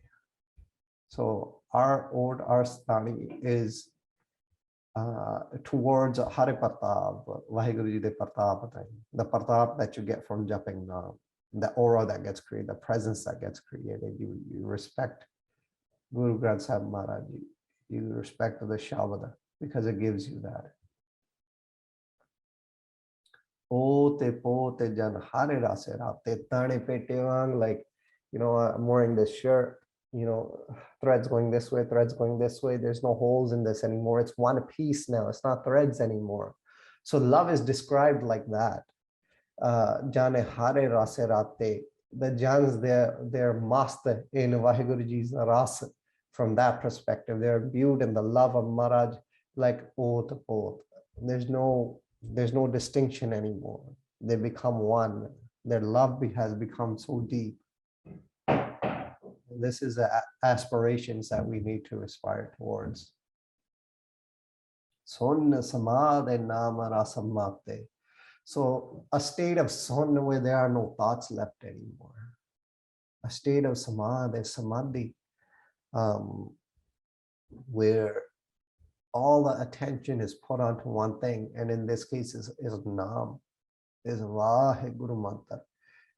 So our Astpadi is towards Hare Pratap, Vaheguruji de Pratap, the Pratap that you get from jumping Naam, the aura that gets created, the presence that gets created. You respect Guru Granth Sahib Maharaj, you respect the Shabda because it gives you that. Pote pote jan hare rase rate tane pete wang, like, you know, I'm wearing this shirt, you know, threads going this way, threads going this way. There's no holes in this anymore. It's one piece now. It's not threads anymore. So love is described like that. Jane hare rase rate. The jans, they're master in Vaheguruji's ras. From that perspective, they're imbued in the love of Maharaj like oath. There's no distinction anymore. They become one. Their love has become so deep. This is the aspirations that we need to aspire towards. Son samadhe nama rasamate. So a state of son where there are no thoughts left anymore. A state of samadhi, where all the attention is put onto one thing, and in this case is Naam, is Vaheguru Mantra,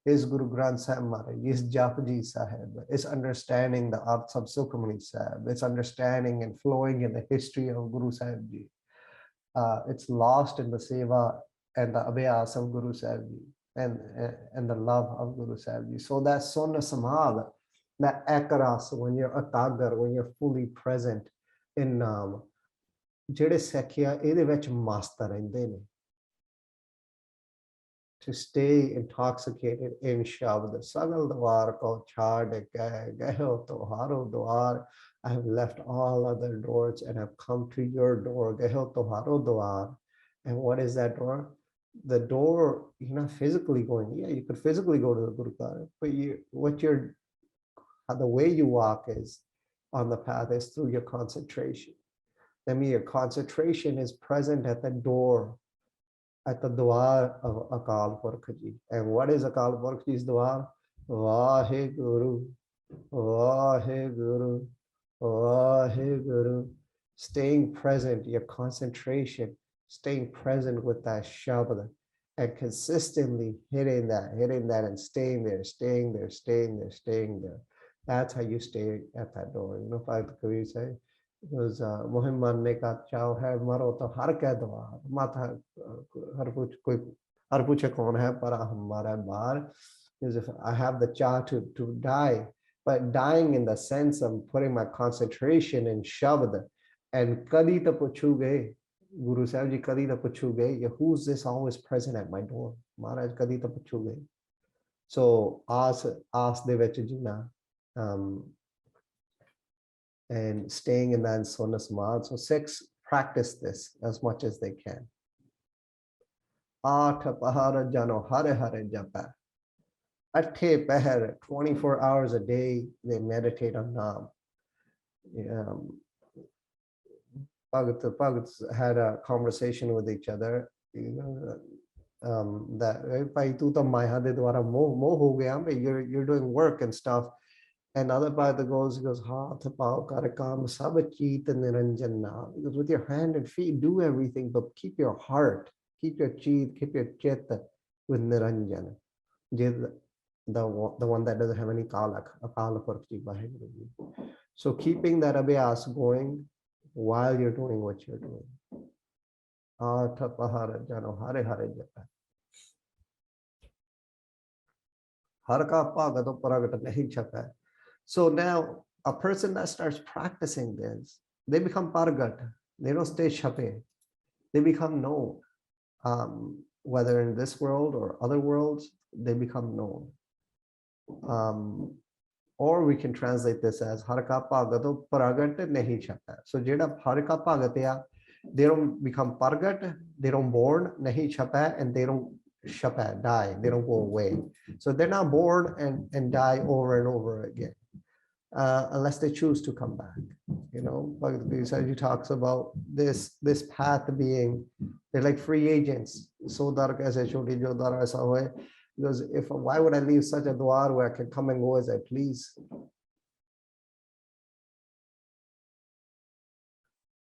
is Guru Granth Sahib Maharaj, is Japji Sahib, is understanding the arts of Sukhmani Sahib, it's understanding and flowing in the history of Guru Sahib Ji. It's lost in the seva and the abhyas of Guru Sahib Ji and the love of Guru Sahib Ji. So that Sonna Samadha, that akaras, when you're atagar, when you're fully present in Naam, ਜਿਹੜੇ ਸਿੱਖਿਆ ਇਹਦੇ ਵਿੱਚ ਮਸਤ ਰਹਿੰਦੇ ਨੇ, to stay intoxicated in Shabd. Sagal dwar ko chhad gaho toharo dwar. I have left all other doors and have come to your door. Gaho toharo dwar. And what is that door? The door, you're not physically going. Yeah, you could physically go to the Gurudwara, but the way you walk is on the path is through your concentration. That means your concentration is present at the door, at the dwar of Akal Purkh Ji. And what is Akal Purkh Ji's dwar? Vaheguru, Vaheguru, Vaheguru. Staying present, your concentration, staying present with that Shabda, and consistently hitting that, and staying there, staying there, staying there, staying there. That's how you stay at that door. You know, Father Kabir say, because Mohim marne ka chao hai, maro to har ke dwar, mata har puche kaun hai, para hamara baar. Is if I have the cha to die, but dying in the sense of putting my concentration in Shabd, and kadi ta puchu gaye, Guru Sahib Ji kadi ta puchu gaye, who's this always present at my door? Maharaj kadi ta puchu gaye. So aas de vich jina, and staying in that Sonna Samad. So Sikhs practice this as much as they can. Aatha pahara jano hare hare japa. Athe pahar, 24 hours a day, they meditate on Naam. Bhagats had a conversation with each other, that bhai tu to maya de dwara moh ho gaya, you're doing work and stuff. And other Bhagata goes, Haath pao kar kaam sab cheet niranjan naam. Because with your hand and feet, do everything, but keep your heart, keep your cheet, keep your chitta with niranjan. The one that doesn't have any kalak, Akala Purkh Ji Vaheguruji. So keeping that abhyas going while you're doing what you're doing. Aatha pahara jano hare hare japa. Har ka bhagato pragat nahi chapa. So now a person that starts practicing this, they become pargat. They don't stay chape. They become known. Whether in this world or other worlds, they become known. Or we can translate this as Harka Pagato Paragat Nahi Chapa. So Jeda Harka Pagatia, they don't become Pargat, they don't born Nahi Chapa, and they don't Shapa, die, they don't go away. So they're not born and die over and over again. unless they choose to come back. You know, Bhagavad Gita talks about this path being, they're like free agents. So dar kaise choti jo dar aisa hoye. Because why would I leave such a dwar where I can come and go as I please?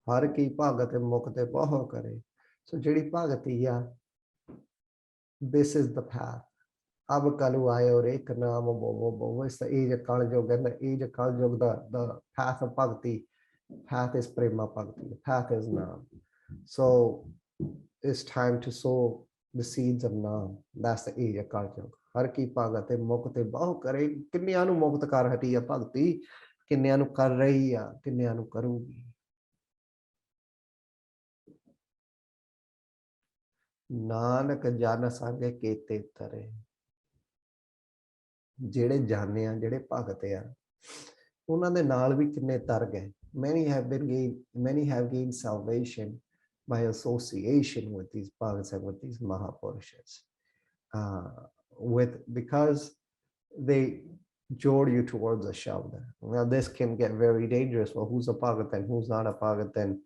Har ki bhagat mukte paho kare. So jedi bhagati ya, this is the path. Ab kalu aayo ek naam bovo. It's the age of Kali Yuga, and the age of Kali Yuga, the path of bhakti, path is prema bhakti, the path is naam. So it's time to sow the seeds of naam. That's the age of Kali Yuga. Har ki bhagate mukte paho kare. Kinniya nu mukt kar hati ya bhakti, kinniya nu kar rahi ya, kinniya nu karugi. Nanak jana sange kete tare. ਜਿਹੜੇ ਜਾਣੇ ਆ ਜਿਹੜੇ ਭਗਤ ਆ ਉਹਨਾਂ ਦੇ ਨਾਲ ਵੀ ਕਿੰਨੇ ਤਰ ਗਏ many have gained salvation by association with these bhagats and with these mahapurushas because they jode you towards a shabda. Now this can get very dangerous. Well, who's a bhagat and who's not a bhagat? Then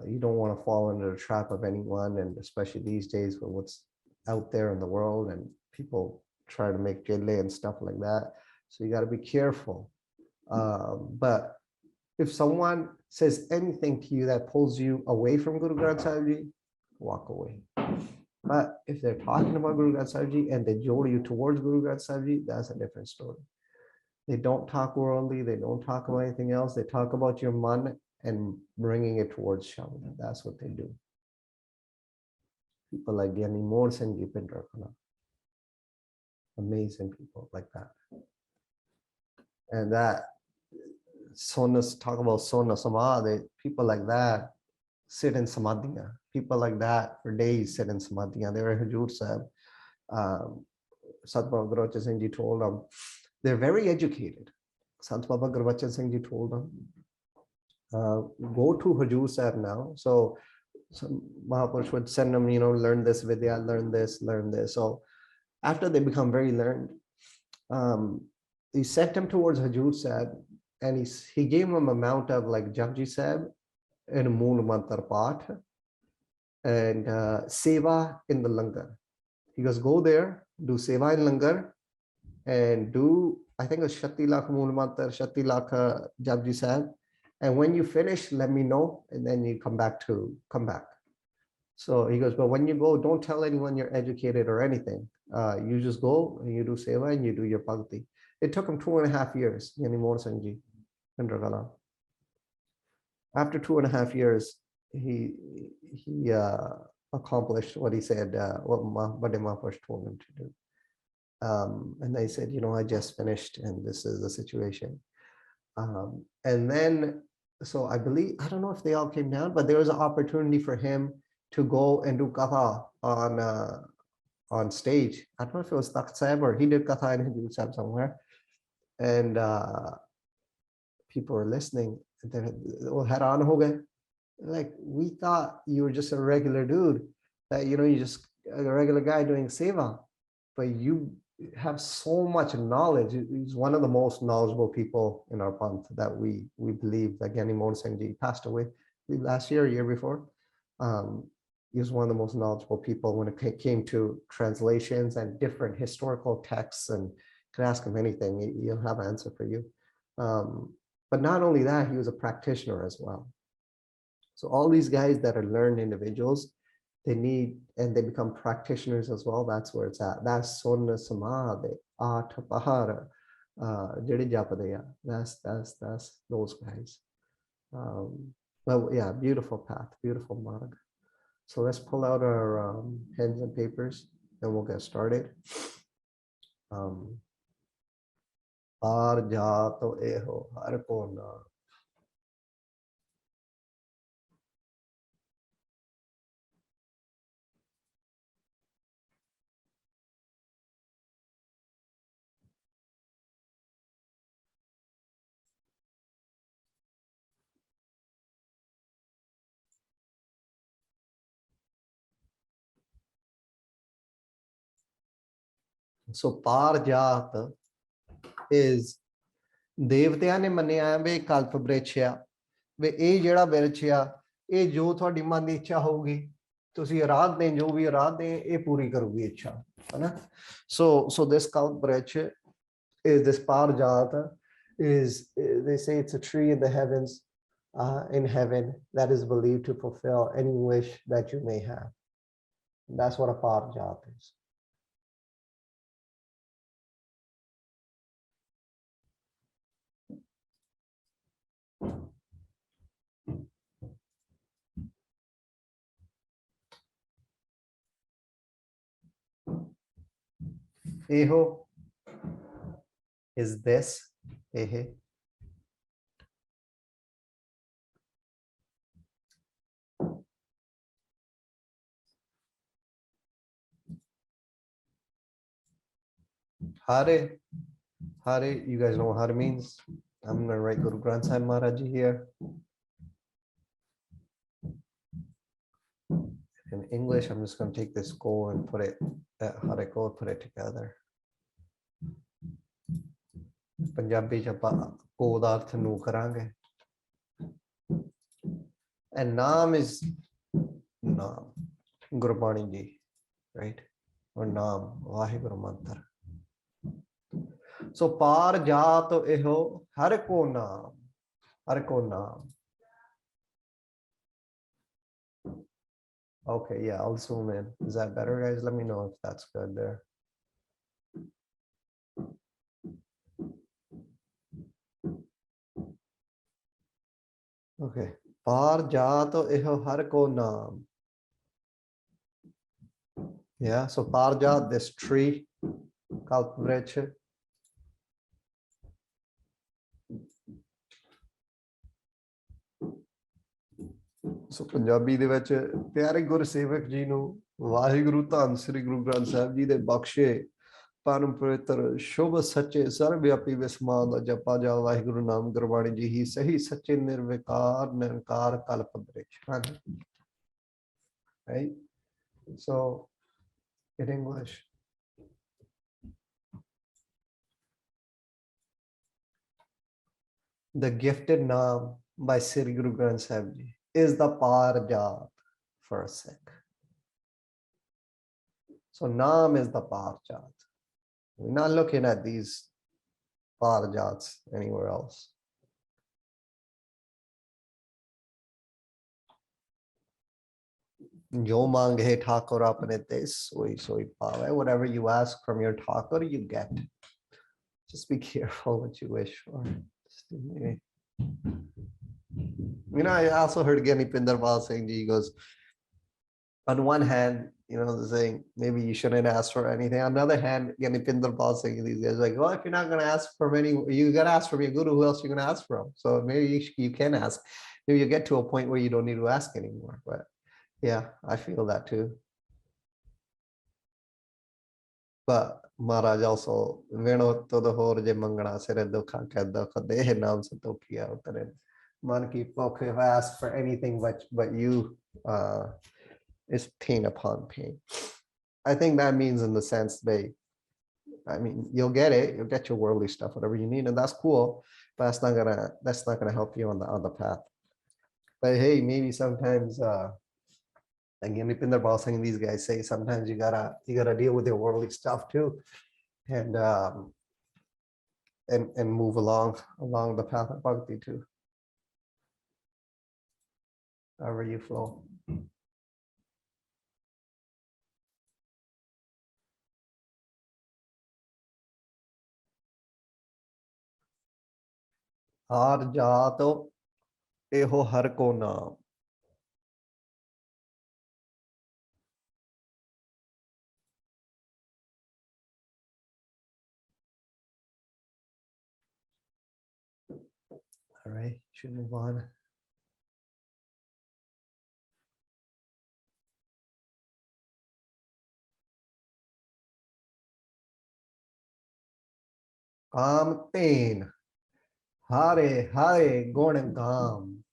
you don't want to fall into the trap of anyone, and especially these days with what's out there in the world and people try to make jille and stuff like that. So you got to be careful. But if someone says anything to you that pulls you away from Guru Granth Sahib Ji, walk away. But if they're talking about Guru Granth Sahib Ji and they jode you towards Guru Granth Sahib Ji, that's a different story. They don't talk worldly. They don't talk about anything else. They talk about your man and bringing it towards Shabda. That's what they do. People like Gyani Mohan Singh Ji Pindrakhana. Amazing people like that. And that talk about Sona Samadhi, people like that sit in Samadhiya. People like that for days sit in Samadhiya. They were Hajur Sahib. Sant Baba Gurbachan Singh Ji told them, they're very educated. Sant Baba Gurbachan Singh Ji told them, go to Hajur Sahib now. So Mahapurush would send them, learn this Vidya, learn this. So after they become very learned, he sent him towards Hajur Sahib, and he gave him a amount of like Japji Sahib and Mool Mantar Path and Seva in the Langar. He goes, go there, do Seva in Langar, and do, I think it's Shatti Lakh Mool Mantar, Shatti Lakh Japji Sahib. And when you finish, let me know, and then you come back. So he goes, but when you go, don't tell anyone you're educated or anything. You just go and you do seva and you do your bhakti. It took him 2.5 years, Gyani Mohan Singh Ji, Pindrakhana. After 2.5 years, he accomplished what he said, what Bade Mahapurush told him to do. And they said, I just finished and this is the situation. And then, so I don't know if they all came down, but there was an opportunity for him to go and do katha on stage. I don't know if it was Takht Sahib or he did katha in Hajur Sahib somewhere. And people were listening. And then Haran ho gaye. Like, we thought you were just a regular dude, that, you just a regular guy doing seva. But you have so much knowledge. He's one of the most knowledgeable people in our panth that we believe. That Gyani Mohan Singh Ji passed away last year, year before. He was one of the most knowledgeable people when it came to translations and different historical texts, and you can ask him anything, he'll have an answer for you. But not only that, he was a practitioner as well. So all these guys that are learned individuals, they become practitioners as well. That's where it's at. That's Sonna Samadhi, Atha Pahara, Jedi Japadaya. That's those guys. Well, yeah, beautiful path, beautiful marg. So let's pull out our pens and papers and we'll get started. Har jato eho har ko na. So Parjat is ਦੇਵਤਿਆਂ ਨੇ ਮੰਨਿਆ ਵੀ ਕਲਪ ਬ੍ਰਿਛ ਆ, ਵੀ ਇਹ ਜਿਹੜਾ ਬ੍ਰਿਛ ਆ ਇਹ ਜੋ ਤੁਹਾਡੀ ਮਨ ਦੀ ਇੱਛਾ ਹੋਊਗੀ ਤੁਸੀਂ ਅਰਾਧਦੇ ਜੋ ਵੀ ਅਰਾਧਦੇ ਇਹ ਪੂਰੀ ਕਰੂਗੀ ਇੱਛਾ, ਹੈ ਨਾ। So this kalp bridge is this Parijat is, they say it's a tree in the heavens, in heaven, that is believed to fulfill any wish that you may have. That's what a Parijat is. Eho is this. Ehe. Hare. Hare, you guys know what Hare means. I'm going to write Guru Granth Sahib Maharaj Ji here. In English, I'm just going to take this ko and put it, Hare ko, put it together. Punjabi ਚ ਆਪਾਂ ਕੋ ਦਾ ਅਰਥ ਨੂੰ ਕਰਾਂਗੇ। And naam is naam, Gurbani ji, right? Or naam, Vaheguru mantra. So par jaat eho har ko naam, har ko naam. Okay, yeah, I'll zoom in. Is that better, guys? Let me know if that's good there. Okay, par jaat eho har ko naam. Yeah, so par jaat, this tree, kalp vrich. So Punjabi ਦੇ ਵਿੱਚ ਪਿਆਰੇ ਗੁਰਸੇਵਕ ਜੀ ਨੂੰ ਵਾਹਿਗੁਰੂ ਧੰਨ ਸ੍ਰੀ ਗੁਰੂ ਗ੍ਰੰਥ ਸਾਹਿਬ ਜੀ ਦੇ ਬਖਸ਼ੇ ਪਰਮ ਪਵਿੱਤਰ ਸ਼ੁਭ ਸੱਚੇ ਸਰਵਵਿਆਪੀ ਵਿਸਮਾਨ ਦਾ ਜਪਾ ਜਾ ਵਾਹਿਗੁਰੂ ਨਾਮ ਗੁਰਬਾਣੀ ਜੀ ਹੀ ਸਹੀ ਸੱਚੇ ਨਿਰਵਿਕਾਰ ਨਿਰੰਕਾਰ ਕਲਪ ਬ੍ਰਿਛ। Right? So in English, the gifted naam by Sri Guru Granth Sahib Ji is the Parijat for a Sikh. So naam is the Parijat. We're not looking at these Parijats anywhere else. Jo manghe Thakur apne te soi soi paave. Whatever you ask from your Thakur, you get. Just be careful what you wish for. You know, I also heard Gyani Pindarpal saying, he goes, on one hand, you know, saying maybe you shouldn't ask for anything. On the other hand, Gyani Pindarpal saying these guys like, well, if you're not going to ask from any, you got to ask from your guru, who else you're going to ask from? So maybe you can ask. Maybe you get to a point where you don't need to ask anymore. But yeah, I feel that too. But Maharaj also, Veno to the hor je mangana sere dukha ka dukha de naam se tokiya utare. Man ki pokhe, if I ask for anything but you, it's pain upon pain. I think that means in the sense I mean, you'll get it, you'll get your worldly stuff, whatever you need, and that's cool, but that's not gonna help you on the path. But hey, maybe sometimes again, Nipinderbal saying these guys say sometimes you gotta deal with your worldly stuff too, and move along the path of bhakti too. However you flow. Har jato eho har ko naam. All right, should move on. Kamten, hare hare gun kam.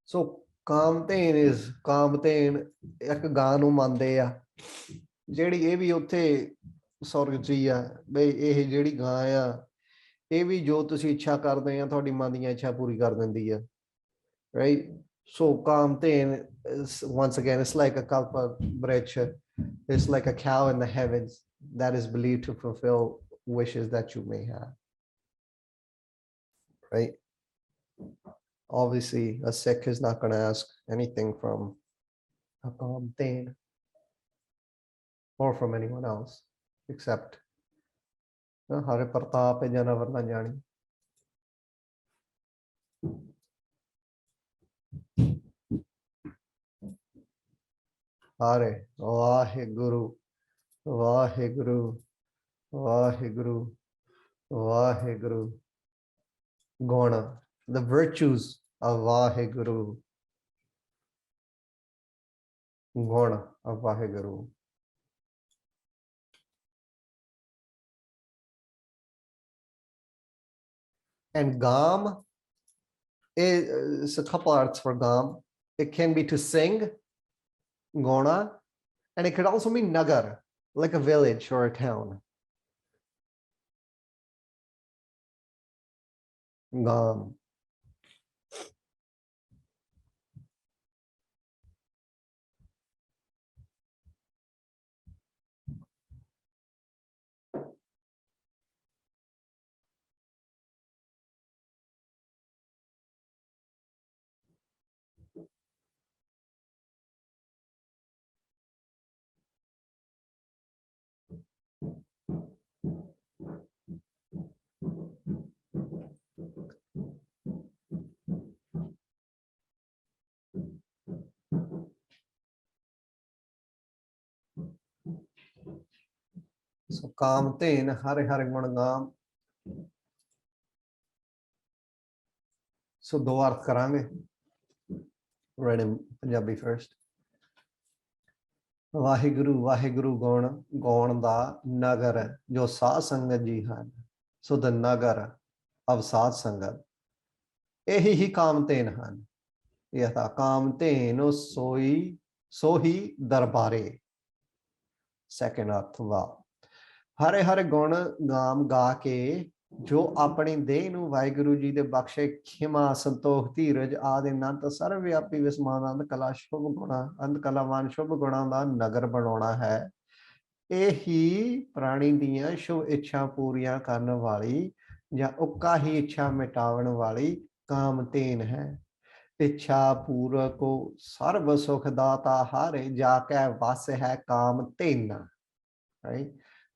So Kamten is Kamten ਇੱਕ ਗਾਂ ਨੂੰ ਮੰਨਦੇ ਆ ਜਿਹੜੀ ਇਹ ਵੀ ਉੱਥੇ ਸਵਰਗ 'ਚ ਹੀ ਆ ਬਈ ਇਹ ਜਿਹੜੀ ਗਾਂ ਆ ਇਹ ਵੀ ਜੋ ਤੁਸੀਂ ਇੱਛਾ ਕਰਦੇ ਆ ਤੁਹਾਡੀ ਮਨ ਦੀਆਂ ਇੱਛਾ ਪੂਰੀ ਕਰ ਦਿੰਦੀ ਹੈ, right? So Kamten is, once again, it's like a kalpa vriksha. It's like a cow in the heavens that is believed to fulfill wishes that you may have, right? Obviously a Sikh is not going to ask anything from a Kamten or from anyone else except Hare Pratap Janavar na jani. Hare Vaheguru Vaheguru Vaheguru Vaheguru. Guna, the virtues of Vaheguru. Guna of Vaheguru. And Gam is a couple arts for Gam. It can be to sing, Gona, and it could also mean Nagar, like a village or a town. Gam. So Kamten, Hare Hare Guna Gam. So do arth karange. Read in Punjabi first. Vaheguru Vaheguru Guna Gaun da Nagar jo Saad Sangat ji han. So the Nagar of Saad Sangat, ehi hi Kamten han. Yatha Kamten sohi darbare. Second arth va. Hare Hare Guna Gam ga ke ਜੋ ਆਪਣੀ ਦੇਹ ਨੂੰ ਵਾਹਿਗੁਰੂ ਜੀ ਦੇ ਬਖਸ਼ੇ ਖਿਮਾ ਸੰਤੋਖ ਧੀਰਜ ਆਦਿ ਅਨੰਤ ਸਰਵ ਵਿਆਪੀ ਵਿਸਮਾਨ ਅੰਧ ਕਲਾ ਸ਼ੁਭ ਗੁਣਾ ਅੰਧ ਕਲਾਵਾਨ ਸ਼ੁਭ ਗੁਣਾਂ ਦਾ ਨਗਰ ਬਣਾਉਣਾ ਹੈ, ਇਹ ਹੀ ਪ੍ਰਾਣੀ ਦੀਆਂ ਸ਼ੁਭ ਇੱਛਾ ਪੂਰੀਆਂ ਕਰਨ ਵਾਲੀ ਜਾਂ ਉੱਕਾ ਹੀ ਇੱਛਾ ਮਿਟਾਉਣ ਵਾਲੀ ਕਾਮਤੇਨ ਹੈ। ਇੱਛਾ ਪੂਰਕੋ ਸਰਬ ਸੁਖ ਦਾਤਾ ਹਾਰੇ ਜਾ ਕੇ ਵਸ ਹੈ ਕਾਮਤੇਨ, right?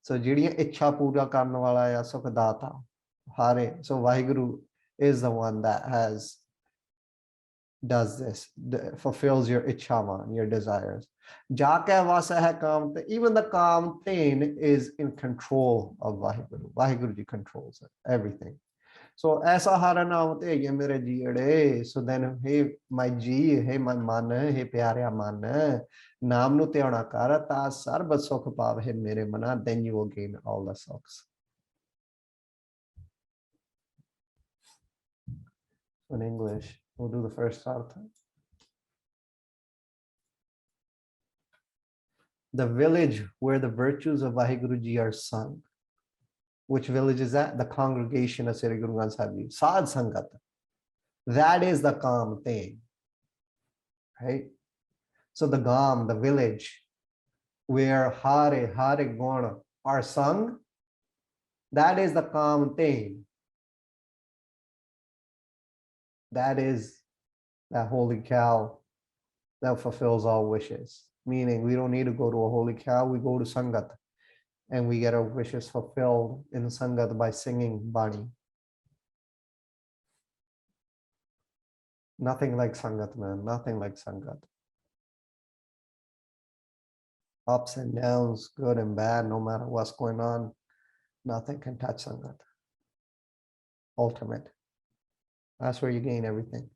So ਜਿਹੜੀਆਂ ਇੱਛਾ ਪੂਰਾ ਕਰਨ ਵਾਲਾ ਆ ਸੁਖਦਾਤਾ ਹਾਰੇ, so Vaheguru is the one that does this, fulfills your ichhavan, your desires. ਜਾ ਕੇ ਵਸ ਹੈ ਕਾਮਤੇ, even the Kamten is in control of Vaheguru. Vaheguru ji controls it, everything. So ऐसा हर नाम ते है मेरे जीड़े. So then hey my ji, hey my man, hey प्यारा मन, नाम नु ध्याना कर ता सर्ब सुख पावे मेरे मना, then you will gain all the sukhs. In English, we'll do the first artha. The village where the virtues of Vaheguruji are sung. Which village is that? The congregation of Sri Guru Granth Sahib Ji, Saad Sangat. That is the Kamten, right? So the Gam, the village where Hare Hare Guna are sung, that is the Kamten. That is that holy cow that fulfills all wishes. Meaning we don't need to go to a holy cow, we go to Sangat. And we get our wishes fulfilled in Sangat by singing Bani. Nothing like Sangat, man. Nothing like Sangat. Ups and downs, good and bad, no matter what's going on, nothing can touch Sangat. Ultimate. That's where you gain everything.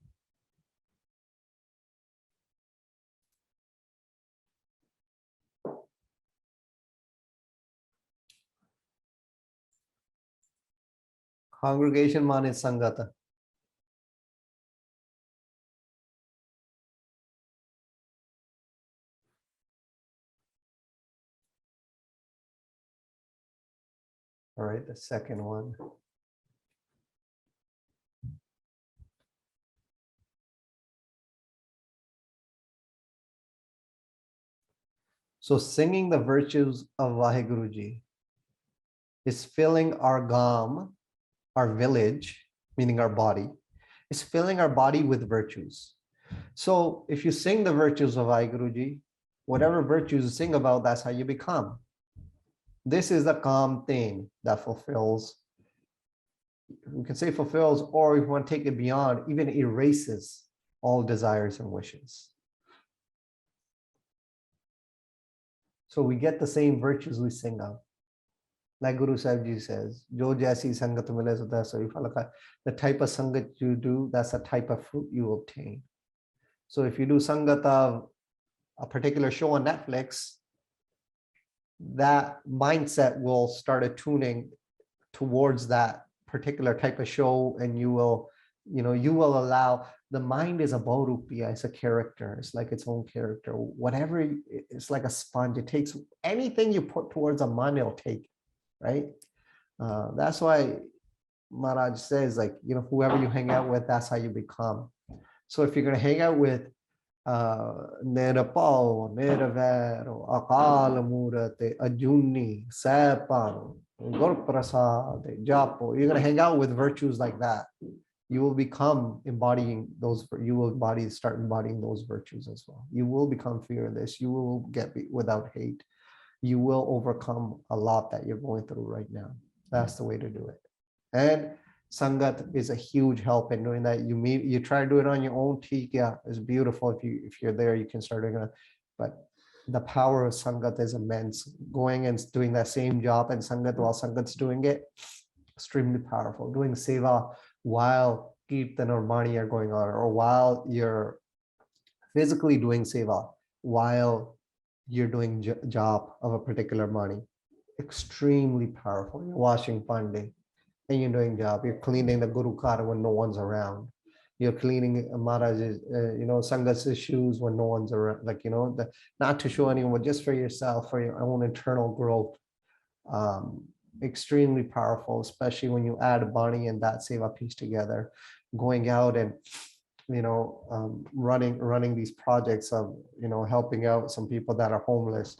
Congregation man is Sangata. All right, the second one. So singing the virtues of Vaheguruji is filling our gam, our village, meaning our body, is filling our body with virtues. So if you sing the virtues of Vaheguruji, whatever virtues you sing about, that's how you become. This is the calm thing that fulfills, we can say fulfills, or if you want to take it beyond, even erases all desires and wishes. So we get the same virtues we sing of. Like Guru Sahib Ji says, Jo jaisi sangat mile so taisa phalaka. The type of sangat you do, that's the type of fruit you obtain. So if you do sangat of a particular show on Netflix, that mindset will start attuning towards that particular type of show, and you will allow, the mind is a Baurupiya, it's a character, it's like its own character. Whatever, it's like a sponge. It takes anything you put towards a mind, it'll take, right? That's why Maharaj says, like, whoever you hang out with, that's how you become. So if you're going to hang out with Nirapao, Niravero, Akal Murate, Ajuni, Sapan, Gurprasad, Japo, you're going to hang out with virtues like that. You will become embodying those, start embodying those virtues as well. You will become fearless. You will get without hate. You will overcome a lot that you're going through right now. That's the way to do it. And Sangat is a huge help in doing that. You try to do it on your own. Yeah, it's beautiful. If you're there, you can start doing it. But the power of Sangat is immense. Going and doing that same job and Sangat while Sangat's doing it, extremely powerful. Doing seva while Kirtan or Mani are going on, or while you're physically doing seva, while you're doing job of a particular Mani, extremely powerful. You're washing Pandey and you're doing job. You're cleaning the Guru Car when no one's around. You're cleaning Maharaj's, Sangat's shoes when no one's around. Like, not to show anyone, but just for yourself, for your own internal growth. Extremely powerful, especially when you add Bani and that seva piece together. Going out and running these projects of helping out some people that are homeless.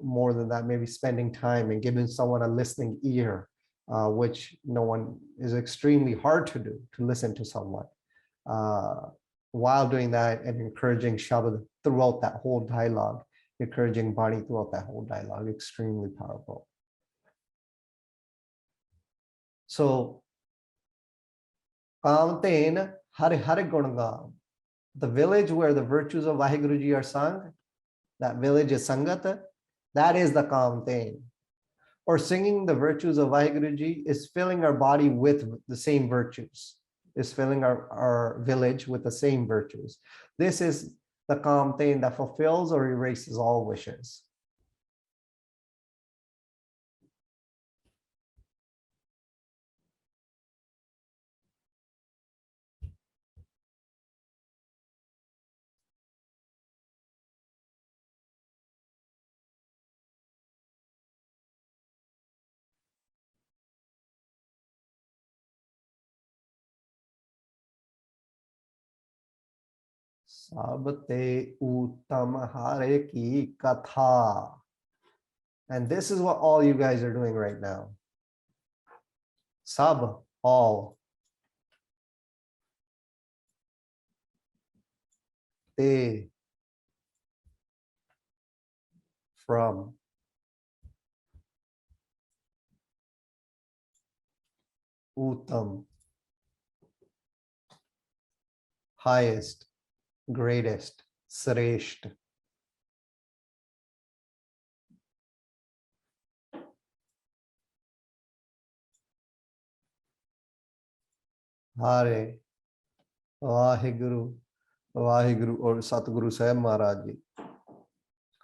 More than that, maybe spending time and giving someone a listening ear, which no one is extremely hard to do, to listen to someone. While doing that and encouraging Shabad throughout that whole dialogue, encouraging Bani throughout that whole dialogue, extremely powerful. So, Kamten Hari Hari Gunga, the village where the virtues of Vaheguruji are sung, that village is Sangat, that is the Kamten. Or singing the virtues of Vaheguruji is filling our body with the same virtues, is filling our village with the same virtues. This is the Kamten that fulfills or erases all wishes. Sabte Uttam Hare Ki Katha. And this is what all you guys are doing right now. Sab, all. Te, from. Uttam, highest, greatest, Sresht. Hare, Vaheguru, Vaheguru or Satguru Sahib Maharaj Ji.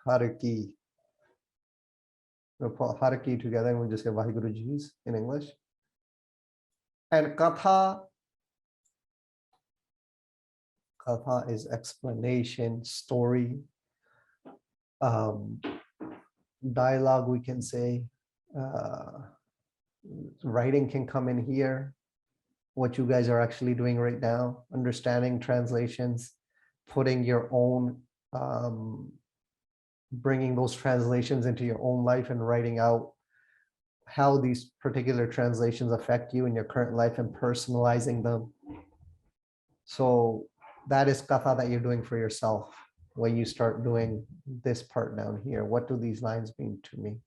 Hare Ki. We'll put Hare Ki together and we'll just say Vaheguruji's in English. And Katha, Katha is explanation, story, dialogue, we can say. Writing can come in here. What you guys are actually doing right now, understanding translations, putting your own bringing those translations into your own life and writing out how these particular translations affect you in your current life and personalizing them. So that is katha that you're doing for yourself. When you start doing this part down here, what do these lines mean to me?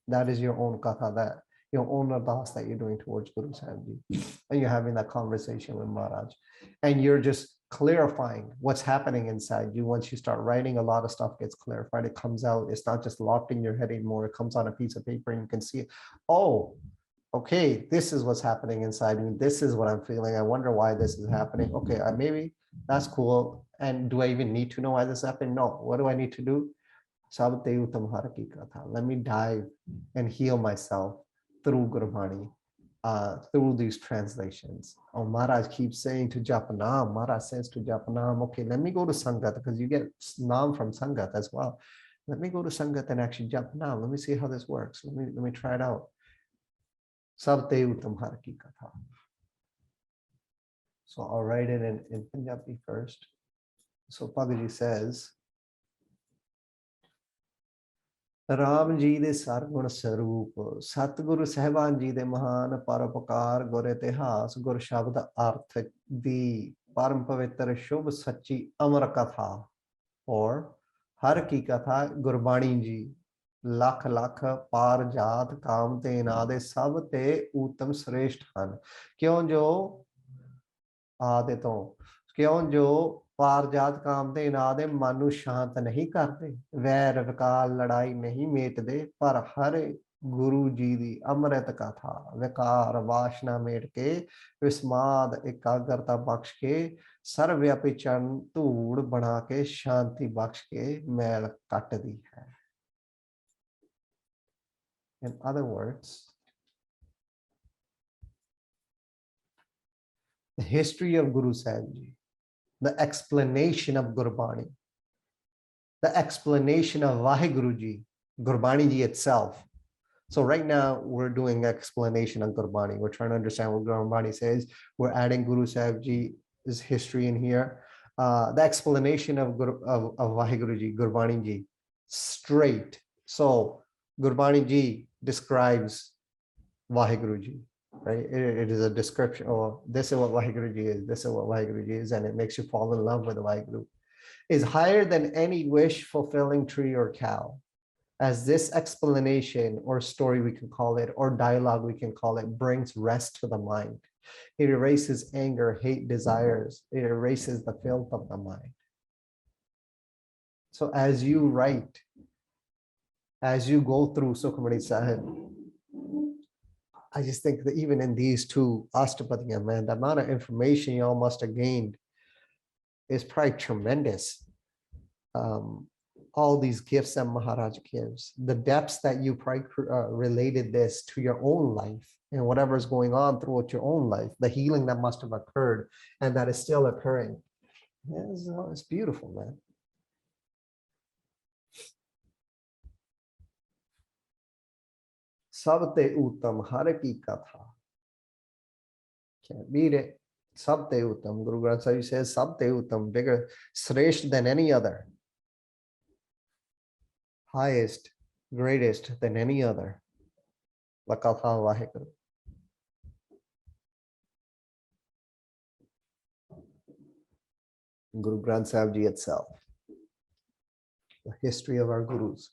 That is your own katha, that your own ardas that you're doing towards Guru Sahib Ji. And you're having that conversation with Maharaj. And you're just clarifying what's happening inside you. Once you start writing, a lot of stuff gets clarified. It comes out. It's not just locked in your head anymore. It comes on a piece of paper and you can see it. Oh, okay, this is what's happening inside me. This is what I'm feeling. I wonder why this is happening. Okay, maybe that's cool. And do I even need to know why this happened? No. What do I need to do? Let me dive and heal myself through Gurbani, through these translations. Oh, Maharaj keeps saying to Japanam. Maharaj says to Japanam, okay, let me go to Sangat, because you get Nam from Sangat as well. Let me go to Sangat and actually Japanam. Let me see how this works. Let me try it out. Sabte Uttam Har Ki Katha. So I'll write it in Punjabi first. So Pagaji says, Ram ji de sargun saroop, Satguru Sahban ji de mahan parapakar gur itihas gur shabd arth di param pavitra shubh sachi amar katha, or Har Ki Katha Gurbani ji lakh lakh par jaat kaam te naade sab te uttam sresht han. Kyun jo ਆਦੇ ਤੋਂ ਕਿਉਂ ਜੋ ਪਾਰਜਾਤ ਕਾਮ ਦੇ ਇਨਾਦੇ ਮਨ ਨੂੰ ਸ਼ਾਂਤ ਨਹੀਂ ਕਰਦੇ, ਵੈਰ ਵਿਕਾਰ ਲੜਾਈ ਨਹੀਂ ਮੇਟਦੇ, ਪਰ ਹਰ ਗੁਰੂ ਜੀ ਦੀ ਅੰਮ੍ਰਿਤ ਕਥਾ ਵਿਕਾਰ ਵਾਸ਼ਨਾ ਮੇਟ ਕੇ ਵਿਸਮਾਦ ਇਕਾਗਰਤਾ ਬਖਸ਼ ਕੇ ਸਰਵਿਆਪੀ ਚਰਨ ਧੂੜ ਬਣਾ ਕੇ ਸ਼ਾਂਤੀ ਬਖਸ਼ ਕੇ ਮੈਲ ਕੱਟਦੀ ਹੈ. In other words, the history of Guru Sahib Ji, the explanation of Gurbani, the explanation of Vaheguruji, Gurbani Ji itself. So right now we're doing explanation on Gurbani. We're trying to understand what Gurbani says. We're adding Guru Sahib Ji's history in here. The explanation of Vaheguruji, Gurbani Ji, straight. So Gurbani Ji describes Vaheguruji. Right? It is a description, or this is what Vaheguruji is, this is what Vaheguruji is, and it makes you fall in love with the Vaheguru. Is higher than any wish-fulfilling tree or cow. As this explanation or story, we can call it, or dialogue, we can call it, brings rest to the mind. It erases anger, hate, desires. It erases the filth of the mind. So as you write, as you go through Sukhmani Sahib, I just think that even in these two Astpadi, man, the amount of information y'all must have gained is probably tremendous. All these gifts that Maharaj gives, the depths that you probably related this to your own life and whatever is going on throughout your own life, the healing that must have occurred and that is still occurring. It's beautiful, man. Sabte Uttam Har Ki Katha. Can't beat it. Sabte Uttam. Guru Granth Sahib says Sabte Uttam, bigger, sresht than any other. Highest, greatest than any other. La Katha Vaheguru. Guru Granth Sahib Ji itself. The history of our gurus.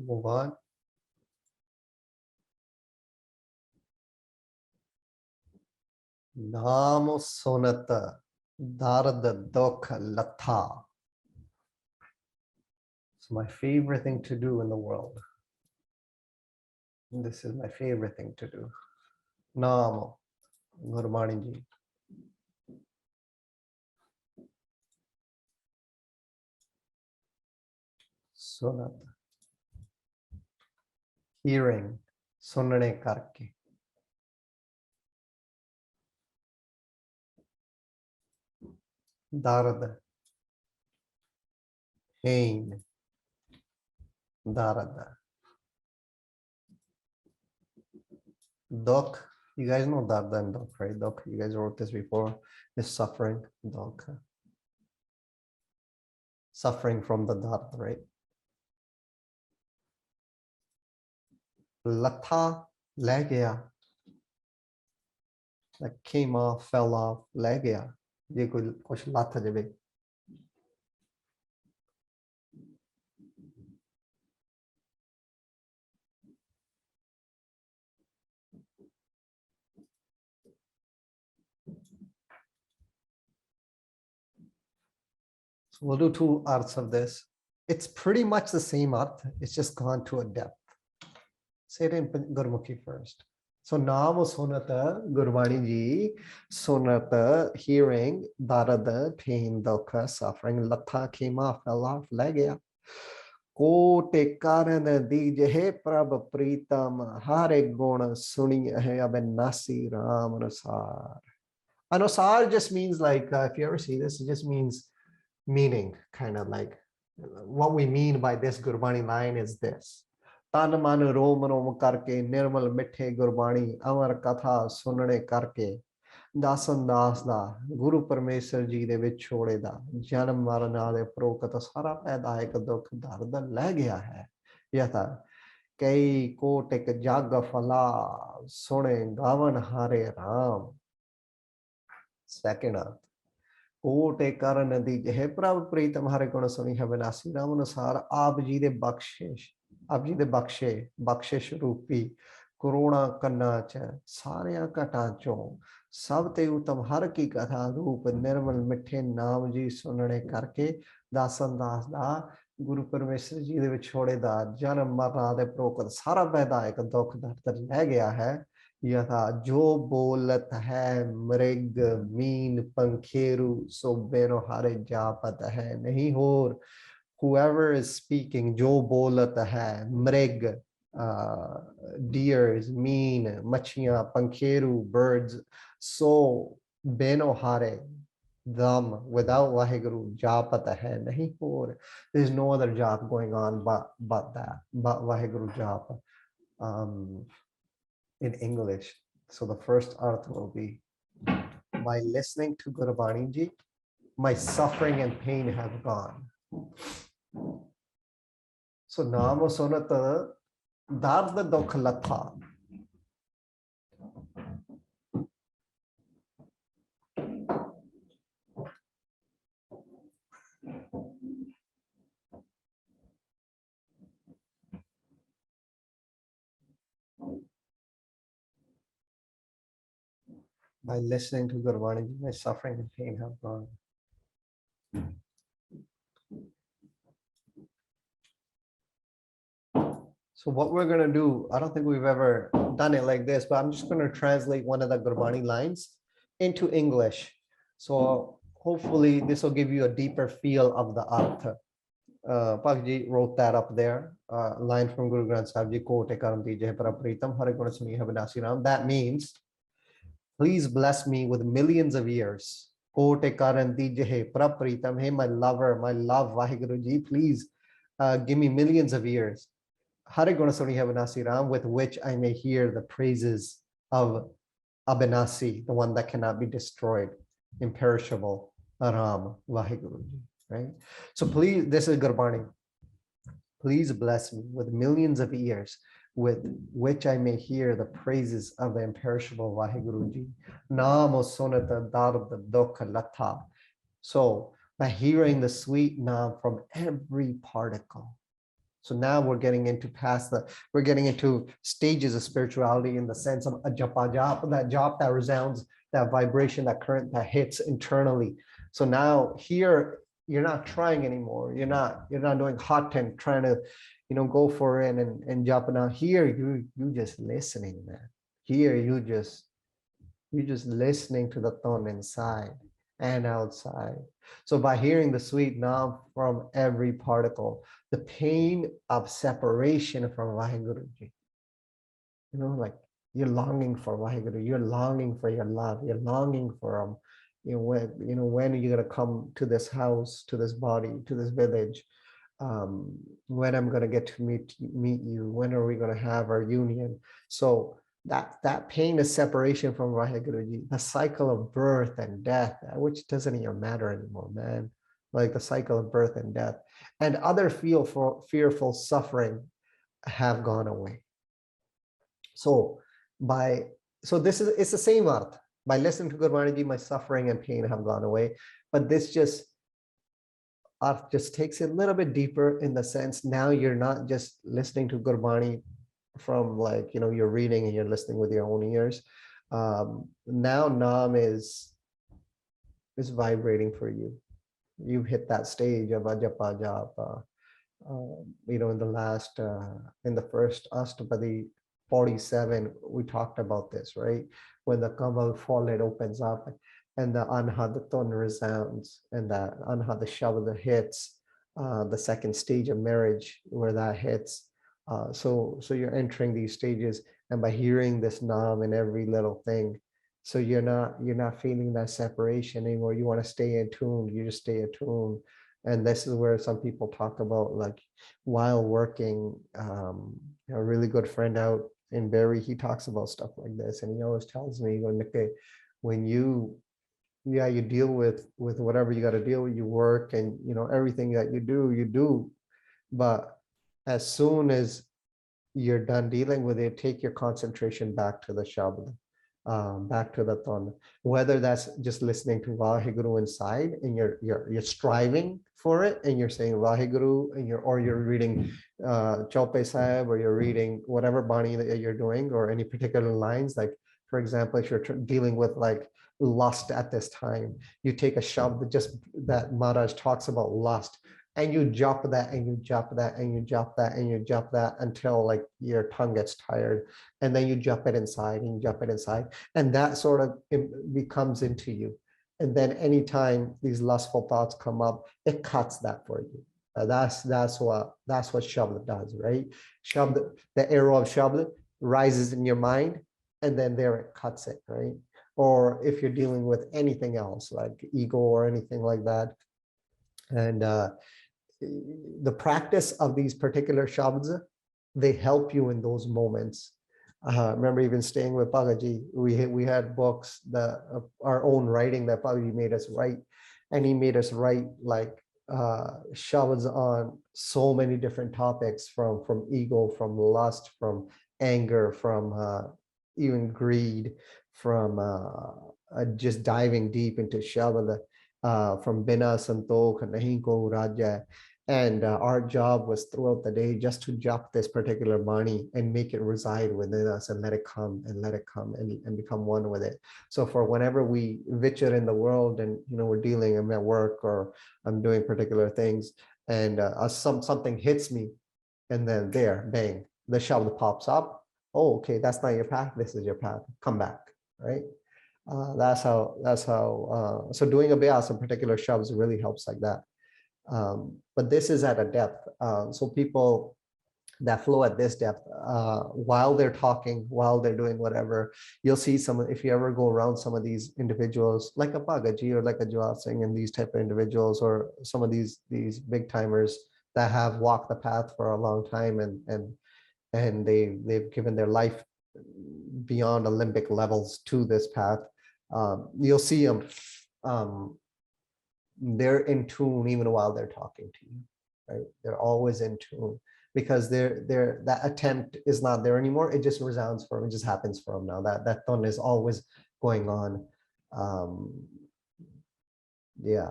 Move on. Naam sonata dard dukh latha. It's my favorite thing to do in the world. This is my favorite thing to do. Naam Gurbani Ji. Sonata. hearing, सुनने करके. दर्द, pain, दर्द. Dukh, you guys know dard and dukh, right? Dukh, you guys wrote this before, is suffering. Dukh, suffering from the dard, right? Latha, le gaya, like came off, fell off, le gaya. Ye kuch latha jabe. So we'll do two arths of this. It's pretty much the same arth, it's just gone to a depth. Say it in Gurmukhi first. So Naam Sunata, Gurbani ji, Sunata, hearing, Darada, pain, Dukha, suffering, Latha came off, fell off, legaya. Kote karan dijehe prabh pritam, hare guna suni hai abhinasi ram anusar. Anusar just means like, if you ever see this, it just means meaning, kind of like what we mean by this Gurbani line is this. Tan man rom rom karke nirmal mithe Gurbani amar katha sunne karke dasan das da Guru Parmeshwar ji de vich chode da janam marana de prokat sara paidayik dukh dard le gaya hai. Yatha kai kot ek jag phala sune gavan hare ram. Second arth. कोटे कारण नदी जहे प्रभ प्रीतम हरे गुण सुनी है विनाशी राम अनुसार आप जी दे बख्शिश, आप जी दे बख्शिश रूपी करुणा कन्ना च सारिया घटा चों सब ते उत्तम हर की कथा रूप निर्मल मिठे नाम जी सुनने करके दासन दास दा गुरु परमेश्वर जी दे विछोड़े दा जन्म मरण दे प्रोकत सारा वैदायक दुख दर्द ले गया है. यथा जो बोलत है मृग मीन पंखेरु सो बेनो हारे जापत है नहीं होर. Whoever is speaking, जो बोलत है मृग, deers, मीन मच्छियां, पंखेरु birds, so बेनो हारे them, without Vaheguru japat hai nahi ਹੋਰ. There's no other jap going on but that, but Vaheguru jap. In English. So the first arth will be, by listening to Gurbani ji, my suffering and pain have gone. So Naam Sunata Dard Dukh Latha. By listening to Gurbani ji, my suffering and pain have gone. So what we're going to do, I don't think we've ever done it like this, but I'm just going to translate one of the Gurbani lines into English. So hopefully this will give you a deeper feel of the artha. Pakji wrote that up there, line from Guru Granth Sahib Ji, Kote Karam Dije Prapritam Hare Guna Suni Vinasi Ram. That means, please bless me with millions of years. Kote Karan Dije Prapritam, hey my lover, my love, Vaheguruji, please give me millions of years. Hare Guna Suni Vinasi Ram, with which I may hear the praises of Abhinasi, the one that cannot be destroyed, imperishable, Ram, Vaheguruji. Right? So please, this is Gurbani. Please bless me with millions of ears with which I may hear the praises of the imperishable Vaheguruji. Namo sonata darda dukha latha. So by hearing the sweet Naam from every particle. So now we're getting into we're getting into stages of spirituality in the sense of a japa jap, that jap that resounds, that vibration, that current that hits internally. So now here, you're not trying anymore. You're not doing hot tent trying to, go for it and jump. Now here you just listening, man. Here you just listening to the tone inside and outside. So by hearing the sweet Naam from every particle, the pain of separation from Vaheguruji, like you're longing for Vaheguru, you're longing for your love, you're longing for when are you going to come to this house, to this body, to this village? When I'm going to get to meet you, when are we going to have our union? So that pain is separation from Vaheguruji, the cycle of birth and death, which doesn't even matter anymore, man. Like the cycle of birth and death and other fearful suffering have gone away. So it's the same earth. By listening to Gurbani Ji, my suffering and pain have gone away. But this earth just takes it a little bit deeper in the sense now you're not just listening to Gurbani from you're reading and you're listening with your own ears. Now Nam is vibrating for you. You've hit that stage of Ajapa Japa. In the first Astpadi 47, we talked about this, right? When the Kamal forehead opens up and the Anhadaton resounds and the Anhad Shabda hits, the second stage of marriage where that hits. So you're entering these stages, and by hearing this Nam in every little thing, so you're not feeling that separation anymore. You want to stay attuned. You just stay attuned. And this is where some people talk about, like, while working, a really good friend out in Barrie, he talks about stuff like this. And he always tells me, when you deal with whatever you got to deal with, you work and, everything that you do. But as soon as you're done dealing with it, take your concentration back to the Shabda. Back to the Ton, whether that's just listening to Vaheguru inside and you're striving for it and you're saying Vaheguru and you're reading Chaupe Sahib, or you're reading whatever Bani that you're doing, or any particular lines. Like, for example, if you're dealing with like lust at this time, you take a shabd just that Maharaj talks about lust, and you jump that and you jump that and you jump that and you jump that until like your tongue gets tired, and then you jump it inside and you jump it inside, and that sort of becomes into you. And then anytime these lustful thoughts come up, it cuts that for you. That's what Shabda does, right? Shabda, the arrow of Shabda rises in your mind, and then there it cuts it, right? Or if you're dealing with anything else like ego or anything like that, and the practice of these particular shabds, they help you in those moments. Remember, even staying with Pagaji, we had books, our own writing that Pagaji made us write, and he made us write like shabds on so many different topics, from ego, from lust, from anger, from even greed, from just diving deep into shabd, from Bina Santokh, Nahi Ko Raja. And our job was throughout the day just to jap this particular Bani and make it reside within us and let it come and become one with it. So for whenever we venture in the world and, we're dealing, I'm at work or I'm doing particular things, and something hits me, and then there, bang, the shabd pops up. Oh, okay, that's not your path. This is your path. Come back, right? That's how. So doing a bayas in particular shabds really helps like that. But this is at a depth. So people that flow at this depth, while they're talking, while they're doing whatever, you'll see if you ever go around some of these individuals, like a Bagaji or like a Jawad Singh and these type of individuals, or some of these big timers that have walked the path for a long time, and they've given their life beyond Olympic levels to this path. You'll see them. They're in tune even while they're talking to you, right? They're always in tune, because that attempt is not there anymore. It just resounds for them. It just happens for them now. That tone is always going on. Yeah,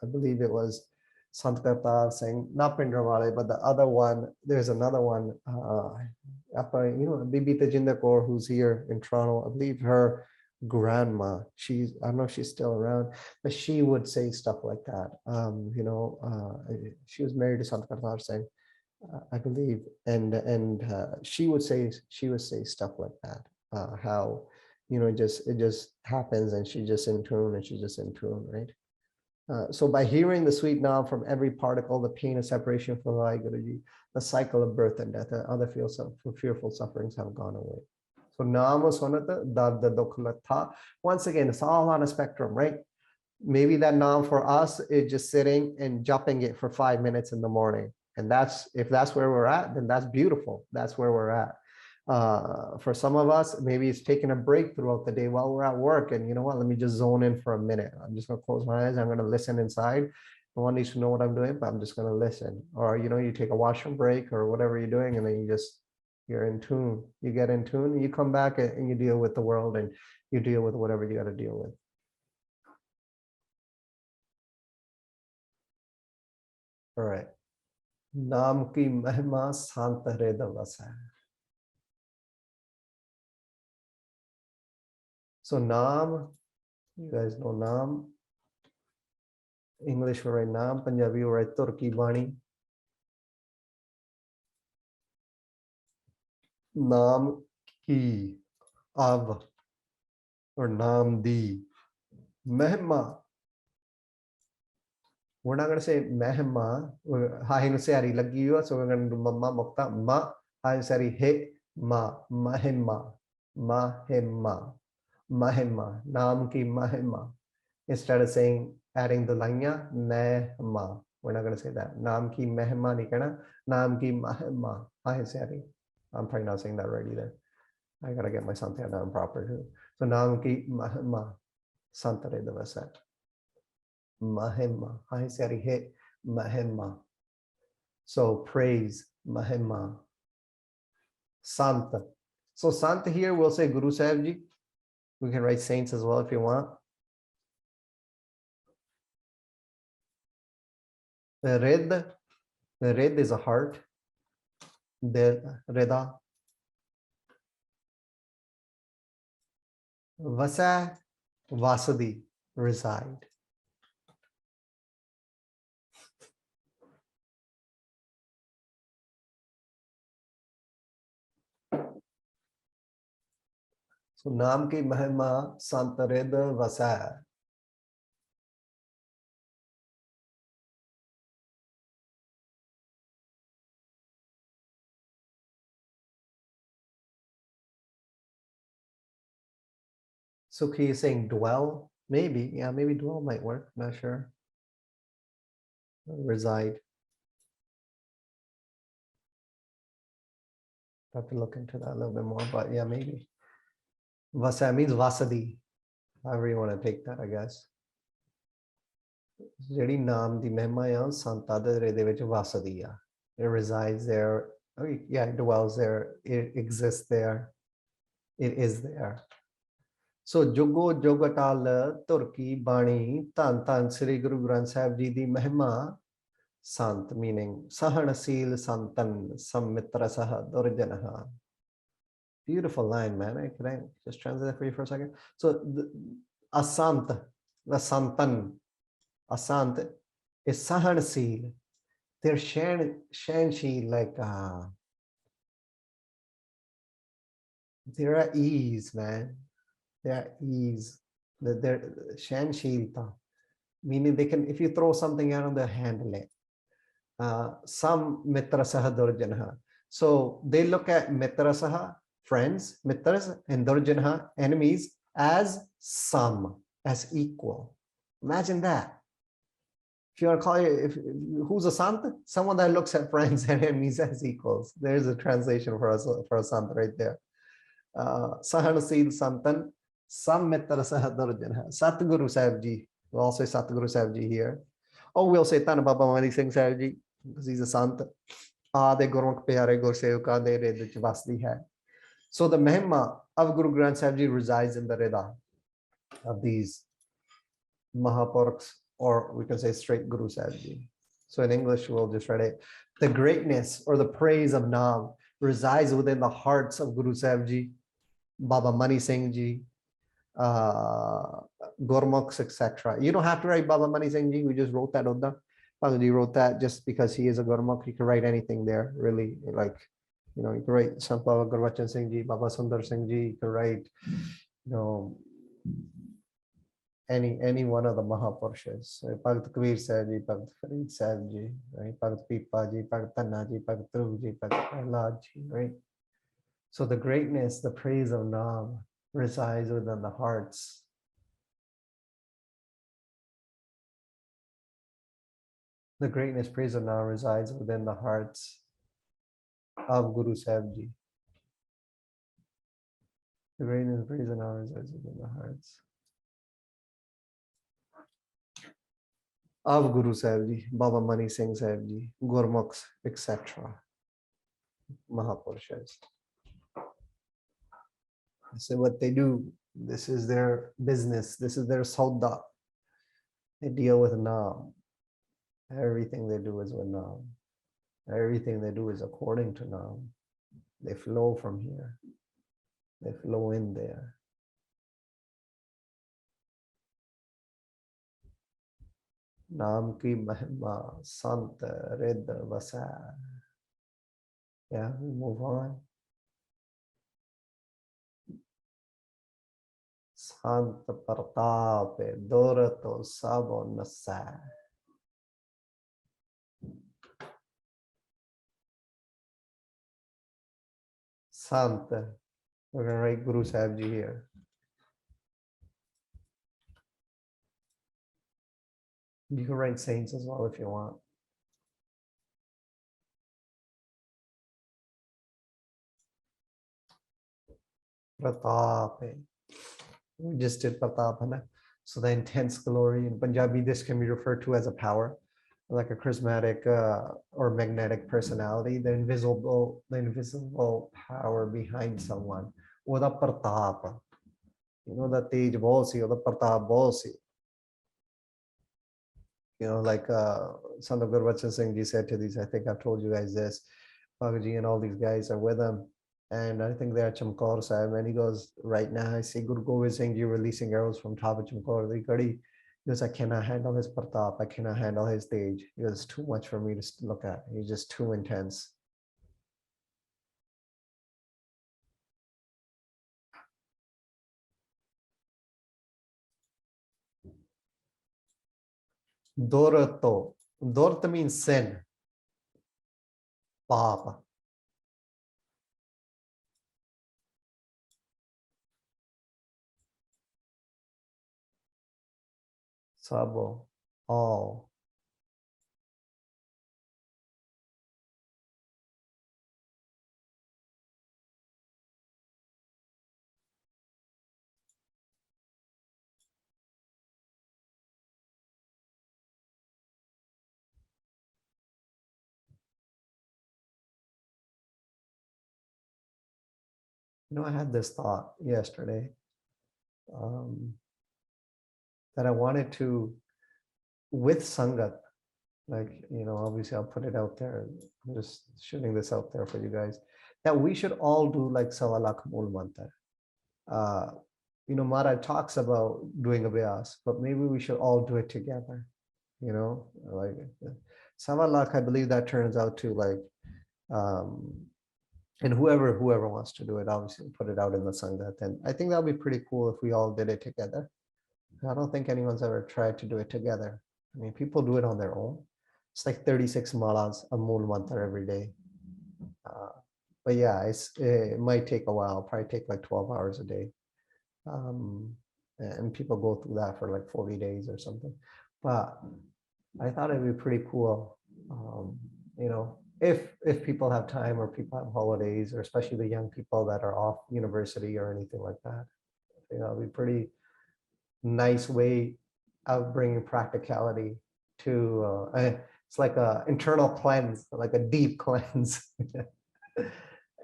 I believe it was Sant Kartar saying, not Pindrawale, but the other one, there's another one, Bibi Tajinder Kaur, who's here in Toronto. I believe her grandma, I don't know if she's still around, but she would say stuff like that. She was married to Sant Kartar Singh, I believe, and she would say stuff like that. How it just happens, and she's just in tune, right? So by hearing the sweet Naam from every particle, the pain of separation from Vaheguruji, the cycle of birth and death and other fearful sufferings have gone away. So Naam Sunat Dard Dukh Latha. Once again, it's all on a spectrum, right? Maybe that Naam for us is just sitting and jumping it for 5 minutes in the morning. And that's, if that's where we're at, then that's beautiful. That's where we're at. For some of us, maybe it's taking a break throughout the day while we're at work. And you know what, let me just zone in for a minute. I'm just gonna close my eyes. I'm gonna listen inside. No one needs to know what I'm doing, but I'm just gonna listen. Or, you know, you take a washroom break or whatever you're doing, and then you're in tune. You get in tune and you come back and you deal with the world and you deal with whatever you gotta deal with. All right. Naam ki mahima sant hre divas hai. So Naam, you guys know Naam. English will write Naam, Punjabi will write Turki Bani. Naam ki av or Naam di mahima. We're not going to say mahima. Hahin sari lagi hua, so we're going to do mamma mukta ma. Hahin sari he ma mahima mahima mahima. Naam ki mahima. Instead of saying adding the lanya mahima, we're not going to say that. Naam ki mahima nahi kehna. Naam ki mahima. Hahin sari. I'm probably not saying that right either. I gotta get my something down proper too. So Naam ki mahima sant hre divas hai. Mahima. Hi Sari He Mahima. So praise Mahima. Sant. So Sant here we'll say Guru Sahib Ji. We can write saints as well if you want. Red. The red is a heart. The Reda. Vasa Vasadi reside. So Naam ki mahima sant red vasa. Sukhi is saying dwell. Maybe, yeah, maybe dwell might work. Not sure. Reside. Have to look into that a little bit more, but yeah, maybe. Vasa means vasadi. However you want to take that, I guess. ਜਿਹੜੀ ਨਾਮ ਦੀ ਮਹਿਮਾ ਆ ਸੰਤਾਂ ਦੇ ਵਿੱਚ ਵਸਦੀ ਆ. It resides there. Oh, yeah, it dwells there. It exists there. It is there. So Jugo Jogatal Turki Bani Tan Tan Sri Guru Granth Sahib Ji di Mahima Sant, meaning Sahanasil Santan Sammitra Saha Durjanaha. Beautiful line, man. Can I just translate that for you for a second? So Asant, the Santan, Asant is Sahanasil. They're Shanshi, like they're at ease, man. They're at ease. They're Shanshilta, meaning they can, if you throw something at them, they'll handle it. Some Mitra Saha Durjanaha. So they look at Mitra Saha, friends, Mitras, and Durjanaha, enemies, as some, as equal. Imagine that. If you want to call it, who's a Sant? Someone that looks at friends and enemies as equals. There's a translation for a Sant right there. Sahanasil Santan, Sam Mitra Saha Durjanaha. Satguru Sahib Ji. We'll also say Satguru Sahib Ji here. Oh, we'll say Tan Baba Mani Singh Sahib Ji, because he's a Sant. De Gurmukh Pyare Gursevak de Red Vasdi hai. So the Mahima of Guru Granth Sahib Ji resides in the Reda of these Mahapurukhs, or we can say straight Guru Sahib Ji. So in English, we'll just write it. The greatness or the praise of Naam resides within the hearts of Guru Sahib Ji, Baba Mani Singh Ji, Gurmukhs, etc. You don't have to write Baba Mani Singh Ji. We just wrote that. Baba wrote that just because he is a Gurmukh. You can write anything there, really. Like, you know, you can write Sant Baba Gurbachan Singh Ji, Baba Sundar Singh Ji. You can write, you know, any one of the Mahapurushas, Bhagat Kabir Sahib Ji, Bhagat Farid Sahib Ji, right? Bhagat Pipa Ji, Bhagat Tanna Ji, Bhagat Dhruv Ji, Bhagat Prahlad Ji, right? So the greatness, the praise of Nam resides within the hearts. The greatness, praise of Nam resides within the hearts of Guru Sahib Ji. The greatness, praise of Nam resides within the hearts of Guru Sahib Ji, Baba Mani Singh Sahib Ji, Gurmukhs, etc. Mahapurushas. This is what they do. This is their business. This is their sauda. They deal with Nam. Everything they do is with Nam. Everything they do is according to Nam. They flow from here. They flow in there. Nam ki mahima sant rid vasa. Yeah, we move on. Sant Partape Dorato Sabo Nasa. Sant. We're going to write Guru Sahib Ji here. You can write saints as well if you want. Pratape. We just did Pratapana. So the intense glory in Punjabi, this can be referred to as a power, like a charismatic or magnetic personality, the invisible power behind someone. Oda Pratapa. You know, that Tej Bolsi or the Pratap Bolsi. You know, like Sant Gurbani Singh Ji said to these, I think I've told you guys this, Bhagaji and all these guys are with him. And I think they're at Chamkaur Sahib. And he goes, right now, I see Guru Gobind Singh Ji releasing arrows from top of Chamkaur. He goes, I cannot handle his Pratap. I cannot handle his stage. He goes, it's too much for me to look at. He's just too intense. Dorato. Dorta means sin. Papa. Sabo. All. You know, I had this thought yesterday that I wanted to, with Sangat, like, you know, obviously I'll put it out there. I'm just shooting this out there for you guys, that we should all do like Savalak Mool Mantra. You know, Maharaj talks about doing a Vyas, but maybe we should all do it together. You know, like Savalak, I believe that turns out to like, and whoever wants to do it, obviously put it out in the Sangat. And I think that would be pretty cool if we all did it together. I don't think anyone's ever tried to do it together. I mean, people do it on their own. It's like 36 malas, a mool mantra every day. But yeah, it might take a while, probably take like 12 hours a day. And people go through that for like 40 days or something. But I thought it'd be pretty cool, you know, if people have time or people have holidays, or especially the young people that are off university or anything like that. You know, it'd be pretty nice way of bringing practicality to it's like a internal cleanse, like a deep cleanse.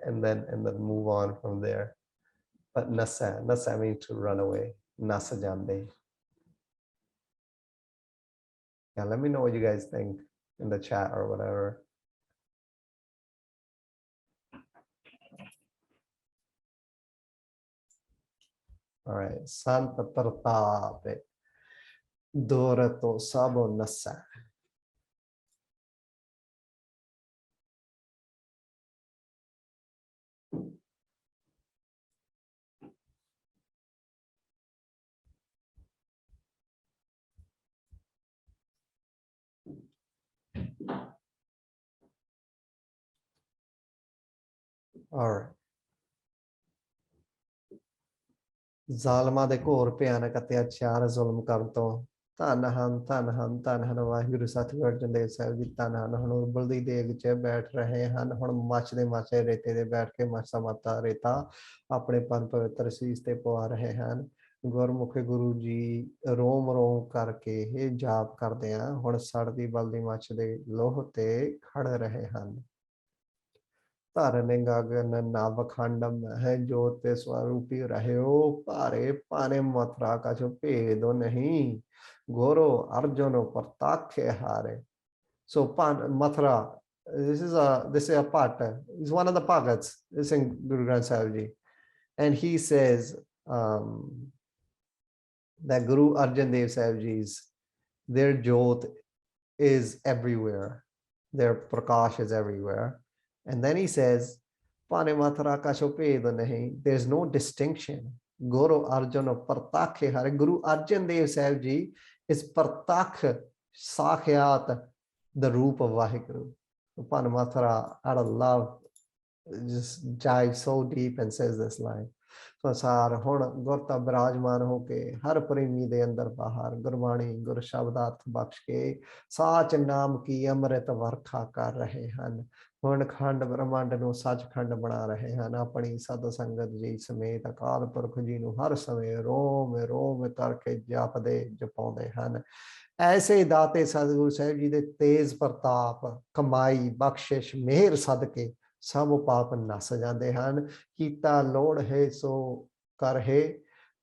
and then move on from there. But nasa means to run away. Nasa jande. Yeah, let me know what you guys think in the chat or whatever. All right, Santa Pratape Dorato Sabo Nasa. All right. ਜ਼ਾਲਮਾਂ ਦੇ ਘੋਰ ਭਿਆਨਕ ਅਤਿਆਚਾਰ ਜ਼ੁਲਮ ਕਰਨ ਤੋਂ ਧੰਨ ਹਨ ਧੰਨ ਹਨ ਧੰਨ ਹਨ ਵਾਹਿਗੁਰੂ ਸਤਿਗੁਰੂ ਅਰਜਨ ਦੇਵ ਸਾਹਿਬ ਜੀ ਧੰਨ ਹਨ। ਹੁਣ ਉਬਲਦੀ ਦੇਗ 'ਚ ਬੈਠ ਰਹੇ ਹਨ। ਹੁਣ ਮੱਚਦੇ ਮੱਚਦੇ ਰੇਤੇ ਦੇ ਬੈਠ ਕੇ ਮੱਚਦਾ ਮੱਚਦਾ ਰੇਤਾ ਆਪਣੇ ਪਨ ਪਵਿੱਤਰ ਸੀਸ ਤੇ ਪਵਾ ਰਹੇ ਹਨ। ਗੁਰਮੁਖੀ ਗੁਰੂ ਜੀ ਰੋਮ ਰੋਮ ਕਰਕੇ ਇਹ ਜਾਪ ਕਰਦੇ ਆ। ਹੁਣ ਸੜਦੀ ਬਲਦੀ ਮੱਚਦੇ ਲੋਹ ਤੇ ਖੜ ਰਹੇ ਹਨ। ਧਰਨੇ ਗਗਨ ਨਵ ਖੰਡਮ ਹੈ ਜੋਤ ਤੇ ਸਵਰੂਪੀ ਰਹਿਓ ਭਾਰੇ ਪਾਨੇ ਮਥੁਰਾ ਕਛ ਭੇਦੋ ਨਹੀਂ ਗੋਰੋ ਅਰਜੁਨ ਪ੍ਰਤਾਖੇ ਹਾਰੇ। So Mathura, this is a part. He's one of the Bhagats. It's in Guru Granth Sahib Ji, and he says that Guru Arjan Dev Sahib Ji's their jyot is everywhere, their prakash is everywhere. And then he says, Pane Mathura ka shoped nahi, there's no distinction. Guru Arjuna Partakh Hare. Guru Arjan Dev Sahib Ji is Partakh Sakhyat, the roop of Vaheguru. Pane Mathura, out of love, just dives so deep and says this line. ਸੰਸਾਰ ਹੁਣ ਗੁਰਤਾ ਬਿਰਾਜਮਾਨ ਹੋ ਕੇ ਹਰ ਪ੍ਰੇਮੀ ਦੇ ਅੰਦਰ ਬਾਹਰ ਗੁਰਬਾਣੀ ਗੁਰ ਸ਼ਬਦਾਰਥ ਬਖਸ਼ ਕੇ ਸਾਚ ਨਾਮ ਕੀ ਅੰਮ੍ਰਿਤ ਵਰਖਾ ਕਰ ਰਹੇ ਹਨ। ਹੁਣ ਖੰਡ ਬ੍ਰਹਮੰਡ ਨੂੰ ਸੱਚਖੰਡ ਬਣਾ ਰਹੇ ਹਨ। ਆਪਣੀ ਸਤ ਸੰਗਤ ਜੀ ਸਮੇਤ ਅਕਾਲ ਪੁਰਖ ਜੀ ਨੂੰ ਹਰ ਸਮੇਂ ਰੋਮ ਰੋਮ ਕਰਕੇ ਜਪਦੇ ਜਪਾਉਂਦੇ ਹਨ। ਐਸੇ ਦਾਤੇ ਸਤਿਗੁਰੂ ਸਾਹਿਬ ਜੀ ਦੇ ਤੇਜ਼ ਪ੍ਰਤਾਪ ਕਮਾਈ ਬਖਸ਼ਿਸ਼ ਮਿਹਰ ਸਦਕੇ ਸਭ ਪਾਪ ਨਸ ਜਾਂਦੇ ਹਨ। ਕੀਤਾ ਲੋੜ ਹੈ ਸੋ ਕਰ ਹੈ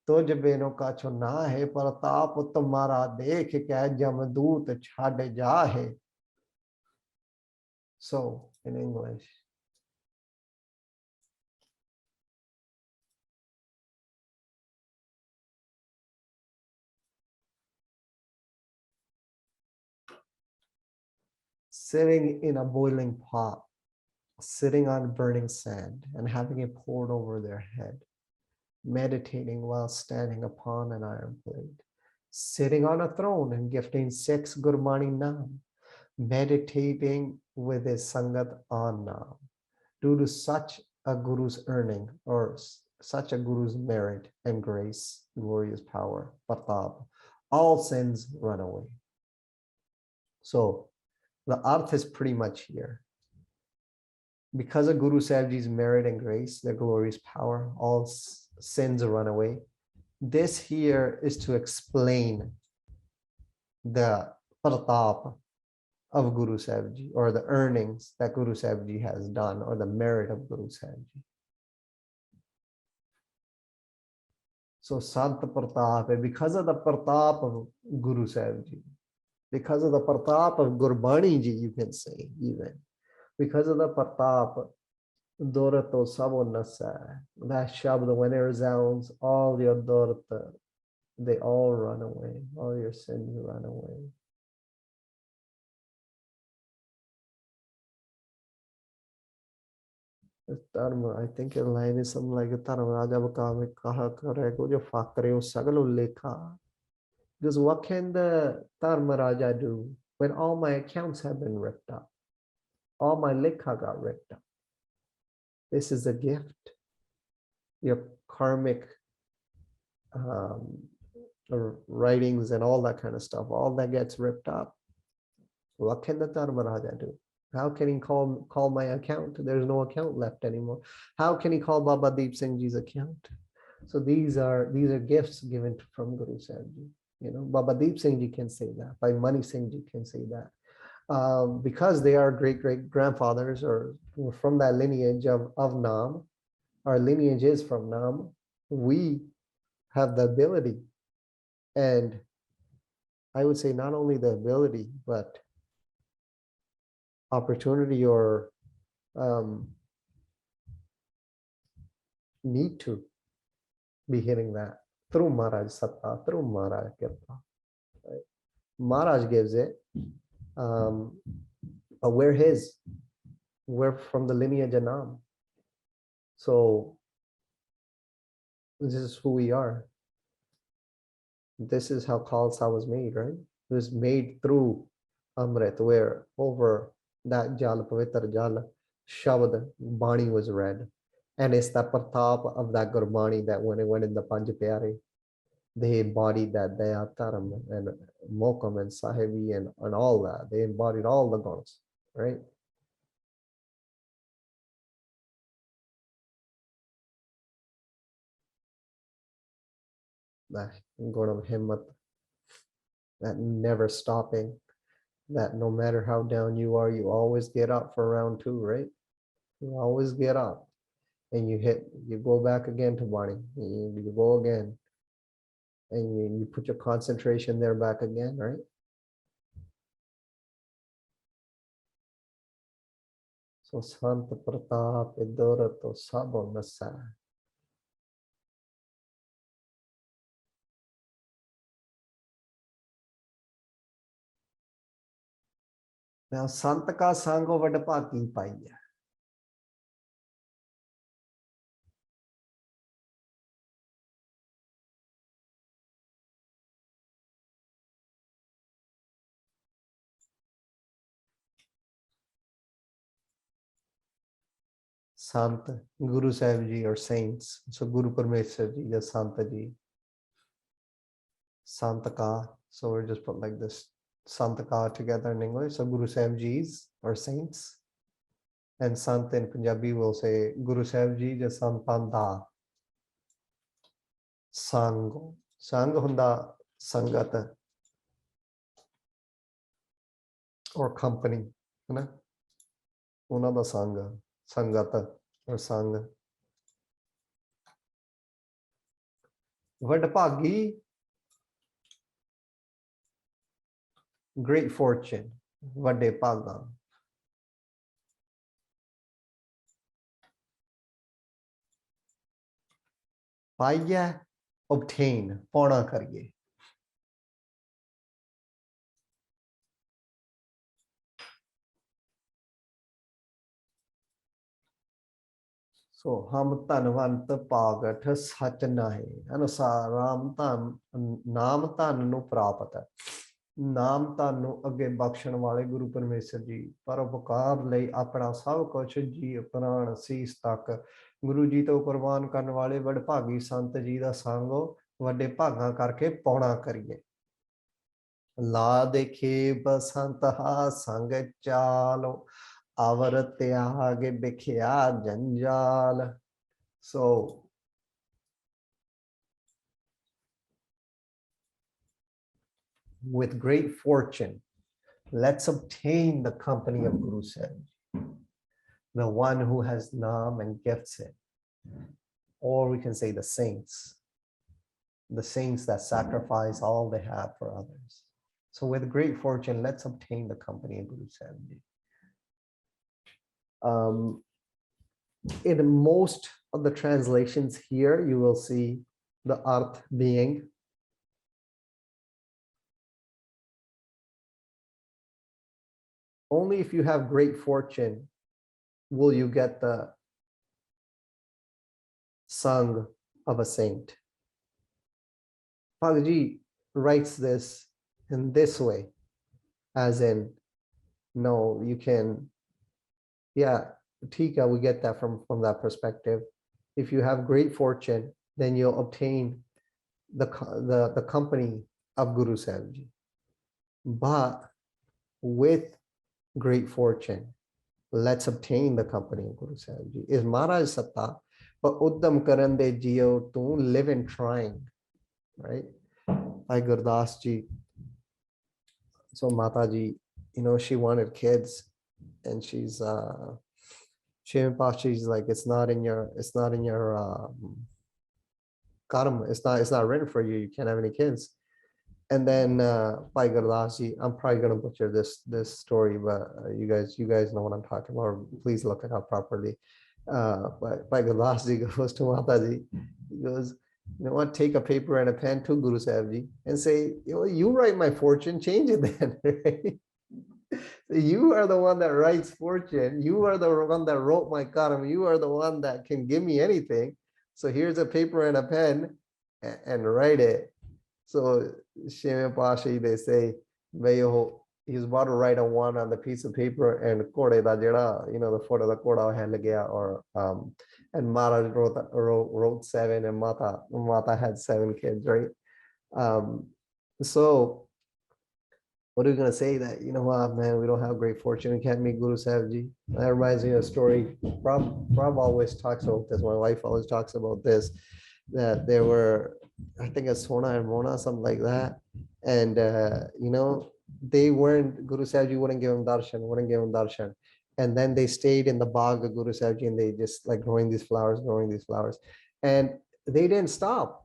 ਤੁਝ ਬਿਨੋ ਕਾਛੋ ਨਾ ਹੈ ਪ੍ਰਤਾਪ ਤੁਮਾਰਾ ਦੇਖ ਕੇ ਜਮਦੂਤ ਛੱਡ ਜਾ ਹੈ। So in English, sitting in a boiling pot, sitting on burning sand and having it poured over their head, meditating while standing upon an iron plate, sitting on a throne and gifting 6 Gurbani Naam, meditating with his Sangat on Naam. Due to such a Guru's earning or such a Guru's merit and grace, glorious power, Pratap, all sins run away. So the arth is pretty much here. Because of Guru Sahib Ji's merit and grace, their glorious power, all sins run away. This here is to explain the pratap of Guru Sahib Ji, or the earnings that Guru Sahib Ji has done, or the merit of Guru Sahib Ji. So Sant Pratap, because of the pratap of Guru Sahib Ji, because of the pratap of Gurbani Ji, you can say even, because of the pratap, Dorato Sabo Nasa, that Shabda, when it resounds, all your Dorata, they all run away, all your sins run away. I think a line is something like Raja Bakame Kaha Kareko, your Fakre, Sagalo Leka. Because what can the Dharma Raja do when all my accounts have been ripped up? All my lekha got ripped up. This is a gift. Your karmic writings and all that kind of stuff, all that gets ripped up. What can the Dharma Raja do? How can he call my account? There's no account left anymore. How can he call Baba Deep Singh Ji's account? So these are gifts given from Guru Sahib Ji. You know, Baba Deep Singh Ji can say that. Bhai Mani Singh Ji can say that. Because they are great-great-grandfathers or from that lineage of Naam, our lineage is from Naam, we have the ability, and I would say not only the ability, but opportunity or need to be hitting that through Maharaj Satta, through Maharaj Kirpa. Right? Maharaj gives it. But we're from the lineage of Naam. So this is who we are. This is how Khalsa was made, right? It was made through Amrit, where over that Jal, Pavitra Jal, Shabad, Bani was read. And it's the pratap of that Gurbani that when it went in the Panj Pyare, they embodied that Daya Taram and Mokam and Sahibi and all that. They embodied all the guns, right? That gun of Himmat, that never stopping, that no matter how down you are, you always get up for round two, right? You always get up and you go back again to Bani, you go again and you put your concentration there back again, right? So Sant Pratap Idorato Sabo Nasa. Now Sant ka sango vadapaki paiya. Sant, Guru Sahib Ji or saints. So Guru Parmeshwar Ji, the Santa Ji. Santaka. So we're just put like this Santaka together in English. So Guru Sahib Ji's or saints. And Sant in Punjabi will say Guru Sahib Ji, the Santanda. Sango. Sang hunda Sangata or company. Una da Sangha. Sangata or Sangha. Vadapagi, great fortune. Vadepaga. Paya, obtain. Pauna kariye. So ham tanvant pagat sach nahi. Anusar ram tan naam tan nu prapata. ਨਾਮ ਤੁਹਾਨੂੰ ਅੱਗੇ ਬਖਸ਼ਣ ਵਾਲੇ ਗੁਰੂ ਪਰਮੇਸ਼ਰ ਜੀ ਪਰਉਪਕਾਰ ਲਈ ਆਪਣਾ ਸਭ ਕੁਝ ਜੀ ਪ੍ਰਾਣ ਸੀਸ ਤੱਕ ਗੁਰੂ ਜੀ ਤੋਂ ਕੁਰਬਾਨ ਕਰਨ ਵਾਲੇ ਵਡਭਾਗੀ ਸੰਤ ਜੀ ਦਾ ਸੰਗੋ ਵੱਡੇ ਭਾਗਾਂ ਕਰਕੇ ਪੌਣਾ ਕਰੀਏ ਲਾ ਦੇਖੇ ਬਸੰਤ ਹਾ ਸੰਗ ਚਾਲੋ ਅਵਰ ਤਿਆਗ ਬਿਖਿਆ ਜੰਜਾਲ so with great fortune, let's obtain the company of Guru Sahib, the one who has Naam and gifts it. Or we can say the saints that sacrifice all they have for others. So with great fortune, let's obtain the company of Guru Sahib. In most of the translations here, you will see the arth being only if you have great fortune will you get the sang of a saint. Pagaji writes this in this way, as in, no, you can, yeah, Tika, we get that from that perspective. If you have great fortune, then you'll obtain the company of Guru Sahib Ji. But with great fortune, let's obtain the company of Guru Sahib Ji. Is Maharaj Satta, but Uddam Karan de Jio to live in trying, right? Like Gurdas Ji. So Mata Ji, she wanted kids, and she's like, it's not in your karma, it's not written for you. You can't have any kids. And then Bhai Gurdas Ji, I'm probably gonna butcher this story, but you guys know what I'm talking about. Please look it up properly. But Bhai Gurdas Ji goes to Mata Ji. He goes, you know what? Take a paper and a pen to Guru Sahib Ji and say, you write my fortune, change it then. Right? So you are the one that writes fortune. You are the one that wrote my karma. You are the one that can give me anything. So here's a paper and a pen and write it. So Shema Pashi, they say, he's about to write a one on the piece of paper, and Kode da jada, the foot of the Koda hell gaya, or and Maharaj wrote seven, and Mata had 7 kids, right? So what are we gonna say? That, you know what, man, we don't have great fortune and can't meet Guru Sahib Ji. That reminds me of a story. Prab always talks about this. My wife always talks about this. That there were, I think, a Sona and Mona, something like that, and they weren't, Guru Sahib Ji wouldn't give him darshan, and then they stayed in the bag of Guru Sahib Ji, and they just like growing these flowers, and they didn't stop.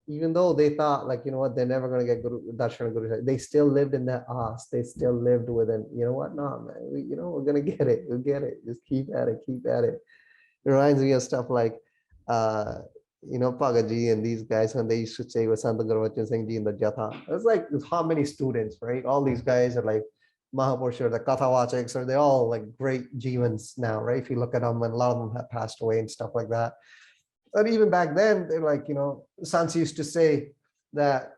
Even though they thought, like, you know what, they're never going to get darshan of Guru Sahib, they still lived in that aas. They still lived within, you know what, no, man, we're going to get it. We'll get it. Just keep at it. It reminds me of stuff like, Pagaji and these guys, when they used to say with Santa Gurvachan Singh Ji in the Jatha. It's like how many students, right? All these guys are like Mahapurushas, the Kathawachaks, or they're all like great Jivans now, right? If you look at them, and a lot of them have passed away and stuff like that. But even back then, they're like, Sants used to say that,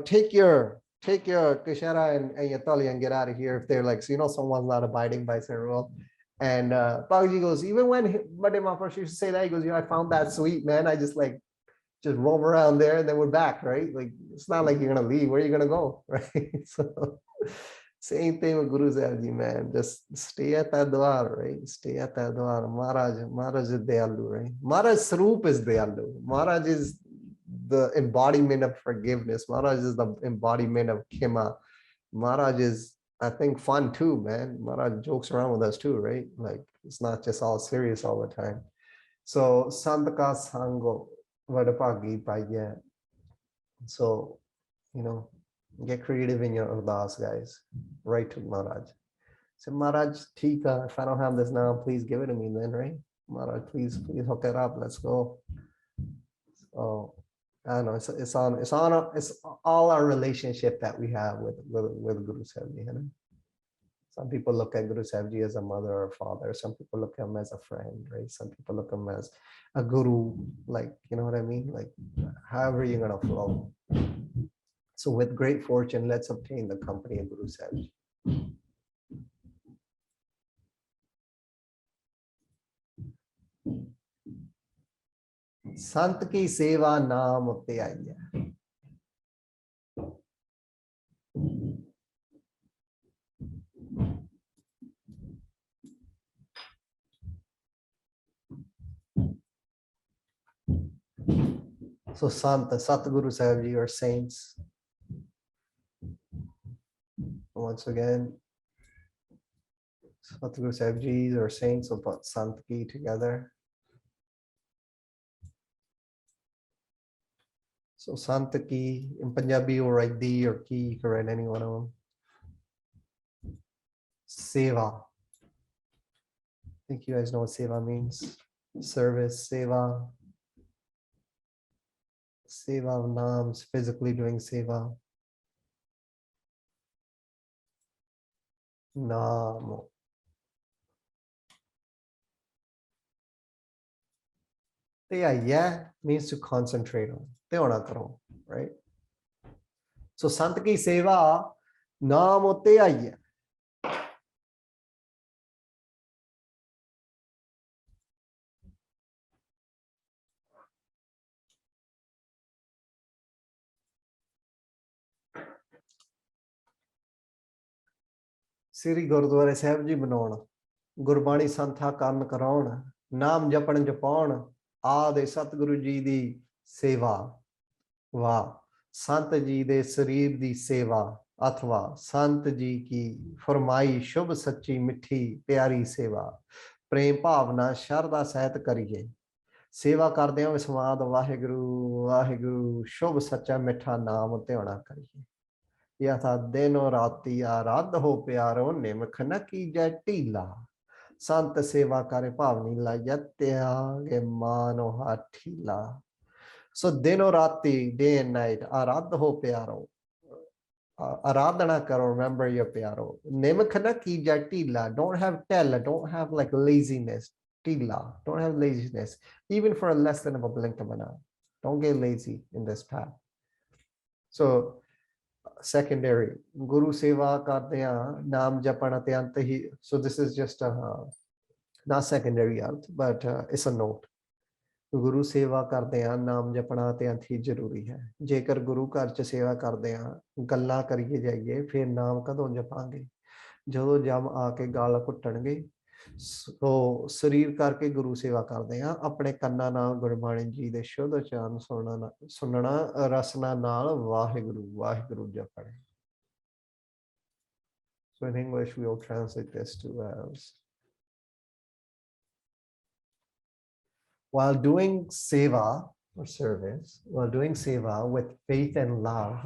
take your Kishara and your Tali and get out of here if they're like, someone's not abiding by certain rule. And Pagaji goes, even when Bade Mahapurush used to say that, he goes, I found that sweet, man. I just roam around there, and then we're back, right? Like, it's not like you're going to leave. Where are you going to go, right? So same thing with Guru Sahib Ji, man. Just stay at that dwar, right? Stay at that dwar. Maharaj is Dayalu, right? Maharaj Sarup is Dayalu. Maharaj is the embodiment of forgiveness. Maharaj is the embodiment of Khima. Maharaj is, I think, fun too, man. Maharaj jokes around with us too, right? Like, it's not just all serious all the time. So, Sandaka Sango Vadapagi Paya. So, get creative in your ardas, guys. Write to Maharaj. Say, Maharaj, Tika, if I don't have this now, please give it to me then, right? Maharaj, please hook it up. Let's go. So I don't know. It's all our relationship that we have with Guru Sahib Ji. Some people look at Guru Sahib Ji as a mother or father. Some people look at him as a friend, right? Some people look at him as a guru, like, you know what I mean? Like, however you're gonna flow. So with great fortune, let's obtain the company of Guru Sahib Ji. Sant ki seva naam utte aaya. So Sant, Satguru Sahib Ji, or saints. Once again, Satguru Sahib Ji or saints, so put Sant ki together. So Sant ki, in Punjabi you write di or ki, you can write any one of them. Seva. I think you guys know what seva means. Service, seva. Seva of naams, physically doing seva. Naam. Yeah means to concentrate on. Right? So Sant ki seva naam utte aaya. Sri Gurudwara Sahib Ji बनाउण, Gurbani संथा ਕਰਨ ਕਰਾਉਣ, ਨਾਮ ਜਪਣ ਜਪਾਉਣ, ਆਦਿ ਸਤਿਗੁਰੂ ਜੀ ਦੀ ਸੇਵਾ। ਵਾਹ, ਸੰਤ ਜੀ ਦੇ ਸਰੀਰ ਦੀ ਸੇਵਾ अथवा संत जी की फरमाई शुभ सच्ची मिठी प्यारी सेवा, प्रेम भावना शरदा सहित करिए। सेवा करदे हो विस्वाद वाहिगुरु वाहिगुरु शुभ सच्चा मिठा नाम ध्याना करिए। यथा दिनो राती आराध हो प्यारो निमख न कीजै ढीला, संत सेवा करे भावनी लाइया त्यागे मानो हाठीला। So dino rati, day and night, aradh ho pyaro, aradhana karo, remember your pyaro. Nimakana ki jatila, don't have tella, don't have like laziness, tila, don't have laziness, even for a less than of a blink of an eye. Don't get lazy in this path. So secondary. Guru Seva ਕਰਦੇ ਆ ਨਾਮ ਜਪਣ ਅਤੇ ਅੰਤ ਹੀ. So this is just a not secondary arth, but it's a note. ਗੁਰੂ ਸੇਵਾ ਕਰਦੇ ਆ ਨਾਮ ਜਪਣਾ ਤੇ ਅੰਤ ਹੀ ਜ਼ਰੂਰੀ ਹੈ. ਜੇਕਰ ਗੁਰੂ ਘਰ ਚ ਸੇਵਾ ਕਰਦੇ ਆ ਗੱਲਾਂ ਕਰੀਏ ਜਾਈਏ ਫਿਰ ਨਾਮ ਕਦੋਂ ਜਪਾਂਗੇ? ਜਦੋਂ ਜਮ ਆ ਕੇ ਗਾਲ ਘੁੱਟਣਗੇ. ਸੋ ਸਰੀਰ ਕਰਕੇ ਗੁਰੂ ਸੇਵਾ ਕਰਦੇ ਆ, ਆਪਣੇ ਕੰਨਾਂ ਨਾਲ ਗੁਰਬਾਣੀ ਜੀ ਦੇ ਸ਼ੁੱਧ ਉਚਾਰਨ ਸੁਣਨਾ ਰਸਨਾ ਨਾਲ Waheguru Waheguru ਜਪਣਾ. So in English we will translate this to as, while doing seva or service, while doing seva with faith and love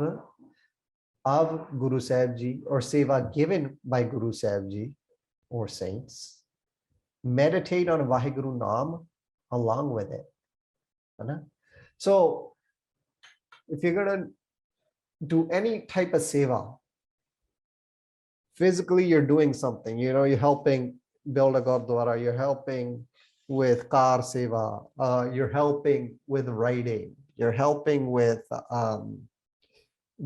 of Guru Sahib Ji or seva given by Guru Sahib Ji or saints, meditate on Vaheguru Naam along with it. So if you're going to do any type of seva, physically you're doing something, you know, you're helping build a Gurdwara, you're helping with car seva, you're helping with writing, you're helping with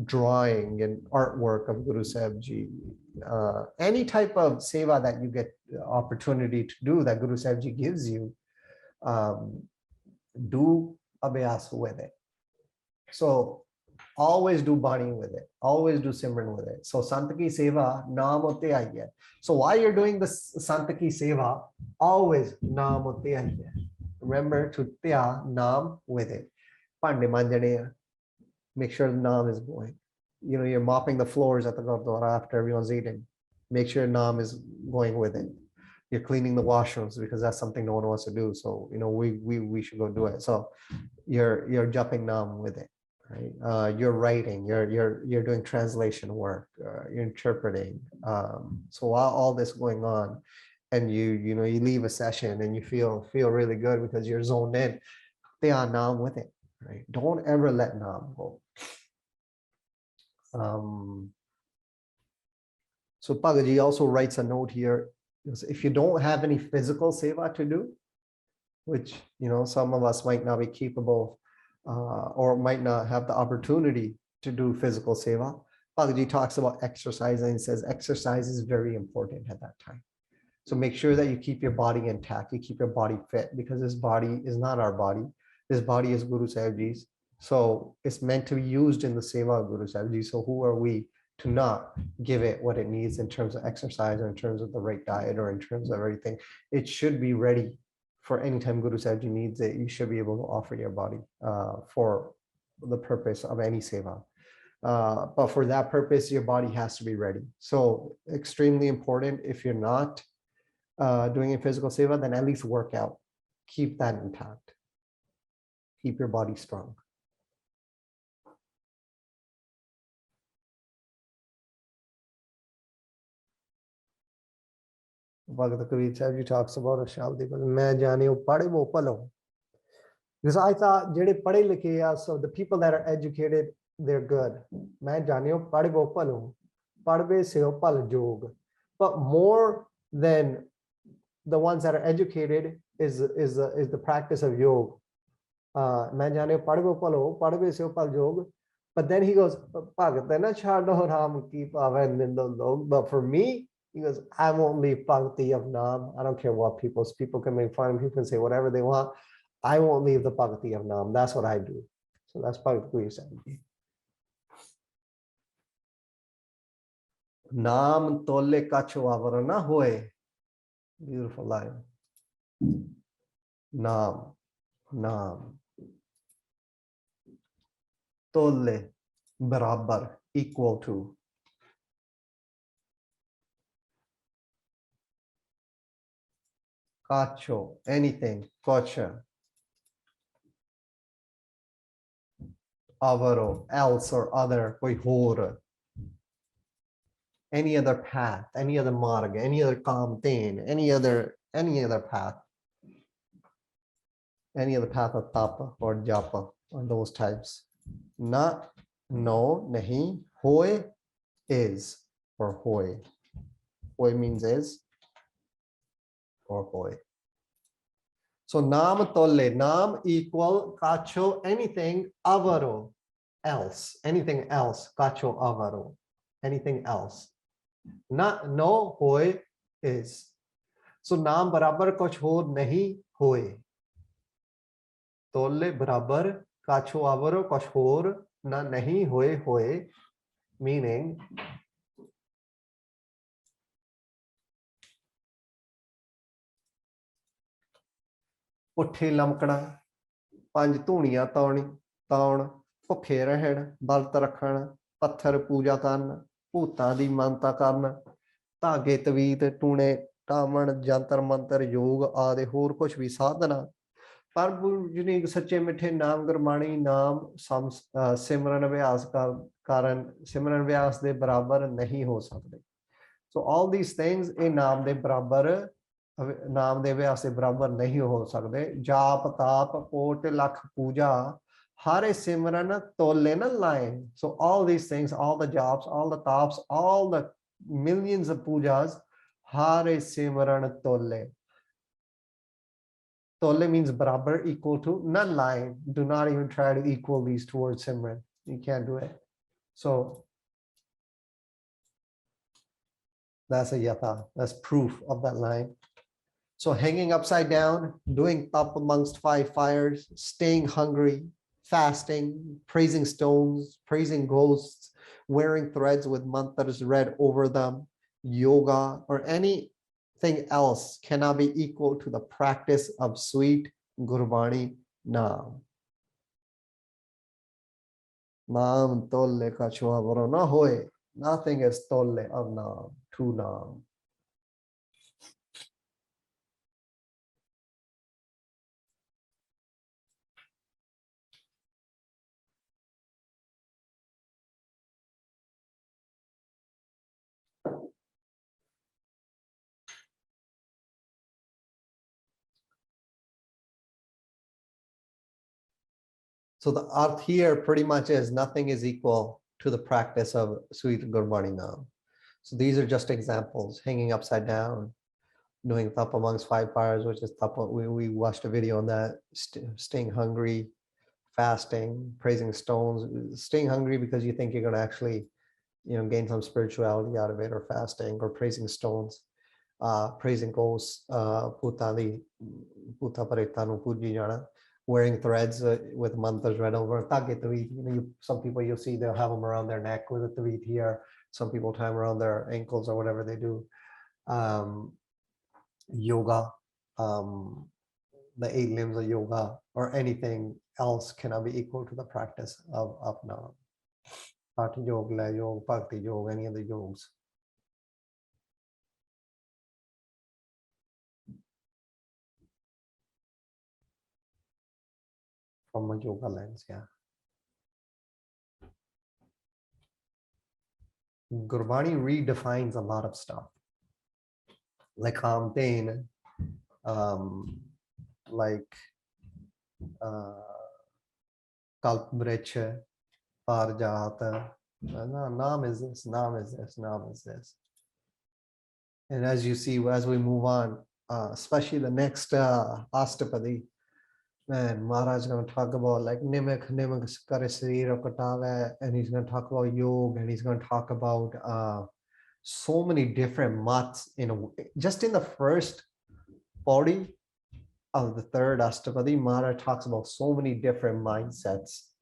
drawing and artwork of Guru Sahib Ji, any type of seva that you get the opportunity to do that Guru Sahib Ji gives you, do abhyas with it. So always do bani with it, always do simran with it. So santaki seva naam utte aiye. So while you're doing the santaki seva, always naam utte aiye. Remember to tya naam with it. Pande manjane, make sure the naam is going. You know, you're mopping the floors at the Gurdwara after everyone's eating. Make sure naam is going with it. You're cleaning the washrooms because that's something no one wants to do. So, you know, we should go do it. So you're jumping naam with it. Right? You're writing, you're doing translation work, you're interpreting. So while all this going on, and you know you leave a session and you feel really good because you're zoned in, they are naam with it. Right? Don't ever let naam go. So Bhagaji also writes a note here. If you don't have any physical seva to do, which you know some of us might not be capable or might not have the opportunity to do physical seva, Bhagaji talks about exercise and he says exercise is very important at that time. So make sure that you keep your body intact, you keep your body fit, because this body is not our body. This body is Guru Sahib Ji's. So it's meant to be used in the seva of Guru Sahib Ji. So who are we to not give it what it needs in terms of exercise or in terms of the right diet or in terms of everything? It should be ready for any time Guru Sahib Ji needs it. You should be able to offer your body for the purpose of any seva. But for that purpose, your body has to be ready. So extremely important. If you're not doing a physical seva, then at least work out. Keep that intact. Keep your body strong. Bhagavad Gita talks about a Shabdi, main jane pade wo palo. Because I thought jede pade likhe, so the people that are educated, they're good. Main jane pade wo palo, padbe se pal jog. But more than the ones that are educated is the practice of yoga. Main jane pade wo palo, padbe se pal jog. But then he goes, Bhagat na chhado ram ki pavan nindo log. But for me, he goes, I won't leave Bhakti of Nam. I don't care what people can make fun of, people can say whatever they want. I won't leave the Bhakti of Nam. That's what I do. So that's Bhakti said. Nam tolle kacho avarana hoye. Beautiful line. Nam. Tolle, barabar, equal to. Kacho, anything, kocha. Avaro, else or other, koi hor. Any other path, any other marg, any other kamten, any other path. Any other path of tapa or japa or those types. Na, no, nahi, hoy, is, or hoy. Hoy means is, or hoy. So nam tolle, nam equal, kacho, anything, avaro. else, anything else, kacho avaro, anything else. Na no hoy is. So naam barabar kuch ho nahi hoye. Tolle barabar kacho avaro kuch hor na nahi hoye hoye, meaning ਪੁੱਠੇ ਲਮਕਣਾ, ਪੰਜ ਧੂਣੀਆਂ ਤਾਉਣ, ਭੁੱਖੇ ਰਹਿਣ, ਵਰਤ ਰੱਖਣ, ਪੱਥਰ ਪੂਜਾ ਕਰਨ, ਭੂਤਾਂ ਦੀ ਮਾਨਤਾ ਕਰਨ, ਧਾਗੇ ਤਵੀਤ ਟੂਣੇ ਟਾਵਣ, ਜੰਤਰ ਮੰਤਰ ਯੋਗ ਆਦਿ ਹੋਰ ਕੁਛ ਵੀ ਸਾਧਨਾ, ਪਰ ਯੂਨੀਕ ਸੱਚੇ ਮਿੱਠੇ ਨਾਮ ਗੁਰਬਾਣੀ ਨਾਮ ਸਿਮਰਨ ਅਭਿਆਸ ਕਾਰਨ ਸਿਮਰਨ ਅਭਿਆਸ ਦੇ ਬਰਾਬਰ ਨਹੀਂ ਹੋ ਸਕਦੇ। ਸੋ ਆਲ ਥੀਸ ਥਿੰਗਸ ਇਹ ਨਾਮ ਦੇ ਬਰਾਬਰ, ਨਾਮ ਦੇ ਅਭਿਆਸ ਦੇ ਬਰਾਬਰ ਨਹੀਂ ਹੋ ਸਕਦੇ। ਜਾਪ ਤਾਪ ਕੋਟ ਲੱਖ ਪੂਜਾ ਹਰੇ ਸਿਮਰਨ ਤੋਲੇ ਨਾ ਲਾਏ। So all these things, all the jobs, all the taps, all the millions of pujas, hare simran tolle. Tolle means barabar, equal to, none line. Do not even try to equal these towards simran. You can't do it. So that's a yatha. That's proof of that line. So hanging upside down, doing tap amongst 5 fires, staying hungry, fasting, praising stones, praising ghosts, wearing threads with mantras read over them, yoga, or anything else cannot be equal to the practice of sweet Gurbani Naam. Naam tolle ka chhuavaro na hoye. Nothing is tolle of Naam, true Naam. So the arth here pretty much is nothing is equal to the practice of sweet Gurbani Naam. So these are just examples: hanging upside down, doing tap amongst 5 fires, which is tapa. We watched a video on that. Staying hungry, fasting, praising stones. Staying hungry because you think you're going to actually, gain some spirituality out of it, or fasting, or praising stones, praising ghosts, puta paretanu puji jana. Wearing threads with mantras read over. Some people you'll see they'll have them around their neck with a taweet here. Some people tie them around their ankles or whatever they do. Yoga, the 8 limbs of yoga, or anything else cannot be equal to the practice of Naam. Hatha yoga, lay yoga, bhakti yoga, any of the yogas. From a yoga lens, yeah. Gurbani redefines a lot of stuff. Like Hamtain, like Kalpvrich, Parjat. Naam is this, Naam is this, Naam is this. And as you see, as we move on, especially the next Astpadi, man, Maharaj is going to talk about like Nimak Kare Sarira Katave, and he's going to talk about yoga, and he's going to talk about so many different mats just in the first body of the third Astapadi. Maharaj talks about so many different mindsets,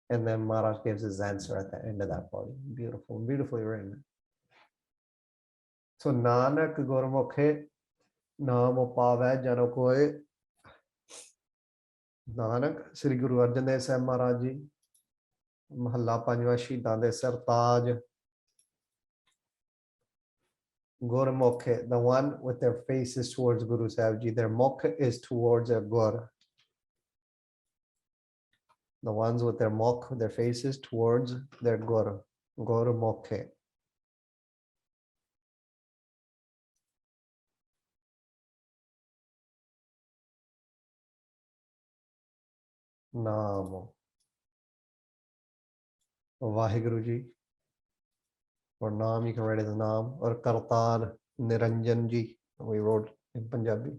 and then Maharaj gives his answer at the end of that body. Beautiful, beautifully written. So Nanak Gurmukhe Naam Pave Jano Koe. Nanak Sri Guru Arjan Dev Sahib Maharaj Ji, Mahalla Panjwa Shਹੀਦਾਂ ਦੇ Sartaj. Gurmukhe, the one with their faces towards Guru Sahib Ji, their mukh is towards a Gur. The ones with their mukh, their faces towards their Gur. Gurmukhe. Naam. Vaheguruji. Or Naam, you can write it as Naam. Or Kartar Niranjan Ji, we wrote in Punjabi.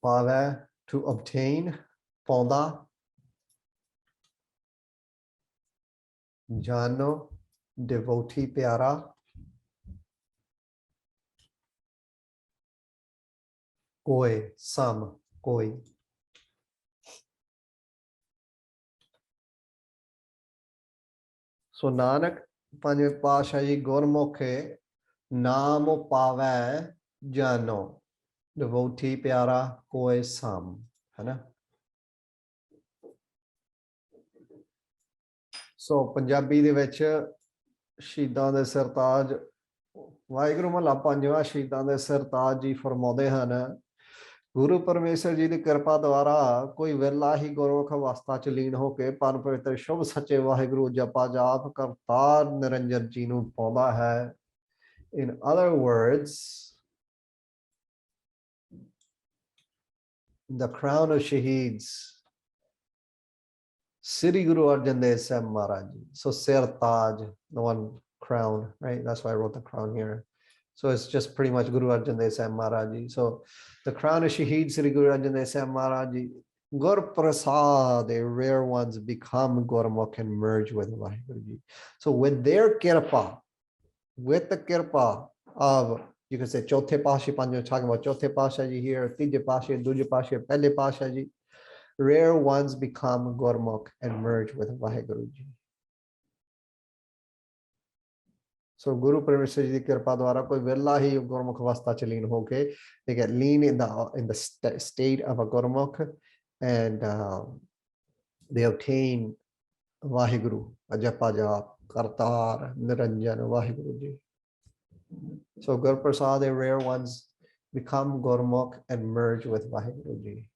Pave, to obtain. Paunda, Jano, devotee pyara. Koi, some, koi. So Nanak Panjve Pashaji Gurmukhe Naam Pave Jano. Devotee pyara koi some. है ना? So Punjabi ਦੇ ਵਿੱਚ ਸ਼ਹੀਦਾਂ ਦੇ ਸਰਤਾਜ ਵਾਹਿਗੁਰੂ ਮਹਲਾ ਪੰਜਵਾਂ ਸ਼ਹੀਦਾਂ ਦੇ ਸਰਤਾਜ ਜੀ ਫਰਮਾਉਂਦੇ ਹਨ ਗੁਰੂ ਪਰਮੇਸ਼ਰ ਜੀ ਦੀ ਕਿਰਪਾ ਦੁਆਰਾ ਕੋਈ ਵਿਰਲਾ ਹੀ ਗੁਰਮੁਖ ਅਵਸਥਾ ਚ ਲੀਨ ਹੋ ਕੇ ਪਰਮ ਪਵਿੱਤਰ ਸ਼ੁਭ ਸੱਚੇ ਵਾਹਿਗੁਰੂ ਜਪਾ ਜਾਪ ਕਰਤਾਰ ਨਿਰੰਜਨ ਜੀ ਨੂੰ ਪਾਉਂਦਾ ਹੈ. In other words, the crown of shaheeds, Sri Guru Arjan Dev Sahib Maharaj Ji. So Sir Taj, the one crown, right? That's why I wrote the crown here. So it's just pretty much Guru Arjan Dev Sahib Maharaj Ji. So the crown of Shaheed Sri Guru Arjan Dev Sahib Maharaj Ji, Gur Prasad, the rare ones become Gurmukh and merge with Vaheguruji. So with their kirpa, with the kirpa of, you can say Chauthe Pasha, Panjo talking about Chauthe Pasha Ji here, Tije Pasha, Duje Pasha, Pehle Pasha Ji. Rare ones become Gurmukh and merge with Vaheguruji. So Guru Parmeshwar Ji di kirpa dwara koi virla hi Gurmukh avastha ch leen ho ke they get lean in the state of a Gurmukh and they obtain Vaheguru, Ajapa Jap, Kartar, Niranjan, Vaheguruji. So Gur Prasad, the rare ones become Gurmukh and merge with Vaheguruji.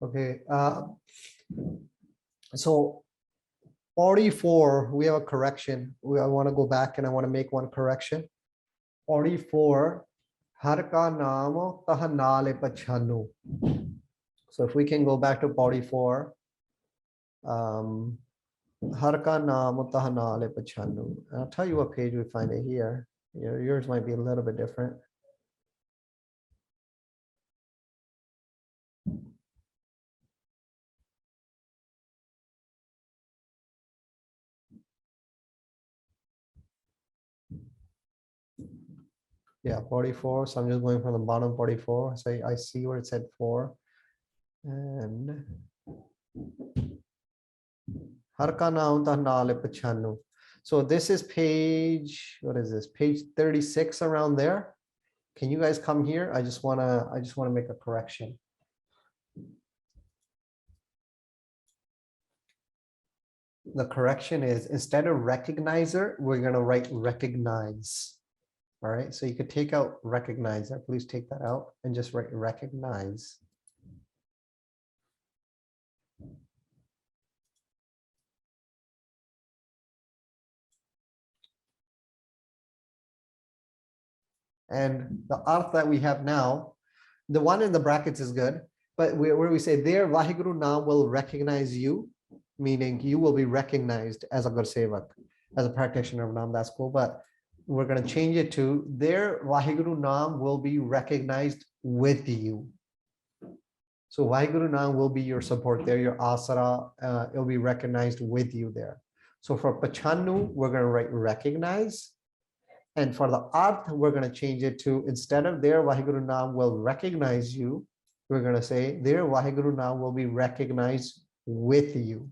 Okay, so 44, we have a correction. I want to go back and I want to make one correction. 44, Har ka naam tah naal pachhanu. So if we can go back to 44, Har ka naam tah naal pachhanu. I'll tell you what page we find it here. Yours might be a little bit different. Yeah, 44. So I'm just going from the bottom 44. So I see where it said 4. And Har ka naam tah naal pachhanu. So this is page, what is this? Page 36 around there. Can you guys come here? I just wanna make a correction. The correction is instead of recognizer, we're gonna write recognize. All right, so you could take out recognizer. Please take that out and just write recognize. And the arth that we have now, the one in the brackets is good, but where we say there, Vaheguru Naam will recognize you, meaning you will be recognized as a Gursevak, as a practitioner of Naam, that's cool. But we're going to change it to there, Vaheguru Naam will be recognized with you. So Vaheguru Naam will be your support there, your asara, it'll be recognized with you there. So for Pachanu, we're going to write recognize. And for the arth, we're going to change it to instead of there, Vaheguru Naam will recognize you, we're going to say there, Vaheguru Naam will be recognized with you.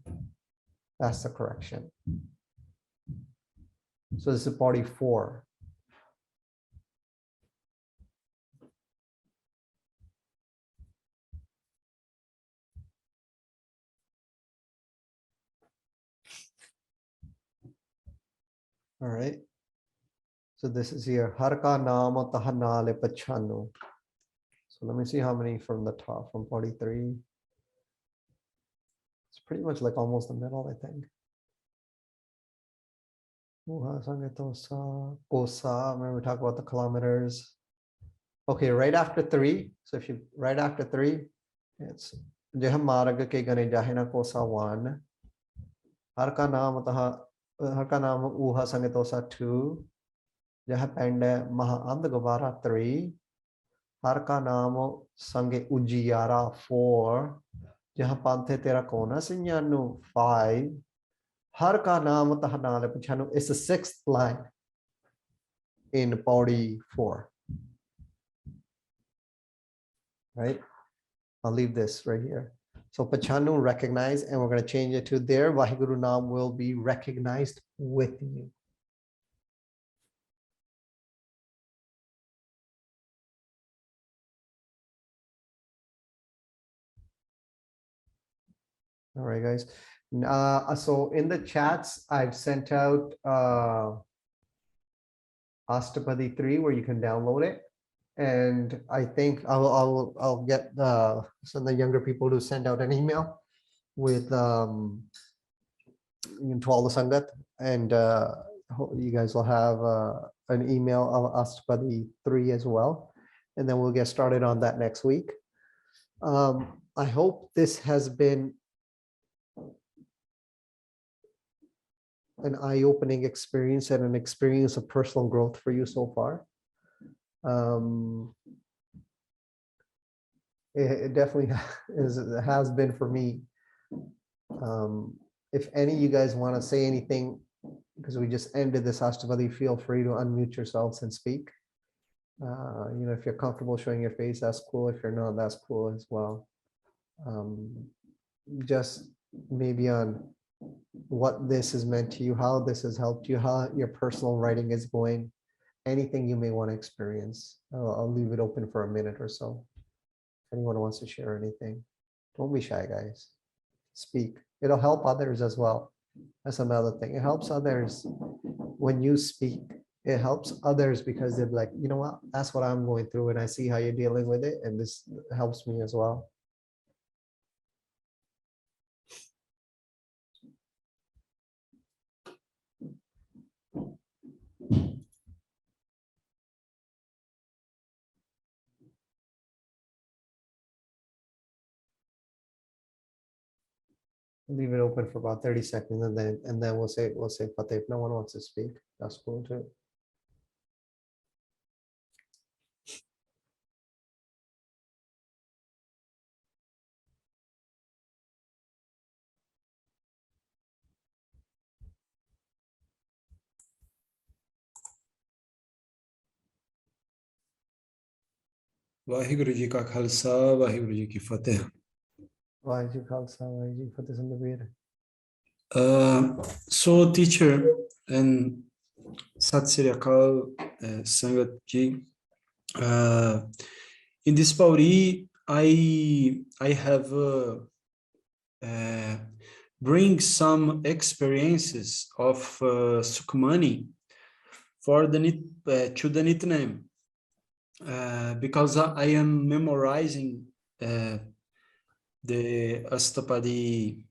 That's the correction. So this is 44. All right. So this is here. Har ka naam tah naal pachhanu. So let me see how many from the top, from 43. It's pretty much like almost the middle, I think. Kosa, remember we talk about the kilometers. Okay, right after 3. So if you right after 3, it's Jahamarag ke gane jahina kosa 1. Harka naam uha sangetosa 2. Jahapende maha and gavara 3. Harka naam sange ujiyara 4. Jahapante tera kona sinyanu 5. Harka naam tahanale puchanu is the 6th line in Pauri 4. Right? I'll leave this right here. So Pachanu recognize, and we're going to change it to their Vaheguru Naam will be recognized with you. All right, guys. So in the chats, I've sent out Astpadi 3 where you can download it. And I think I'll get some of the younger people to send out an email with to all the Sangat, and you guys will have an email of Astpadi 3 as well, and then we'll get started on that next week. I hope this has been an eye-opening experience and an experience of personal growth for you so far. It definitely has been for me. If any of you guys want to say anything, because we just ended this Astpadi, feel free to unmute yourselves and speak. If you're comfortable showing your face, that's cool. If you're not, that's cool as well. Just maybe on what this has meant to you, how this has helped you, how your personal writing is going, anything you may want to experience. I'll leave it open for a minute or so. If anyone wants to share anything, don't be shy, guys. Speak. It'll help others as well. That's another thing. It helps others when you speak. It helps others because they're like, you know what? That's what I'm going through, and I see how you're dealing with it, and this helps me as well. Leave it open for about 30 seconds, and then we'll say Fateh. If no one wants to speak, that's cool too. Vaheguruji ka Khalsa, Vaheguruji ki Fateh. Vaheguruji Khalsa, Vaheguruji Fateh Sandhavir. So, teacher and Sat Sri Akal, Sangat ji. In this Pauri, I have bring some experiences of Sukhmani for the to the Nitnem. Because I am memorizing the Astpadi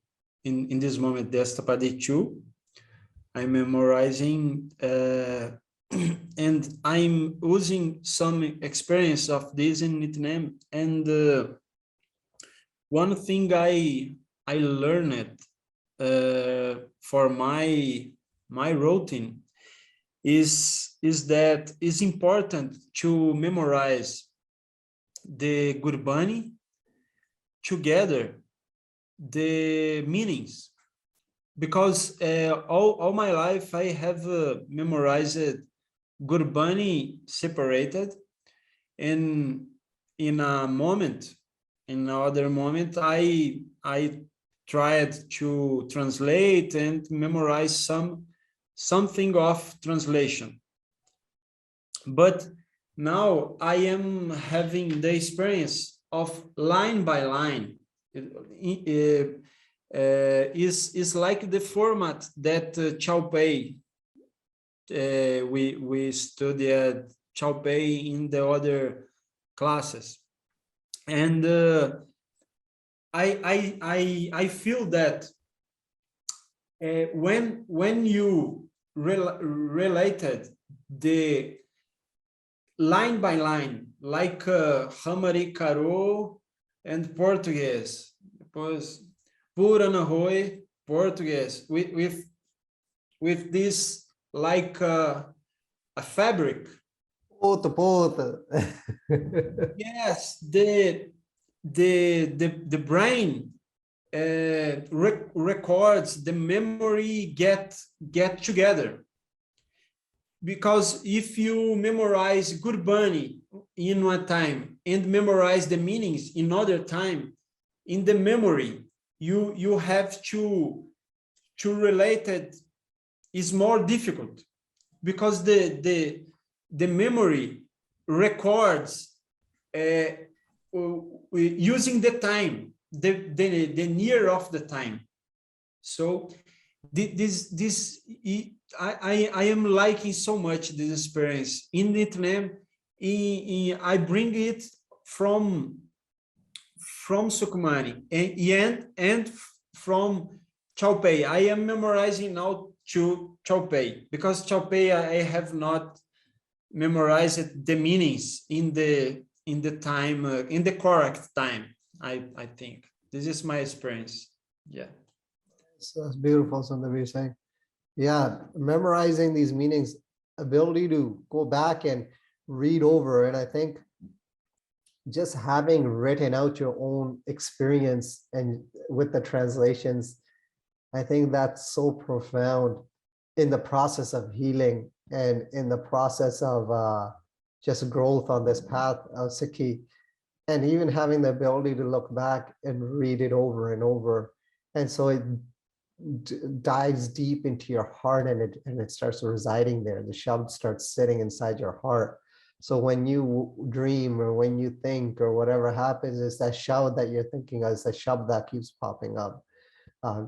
in this moment, the Astpadi 2. I'm memorizing and I'm using some experience of this in Nitnem. And one thing I learned for my routine is that it's important to memorize the Gurbani together, the meanings, because all my life I have memorized Gurbani separated, and in another moment I tried to translate and memorize something of translation. But now I am having the experience of line by line. Is like the format that Chaupei, we studied Chaupei in the other classes. And I feel that when you related the line by line, like Hamari Caro and Portuguese, depois Purana Roy, Portuguese, with this like a fabric. Puta. Yes, the brain records, the memory get together. Because if you memorize Gurbani in one time and memorize the meanings in other time, in the memory, you have to relate it is more difficult, because the memory records using the time, the near of the time. So this I am liking so much this experience in Vietnam. I bring it from Sukhmani and from Chao Pei. I am memorizing now to Chao Pei, because Chao Pei I have not memorized the meanings in the time, in the correct time. I think this is my experience. Yeah. So that's beautiful, something you're saying. Yeah, memorizing these meanings, ability to go back and read over. And I think just having written out your own experience and with the translations, I think that's so profound in the process of healing and in the process of just growth on this path of Sikhi. And even having the ability to look back and read it over and over. And so it dives deep into your heart, and it starts residing there. The Shabd starts sitting inside your heart. So when you dream or when you think or whatever happens, it's that Shabd that you're thinking of, it's the Shabd that keeps popping up.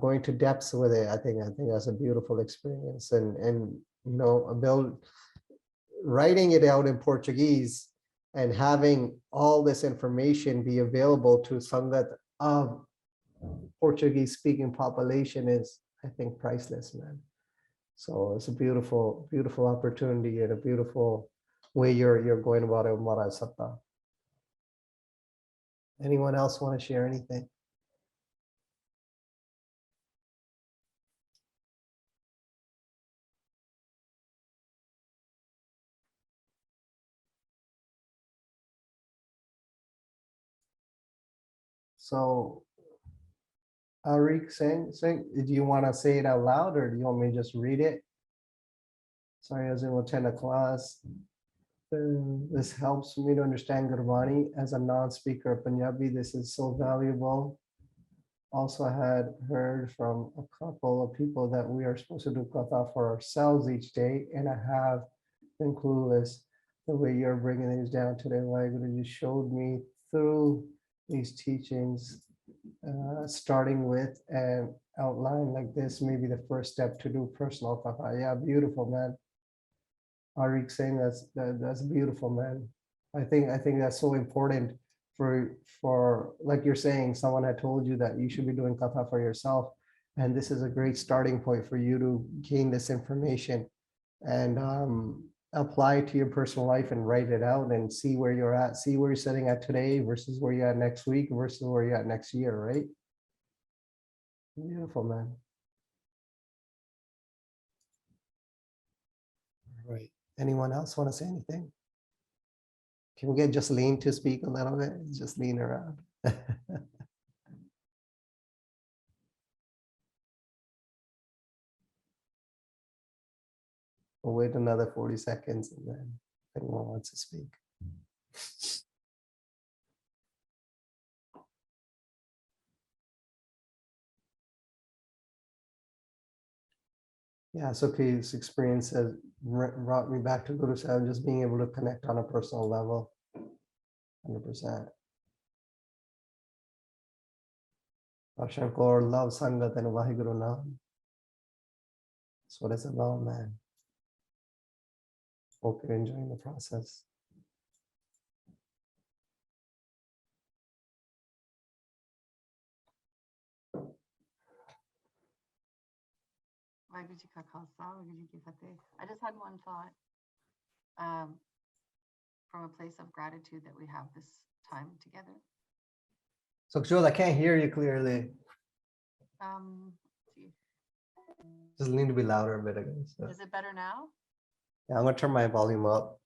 Going to depths with it, I think that's a beautiful experience. And you know, writing it out in Portuguese and having all this information be available to Sangat of Portuguese speaking population is, I think, priceless, man. So it's a beautiful, beautiful opportunity and a beautiful way you're going about it, Mara Satta. Anyone else want to share anything? So Arik, sing, do you want to say it out loud or do you want me to just read it? Sorry, I was in attend a class. This helps me to understand Gurbani as a non-speaker of Punjabi. This is so valuable. Also, I had heard from a couple of people that we are supposed to do katha for ourselves each day, and I have been clueless. The way you're bringing these down today, Vaheguruji showed me through these teachings, starting with an outline like this, maybe the first step to do personal katha. Yeah, beautiful, man. Arik saying that's beautiful, man. I think that's so important for like you're saying, someone had told you that you should be doing katha for yourself, and this is a great starting point for you to gain this information and apply it to your personal life and write it out and see where you're at, see where you're sitting at today versus where you're at next week versus where you're at next year, right? Beautiful, man. All right. Anyone else want to say anything? Can we get Justine to speak a little bit? Just lean around. We'll wait another 40 seconds and then if anyone wants to speak. Yeah, so his experience has brought me back to Guru Sahib, just being able to connect on a personal level, 100%. Darshan Kaur, love Sangat and Vaheguru Naam. That's what it's about, man. Hope you're enjoying the process. Vaheguruji ka Khalsa, Vaheguruji ki Fateh. I just had one thought. From a place of gratitude that we have this time together. So Kshol, I can't hear you clearly. See. Just need to be louder a bit again. So. Is it better now? Yeah, I'm gonna turn my volume up.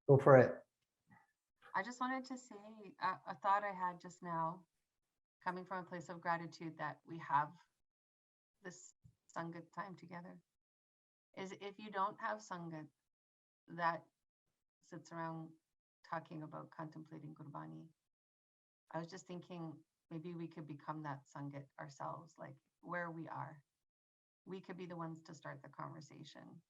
Go for it. I just wanted to say a thought I had just now, coming from a place of gratitude that we have this Sangat time together, is if you don't have Sangat that sits around talking about contemplating Gurbani, I was just thinking maybe we could become that Sangat ourselves, like where we are. We could be the ones to start the conversation,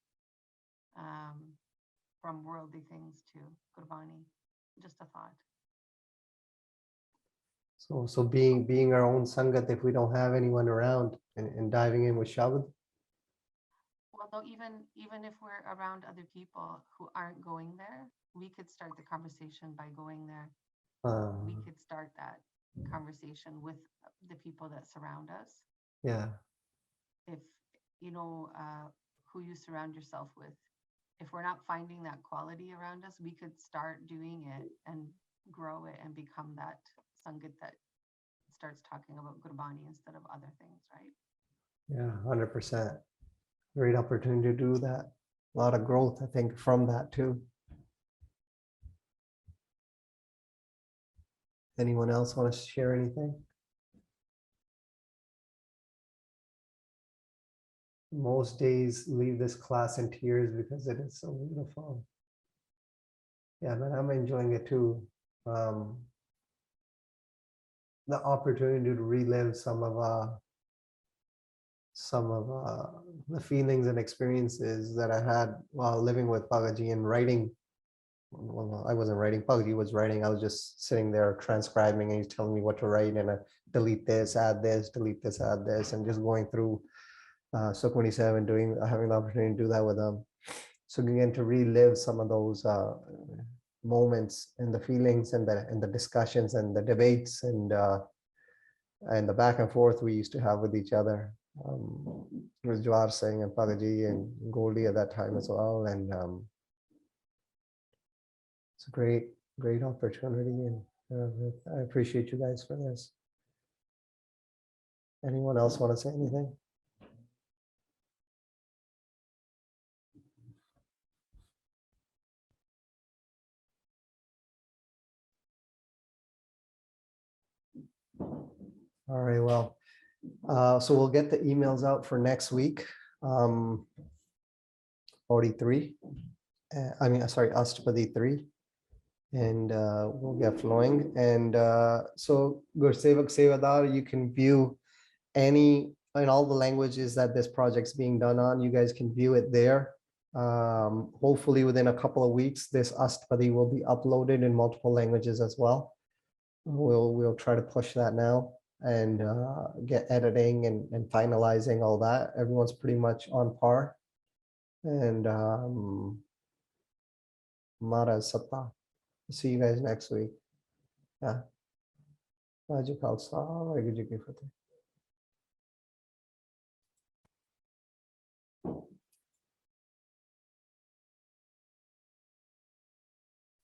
from worldly things to Gurbani. Just a thought. So being our own Sangat if we don't have anyone around and diving in with Shabad. Well, no, even if we're around other people who aren't going there, we could start the conversation by going there. We could start that conversation with the people that surround us. Yeah. If you know who you surround yourself with, if we're not finding that quality around us, we could start doing it and grow it and become that Sangat that starts talking about Gurbani instead of other things, right? Yeah, 100%. Great opportunity to do that. A lot of growth, I think, from that too. Anyone else want to share anything? Most days leave this class in tears because it is so beautiful. Yeah, but I'm enjoying it too. The opportunity to relive some of the feelings and experiences that I had while living with Pagaji and writing. Well, I wasn't writing, Pagaji was writing. I was just sitting there transcribing and he's telling me what to write and delete this, add this, delete this, add this, and just going through Sukhmani Sahib and having the opportunity to do that with them. So again, to relive some of those moments and the feelings and the discussions and the debates and the back and forth we used to have with each other. With Jawar Singh and Pagaji and Goldie at that time as well. And it's a great opportunity. And I appreciate you guys for this. Anyone else want to say anything? All right, well, so we'll get the emails out for next week. 43. Astpadi 3. And we'll get flowing. And so Gursevak Sevadar, you can view in all the languages that this project's being done on, you guys can view it there. Hopefully within a couple of weeks, this Astpadi will be uploaded in multiple languages as well. We'll try to push that now and get editing and finalizing all that. Everyone's pretty much on par. And Mara Sata. See you guys next week. Yeah. Vaheguruji Khalsa, Vaheguruji ki Fateh.